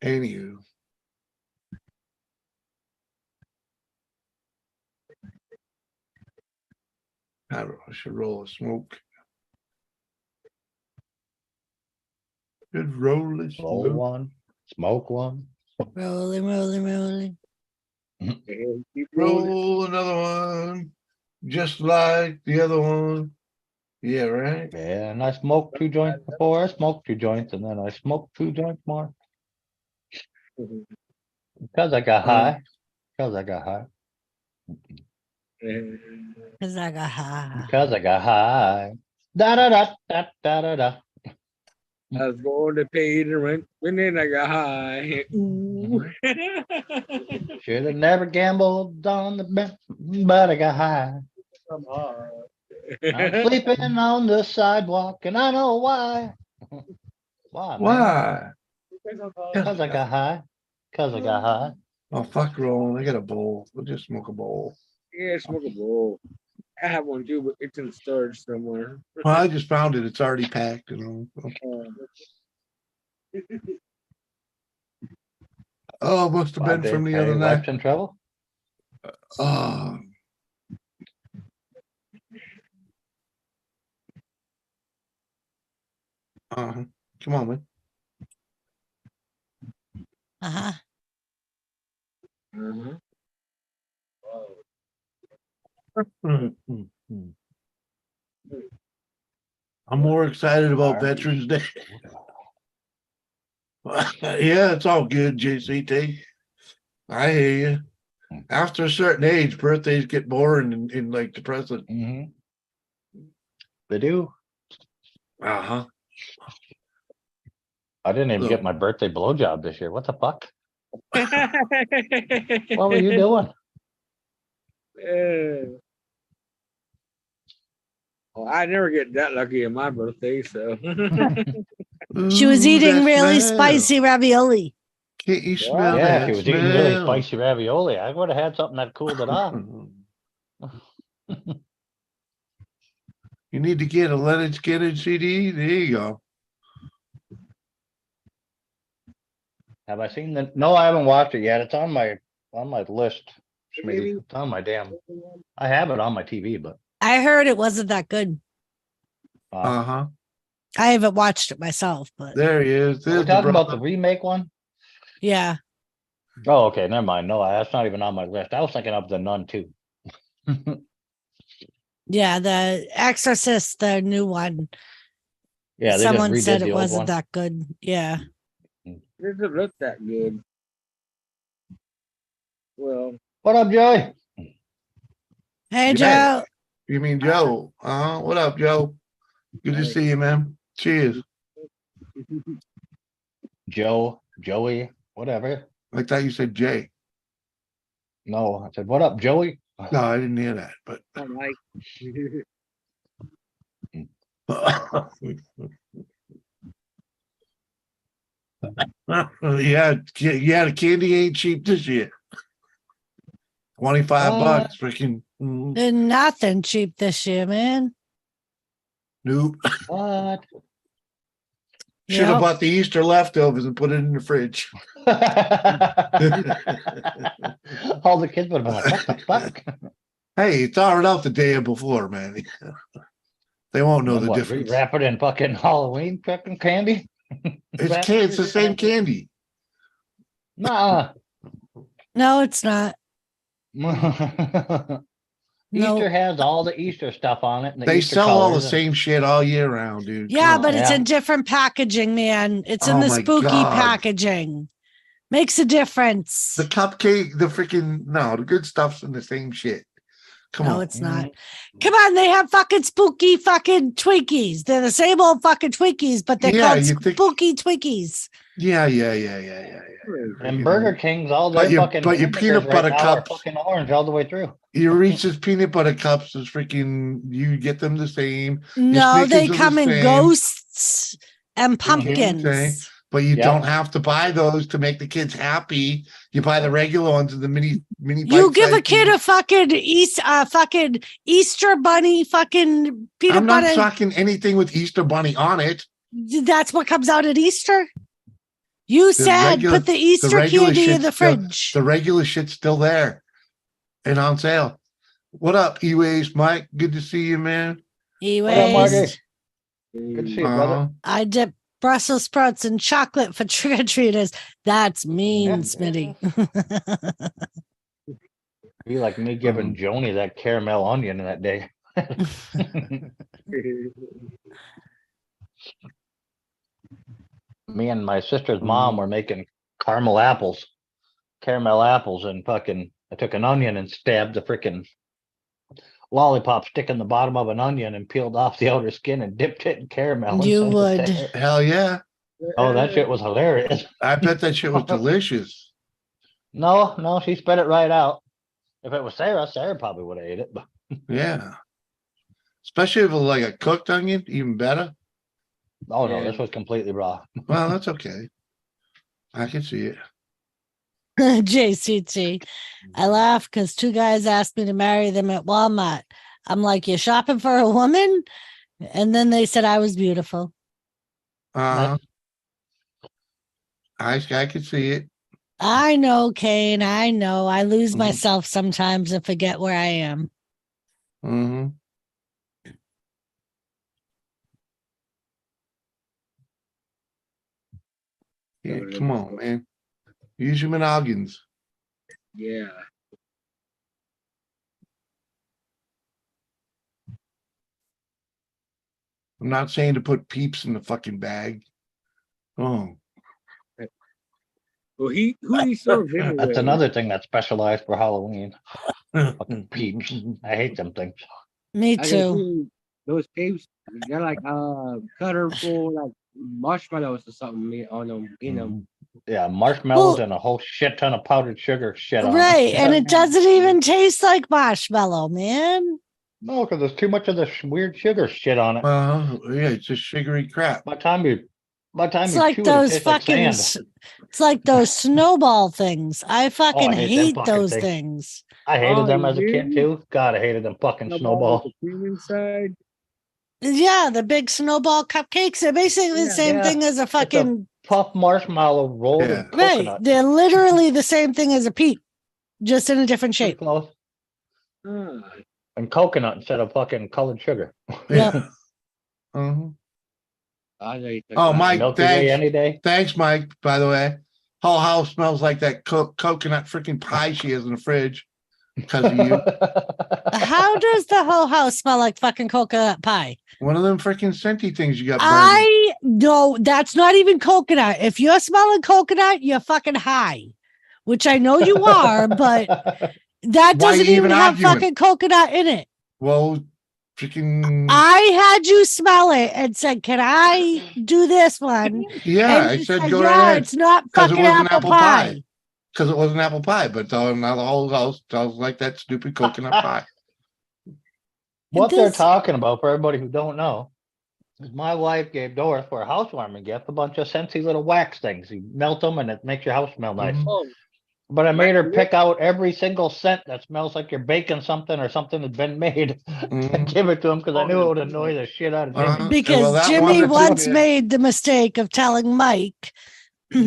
Anywho. I should roll a smoke. Good roll a Roll smoke. one, smoke one. Rolling, rolling, rolling. Roll another one. Just like the other one. Yeah, right? Yeah, and I smoked 2 joints before. I smoked 2 joints, and then I smoked 2 joints more. Because I got high. Because I got high. Because I got high. Because I got high. Da da da da da da da. I was going to pay the rent, and then I got high. Should have never gambled on the bet, but I got high. I'm sleeping on the sidewalk, and I know why. Why? Why? Because I got high. Because I got high. Oh, fuck rolling. I got a bowl. We'll just smoke a bowl. Yeah, smoke a bowl. I have one too, but it's in storage somewhere. Well, I just found it. It's already packed. Oh, must have been from the other night. Wife's in trouble. Oh. Come on, man. Uh-huh. I'm more excited about Veterans Day. Yeah, it's all good, JCT. I hear you. After a certain age, birthdays get boring and like depressing. Mm-hmm. They do. Uh-huh. I didn't even get my birthday blowjob this year. What the fuck? What were you doing? Well, I never get that lucky on my birthday, so. She was eating really smell. spicy ravioli. Can't you smell Yeah, that she was smell? eating really spicy ravioli. I would have had something that cooled it off. You need to get a Leonard Skinner CD. There you go. Have I seen the? No, I haven't watched it yet. It's on my list. Maybe. It's on my damn. I have it on my TV, but I heard it wasn't that good. Uh-huh. I haven't watched it myself, but There he is. Are we talking about the remake one? yeah. Oh, okay. Never mind. No, that's not even on my list. I was thinking of The Nun too. Yeah, The Exorcist, the new one. Yeah, they someone just redid said the it old wasn't one. that good. Yeah. It doesn't look that good. Well, what up, Joey? Hey, Yeah. Joe. You mean Joe? What up, Joe? Good to see you, man. Cheers. Joe, Joey, whatever. I thought you said Jay. No, I said, what up, Joey? No, I didn't hear that, but I'm like. yeah, the candy ain't cheap this year. $25, freaking. Nothing cheap this year, man. Nope. What? Should have Yep. bought the Easter leftovers and put it in the fridge. All the kids would have been like, what the fuck? Hey, thaw it out the day before, man. They won't know Then the what, difference. Wrap it in fucking Halloween fucking candy? It's the same candy. Nah. No, it's not. Easter has all the Easter stuff on it. And They Easter sell all the colors. same shit all year round, dude. Yeah, Come but on. it's in different packaging, man. It's in Oh the my spooky God. packaging. Makes a difference. The cupcake, the freaking the good stuff's in the same shit. Come No, on. it's not. Come on, they have fucking spooky fucking Twinkies. They're the same old fucking Twinkies, but they're called spooky Twinkies. Yeah. And Burger King's all But their fucking your peanut hamburgers butter right now are cups, fucking orange all the way through. your Reese's peanut butter cups is freaking. You get them the same. Your No, they Snickers are come the in same. ghosts and Okay, pumpkins. but you don't have to buy those to make the kids happy. You buy the regular ones and the mini. You give a bite-sized kid a fucking Easter bunny fucking peanut I'm not butter. talking anything with Easter bunny on it. That's what comes out at Easter. You said put the Easter regular candy in shit's the still- fridge. the regular shit's still there and on sale. What up, E-Waste Mike? Good to see you, man. E-Waste. Good to see you, brother. I dip Brussels sprouts in chocolate for trick-or-treaters. That's mean, Smitty. Be like me giving Joni that caramel onion that day. Me and my sister's mom were making caramel apples, and fucking, I took an onion and stabbed the freaking lollipop stick in the bottom of an onion and peeled off the outer skin and dipped it in caramel. You and sent it to would. her. Hell yeah. Oh, that shit was hilarious. I bet that shit was delicious. No, she spit it right out. If it was Sarah probably would have ate it. But Yeah. Especially if it was like a cooked onion, even better. oh no, this was completely raw. Well, that's okay. I can see it. JCT. I laugh because two guys asked me to marry them at Walmart. I'm like, you're shopping for a woman? And then they said I was beautiful. I can see it. I know, Kane. I know. I lose myself sometimes and forget where I am. Mm-hmm. Yeah, come on, man. Use your noggins. Yeah. I'm not saying to put peeps in the fucking bag. Oh. Well, who he serves anyway? That's another thing that's specialized for Halloween. Fucking peeps. I hate them things. Me I too. think those peeps, they're like colorful, like marshmallows or something on them. You know. Yeah, marshmallows Well- and a whole shit ton of powdered sugar shit on Right. them. And it doesn't even taste like marshmallow, man. No, because there's too much of this weird sugar shit on it. Yeah, it's just sugary crap. By the time you It's chew like it, it those tastes like fucking, sand. it's like those snowball things. I fucking hate them hate fucking those things. things. I hated them as a you kid too. God, I hated them fucking snowball with snowballs. the cream inside. Yeah, the big snowball cupcakes. They're basically the same thing as a fucking puff marshmallow rolled in right. coconut. They're literally the same thing as a peep, just in a different Pretty shape. close. And coconut instead of fucking colored sugar. Yeah. Oh, Oh, Mike, Milky Way thanks. any day. Thanks, Mike, by the way. Whole house smells like that coconut freaking pie she has in the fridge because of you. How does the whole house smell like fucking coconut pie? One of them freaking scenty things you got burned. I know that's not even coconut. If you're smelling coconut, you're fucking high, which I know you are, but that Why doesn't you even even have arguing? fucking coconut in it. Well, freaking. I had you smell it and said, "Can I do this one?" Yeah, and I you said go "Yeah, right ahead. it's not Because it fucking wasn't apple pie." Because it wasn't apple pie, but now the whole house smells like that stupid coconut pie. What they're talking about, for everybody who don't know, is my wife gave Doris for a housewarming gift a bunch of Scentsy little wax things. You melt them and it makes your house smell nice. But I made her pick out every single scent that smells like you're baking something or something that's been made and give it to him because I knew it would annoy the shit out of Jimmy. Because Jimmy once made the mistake of telling Mike,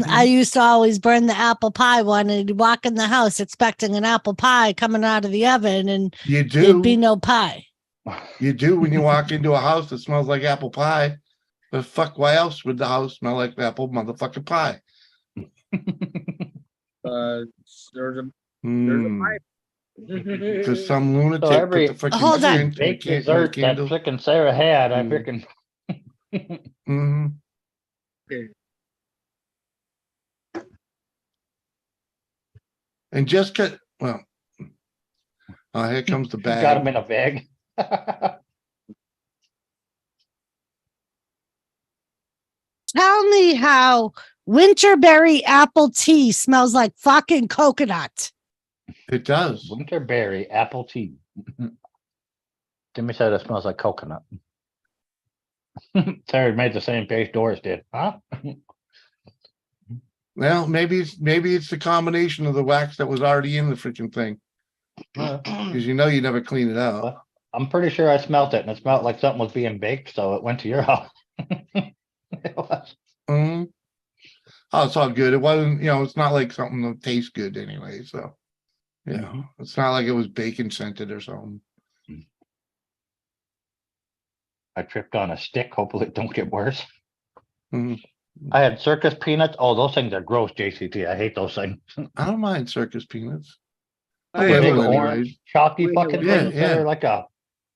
I used to always burn the apple pie one, and he'd walk in the house expecting an apple pie coming out of the oven, and You do. there'd be no pie. You do when you walk into a house that smells like apple pie. But fuck, why else would the house smell like apple motherfucking pie? There's a pipe. Because some lunatic So every put the freaking Hold on. scent in baked the dessert that candle. frickin' Sarah had, I frickin' And just cut. Well, here comes the bag. got him in a bag. Tell me how winterberry apple tea smells like fucking coconut. It does. Winterberry apple tea. Jimmy said it smells like coconut. Sarah made the same face Doris did. Huh? Well, maybe it's the combination of the wax that was already in the freaking thing. Because you never clean it out. Well, I'm pretty sure I smelt it and it smelled like something was being baked, so it went to your house. It was. Oh, it's all good. It wasn't, it's not like something that tastes good anyway. So, it's not like it was bacon scented or something. I tripped on a stick. Hopefully it don't get worse. Mm-hmm. I had circus peanuts. Oh, those things are gross, JCT. I hate those things. I don't mind circus peanuts. A big orange, chalky fucking things that are like a.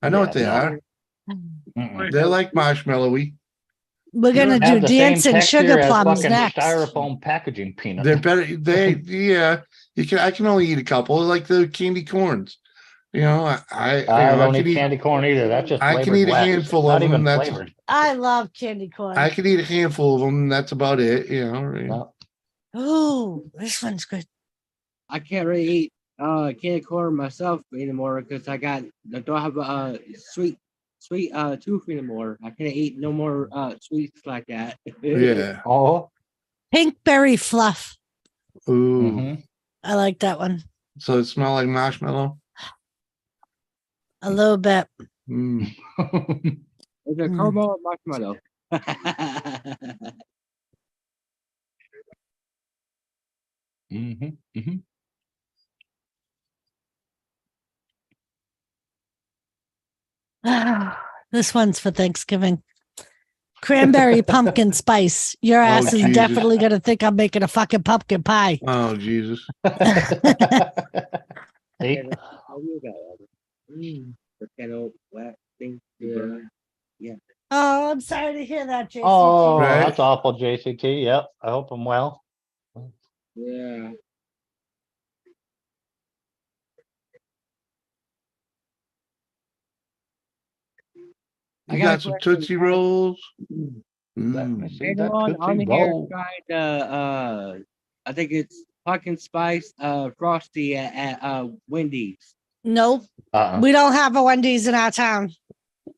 I know what they are. They're like marshmallowy. We're gonna do dancing sugar plums next. Styrofoam packaging peanuts. They're better. I can only eat a couple, like the candy corns. I don't eat candy corn either. That's just I can eat a handful of them. That's flavored. I love candy corn. I can eat a handful of them. That's about it. Oh, this one's good. I can't really eat candy corn myself anymore because I don't have a sweet tooth anymore. I can't eat no more sweets like that. Yeah. Oh. Pinkberry fluff. Ooh. I like that one. So it smells like marshmallow? A little bit. It's a caramel marshmallow. Mm-hmm. This one's for Thanksgiving. Cranberry pumpkin spice. Your ass is Jesus. definitely gonna think I'm making a fucking pumpkin pie. Oh Jesus. Potato wet thing. Yeah. Oh, I'm sorry to hear that, JCT. Oh, Right. that's awful, JCT. Yep. I hope I'm well. Yeah. You got some Tootsie Rolls? Let me see that Anyone on Tootsie here Roll. tried I think it's pumpkin spice frosty at Wendy's. Nope. We don't have a Wendy's in our town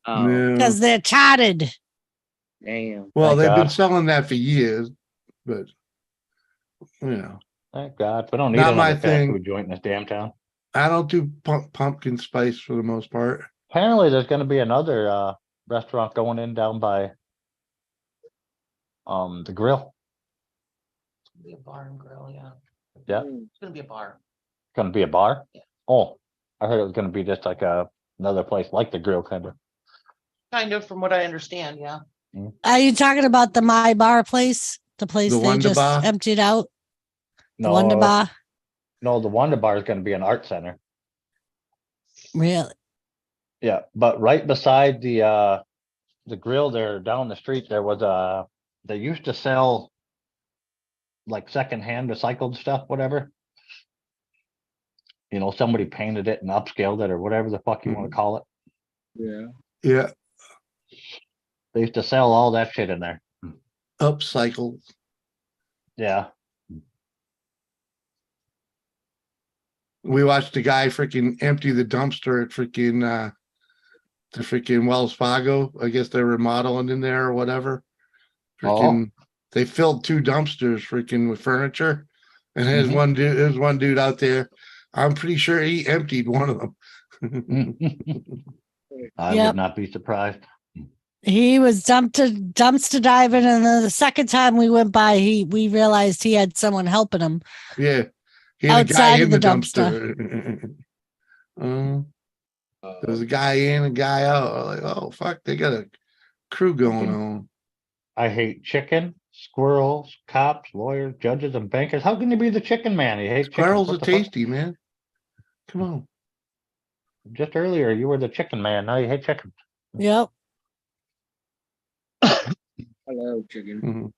Oh, because they're charted. damn. Well, Thank they've been God. selling that for years, but you know, Thank God. We don't need not my another fast thing. food joint in this damn town. I don't do pumpkin spice for the most part. Apparently, there's going to be another restaurant going in down by the grill. It's gonna be a bar and grill, yeah. Yeah, It's gonna be a bar. going to be a bar. Yeah. Oh, I heard it was going to be just like another place like the grill, kind of. Kind of, from what I understand, yeah. Are you talking about the My Bar place? The place The they Wonder just Bar? emptied out? The No, Wonder Bar? No, the Wonder Bar is going to be an art center. Really? Yeah, but right beside the grill there down the street, there was they used to sell like secondhand recycled stuff, whatever. You know, somebody painted it and upscaled it or whatever the fuck you want to call it. Yeah. Yeah, They used to sell all that shit in there. upcycle. Yeah. We watched the guy freaking empty the dumpster at freaking the freaking Wells Fargo. I guess they're remodeling in there or whatever. Freaking, they filled 2 dumpsters freaking with furniture, and there's one dude out there. I'm pretty sure he emptied one of them. I Yep. would not be surprised. He was dumpster diving, and then the second time we went by, we realized he had someone helping him. Yeah, he had a guy Outside in of the the dumpster. There's a guy in, a guy out. Like, oh fuck, they got a crew going on. I hate chicken, squirrels, cops, lawyers, judges, and bankers. How can you be the chicken man? You hate Squirrels are chickens. What the fuck? tasty, man. Come on. Just earlier, you were the chicken man. Now you hate chicken. Yep. Hello, chicken.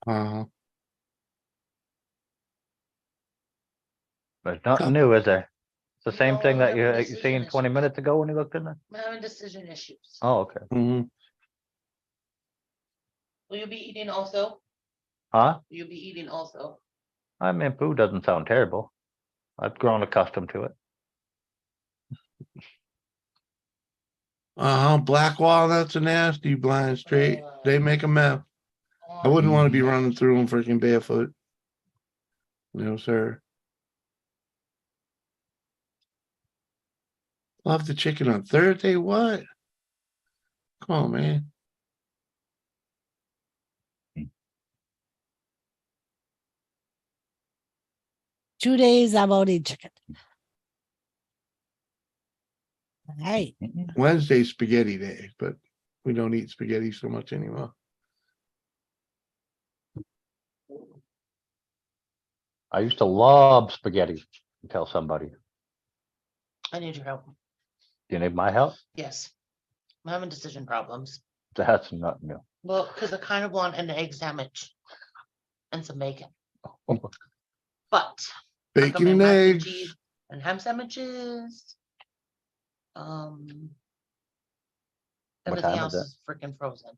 Mhm. There's nothing new, is there? It's the same No, thing that I'm you having seen decision 20 minutes ago when you looked in there. I'm having decision issues. Oh, okay. Mhm. Will you be eating also? Huh? Will you be eating also? I mean, food doesn't sound terrible. I've grown accustomed to it. Black walnuts are nasty, blind straight. They make a mess. I wouldn't want to be running through them freaking barefoot. No, sir. Love the chicken on Thursday. What? Come on, man. Two days I won't eat chicken. Hey. Wednesday spaghetti day, but we don't eat spaghetti so much anymore. I used to love spaghetti. Tell somebody. I need your help. You need my help? Yes. I'm having decision problems. That's not new. Well, because I kind of want an egg sandwich and some bacon. Oh. But Bacon and mac and eggs. cheese and ham sandwiches. Everything time else is it? is freaking frozen.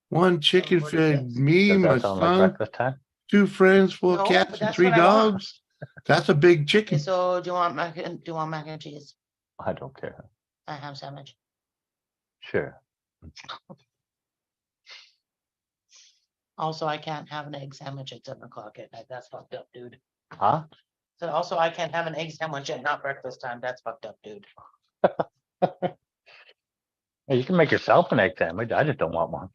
One chicken what fed is me, Does my that sound like son, breakfast time? 2 friends, 4 No, cats, but and that's 3 what I want. dogs. That's a big Okay, chicken. so do you want mac and cheese? I don't care. A ham sandwich. Sure. Also, I can't have an egg sandwich at 7 o'clock at night. That's fucked up, dude. Huh? So also, I can't have an egg sandwich at not breakfast time. That's fucked up, dude. You can make yourself an egg sandwich. I just don't want one.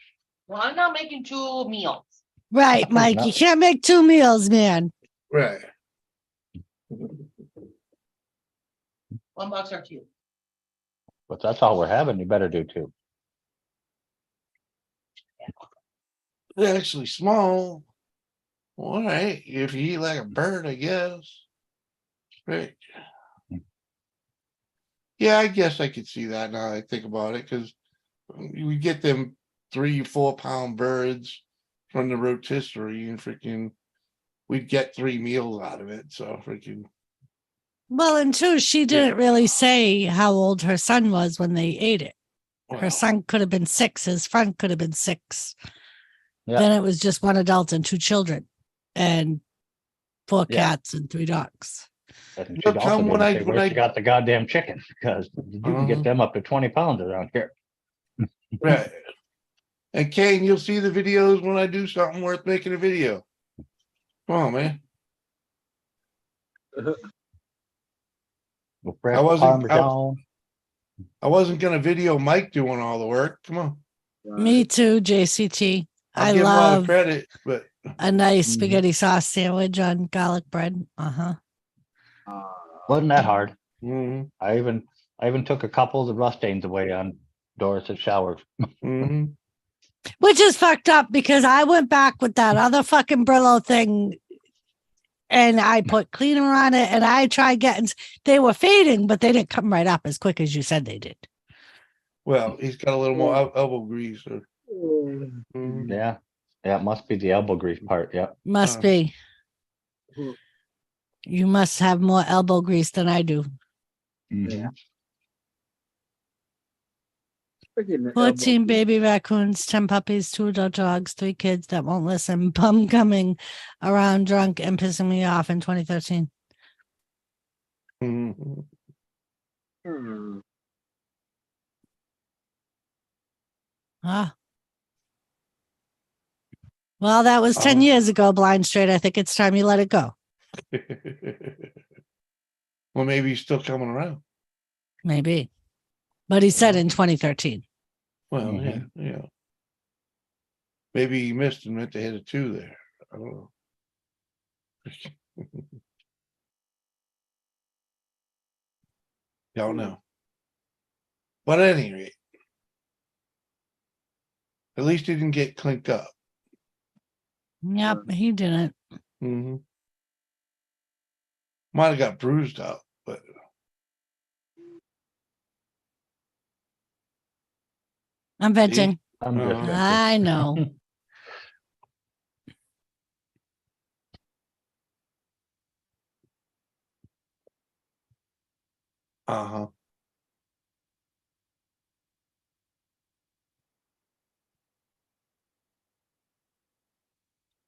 Well, I'm not making 2 meals. Right, Mike. You can't make 2 meals, man. Right. $1 or 2. But that's all we're having. You better do 2. They're actually small. All right. If you eat like a bird, I guess. Right. Yeah, I guess I could see that now that I think about it, because we get them 3-4 pound birds from the rotisserie and freaking we'd get 3 meals out of it. So freaking Well, and two, she didn't really say how old her son was when they ate it. Her son could have been 6. His friend could have been 6. Yeah. Then it was just 1 adult and 2 children and 4 cats and 3 dogs. And she'd also when I got the goddamn chicken, because you can get them up to 20 pounds around here. right. And Kane, you'll see the videos when I do something worth making a video. Come on, man. I wasn't gonna video Mike doing all the work. Come on. Me too, JCT. I'll I give him a lot of love credit, but a nice spaghetti sauce sandwich on garlic bread. Wasn't that hard? Mm-hmm. I even took a couple of the rust stains away on Doris's showers. Mm-hmm. Which is fucked up because I went back with that other fucking Brillo thing and I put cleaner on it and I tried getting, they were fading, but they didn't come right up as quick as you said they did. Well, he's got a little more elbow grease. Yeah. Yeah, it must be the elbow grease part. Yeah. Must be. You must have more elbow grease than I do. Yeah. 14 baby raccoons, 10 puppies, 2 adult dogs, 3 kids that won't listen, bum coming around drunk and pissing me off in 2013. Ah. Well, that was 10 years ago, Blind Straight. I think it's time you let it go. Well, maybe he's still coming around. Maybe. But he said in 2013. Well, yeah. Maybe he missed and meant to hit a 2 there. I don't know. Don't know. But at any rate, at least he didn't get clinked up. Yep, he didn't. Mm-hmm. Might have got bruised up, but I'm venting. I'm just venting. I know. Uh-huh.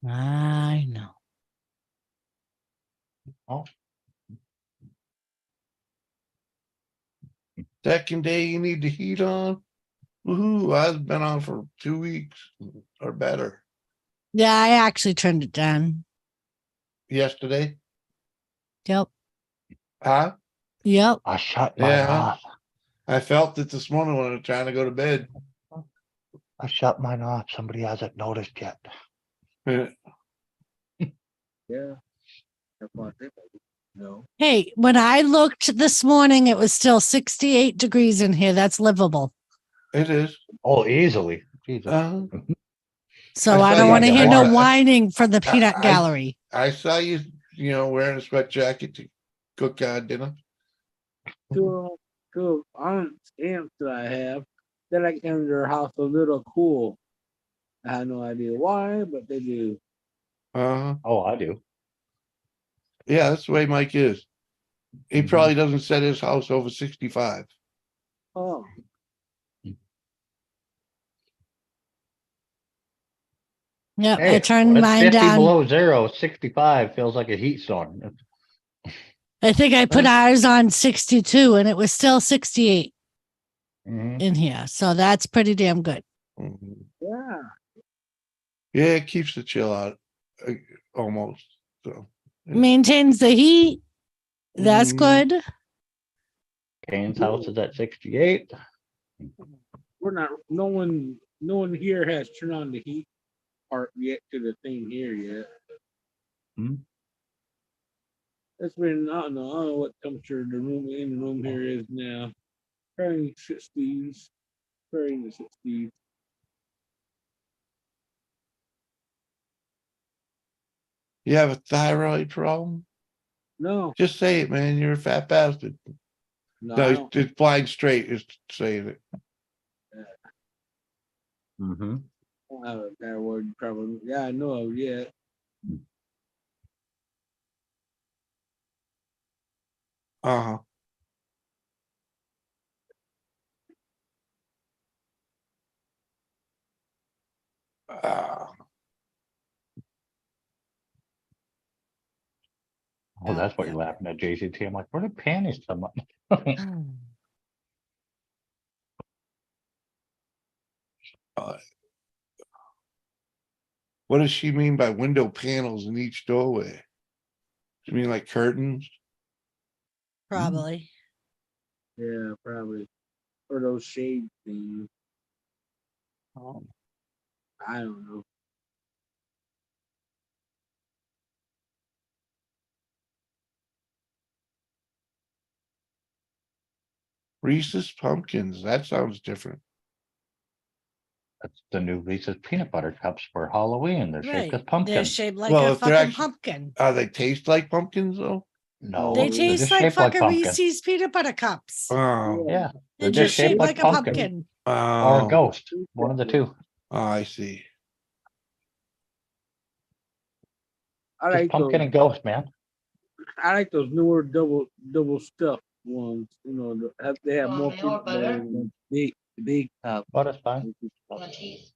I know. Oh. Second day you need the heat on. Woohoo! I've been on for 2 weeks or better. Yeah, I actually turned it down. Yesterday? Yep. Huh? Yep. I shut mine off. I felt it this morning when I was trying to go to bed. I shut mine off. Somebody hasn't noticed yet. Yeah. No. Hey, when I looked this morning, it was still 68 degrees in here. That's livable. It is. Oh, easily. Jesus. So I don't want to hear no whining from the peanut gallery. I saw you, wearing a sweat jacket to cook dinner. Two aunts that I have, they like in their house a little cool. I have no idea why, but they do. Oh, I do. Yeah, that's the way Mike is. He probably doesn't set his house over 65. Oh. Yep, Hey, I turned it's mine 50 down. below 0, 65 feels like a heat storm. I think I put ours on 62 and it was still 68 in here. So that's pretty damn good. Yeah. Yeah, it keeps the chill out almost. So maintains the heat. That's good. Kane's house is at 68. we're not. No one here has turned on the heat part yet to the thing here yet. Hmm? It's been I don't know what temperature the room here is now. Probably 60s. Probably in the 60s. You have a thyroid problem? No, Just say it, man. You're a fat bastard. no, I No, don't. it's flying straight is saying it. Mm-hmm. I don't have a thyroid problem. Yeah, I know of. Yeah. Uh-huh. Oh, that's what you're laughing at, JCT. I'm like, where did panties come up? What does she mean by window panels in each doorway? You mean like curtains? Probably. Yeah, probably. Or those shade things. Oh. I don't know. Reese's pumpkins. That sounds different. That's the new Reese's peanut butter cups for Halloween. They're shaped Right. as They're pumpkins. shaped like Well, a if they're fucking actually- pumpkin. They taste like pumpkins though? No, They they're taste just like shaped like fucking pumpkins. Reese's peanut butter cups. Oh. Yeah, They're just shaped like a pumpkin. or Oh. a ghost. One of the two. Oh, I see. I Just like pumpkin those. and ghost, man. I like those newer double stuffed ones. You know, they have more Want more peanut butter butter? than the big cup. Butter's fine. Want cheese?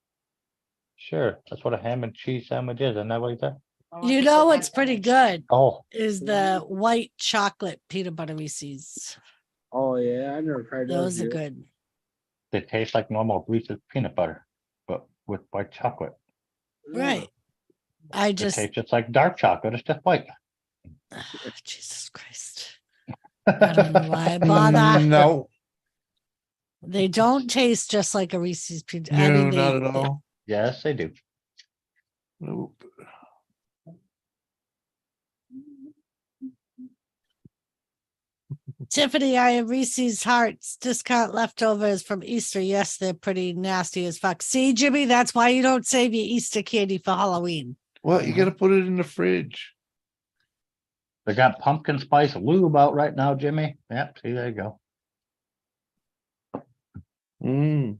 Sure, that's what a ham and cheese sandwich is. Isn't that what you said? You know what's pretty good Oh, is the white chocolate peanut butter Reese's. Oh yeah, I never tried those. Those are yet. good. they taste like normal Reese's peanut butter, but with white chocolate. Right. I It just tastes just like dark chocolate. It's just white. Jesus Christ. I don't know why I bother. No. They don't taste just like a Reese's peanut. No, I mean, not at all. Yes, they do. Nope. Tiffany, I have Reese's Hearts discount leftovers from Easter. Yes, they're pretty nasty as fuck. See, Jimmy, that's why you don't save your Easter candy for Halloween. Well, you got to put it in the fridge. They got pumpkin spice lube out right now, Jimmy. Yep, see, there you go.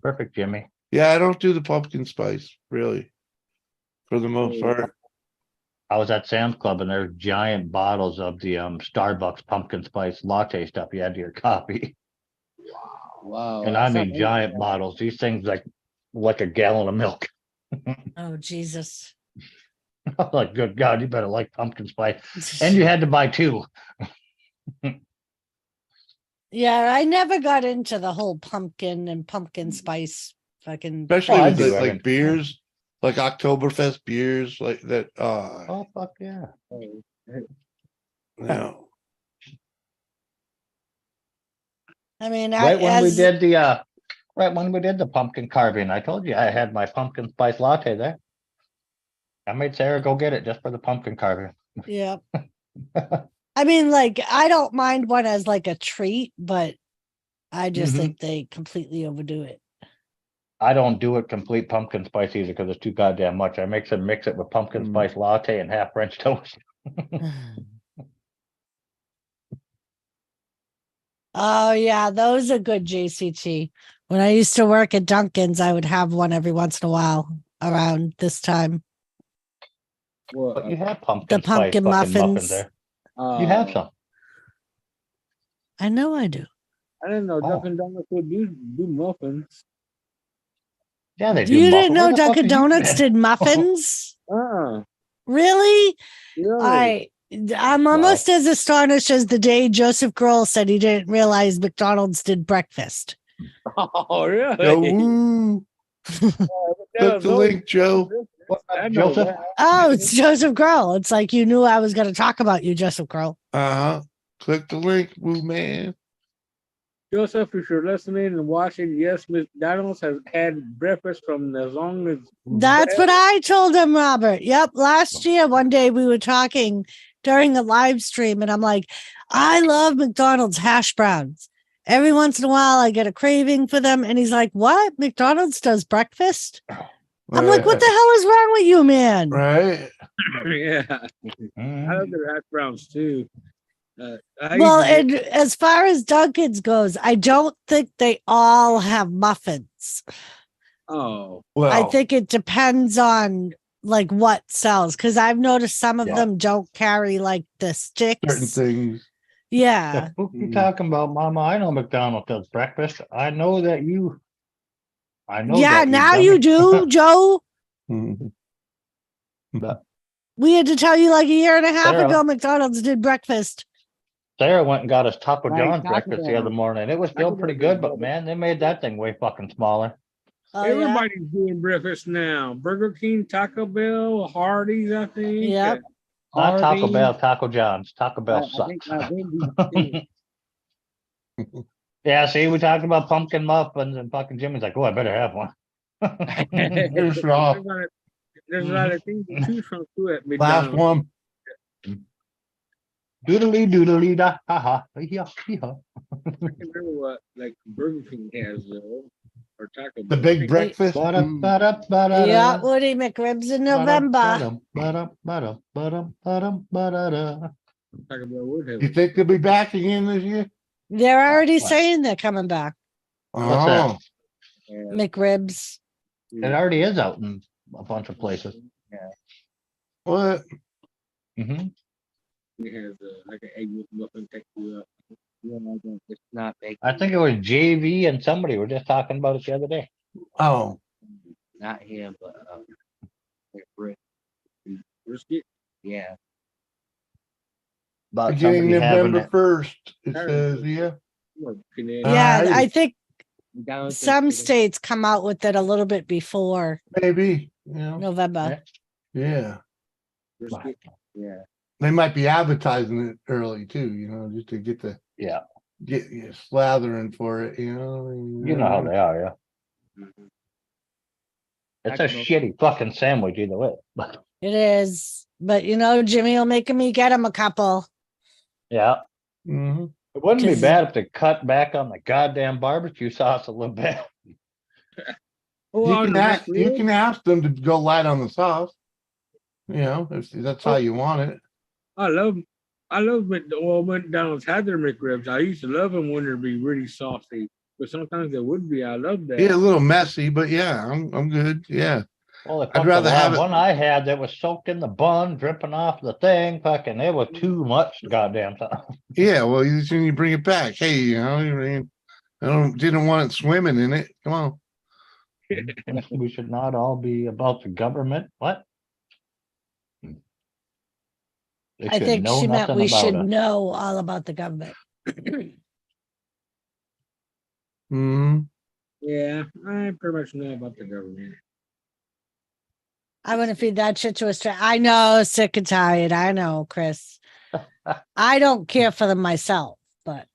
Perfect, Jimmy. Yeah, I don't do the pumpkin spice, really, for the most part. I was at Sam's Club and there's giant bottles of the Starbucks pumpkin spice latte stuff you add to your coffee. Wow. And I mean giant bottles. These things like a gallon of milk. Oh, Jesus. I was like, good God, you better like pumpkin spice. And you had to buy two. Yeah, I never got into the whole pumpkin and pumpkin spice fucking. Especially with do. like beers, like Oktoberfest beers, like that. Oh, fuck yeah. No. I mean, Right when we did the pumpkin carving, I told you I had my pumpkin spice latte there. I made Sarah go get it just for the pumpkin carving. Yeah. I mean, like, I don't mind one as like a treat, but I just think they completely overdo it. I don't do it complete pumpkin spice either because it's too goddamn much. I mix it with pumpkin spice latte and half French toast. Oh yeah, those are good, JCT. When I used to work at Dunkin's, I would have one every once in a while around this time. But you have pumpkin The pumpkin spice fucking muffins. there. You have some. I know I do. I didn't know Dunkin' Donuts would do muffins. Yeah, they do. You didn't know Where the fuck Dunkin' have you Donuts been? did muffins? Uh-uh. Really? Really? I'm almost as astonished as the day Joseph Grohl said he didn't realize McDonald's did breakfast. Oh, really? No. Click the link, Joe. I know Joseph? that. Oh, it's Joseph Grohl. It's like you knew I was going to talk about you, Joseph Grohl. Click the link, woo man. Joseph, if you're listening and watching, yes, McDonald's has had breakfast from as long as. That's what I told him, Robert. Yep. Last year, one day we were talking during a live stream, and I'm like, I love McDonald's hash browns. Every once in a while, I get a craving for them. And he's like, what? McDonald's does breakfast? I'm like, what the hell is wrong with you, man? Right. Yeah. I love their hash browns too. Well, and as far as Dunkin's goes, I don't think they all have muffins. Oh, well, I think it depends on like what sells, because I've noticed some of them don't carry like the sticks. certain things. Yeah. Who you talking about, Mama? I know McDonald's does breakfast. I know that you. I know. Yeah, that now you do, Joe. But We had to tell you like a year and a half Sarah. ago McDonald's did breakfast. Sarah went and got us Taco Right, John's Taco breakfast the Bell. other morning. It was still Taco pretty Bell good, but man, they made that thing way fucking smaller. Oh, yeah. Everybody's doing breakfast now. Burger King, Taco Bell, Hardee's, I think. Yep. Not Taco Hardee's. Bell, Taco John's. Taco Bell I think sucks. Wendy's too. Yeah, see, we talked about pumpkin muffins and fucking Jimmy's like, oh, I better have one. Here's raw. There's a lot of things to choose from too at Last McDonald's. one. Doodly doodly da ha ha. Yeah, yeah. I can remember what like Burger King has though, or Taco The Bell. big breakfast. Ba-da, ba-da, ba-da, Yeah, Woody McRibs in November. ba-da, ba-da, ba-da, ba-da, ba-da. Taco Bell would have You it. think they'll be back again this year? They're already What? saying they're coming back. What's that? Oh, Yeah. McRibs. It already is out in a bunch of places. what? Mm-hmm. It has like an egg with muffin texture. Yeah, it's not big. I think it was JV and somebody were just talking about it the other day. Oh, Not him, but Britt. Brisket. Yeah. About beginning somebody having November it. 1st. It says, yeah. Yeah, I think McDonald's some and- states come out with it a little bit before Maybe. You know. November. Yeah. Brisket. Yeah. They might be advertising it early too. You know, just to get the Yeah. get you slathering for it. You know. You know how they are, yeah. Mhm. It's a shitty fucking sandwich either way. But It is. But you know, Jimmy will make me get him a couple. yeah. Mhm. It wouldn't be 'Cause- bad if they cut back on the goddamn barbecue sauce a little bit. Oh, You on can the ask. back You rib? can ask them to go light on the sauce. You know, if that's how you want it. I love McDonald's had their McRibs. I used to love them when they'd be really saucy, but sometimes they would be. I love that. Yeah, a little messy, but yeah, I'm good. Yeah. Well, the I'd fucking rather have it- one I had that was soaked in the bun, dripping off the thing. Fucking, it was too much goddamn time. Yeah, well, you bring it back. Hey, you know, didn't want it swimming in it. Come on. We should not all be about the government. What? They I should think know she meant nothing we about should us. know all about the government. Mhm. Yeah, I pretty much know about the government. I wouldn't feed that shit to a stranger. I know, sick and tired. I know, Chris. I don't care for them myself, but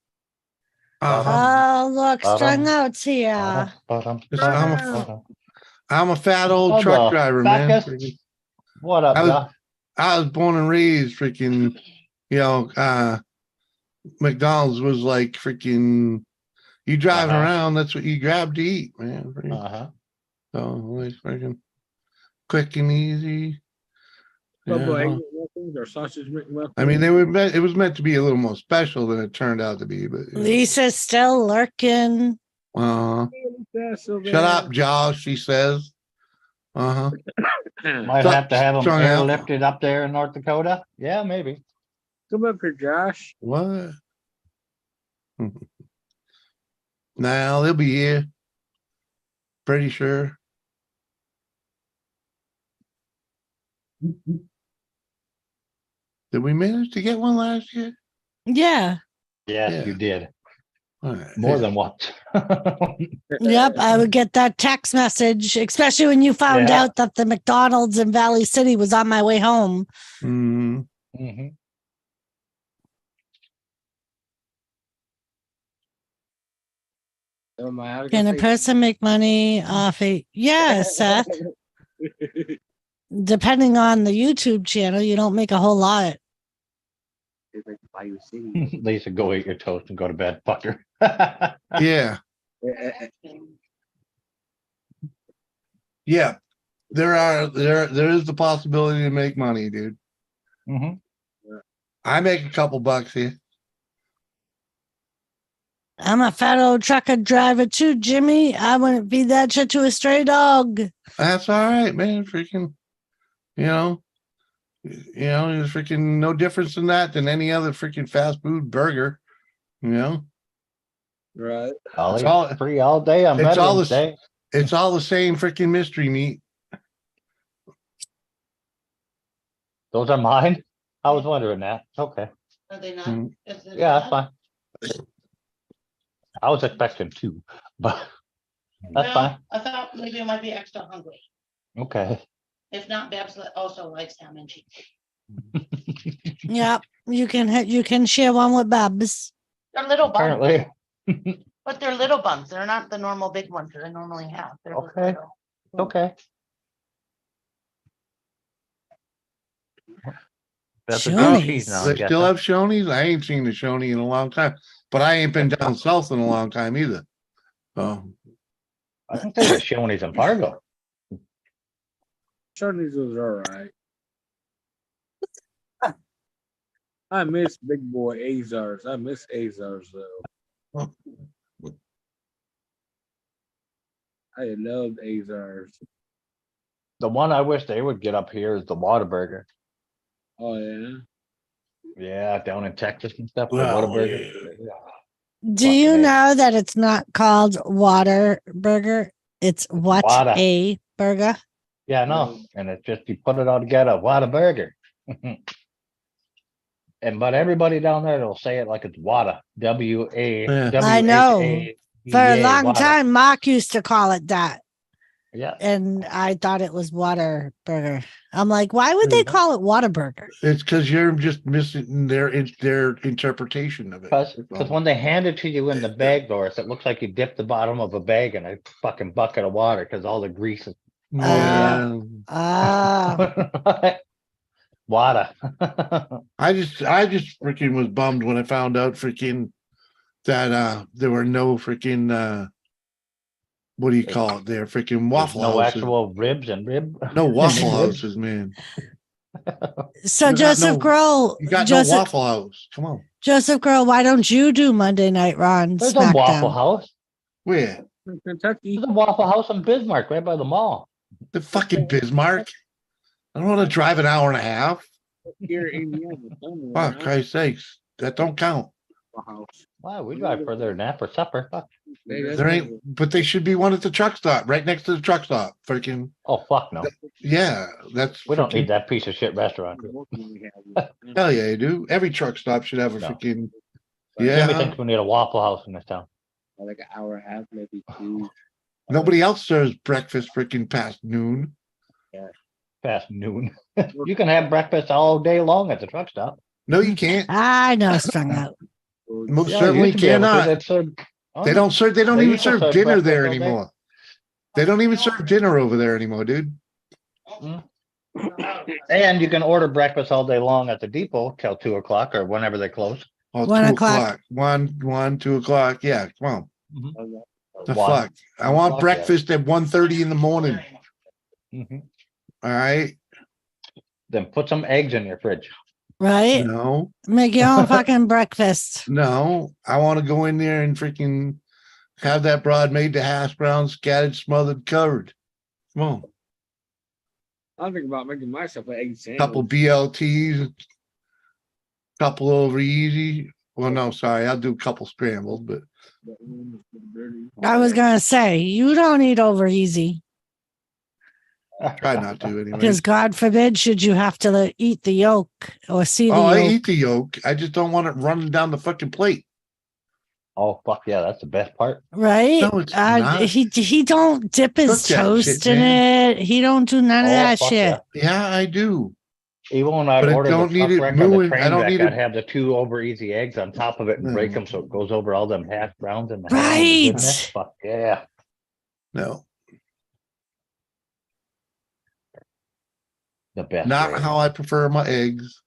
oh, look, strung out's here. I'm a fat old Oh, truck the driver, man. Bacchus. Freaking- What up, I was, Doc? I was born and raised freaking, you know, McDonald's was like freaking, you driving around, that's what you grab to eat, man. Freaking- Uh-huh. So it's freaking quick and easy. Couple Yeah. egg McMuffins or sausage McMuffins. I mean, it was meant to be a little more special than it turned out to be, but you know. Lisa's still lurking. Shut up, Josh, she says. Uh-huh. Might have to have them Strung out. airlifted up there in North Dakota. Yeah, maybe. Come up here, Josh. What? Now they'll be here. Pretty sure. Did we manage to get one last year? Yeah. Yes, Yeah. you did. All right. More than once. Yep. I would get that text message, especially when you found Yeah. out that the McDonald's in Valley City was on my way home. Mhm. Mm-hmm. Can a person make money off a Seth? Depending on the YouTube channel, you don't make a whole lot. Lisa, go eat your toast and go to bed, fucker. Yeah. Yeah. There is the possibility to make money, dude. I make a couple bucks here. I'm a fat old trucker driver too, Jimmy. I wouldn't feed that shit to a stray dog. That's all right, man. Freaking, there's freaking no difference in that than any other freaking fast food burger. Right. It's all free all day on Veterans Day. It's all the same freaking mystery meat. Those are mine. I was wondering that. Okay. Are they not? Yeah, that's fine. I was expecting two, but that's fine. I thought maybe it might be extra hungry. Okay. If not, Babs also likes ham and cheese. Yep, you can share one with Babs. They're little buns. Apparently. But they're little buns. They're not the normal big ones that I normally have. They're Okay. little. Okay. That's a good cheese now. They still have Shoney's? I ain't seen the Shoney in a long time, but I ain't been down south in a long time either. So I think there's a Shoney's in Fargo. Shoney's was all right. I miss Big Boy Azars. I miss Azars though. I loved Azars. The one I wish they would get up here is the Whataburger. Oh yeah. Yeah, down in Texas and stuff. Well, Whataburger. Do you know that it's not called Water Burger? It's what Whata. a burger. Yeah, I know. And it's just you put it all together, Whataburger. But everybody down there will say it like it's Whata. W-A. I know. For a long Whata. time, Mark used to call it that. Yeah. And I thought it was Water Burger. I'm like, why would they call it Water Burger? it's because you're just missing their interpretation of it. Because when they hand it to you in the bag, Doris, it looks like you dipped the bottom of a bag in a fucking bucket of water because all the grease is. Yeah. Whata. I just freaking was bummed when I found out freaking that there were no freaking what do you call it there? Freaking waffle no houses. actual ribs and rib. No waffle houses, man. So Joseph Grohl, You got no waffle house. Come on. Joseph Grohl, why don't you do Monday Night Raw on There's SmackDown? a Waffle House. Where? Kentucky. There's a Waffle House in Bismarck, right by the mall. The fucking Bismarck. I don't want to drive an hour and a half. Here in Indiana. Fuck, Christ's sakes. That don't count. Wow, we drive further than that for supper. Fuck. There ain't, but they should be one at the truck stop, right next to the truck stop. Freaking. Oh, fuck no. Yeah, that's. We don't need that piece of shit restaurant. Hell yeah, you do. Every truck stop should have a freaking. Jimmy Yeah. thinks we need a Waffle House in this town. Like an hour and a half, maybe two. Nobody else serves breakfast freaking past noon. Past noon. You can have breakfast all day long at the truck stop. No, you can't. I know, strung out. Most Yeah, certainly you used to be able to. cannot. They'd serve- oh, They don't serve. They don't They even used to serve serve dinner breakfast there all day. anymore. They don't even serve dinner over there anymore, dude. And you can order breakfast all day long at the depot till 2:00 or whenever they close. Oh, 1 2 o'clock. o'clock. 2 o'clock. Yeah, come on. The One. fuck. I want Fuck breakfast at 1:30 in the morning. Mhm. All right. Then put some eggs in your fridge. Right? No, Make your own fucking breakfast. no. I want to go in there and freaking have that broad made to hash browns, scattered, smothered, covered. Come on. I'm thinking about making myself an egg sandwich. Couple BLTs, couple over easy. Well, no, sorry. I'll do a couple scrambled, but I was gonna say you don't eat over easy try not to anyway. because God forbid should you have to eat the yolk or see the Oh, I yolk. eat the yolk. I just don't want it running down the fucking plate. Oh, fuck yeah, that's the best part. Right? No, it's not. He don't dip his Cook that toast shit, in man. it. He don't do none of Oh, that fuck shit. Yeah, I do. Even when I But it order the don't need truck it wreck or the mooing. I train don't wreck, need I'd it. have the 2 over easy eggs on top of it and break them so it goes over all them hash browns in the ham. Oh, Right. goodness. Fuck yeah. No, The best not way. how I prefer my eggs.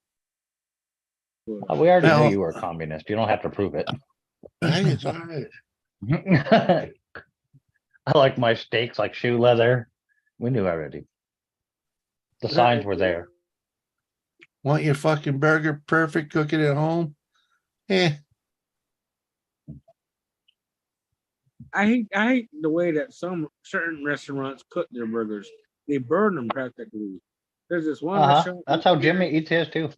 We already No. knew you were a communist. You don't have to prove it. Hey, it's all right. I like my steaks like shoe leather. We knew already. The signs were there. Want your fucking burger perfect? Cook it at home. Eh. I hate the way that some certain restaurants cook their burgers. They burn them practically. There's this one restaurant. That's how Jimmy eats his too.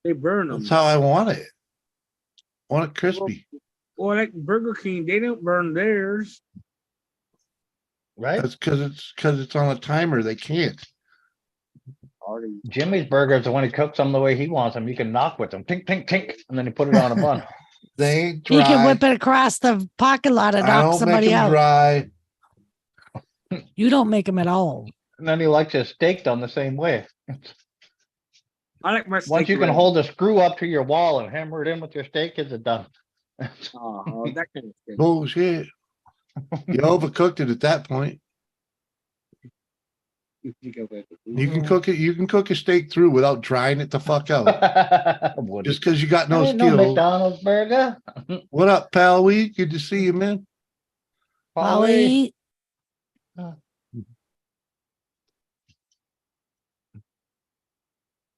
They burn them. That's how I want it. I want it crispy. Well, like Burger King, they don't burn theirs. Right? That's because it's on a timer. They can't. Jimmy's burgers, when he cooks them the way he wants them, you can knock with them, tink, tink, tink, and then you put it on a bun. They ain't He dry. can whip it across the parking lot and I knock don't make somebody them out. dry. You don't make them at all. And then he likes his steak done the same way. I like my steak. Once you can ready. hold the screw up to your wall and hammer it in with your steak, it's done. Oh, that kind of thing. Bullshit. You overcooked it at that point. You can cook it. You can cook a steak through without drying it the fuck out. Just because you got no Ain't no skills. McDonald's burger. What up, pal? We good to see you, man. Polly.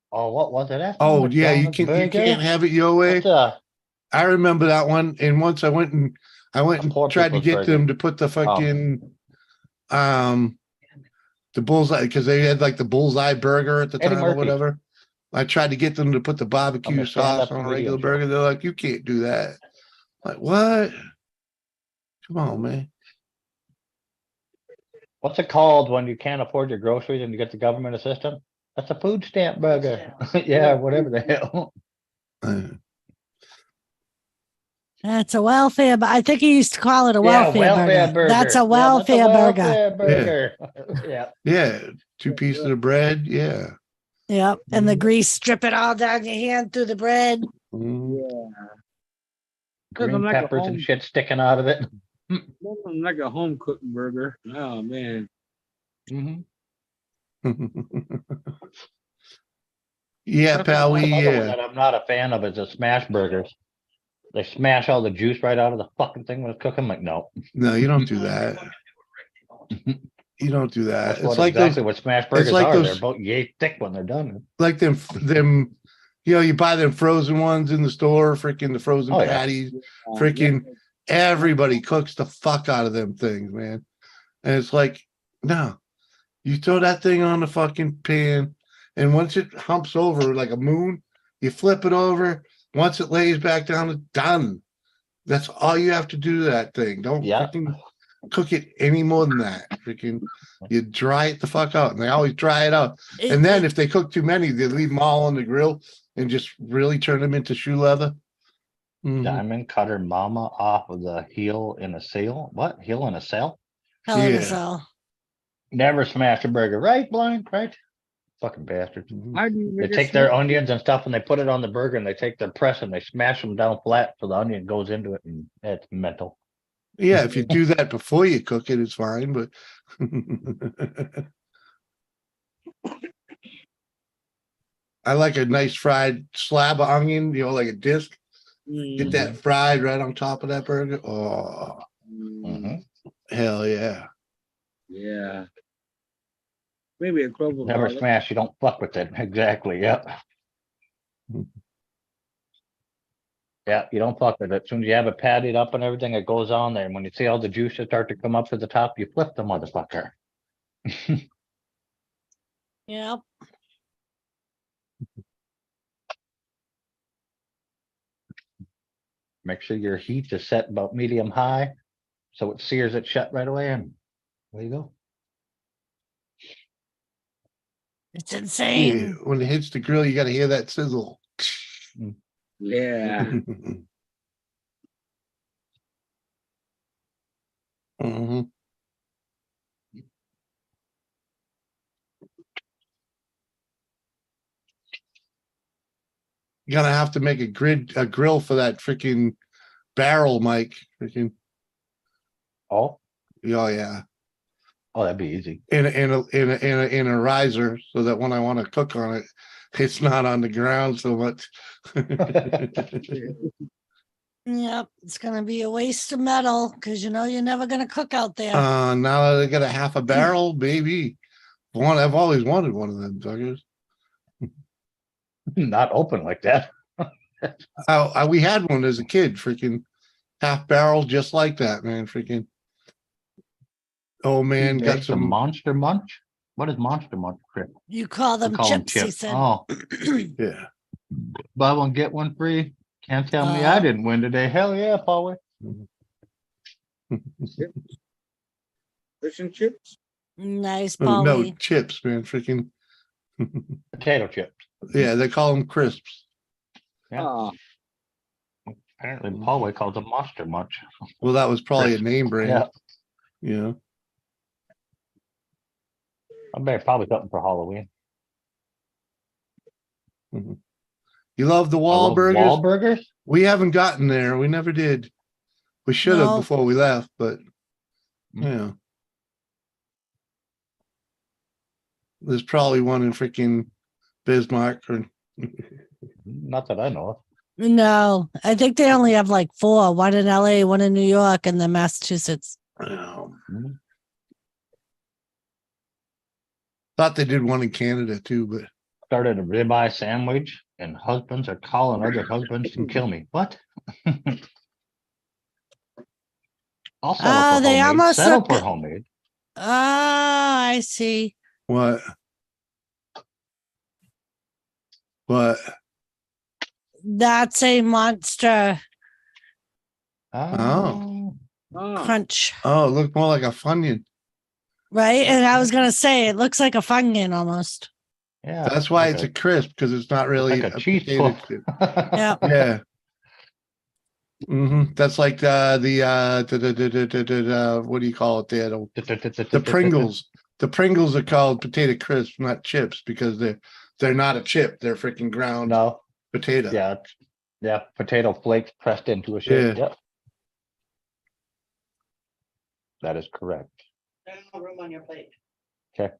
Oh, what was it? That's Oh yeah, you McDonald's can. You burger? can't have it your way. I remember that one. And once I went and poor tried to people's get burger. them to put the fucking the bullseye, because they had like the bullseye burger at the Eddie time or Murphy. whatever. I tried to get them to put the barbecue sauce on a regular burger. They're like, you can't do that. Like, what? Come on, man. What's it called when you can't afford your groceries and you get the government assistance? That's a food stamp burger. Yeah, whatever the hell. That's a welfare. But I think he used to call it a welfare, burger. That's a welfare burger. Yeah. Yeah. 2 pieces of bread. Yeah. Yep. And the grease strip it all down your hand through the bread. Mm. Green like a peppers home- and shit sticking out of it. Nothing like a home cooked burger. Oh man. Yeah, pal. That's another one Yeah. that I'm not a fan of is the smash burgers. They smash all the juice right out of the fucking thing when it's cooking. I'm like, no. No, you don't do that. You don't do that. That's It's what like exactly those. what smash It's burgers like are. They're those. about yay thick when they're done. Like them. You know, you buy them frozen ones in the store. Freaking the frozen Oh, yeah. patties. Freaking everybody cooks the fuck out of them things, man. And it's like, no, you throw that thing on the fucking pan, and once it humps over like a moon, you flip it over. Once it lays back down, it's done. That's all you have to do to that thing. Don't freaking cook it any more than that. Freaking, you dry it the fuck out, and they always dry it out. And then if they cook too many, they leave them all on the grill and just really turn them into shoe leather. Diamond cutter mama off of the heel in a sail. What? Heel in a sail? Hell in a cell. Never smash a burger. Right, blind? Right? Fucking bastards. They take their onions and stuff and they put it on the burger and they take their press and they smash them down flat so the onion goes into it, and it's mental. Yeah, if you do that before you cook it, it's fine. But I like a nice fried slab of onion, you know, like a disc. Get that fried right on top of that burger. Oh, hell yeah. Yeah. Maybe a clove of Never garlic. smash, you don't fuck with it. Exactly. Yep. Yeah, you don't fuck with it. As soon as you have it patted up and everything, it goes on there. And when you see all the juices start to come up to the top, you flip the motherfucker. Yep. Make sure your heat is set about medium high so it sears it shut right away. And there you go. It's insane. Yeah, when it hits the grill, you got to hear that sizzle. Yeah. Mm-hmm. You're gonna have to make a grill for that freaking barrel, Mike. Freaking. Oh. Oh yeah. Oh, that'd be easy. In a riser, so that when I want to cook on it, it's not on the ground so much. Yep, it's gonna be a waste of metal because you know you're never gonna cook out there. Now that I got a half a barrel, baby. I've always wanted one of them suckers. Not open like that. We had one as a kid, freaking half barrel, just like that, man. Freaking. Oh man, got some Monster Munch. What is Monster Munch, Chris? You call them chips, he said. Oh, yeah. Buy one get one free. Can't tell me I didn't win today. Hell yeah, Paul. Fish and chips. Nice, No Polly. chips, man. Freaking potato chips. Yeah, they call them crisps. Yeah. Apparently, Paul calls them Monster Munch. Well, that was probably a name brand. Yeah. I better probably something for Halloween. You love the Wahlburgers? Wahlburgers? We haven't gotten there. We never did. We should have before we left, but yeah. There's probably one in freaking Bismarck or not that I know of. No, I think they only have like 4, one in LA, one in New York, and then Massachusetts. Thought they did one in Canada too, but started a ribeye sandwich, and husbands are calling other husbands to kill me. What? I'll settle for they homemade. almost Settle look for good. homemade. Oh, I see. What? That's a monster Oh. crunch, Oh, it looked more like a Funyun. right? And I was gonna say it looks like a Funyun almost. Yeah, That's why it's a crisp, because it's not really like a cheese potato puff. chip. Yeah. Yeah. That's like the what do you call it there? The Pringles. The Pringles are called potato crisps, not chips, because they're not a chip. They're freaking ground potato. Yeah, potato flakes pressed into a shape. Yeah. Yep. That is correct. There's no room on your plate. Okay.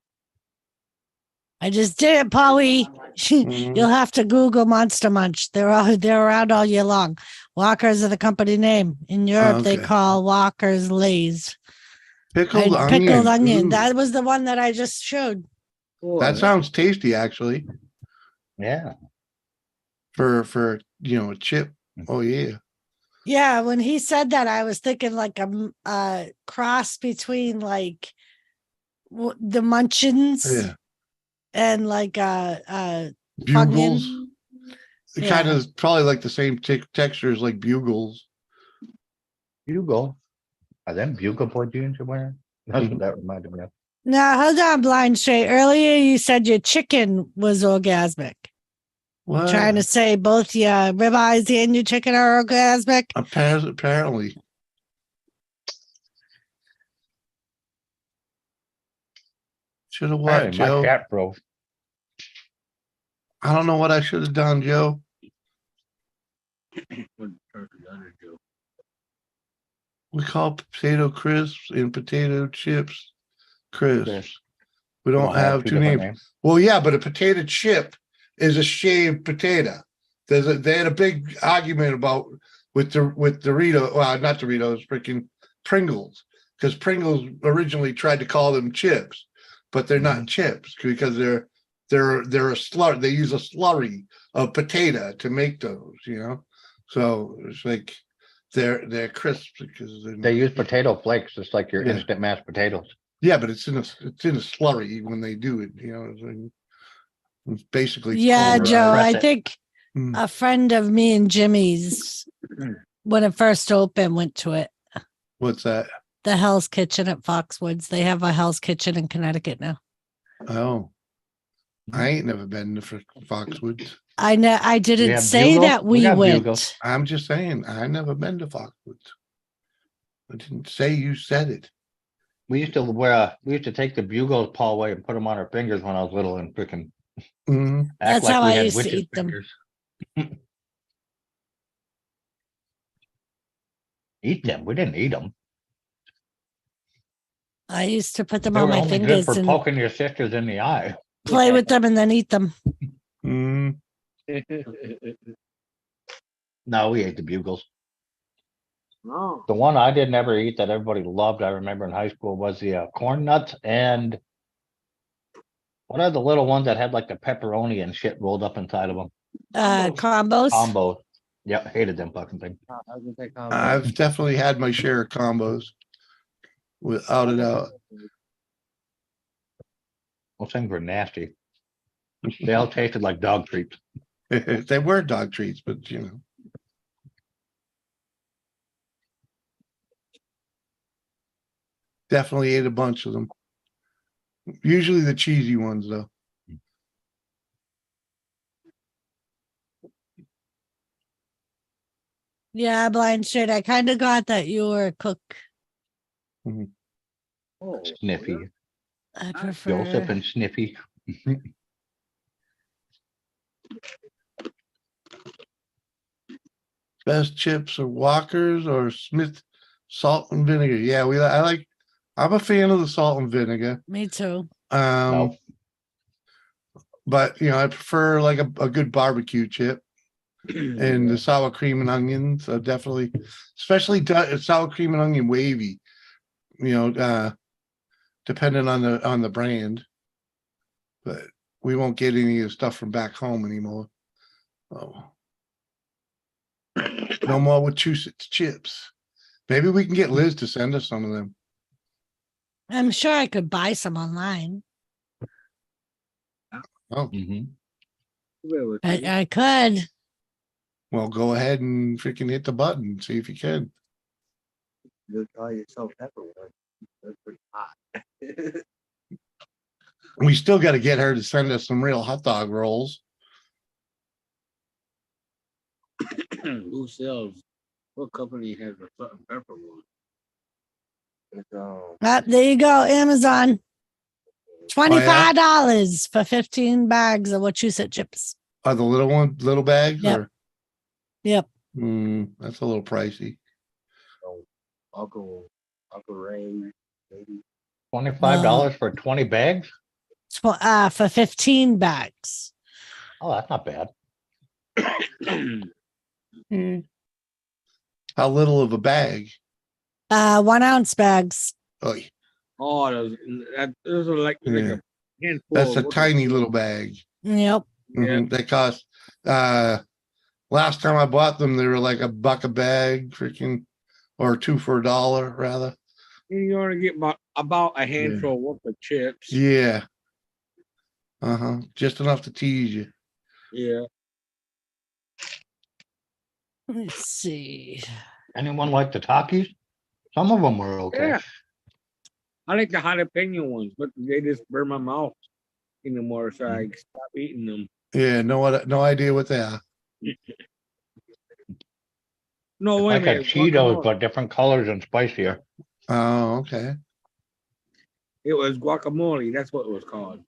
I just did it, Polly. You'll have to Google Monster Munch. They're around all year long. Walkers are the company name. In Europe, they call Walkers Lay's. Pickled onion. Pickled onion. Ooh. That was the one that I just showed. That sounds tasty, actually. Yeah. For a chip. Oh yeah. Yeah, when he said that, I was thinking like a cross between like the Munchins and like Bugles. Funyun. It kind of probably like the same textures like Bugles. Bugle. Are them Bugle Boy jeans you're wearing? That's what that reminded me of. Now, hold on, Blind Straight. Earlier, you said your chicken was orgasmic. What? Trying to say both your ribeyes and your chicken are orgasmic? Apparently. Should have what, Joe? My cat broke. I don't know what I should have done, Joe. We call potato crisps and potato chips crisps. We don't have two names. Well, yeah, but a potato chip is a shaved potato. They had a big argument about with Doritos, well, not Doritos, freaking Pringles, because Pringles originally tried to call them chips, but they're not chips because they're a slurry. They use a slurry of potato to make those, So it's like they're crisp because they use potato flakes, just like your instant mashed potatoes. Yeah, but it's in a slurry when they do it. It's basically Joe. I think a friend of me and Jimmy's, when it first opened, went to it. What's that? The Hell's Kitchen at Foxwoods. They have a Hell's Kitchen in Connecticut now. Oh, I ain't never been to Foxwoods. I know. I didn't say that we went. Bugles. I'm just saying I never been to Foxwoods. I didn't say you said it. We used to take the bugles, Paul, away and put them on our fingers when I was little and freaking. That's how I used to eat them. Eat them. We didn't eat them. I used to put them They on were my only good fingers for and poking your sisters in the eye. play with them and then eat them. Mm. No, we ate the bugles. No. The one I did never eat that everybody loved, I remember in high school, was the corn nuts and what are the little ones that had like the pepperoni and shit rolled up inside of them? Combos. Combos. Yep, hated them fucking things. I've definitely had my share of combos, without a doubt. Those things were nasty. They all tasted like dog treats. They were dog treats, but you know. Definitely ate a bunch of them. Usually the cheesy ones, though. Yeah, blind straight. I kind of got that you were a cook. Sniffy. I prefer Joseph and Sniffy. Best chips are Walker's or Smith salt and vinegar. Yeah, I'm a fan of the salt and vinegar. Me too. But you know, I prefer like a good barbecue chip. And the sour cream and onions are definitely, especially sour cream and onion wavy, you know, depending on the brand. But we won't get any of the stuff from back home anymore. Oh. No more Wachusett chips. Maybe we can get Liz to send us some of them. I'm sure I could buy some online. Oh, I could. Well, go ahead and freaking hit the button. See if you can. You'll try yourself everywhere. That's pretty hot. We still got to get her to send us some real hot dog rolls. Who sells? What company has the salt and pepper one? There you go, Amazon. $25 for 15 bags of Wachusett chips. Are the little bags? Yep. Or? Yep. That's a little pricey. Uncle Ray, maybe. $25 for 20 bags? For 15 bags. Oh, that's not bad. How little of a bag? 1 ounce bags. Oh, those are like a handful. That's a tiny little bag. Yep. They cost. Last time I bought them, they were like $1 a bag, freaking, or 2 for $1 rather. You want to get about a handful worth of chips. Yeah. Just enough to tease you. Yeah. Let's see. Anyone like the Takis? Some of them were okay. Yeah. I like the jalapeno ones, but they just burn my mouth anymore, so I stop eating them. Yeah, no idea what they are. No, It's wait like a minute. a Cheetos, but different colors and spicier. Oh, okay. It was guacamole. That's what it was called.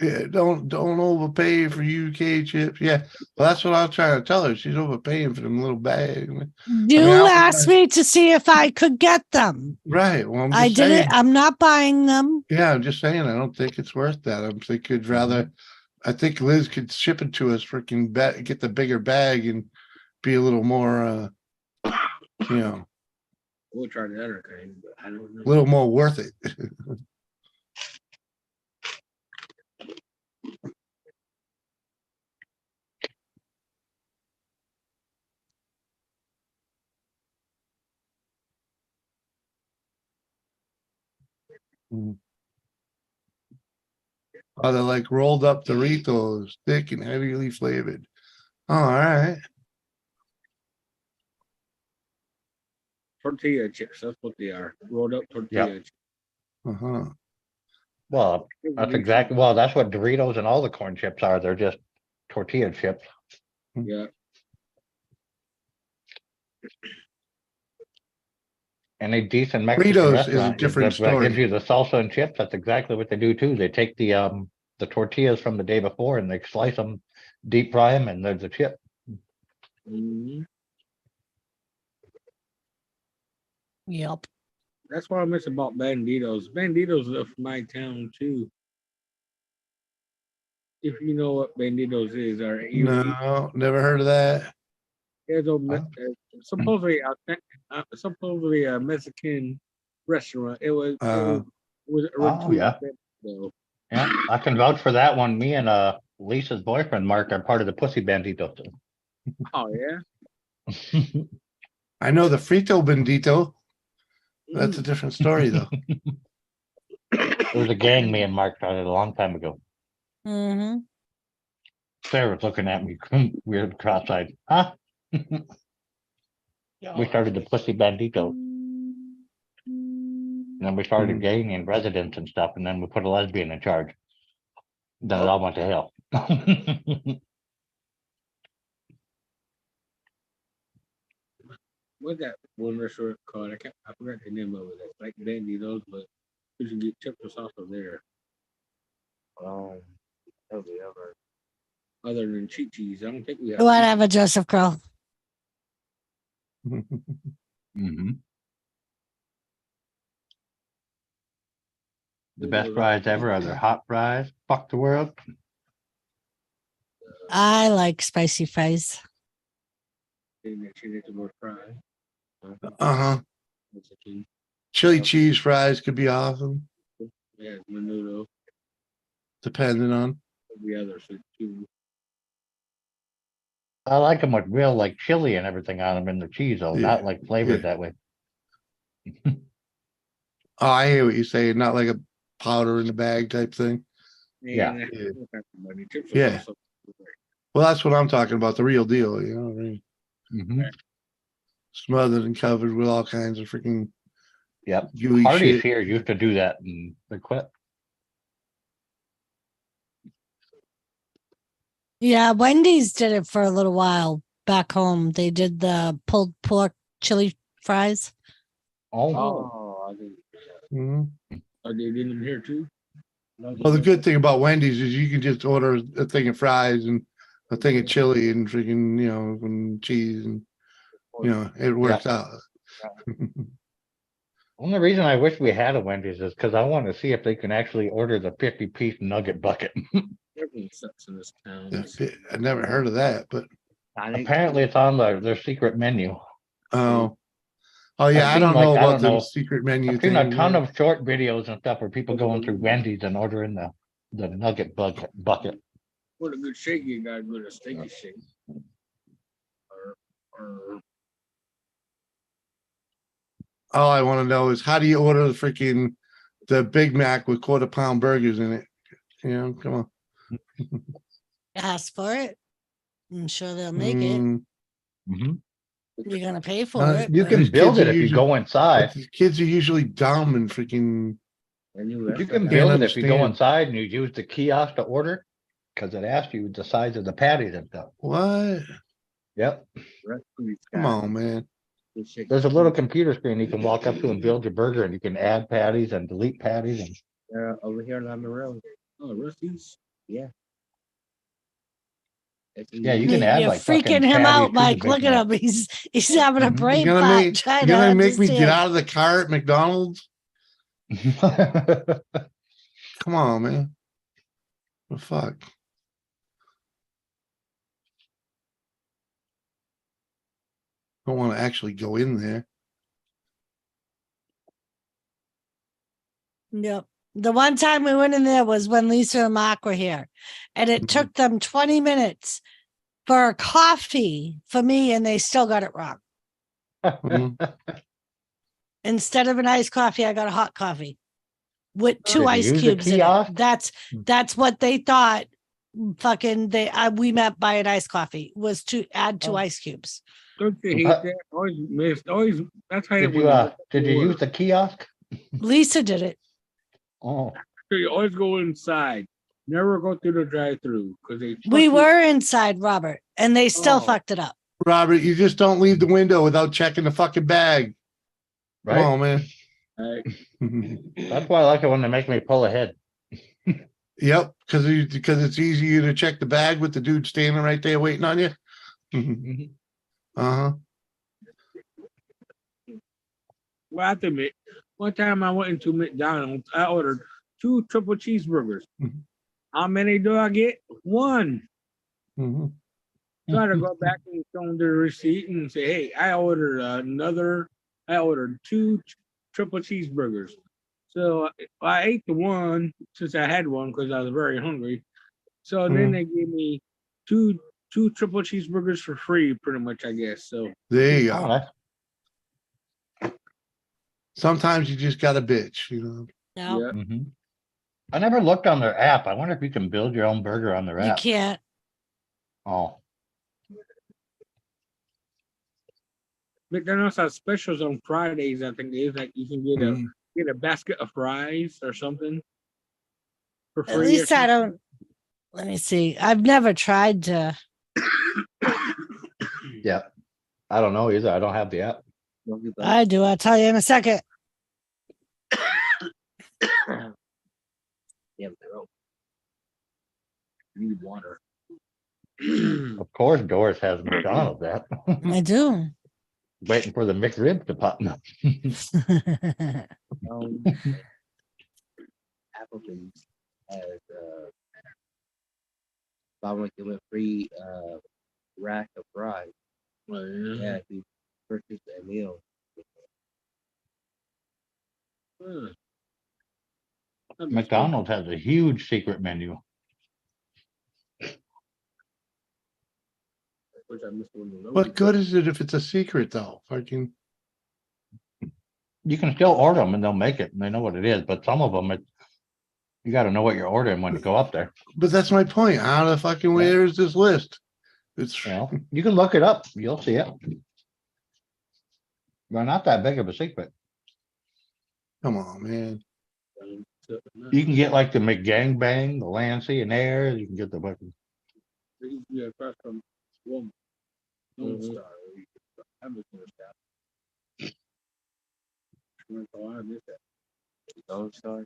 Yeah, don't overpay for UK chips. Yeah, well, that's what I was trying to tell her. She's overpaying for them little bags. You asked me to see if I could get them. Right. Well, I didn't. I'm not buying them. Yeah, I'm just saying. I don't think it's worth that. I'm thinking rather. I think Liz could ship it to us. Freaking get the bigger bag and be a little more. We'll try the other kind, but I don't know. A little more worth it. Oh, they're like rolled up Doritos, thick and heavily flavored. Oh, all right. Tortilla chips. That's what they are. Rolled up tortilla chips. Well, that's exactly. Well, that's what Doritos and all the corn chips are. They're just tortilla chips. Yeah. Any decent Mexican Fritos is a restaurant different that story. gives you the salsa and chips. That's exactly what they do too. They take the tortillas from the day before and they slice them, deep fry them, and there's a chip. Yep. That's what I miss about Banditos. Banditos left my town too. If you know what Banditos is, or No, never heard of that. It's supposedly a Mexican restaurant. It was Oh yeah. Yeah, I can vouch for that one. Me and Lisa's boyfriend Mark are part of the Pussy Banditos. Oh yeah. I know the Frito Bandito. That's a different story, though. It was a gang me and Mark started a long time ago. Mm-hmm. Sarah was looking at me weird cross-eyed. Huh? We started the Pussy Bandito. And then we started gang and residents and stuff, and then we put a lesbian in charge. Then it all went to hell. What's that one restaurant called? I forgot the name of it. It's like Banditos, but you can get chips or salsa there. Other than Chi-Chi's, I don't think we have. Whatever, Joseph Crow. Mm-hmm. The best fries ever are their hot fries. Fuck the world. I like spicy fries. Uh-huh. Chili cheese fries could be awesome. Yeah, menudo. Depending on The others too. I like them with real like chili and everything on them in the cheese, though, not like flavored that way. Oh, I hear what you're saying. Not like a powder in the bag type thing. Yeah. Yeah. Well, that's what I'm talking about. The real deal, you know what I mean? Mm-hmm. Smothered and covered with all kinds of freaking gooey Hardee's shit. Here used to do that and they quit. Yeah, Wendy's did it for a little while back home. They did the pulled pork chili fries. Oh, I didn't. Mm-hmm. Are they doing them here too? Well, the good thing about Wendy's is you can just order a thing of fries and a thing of chili and freaking, you know, and cheese and, you know, it works out. Only reason I wish we had a Wendy's is because I want to see if they can actually order the 50-piece nugget bucket. Everything sucks in this town. I never heard of that, but apparently it's on their secret menu. Oh yeah, I don't know about the secret menu. I've seen a ton of short videos and stuff where people going through Wendy's and ordering the nugget bucket. What a good shake you got, good a steaky shake. All I want to know is how do you order the Big Mac with quarter-pound burgers in it? You know, come on. Ask for it. I'm sure they'll make it. Mm-hmm. You're gonna pay for it. You can build it if you go inside. These kids are usually dumb and freaking. You can build it if you go inside and you use the kiosk to order, because it asks you the size of the patties and stuff. What? Yep. Come on, man. There's a little computer screen you can walk up to and build your burger, and you can add patties and delete patties. And over here on the road. Oh, Rusty's. Yeah. Yeah, you can add You're like freaking him out, Mike. Look at him. He's having a brain You're fart. gonna make me get out of the car at McDonald's? Come on, man. The fuck. Don't want to actually go in there. Yep. The one time we went in there was when Lisa and Mark were here, and it took them 20 minutes for a coffee for me, and they still got it wrong. Instead of an iced coffee, I got a hot coffee with 2 ice cubes in it. That's what they thought. Fucking we meant by an iced coffee was to add 2 ice cubes. Don't you hate that? Always missed. Always. That's how did you use the kiosk? Lisa did it. Oh. So you always go inside. Never go through the drive-through because we were inside, Robert, and they still fucked it up. Robert, you just don't leave the window without checking the fucking bag. Come on, man. That's why I like it when they make me pull ahead. Yep, because it's easier to check the bag with the dude standing right there waiting on you. Uh-huh. Well, I have to admit, one time I went into McDonald's, I ordered 2 triple cheeseburgers. How many do I get? 1. So I had to go back and show them the receipt and say, hey, I ordered 2 triple cheeseburgers. So I ate the one since I had one because I was very hungry. So then they gave me two triple cheeseburgers for free, pretty much, I guess. So there you go. Sometimes you just got to bitch, Yeah. I never looked on their app. I wonder if you can build your own burger on their You app. can't. Oh. McDonald's has specials on Fridays. I think it is like you can get a basket of fries or something for free. At least I don't. Let me see. I've never tried to. Yeah. I don't know either. I don't have the app. I do. I'll tell you in a second. Yeah, need water. Of course, Doris has McDonald's app. I do. Waiting for the McRib to pop up. Applebee's has buy one get one free rack of fries. Yeah, if you purchase a meal. McDonald's has a huge secret menu. What good is it if it's a secret, though? Fucking. You can still order them and they'll make it and they know what it is, but some of them, you got to know what you're ordering when you go up there. But that's my point. How the fucking where is this list? It's you can look it up. You'll see it. They're not that big of a secret. Come on, man. You can get like the McGangbang, the Lancy and Air. You can get the fucking. Yeah, across from Lone Star. I miss Lone Star. I miss that. Lone Star?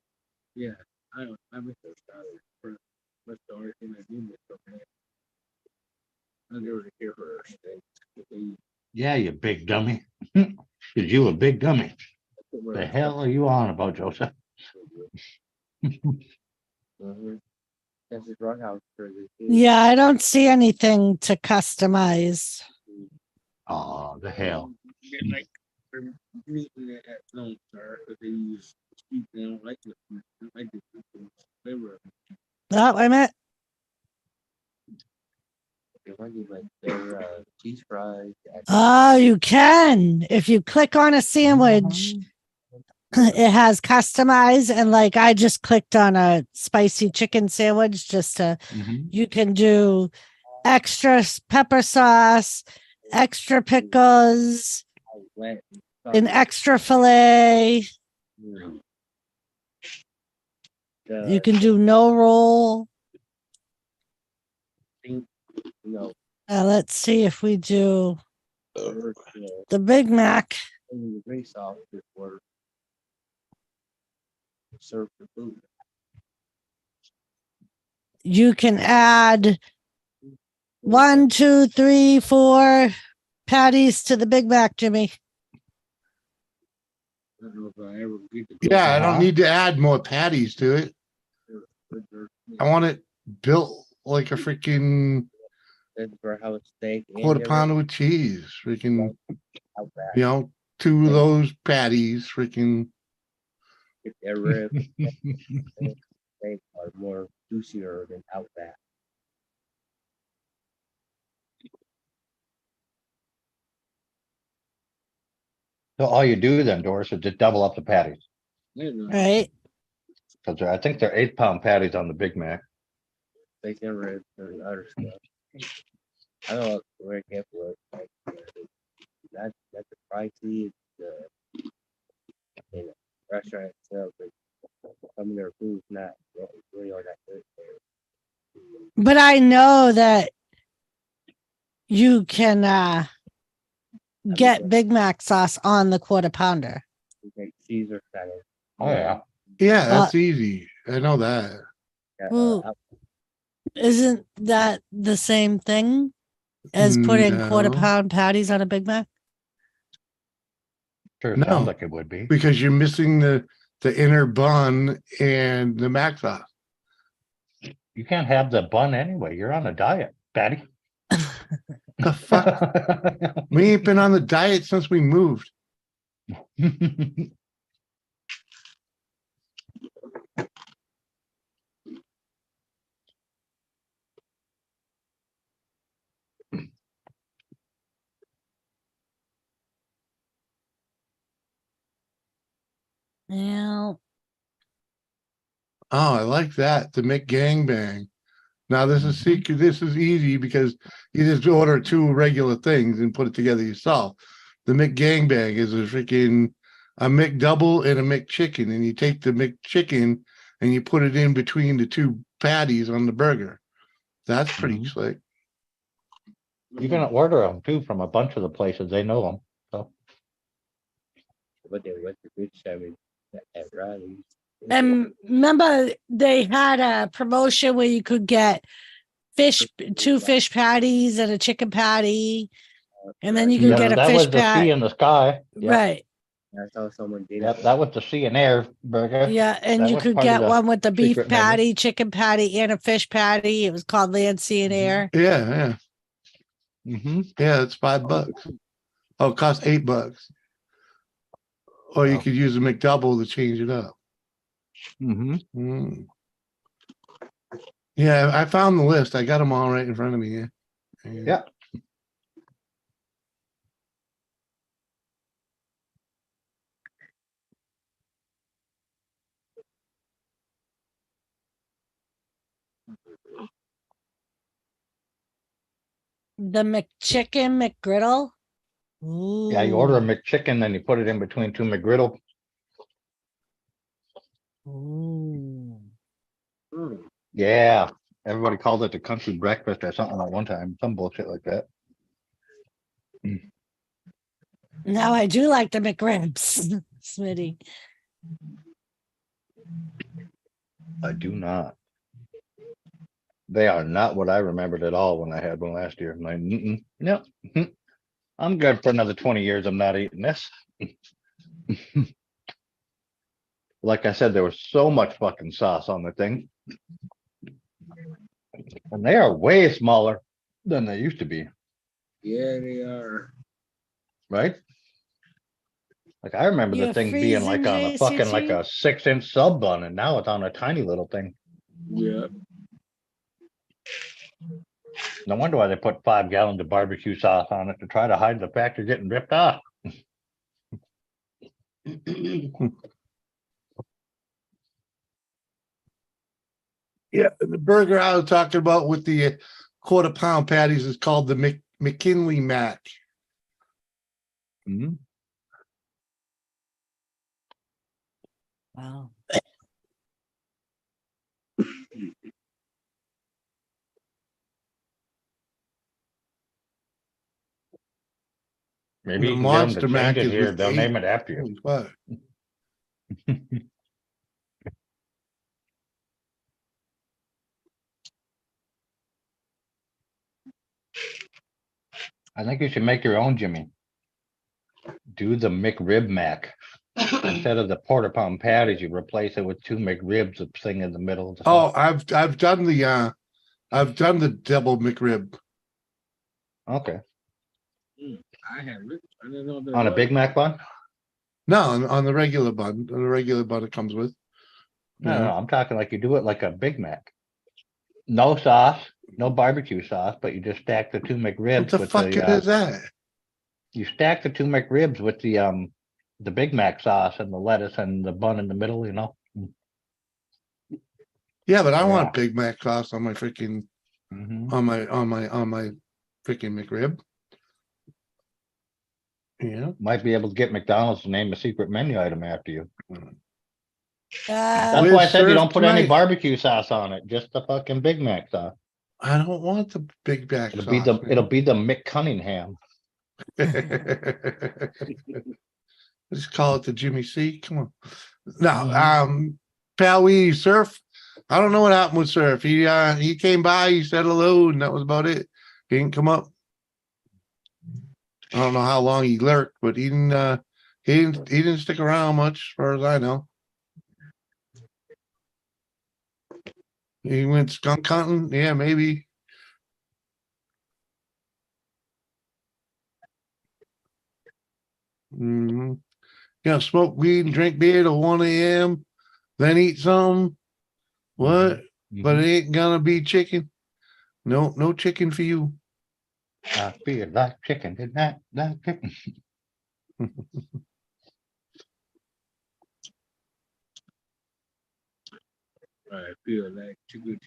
Yeah, I miss Lone Star. That's the only thing I do miss from there. I never care for her steaks. Yeah, you big dummy. Cause you a big dummy. The hell are you on about, Joseph? That's his run house for the Yeah, I don't see anything to customize. Oh, the hell. Like meeting at Lone Star because they use speak. They don't like the flavor. Oh, wait a minute. like their cheese fries. Oh, you can. If you click on a sandwich, it has customize. And like I just clicked on a spicy chicken sandwich just to, you can do extra pepper sauce, extra pickles, an extra filet. You can do no roll. No. Let's see if we do the Big Mac. Very soft before serve the food. You can add 1, 2, 3, 4 patties to the Big Mac, Jimmy. I don't know if I ever get to Yeah, I don't need to add more patties to it. I want it built like a freaking steak, quarter pounder with cheese. Freaking, 2 of those patties. Freaking. If their ribs they are more juicier than Outback. So all you do then, Doris, is just double up the patties. Right. Because I think they're 8-pound patties on the Big Mac. Steak and ribs and other stuff. I don't know where it was. That's pricey. The restaurant itself, some of their food's not really all that good. But I know that you can get Big Mac sauce on the quarter pounder. You make Caesar salad. Oh yeah. Yeah, that's easy. I know that. Well, isn't that the same thing as putting quarter No. pound patties on a Big Mac? Sure No, sounds like it would be. because you're missing the inner bun and the mac sauce. You can't have the bun anyway. You're on a diet, Patty. The fuck? We ain't been on the diet since we moved. Yeah. Oh, I like that. The McGangbang. Now this is secret. This is easy because you just order two regular things and put it together yourself. The McGangbang is a McDouble and a McChicken, and you take the McChicken and you put it in between the two patties on the burger. That's pretty slick. You can order them too from a bunch of the places. They know them. So. But they went to good service at Riley's. And remember, they had a promotion where you could get two fish patties and a chicken patty, and then you could get a that fish was the sea in the sky. Yep. Right. I saw someone did. Yep, that was the sea and air burger. Yeah, and That you was could part of get one with the beef secret menu. patty, chicken patty, and a fish patty. It was called Land, Sea, and Air. Yeah, yeah. Mm-hmm. Yeah, it's $5. Oh, it costs $8. Or you could use a McDouble to change it up. Mm-hmm. Yeah, I found the list. I got them all right in front of me. Yeah. Yeah. The McChicken McGriddle. Ooh. Yeah, you order a McChicken, then you put it in between two McGriddle. Ooh. Yeah. Everybody called it the country breakfast or something at one time. Some bullshit like that. Now I do like the McRibs, Smitty. I do not. They are not what I remembered at all when I had one last year. Like, no, I'm good for another 20 years. I'm not eating this. Like I said, there was so much fucking sauce on the thing. And they are way smaller than they used to be. Yeah, they are. Right? Like I remember the You're thing being like on a fucking JCT? like a 6-inch sub bun, and now it's on a tiny little thing. Yeah. No wonder why they put 5 gallons of barbecue sauce on it to try to hide the fact you're getting ripped off. Yeah, the burger I was talking about with the quarter pound patties is called the McKinley Mac. Mm-hmm. Wow. Maybe The you can get them Monster to change Mac it is here. with They'll 8. name it after you. Holy fuck. I think you should make your own, Jimmy. Do the McRib Mac. Instead of the quarter pound patties, you replace it with 2 McRibs, a thing in the middle. Of the Oh, I've done the double McRib. Okay. I have it. I didn't know there On a was. Big Mac bun? No, on the regular bun. On the regular bun it comes with. No, I'm talking like you do it like a Big Mac. No sauce, no barbecue sauce, but you just stack the 2 McRibs What the with fuck the is that? you stack the 2 McRibs with the Big Mac sauce and the lettuce and the bun in the middle, you know. Yeah, but I Yeah. want Big Mac sauce on my freaking Mhm. on my freaking McRib. Yeah. Might be able to get McDonald's to name a secret menu item after you. That's With why I said you don't served put any tonight. barbecue sauce on it, just the fucking Big Mac sauce. I don't want the Big Mac It'll sauce. be the Mick Cunningham. Just call it the Jimmy C. Come on. No, pal, we surf. I don't know what happened with Surf. He came by, he said hello, and that was about it. He didn't come up. I don't know how long he lurked, but he didn't stick around much, as far as I know. He went skunk hunting, yeah, maybe. Mm-hmm. Smoke weed and drink beer till 1 a.m., then eat something. What? But it ain't gonna be chicken. No chicken for you. I feel like chicken tonight, like chicken. I feel like chicken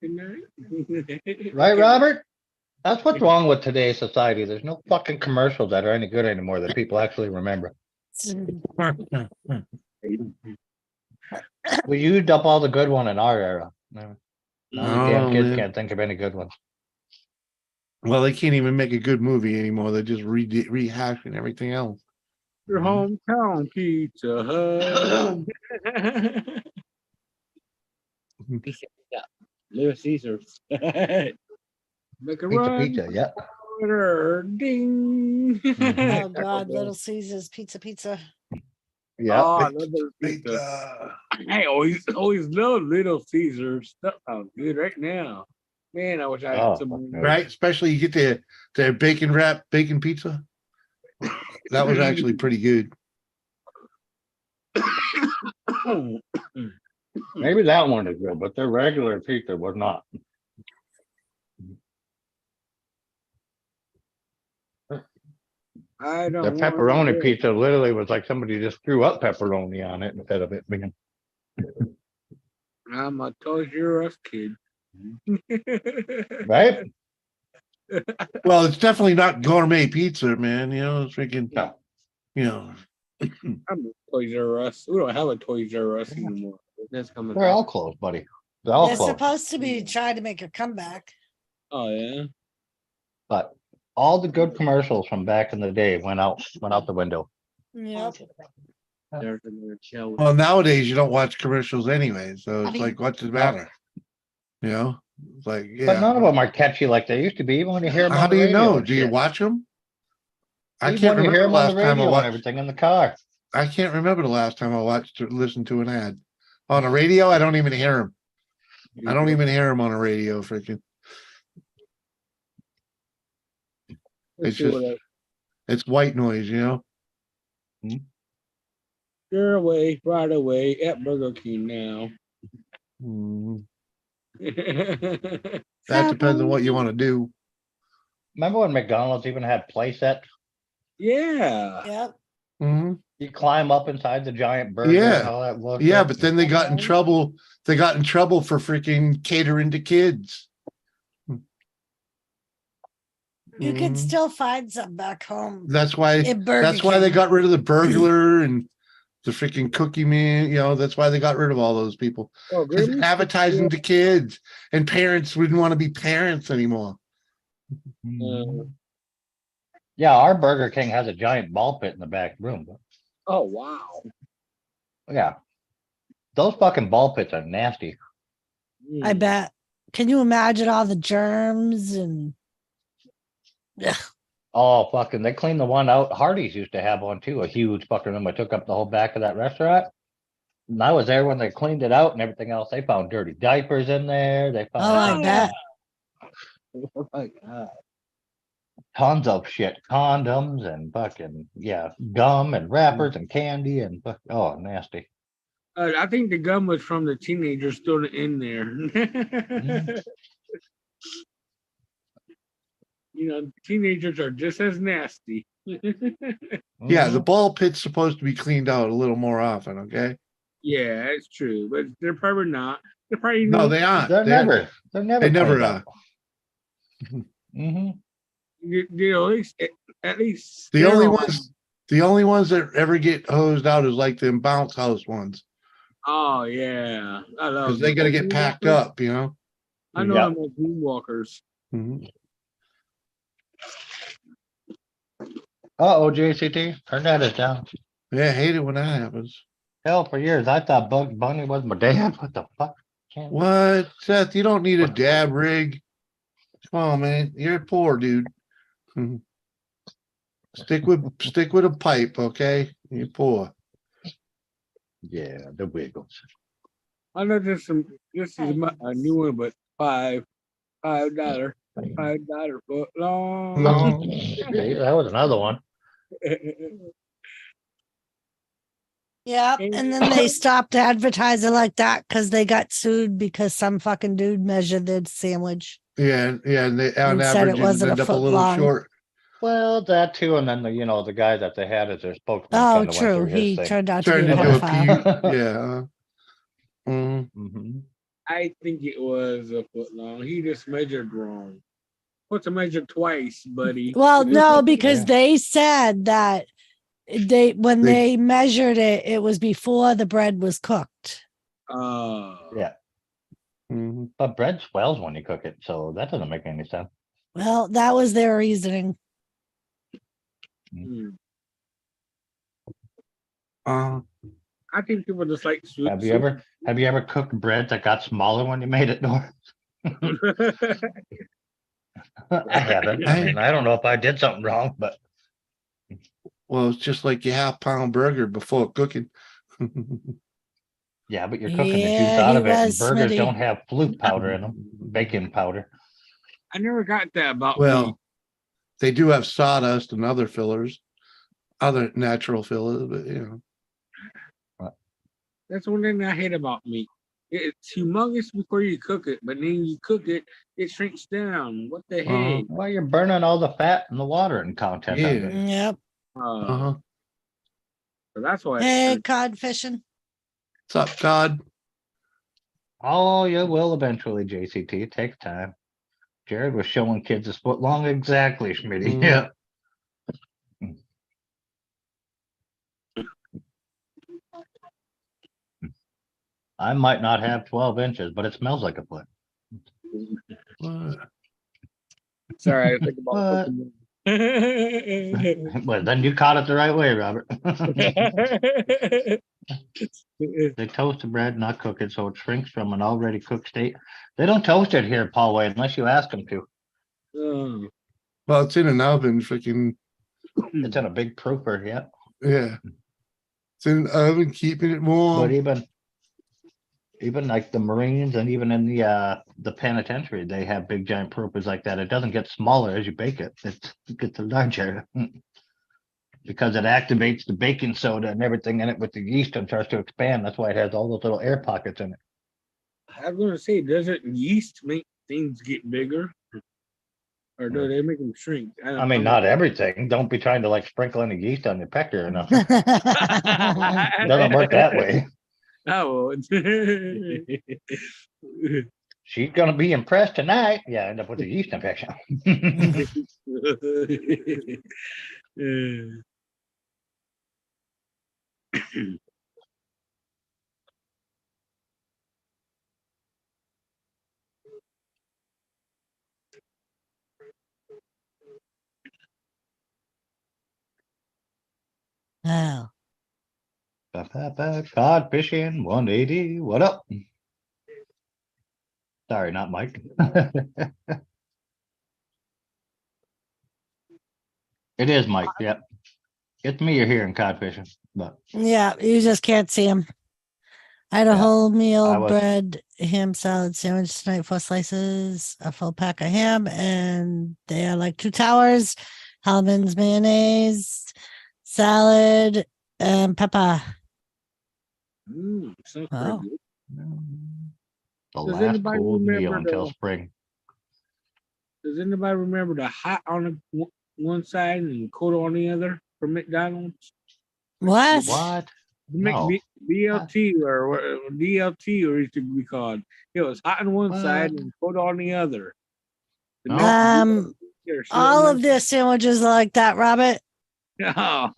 tonight. Right, Robert? That's what's wrong with today's society. There's no fucking commercials that are any good anymore that people actually remember. We used up all the good one in our era. Now the damn kids can't think of any good ones. Well, they can't even make a good movie anymore. They're just rehashing everything else. Your hometown Pizza Hut. Little Caesars. Make a Pizza, run. pizza, yeah. Order, ding. Oh God, Little Caesars pizza. Yeah. Oh, I love Little Caesars. I always love Little Caesars. That sounds good right now. Man, I wish I had some. Right, especially you get their bacon wrap bacon pizza. That was actually pretty good. Maybe that one is good, but their regular pizza was not. I The don't pepperoni pizza literally was like somebody just threw up pepperoni on it instead of it being. I'm a Toys R Us kid. Right? Well, it's definitely not gourmet pizza, man. It's freaking, I'm a Toys R Us. We don't have a Toys R Us anymore. That's coming. They're all closed, buddy. They're all They're closed. supposed to be trying to make a comeback. Oh yeah. But all the good commercials from back in the day went out the window. Yep. well, nowadays you don't watch commercials anyway, so it's like, what's the matter? It's like, yeah. But none of them are catchy like they used to be. Even when you hear them How on the do you radio know? and Do you shit. watch them? I Even can't when you remember hear the them on the last time I radio and watched. everything in the car. I can't remember the last time I listened to an ad on the radio. I don't even hear them. I don't even hear them on a radio. Freaking. It's just, it's white noise, You're away right away at Burger King now. That depends on what you want to do. Remember when McDonald's even had play sets? Yeah. Yep. Mm-hmm. You climb up inside the giant burger and all that bullshit. Yeah, but then they got in trouble. They got in trouble for freaking catering to kids. You can still find some back home. That's why they got rid of the burglar and the freaking cookie man. That's why they got rid of all those people. Because advertising to kids and parents wouldn't want to be parents anymore. Yeah, our Burger King has a giant ball pit in the back room. Oh wow. Yeah. Those fucking ball pits are nasty. I bet. Can you imagine all the germs and Oh, fucking, they cleaned the one out. Hardee's used to have one too, a huge fucking room. I took up the whole back of that restaurant. And I was there when they cleaned it out and everything else. They found dirty diapers in there. They found I bet. Oh my God. Tons of shit, condoms and fucking, gum and wrappers and candy and nasty. I think the gum was from the teenagers still in there. Teenagers are just as nasty. Yeah, the ball pit's supposed to be cleaned out a little more often, okay? Yeah, it's true, but they're probably not. They're probably No, they aren't. They're never They never are. Mm-hmm. At least the only ones that ever get hosed out is like them bounce house ones. Oh yeah, I love because they got to get packed up, you know. I know I'm like moonwalkers. Mm-hmm. Uh-oh, JCT, turn that down. Yeah, I hate it when that happens. Hell, for years, I thought Bugs Bunny was my dad. What the fuck? What, Seth? You don't need a dab rig. Come on, man. You're poor, dude. Stick with a pipe, okay? You're poor. Yeah, the Wiggles. I know this is a new one, but $5 foot long. See, that was another one. Yeah, and then they stopped advertising like that because they got sued because some fucking dude measured their sandwich. Yeah, and they on And said it average wasn't end a up a foot little long. short. Well, that too, and then the guy that they had as their spokesman Oh, kind of went true. through his He thing. turned out to Turned be a into a pedophile. P. Yeah. I think it was a foot long. He just measured wrong. What's a measure twice, buddy? Well, no, because they said that when they measured it, it was before the bread was cooked. Yeah. But bread swells when you cook it, so that doesn't make any sense. Well, that was their reasoning. I think people just like sweet. Have you ever cooked bread that got smaller when you made it, Nor? I haven't. I mean, I don't know if I did something wrong, but Well, it's just like your half-pound burger before cooking. yeah, but you're cooking the juice out of it, and burgers don't have flute powder in them, baking powder. I never got that about me. Well, they do have sawdust and other fillers, other natural fillers, but you know. That's one thing I hate about meat. It's humongous before you cook it, but then you cook it, it shrinks down. What the heck? Well, you're burning all the fat and the water and content. Yeah. Yep. So that's why. Hey, cod fishing. What's up, Cod? Oh, you will eventually, JCT. It takes time. Jared was showing kids a foot long exactly, Schmitty. Yeah. I might not have 12 inches, but it smells like a foot. Sorry, I think about Well, then you caught it the right way, Robert. They toast the bread, not cook it, so it shrinks from an already cooked state. They don't toast it here, Paul Wade, unless you ask them to. Well, it's in an oven, freaking. It's in a big proofer, yeah. Yeah. It's in an oven, keeping it warm. But even like the Marines and even in the penitentiary, they have big giant proofers like that. It doesn't get smaller as you bake it. It gets larger because it activates the baking soda and everything in it with the yeast and starts to expand. That's why it has all those little air pockets in it. I was going to say, doesn't yeast make things get bigger? Or do they make them shrink? I mean, not everything. Don't be trying to like sprinkle any yeast on your pecker or nothing. It doesn't work that way. Oh, she's gonna be impressed tonight. Yeah, end up with a yeast infection. Oh. Cod fishing 180. What up? Sorry, not Mike. It is Mike. Yep. It's me you're hearing cod fishing, but Yeah, you just can't see him. I had a whole meal, bread, ham, salad, sandwich tonight, 4 slices, a full pack of ham, and they are like 2 towers, Hellman's mayonnaise, salad, and pepper. Wow. The last cold meal until spring. Does anybody remember the hot on one side and cold on the other for McDonald's? What? What? No. BLT or DLT or it should be called. It was hot on one side and cold on the other. All of their sandwiches are like that, Robert. Oh.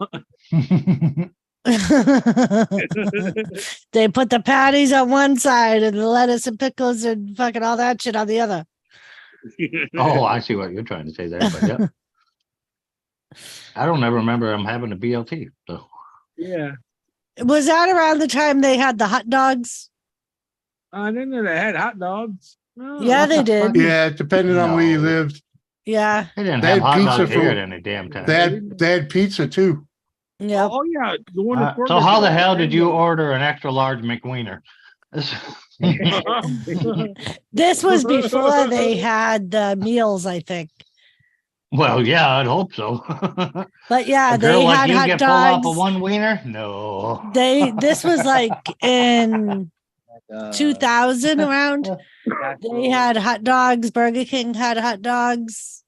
They put the patties on one side and the lettuce and pickles and fucking all that shit on the other. Oh, I see what you're trying to say there, but yeah. I don't ever remember them having a BLT. So Yeah. Was that around the time they had the hot dogs? I didn't know they had hot dogs. Oh, Yeah, they did. Yeah, depending on where you No. lived. Yeah. they didn't They have had hot pizza dogs here at for. any damn time. They had pizza too. Yeah. Oh yeah, the one. So how the hell did you order an extra large McWiener? This was before they had the meals, I think. Well, yeah, I'd hope so. But yeah, A girl they like had you hot get full off dogs. of one wiener? No. This was like in 2000 around. They had hot dogs. Burger King had hot dogs.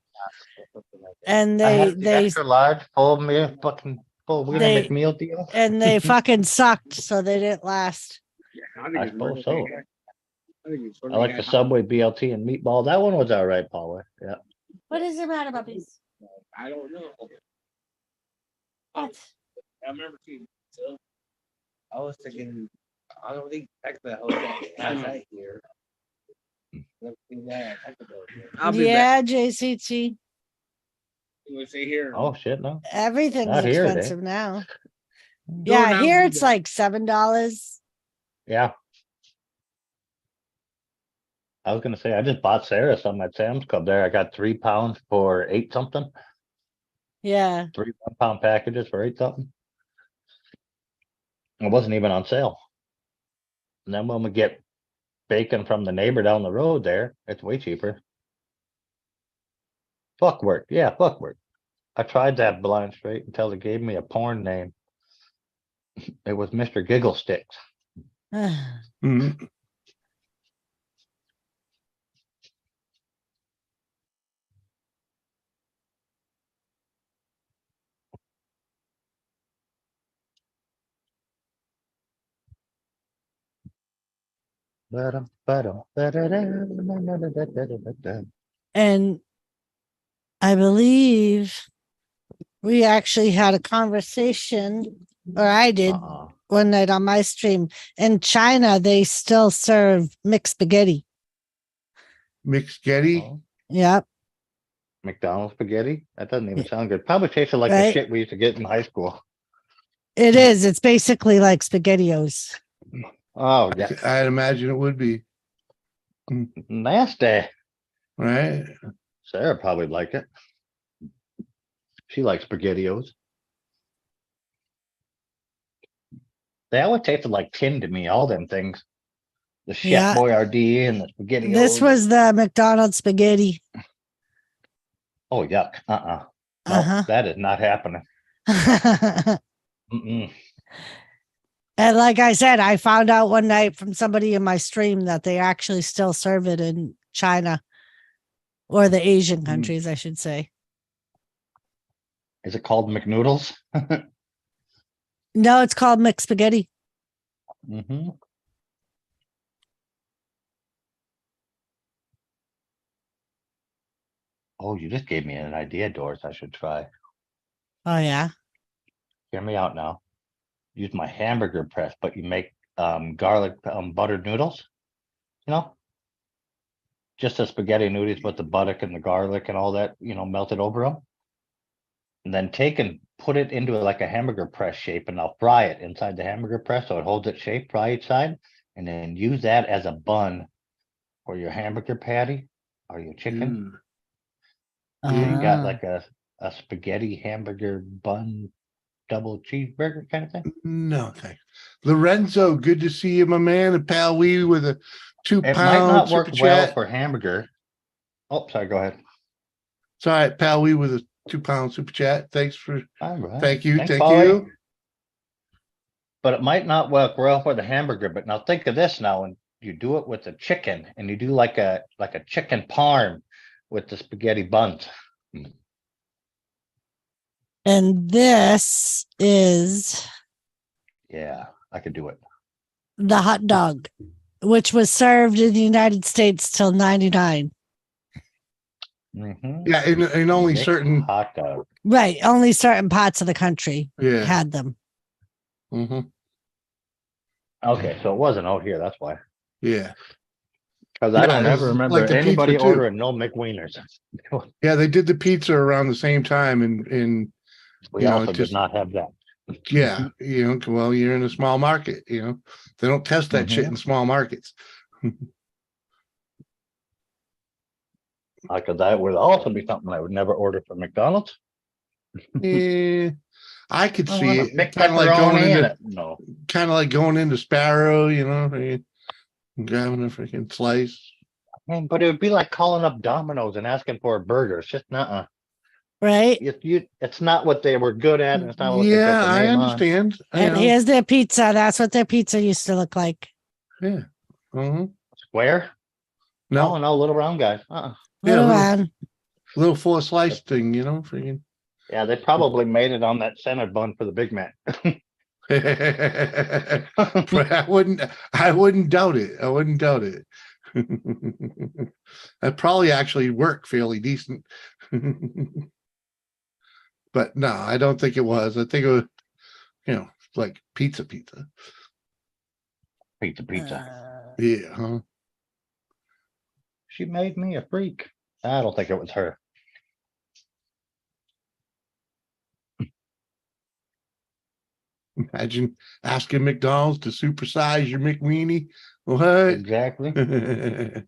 And I had the they extra large full meal, fucking full wiener they McMeal deal. and they fucking sucked, so they didn't last. I suppose so. I like the Subway BLT and meatball. That one was all right, Paula. Yeah. What is the matter, puppies? I don't know. What? I remember seeing. So I was thinking, I don't think Texas has that here. Never seen that. I'll be Yeah, back. JCT. You would say here. Oh shit, no. Everything's Not here, expensive now. Do Yeah, it now. here it's like $7. Yeah. I was gonna say I just bought Sarah some at Sam's Club there. I got 3 pounds for 8 something. Yeah. 3 1-pound packages for 8 something. It wasn't even on sale. And then when we get bacon from the neighbor down the road there, it's way cheaper. Fuck work. Yeah, fuck work. I tried that blind straight until they gave me a porn name. It was Mr. Giggle Sticks. Mhm. And I believe we actually had a conversation, or I did one night on my stream. In China, they still serve mixed spaghetti. Mixed spaghetti. Yep. McDonald's spaghetti? That doesn't even sound good. Probably tasted like the Right. shit we used to get in high school. It is. It's basically like SpaghettiOs. Oh, yeah. I'd imagine it would be. Nasty. Right. Sarah probably like it. She likes SpaghettiOs. They always tasted like tin to me, all them things. The Chef Yeah. Boyardee and the SpaghettiOs. This was the McDonald's spaghetti. Oh, yuck. No, that is not happening. Mm-mm. And like I said, I found out one night from somebody in my stream that they actually still serve it in China or the Asian countries, I should say. Is it called McNoodles? No, it's called mixed spaghetti. Mm-hmm. Oh, you just gave me an idea, Doris. I should try. Oh, yeah. Hear me out now. Use my hamburger press, but you make garlic buttered noodles. You know, just the spaghetti noodles, but the butter and the garlic and all that, melted over them. And then take and put it into like a hamburger press shape, and I'll fry it inside the hamburger press so it holds its shape. Fry each side, and then use that as a bun for your hamburger patty or your chicken. So you got like a spaghetti hamburger bun, double cheeseburger kind of thing. No, thanks. Lorenzo, good to see you, my man. And Pal Wee with a 2-pound It might not work super well chat. for hamburger. Oh, sorry. Go ahead. It's all right, Pal Wee with a 2-pound super chat. Thanks for. All right. Thank you. Thanks, Thank Paulie. you. But it might not work well for the hamburger. But now think of this now, and you do it with the chicken, and you do like a chicken parm with the spaghetti buns. And this is Yeah, I could do it. the hot dog, which was served in the United States till 99. Mm-hmm. Yeah, in only Mixed certain. hot dog. Right. Only certain parts of the country Yeah. had them. Mm-hmm. Okay, so it wasn't out here. That's why. Yeah. Because I don't it's ever remember like the pizza, anybody too. ordering no McWieners. Yeah, they did the pizza around the same time, and We you know, also it did just not have that. yeah, you know, well, you're in a small market, you know, they don't test that shit in small markets. Because that would also be something I would never order from McDonald's. Yeah, I could I see want a it. big Kind of like going pepperoni and into, it. No. kind of like going into Sparrow, you know, grabbing a freaking slice. Man, but it would be like calling up Domino's and asking for a burger. It's just not. Right. It's not what they were good at, and it's not what they Yeah, put the I name on. understand. And here's their pizza. That's what their pizza used to look like. Yeah. Square? No. Oh, no, little round guys. Little round. Little 4 slice thing, you know, freaking. Yeah, they probably made it on that center bun for the Big Mac. I wouldn't doubt it. I wouldn't doubt it. That probably actually worked fairly decent. But no, I don't think it was. I think it was, you know, like pizza. Pizza. Yeah, huh? She made me a freak. I don't think it was her. Imagine asking McDonald's to supersize your McWeenie. What? Exactly. What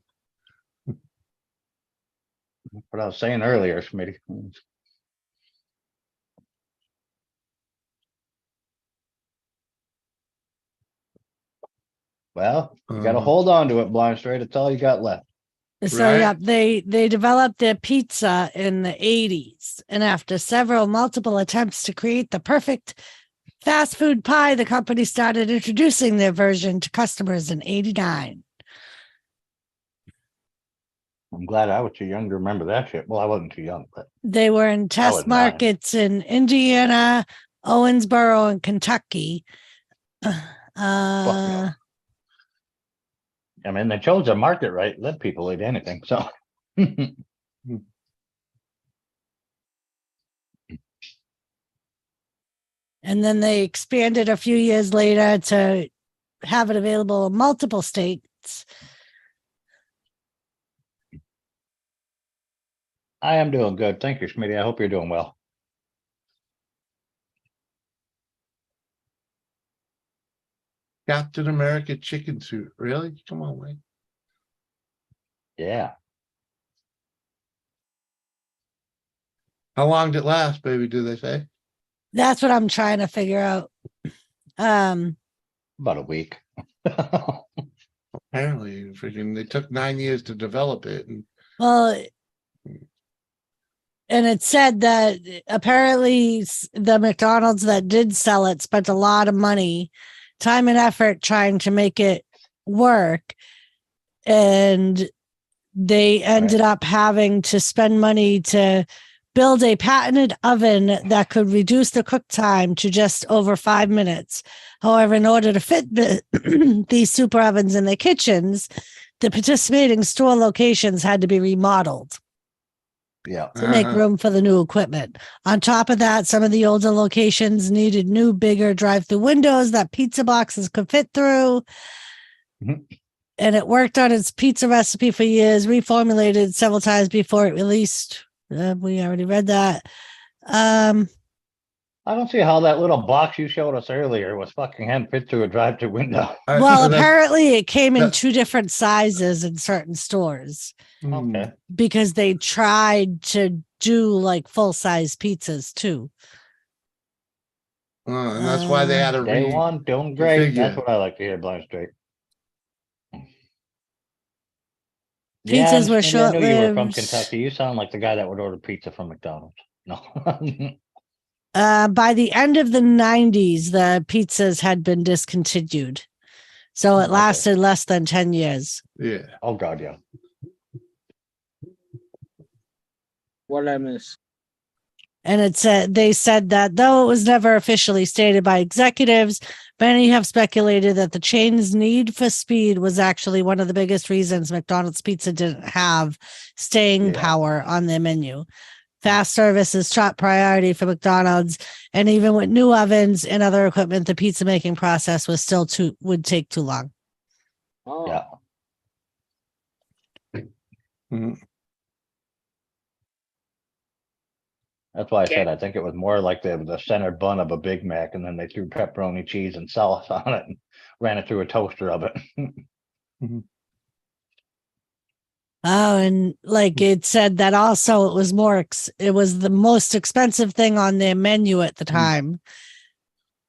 I was saying earlier, Smitty. Well, you got to hold on to it, Blind Straight. It's all you got left. So yeah, they developed their pizza in the 80s, and after multiple attempts to create the perfect fast food pie, the company started introducing their version to customers in 89. I'm glad I was too young to remember that shit. Well, I wasn't too young, but They were in test markets in Indiana, Owensboro, and Kentucky. I mean, they chose their market right. Let people eat anything. So, and then they expanded a few years later to have it available in multiple states. I am doing good. Thank you, Smitty. I hope you're doing well. Captain America chicken suit. Really? Come on, Wayne. Yeah. How long did it last, baby? Do they say? That's what I'm trying to figure out. About a week. Apparently, freaking, they took 9 years to develop it. And it said that apparently the McDonald's that did sell it spent a lot of money, time and effort trying to make it work. And they ended up having to spend money to build a patented oven that could reduce the cook time to just over 5 minutes. However, in order to fit these super ovens in their kitchens, the participating store locations had to be remodeled. Yeah. To make room for the new equipment. On top of that, some of the older locations needed new, bigger drive-through windows that pizza boxes could fit through. And it worked on its pizza recipe for years, reformulated several times before it released. We already read that. I don't see how that little box you showed us earlier was fucking hand fit through a drive-through window. Well, apparently it came in 2 different sizes in certain stores. Okay. Because they tried to do like full-size pizzas too. And that's why they had a Day one, doing great. configure. That's what I like to hear, Blind Straight. Pizzas were Smitty, I knew you were from short-lived. Kentucky. You sound like the guy that would order pizza from McDonald's. No. By the end of the 90s, the pizzas had been discontinued. So it lasted less than 10 years. Yeah. Oh, God, yeah. What I miss? And they said that though it was never officially stated by executives, many have speculated that the chain's need for speed was actually one of the biggest reasons McDonald's pizza didn't have staying power on their menu. Fast service is top priority for McDonald's, and even with new ovens and other equipment, the pizza making process would take too long. Oh. Yeah. Mhm. That's why I said I think it was more like the centered bun of a Big Mac, and then they threw pepperoni, cheese, and sauce on it and ran it through a toaster of it. Oh, and like it said that also it was it was the most expensive thing on their menu at the time.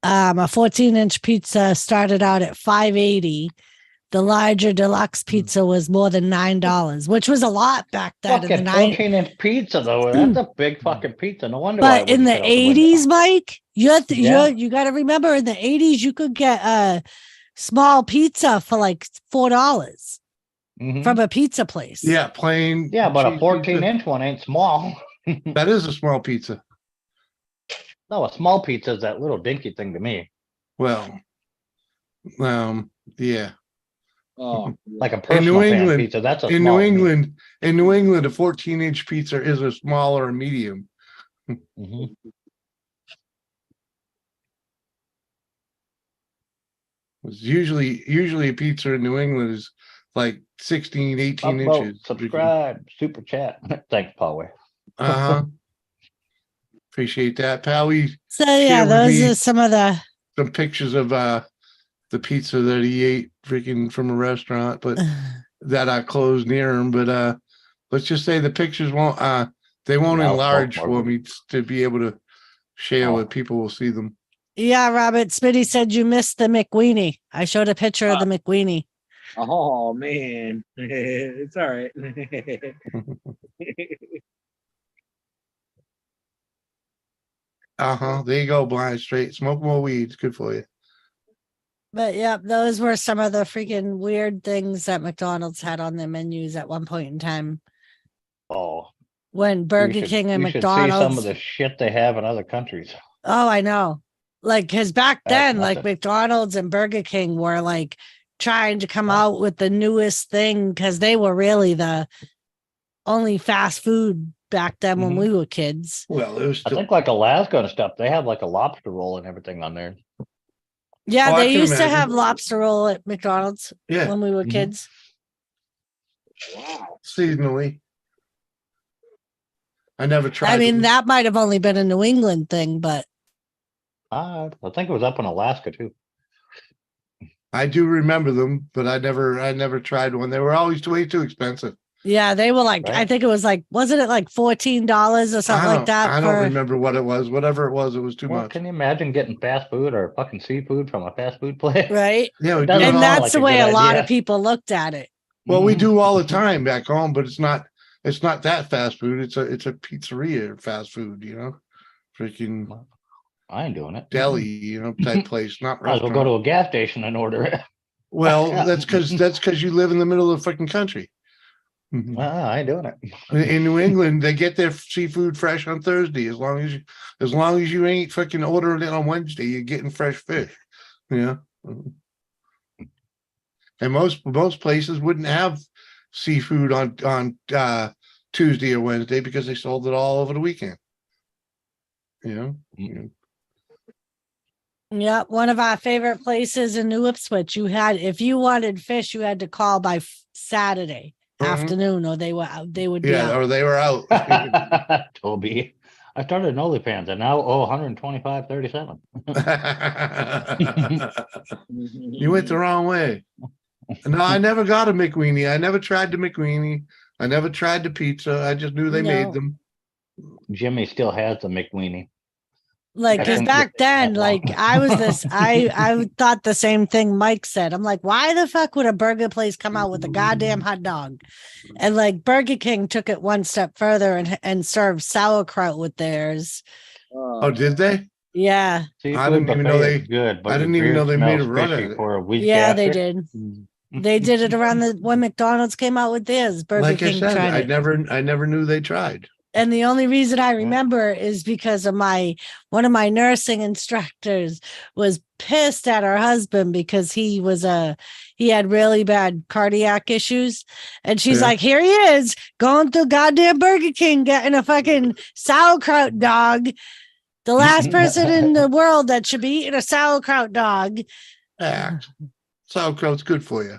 A 14-inch pizza started out at $5.80. The larger deluxe pizza was more than $9, which was a lot back then. Fucking 14-inch pizza though. That's a big fucking pizza. No wonder why. But in the 80s, Mike, you got to remember in the 80s you could get a small pizza for like $4 from a pizza place. Yeah, plain. Yeah, but a cheese 14-inch one ain't small. That is a small pizza. No, a small pizza is that little dinky thing to me. Well, yeah. Oh, like a personal fan pizza. That's a in small New England. In New England, a 14-inch pizza is a small or a medium. It's usually a pizza in New England is like 16, 18 inches. Subscribe, super chat. Thanks, Paul. Appreciate that, pal. So yeah, those are some of some pictures of the pizza that he ate freaking from a restaurant, but that closed near him. But let's just say the pictures won't enlarge for me to be able to share with people will see them. Yeah, Robert Smitty said you missed the McWeenie. I showed a picture of the McWeenie. Oh man, it's all right. There you go, blind straight. Smoke more weed. It's good for you. But yeah, those were some of the freaking weird things that McDonald's had on their menus at one point in time. Oh, when Burger King and McDonald's. See some of the shit they have in other countries. Oh, I know. Like, because back then, like McDonald's and Burger King were like trying to come out with the newest thing because they were really the only fast food back then when we were kids. Well, it was I think like Alaska and stuff, they have like a lobster roll and everything on there. Yeah, they used to have lobster roll at McDonald's when we were kids. Wow. Seasonally. I never tried. I mean, that might have only been a New England thing, but I think it was up in Alaska too. I do remember them, but I never tried one. They were always way too expensive. Yeah, they were like, I think it was like, wasn't it like $14 or something like that? I don't remember what it was. Whatever it was too much. Can you imagine getting fast food or fucking seafood from a fast food place? Right. Yeah, and that's the way a lot of people looked at it. Well, we do all the time back home, but it's not that fast food. It's a pizzeria fast food, freaking. I ain't doing it. Deli, type place, not Might as well go to a gas station and order it. Well, that's because you live in the middle of the fucking country. I ain't doing it. In New England, they get their seafood fresh on Thursday. As long as you ain't fucking ordering it on Wednesday, you're getting fresh fish. And most places wouldn't have seafood on Tuesday or Wednesday because they sold it all over the weekend. Yeah, one of our favorite places in New Ipswich. If you wanted fish, you had to call by Saturday afternoon, or they would be out. Or they were out. Toby, I started an OnlyFans and now 125.37. You went the wrong way. No, I never got a McWeenie. I never tried the McWeenie. I never tried the pizza. I just knew they made them. Jimmy still has the McWeenie. Like, because back then, like I thought the same thing Mike said. I'm like, why the fuck would a burger place come out with a goddamn hot dog? And like Burger King took it one step further and served sauerkraut with theirs. Oh, did they? Yeah. I didn't even know they good. But I didn't even know they made a run at it. For a week yeah, after. they did. They did it around when McDonald's came out with theirs. Burger King I said, tried it. I never knew they tried. And the only reason I remember is because of one of my nursing instructors was pissed at her husband because he had really bad cardiac issues. And she's like, here he is going through goddamn Burger King, getting a fucking sauerkraut dog. The last person in the world that should be eating a sauerkraut dog. Sauerkraut's good for you.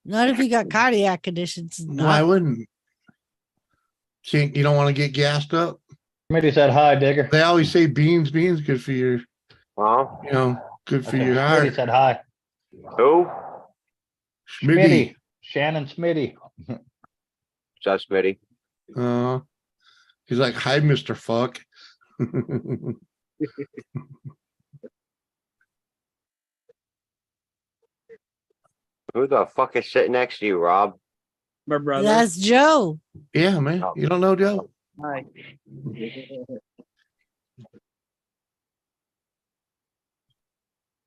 Not if you got cardiac conditions. Why wouldn't? You don't want to get gassed up. Smitty said hi, Digger. They always say beans, good for your, Huh? Good for Okay, your Smitty heart. said hi. Who? Schmitty. Shannon Smitty. What's up, Smitty? He's like, hi, Mr. Fuck. Who the fuck is sitting next to you, Rob? My brother. That's Joe. Yeah, man. You don't know Joe? Hi.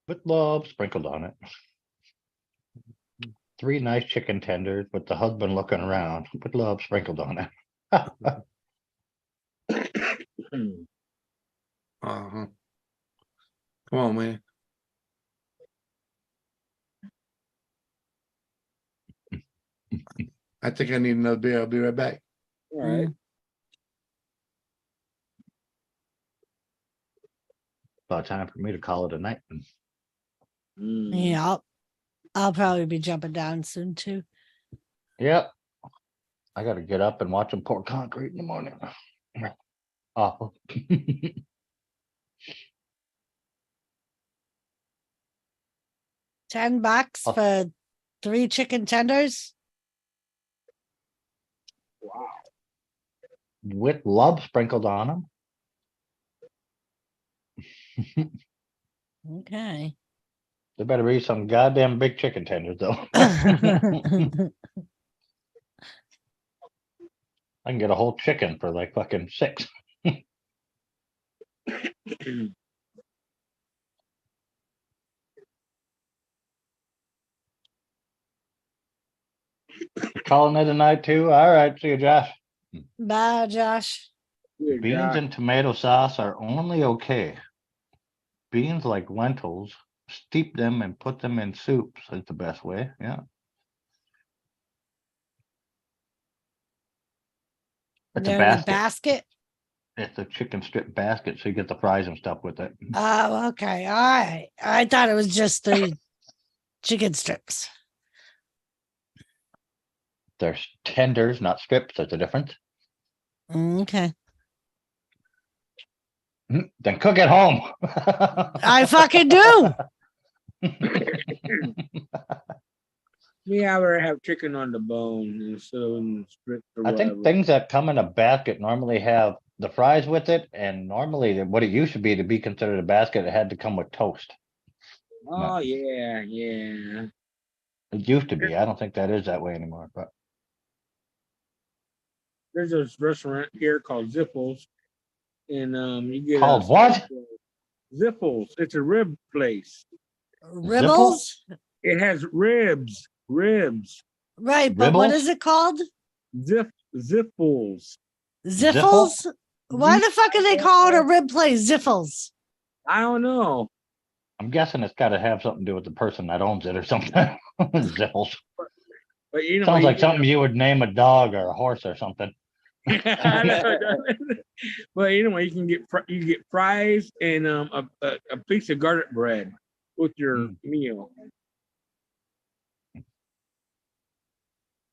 With love sprinkled on it. 3 nice chicken tenders with the husband looking around. With love sprinkled on it. Uh-huh. Come on, man. I think I need another beer. I'll be right back. All right. About time for me to call it a night. Yeah, I'll probably be jumping down soon too. Yep. I got to get up and watch them pour concrete in the morning. Awful. $10 for 3 chicken tenders. Wow. With love sprinkled on them. Okay. There better be some goddamn big chicken tenders, though. I can get a whole chicken for like fucking 6. Calling it a night too. All right, see you, Josh. Bye, Josh. Beans and tomato sauce are only okay. Beans like lentils, steep them and put them in soups is the best way. Yeah. It's a They're in a basket. basket. It's a chicken strip basket, so you get the fries and stuff with it. Oh, okay. All right. I thought it was just the chicken strips. There's tenders, not strips. There's a difference. Okay. Then cook at home. I fucking do. Yeah, I would have chicken on the bone instead of in strips or I whatever. think things that come in a basket normally have the fries with it, and normally what it used to be considered a basket, it had to come with toast. Oh yeah, yeah. It used to be. I don't think that is that way anymore. But There's this restaurant here called Zipples, and you get called what? Zipples. It's a rib place. Ribbles? It has ribs. Right, but what is it called? Zipples. Ziffles? Why the fuck do they call it a rib place? Ziffles. I don't know. I'm guessing it's got to have something to do with the person that owns it or something. Zipples. But you know, Sounds like something you would name a dog or a horse or something. But you know, you get fries and a piece of garlic bread with your meal.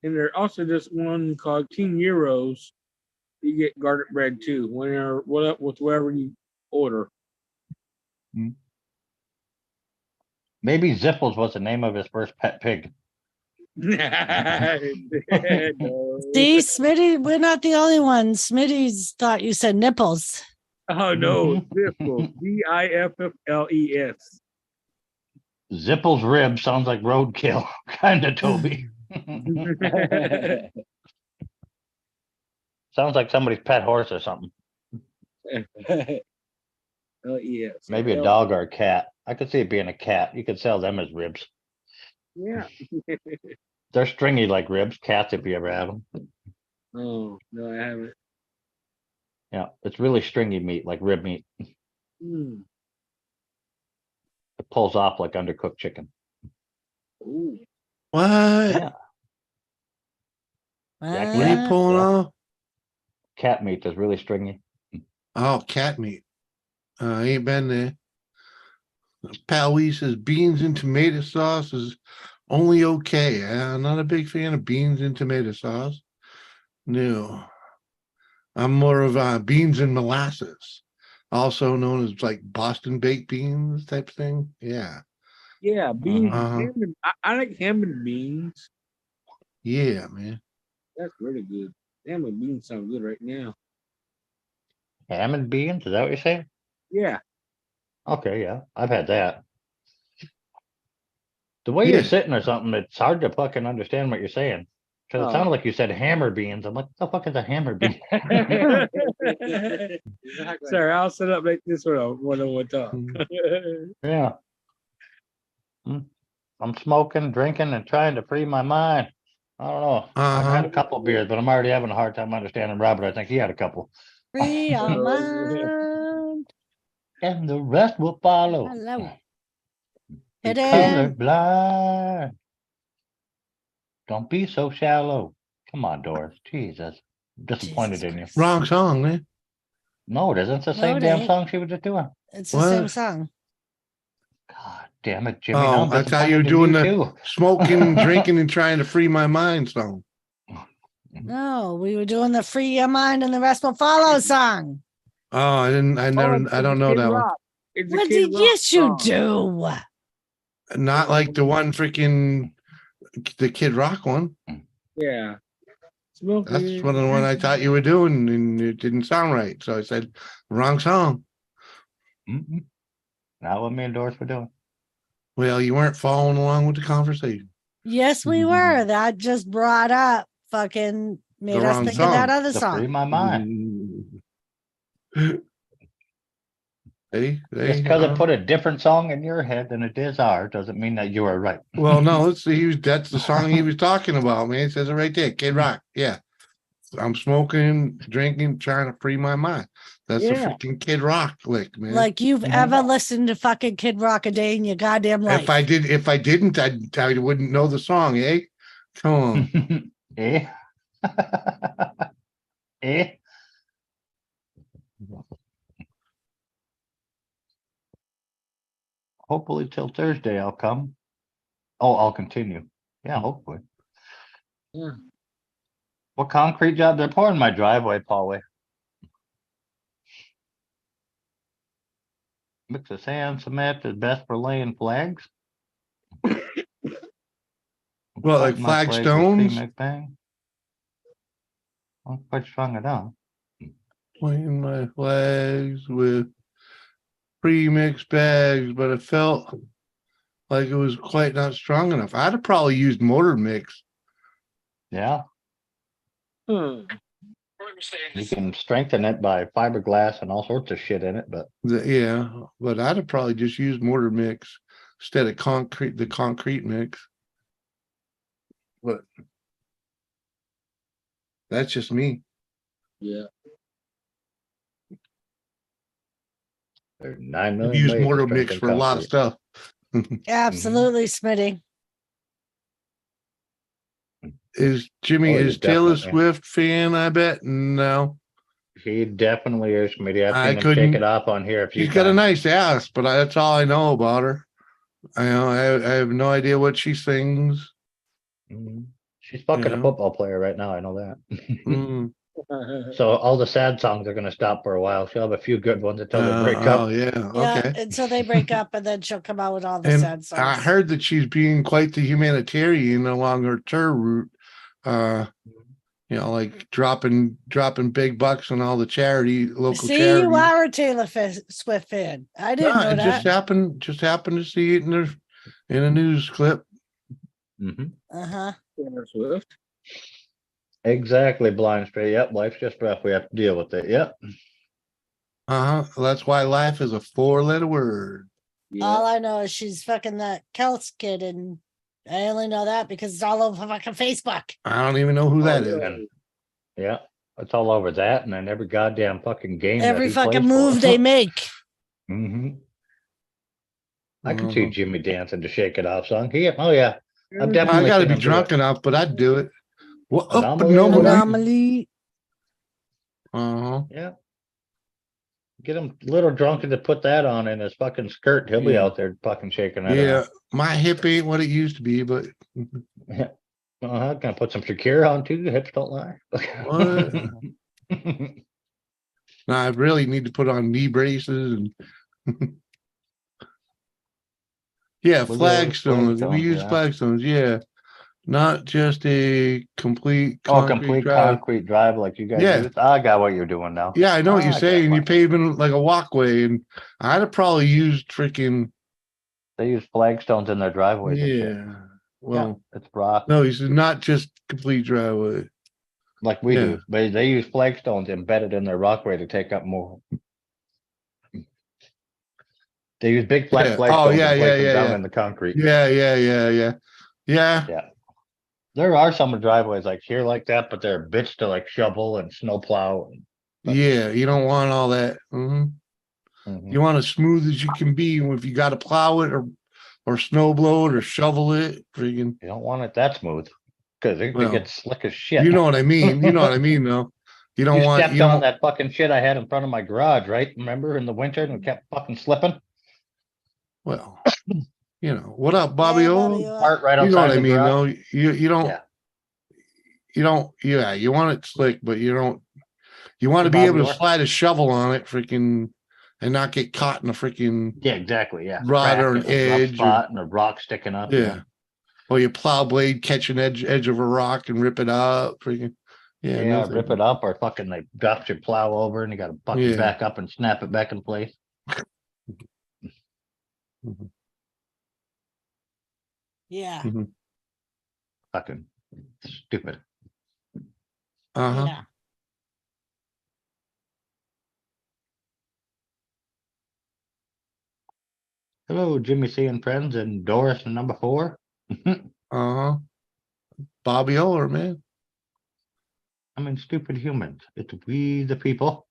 And there's also this one called King Euros. You get garlic bread too, with whatever you order. Maybe Zipples was the name of his first pet pig. See, Smitty, we're not the only ones. Smitty's thought you said nipples. Oh no, Zipples. Ziffles. Zipples rib sounds like roadkill, kind of, Toby. Sounds like somebody's pet horse or something. Oh yes. Maybe a dog or a cat. I could see it being a cat. You could sell them as ribs. Yeah. They're stringy like ribs. Cats, if you ever have them. Oh no, I haven't. Yeah, it's really stringy meat, like rib meat. Mm. It pulls off like undercooked chicken. Ooh. What? Yeah. What are you pulling off? Cat meat is really stringy. Oh, cat meat. I ain't been there. Pal Wee says beans and tomato sauce is only okay. I'm not a big fan of beans and tomato sauce. No. I'm more of beans and molasses, also known as like Boston baked beans type thing. Yeah. Yeah, beans. Uh-huh. Ham and, I like ham and beans. Yeah, man. That's really good. Ham and beans sound good right now. Ham and beans? Is that what you're saying? Yeah. Okay, yeah. I've had that. The way Yeah. you're sitting or something, it's hard to fucking understand what you're saying. Because it sounded like you said hammer beans. I'm like, what the fuck is a hammer bean? Sorry, I'll sit up like this when I want to talk. Yeah. I'm smoking, drinking, and trying to free my mind. I don't know. I've had a couple beers, but I'm already having a hard time understanding Robert. I think he had a couple. Free your mind. And the rest will follow. Hello. Be Hit it. colorblind. Don't be so shallow. Come on, Doris. Jesus. I'm disappointed in you. Wrong song, man. No, it isn't. It's the No, same it damn ain't. song she was just doing. It's the same song. Damn it, Jimmy. Now Oh, I'm I thought you were disappointed in doing you the too. smoking, drinking, and trying to free my mind song. No, we were doing the free your mind and the rest will follow song. Oh, I don't know that one. What did yes you do? Not like the one freaking the Kid Rock one. Yeah. That's one of the one I thought you were doing, and it didn't sound right. So I said, wrong song. Not what me and Doris were doing. Well, you weren't following along with the conversation. Yes, we were. That just brought up fucking made The us wrong think of that song. other To free song. my mind. Just because it put a different song in your head than it is ours doesn't mean that you are right. Well, no, that's the song he was talking about, man. It says it right there. Kid Rock. Yeah. I'm smoking, drinking, trying to free my mind. That's the freaking Kid Rock lick, man. Like you've ever listened to fucking Kid Rock a day in your goddamn life. If I didn't, I wouldn't know the song, eh? Come on. Eh? Eh? Hopefully till Thursday I'll come. Oh, I'll continue. Yeah, hopefully. Yeah. What concrete job they're pouring my driveway, Paulie? Mix of sand, cement is best for laying flags. Well, like flagstones? I'm quite strong it out. Playing my flags with pre-mixed bags, but it felt like it was quite not strong enough. I'd have probably used motor mix. Yeah. You can strengthen it by fiberglass and all sorts of shit in it, but Yeah, but I'd have probably just used mortar mix instead of the concrete mix. But that's just me. Yeah. there's 9 I've million used ways to mortar mix strengthen for a lot of concrete. stuff. Absolutely, Smitty. Is Jimmy Oh, is he's Taylor definitely- Swift fan? I bet no. He definitely is, Smitty. I've I seen him couldn't- shake it off on here a few She's got a times. nice ass, but that's all I know about her. I have no idea what she sings. Mhm. She's fucking Yeah. a football player right now. I know that. Mm. So all the sad songs are going to stop for a while. She'll have a few good ones until they break up. Oh yeah, Yeah, okay. until they break up, and then she'll come out with all the And sad songs. I heard that she's being quite the humanitarian along her tour route. Like dropping big bucks on all the local See, charities. you are a Taylor Swift fan. I didn't know it that. just happened to see it in a news clip. Uh-huh. Taylor Swift. Exactly, blind straight. Yep, life's just rough. We have to deal with it. Yep. That's why life is a 4-letter word. All I know is she's fucking that Kelts kid, and I only know that because it's all over fucking Facebook. I don't even know who that is. And, yeah, it's all over that, and then every goddamn fucking game. Every that he fucking plays move for. they make. I can see Jimmy dancing to "Shake It Off" song. Oh yeah, I've definitely. I got to seen be him do drunk it. enough, but I'd do it. Well, Anomaly. Anomaly. Yeah. Get him a little drunk to put that on in his fucking skirt. He'll be out there fucking shaking that Yeah, off. my hip ain't what it used to be, but Gonna put some Shakira on too. Hips don't lie. what? Now I really need to put on knee braces and yeah, flagstones. We use flagstones, yeah. Not just a complete concrete drive. Concrete drive like you guys Yeah. use. I got what you're doing now. Yeah, I know what you're I got saying. You're what- paving like a walkway, and I'd have probably used freaking They use flagstones in their driveways and shit. yeah. Well, It's rock. no, it's not just complete driveway. Like we Yeah. do. But they use flagstones embedded in their rockway to take up more. They use big flat Yeah. flagstones Oh, yeah, and place yeah, them down yeah. in the concrete. Yeah. Yeah. Yeah. There are some driveways like here like that, but they're a bitch to like shovel and snow plow. Yeah, you don't want all that. You want as smooth as you can be. If you got to plow it or snow blow it or shovel it, freaking. You don't want it that smooth because it Well, gets slick as shit. You know what I mean? You know what I mean, though. You don't want stepped on that fucking shit I had in front of my garage, right? Remember in the winter and we kept fucking slipping? Well, you know, what up, Bobby? Part right You know what outside I the mean, garage. though. You want it slick, but you want to be able to slide a shovel on it, freaking, and not get caught in a freaking exactly, rod or an Crack and a rough edge spot and a rock sticking up. yeah. Or your plow blade catch an edge of a rock and rip it up, freaking. Yeah, no rip it up or fucking they dropped your plow over and you got to fucking Yeah. back up and snap it back in place. Yeah. Fucking stupid. Uh-huh. Yeah. Hello, Jimmy C and friends and Doris and number 4. Uh-huh. Bobby Oler, man. I mean, stupid humans. It's we the people.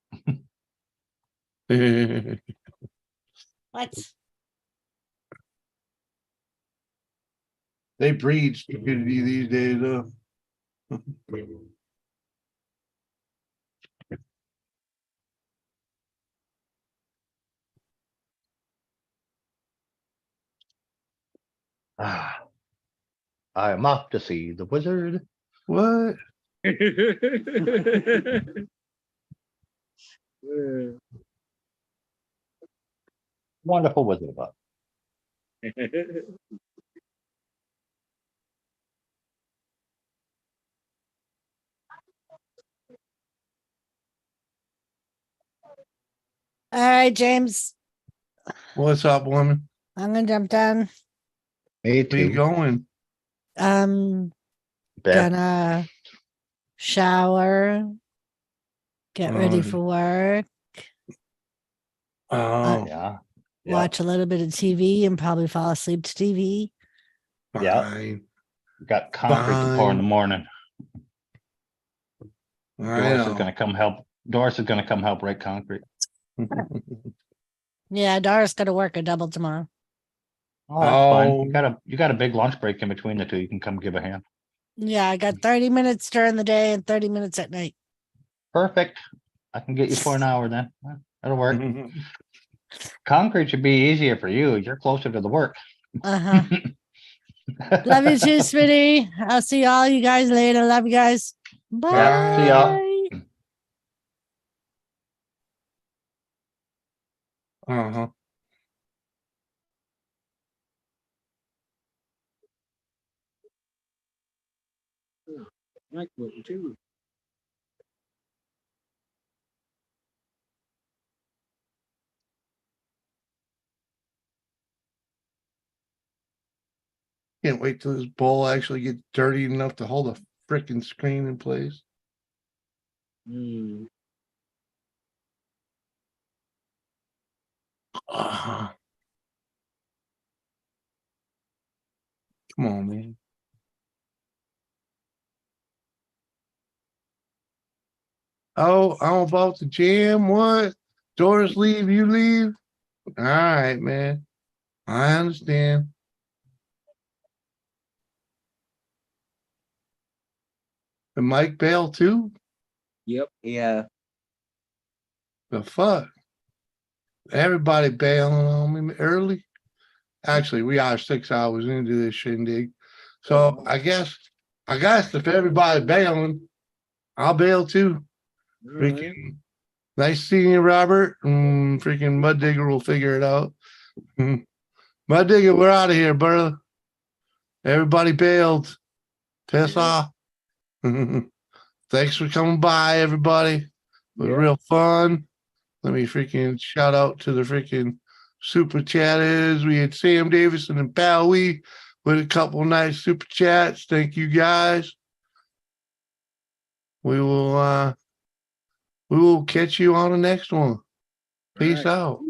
What? They breed stupidity these days, though. I am off to see the wizard. What? Wonderful wizard about. All right, James. What's up, woman? I'm gonna jump down. Me Where you going? Gonna shower, get ready Oh. for work, Oh, yeah. watch a little bit of TV, and probably fall asleep to TV. Fine. Got concrete to pour in the morning. Doris is know. gonna come help. Doris is gonna come help rake concrete. Yeah, Doris got to work a double tomorrow. Oh, that's fine. You got a big lunch break in between the two. You can come give a hand. Yeah, I got 30 minutes during the day and 30 minutes at night. Perfect. I can get you for an hour then. That'll work. Concrete should be easier for you. You're closer to the work. Uh-huh. Love you too, sweetie. I'll see all you guys later. Love you guys. Bye. Yeah, see y'all. Uh-huh. Like what too. Can't wait till this bowl actually gets dirty enough to hold a freaking screen in place. Uh-huh. Come on, man. Oh, I'm about to jam. What? Doris leave, you leave? All right, man. I understand. And Mike bail too? Yep. Yeah. The fuck? Everybody bailing on me early. Actually, we are 6 hours into this shindig. So I guess if everybody bailing, I'll bail too. Freaking nice seeing you, Robert. Freaking Mud Digger will figure it out. Mud Digger, we're out of here, brother. Everybody bailed. Piss off. Thanks for coming by, everybody. It was real fun. Let me freaking shout out to the freaking super chatters. We had Sam Davison and Bowie with a couple nice super chats. Thank you guys. We will catch you on the next one. Peace out.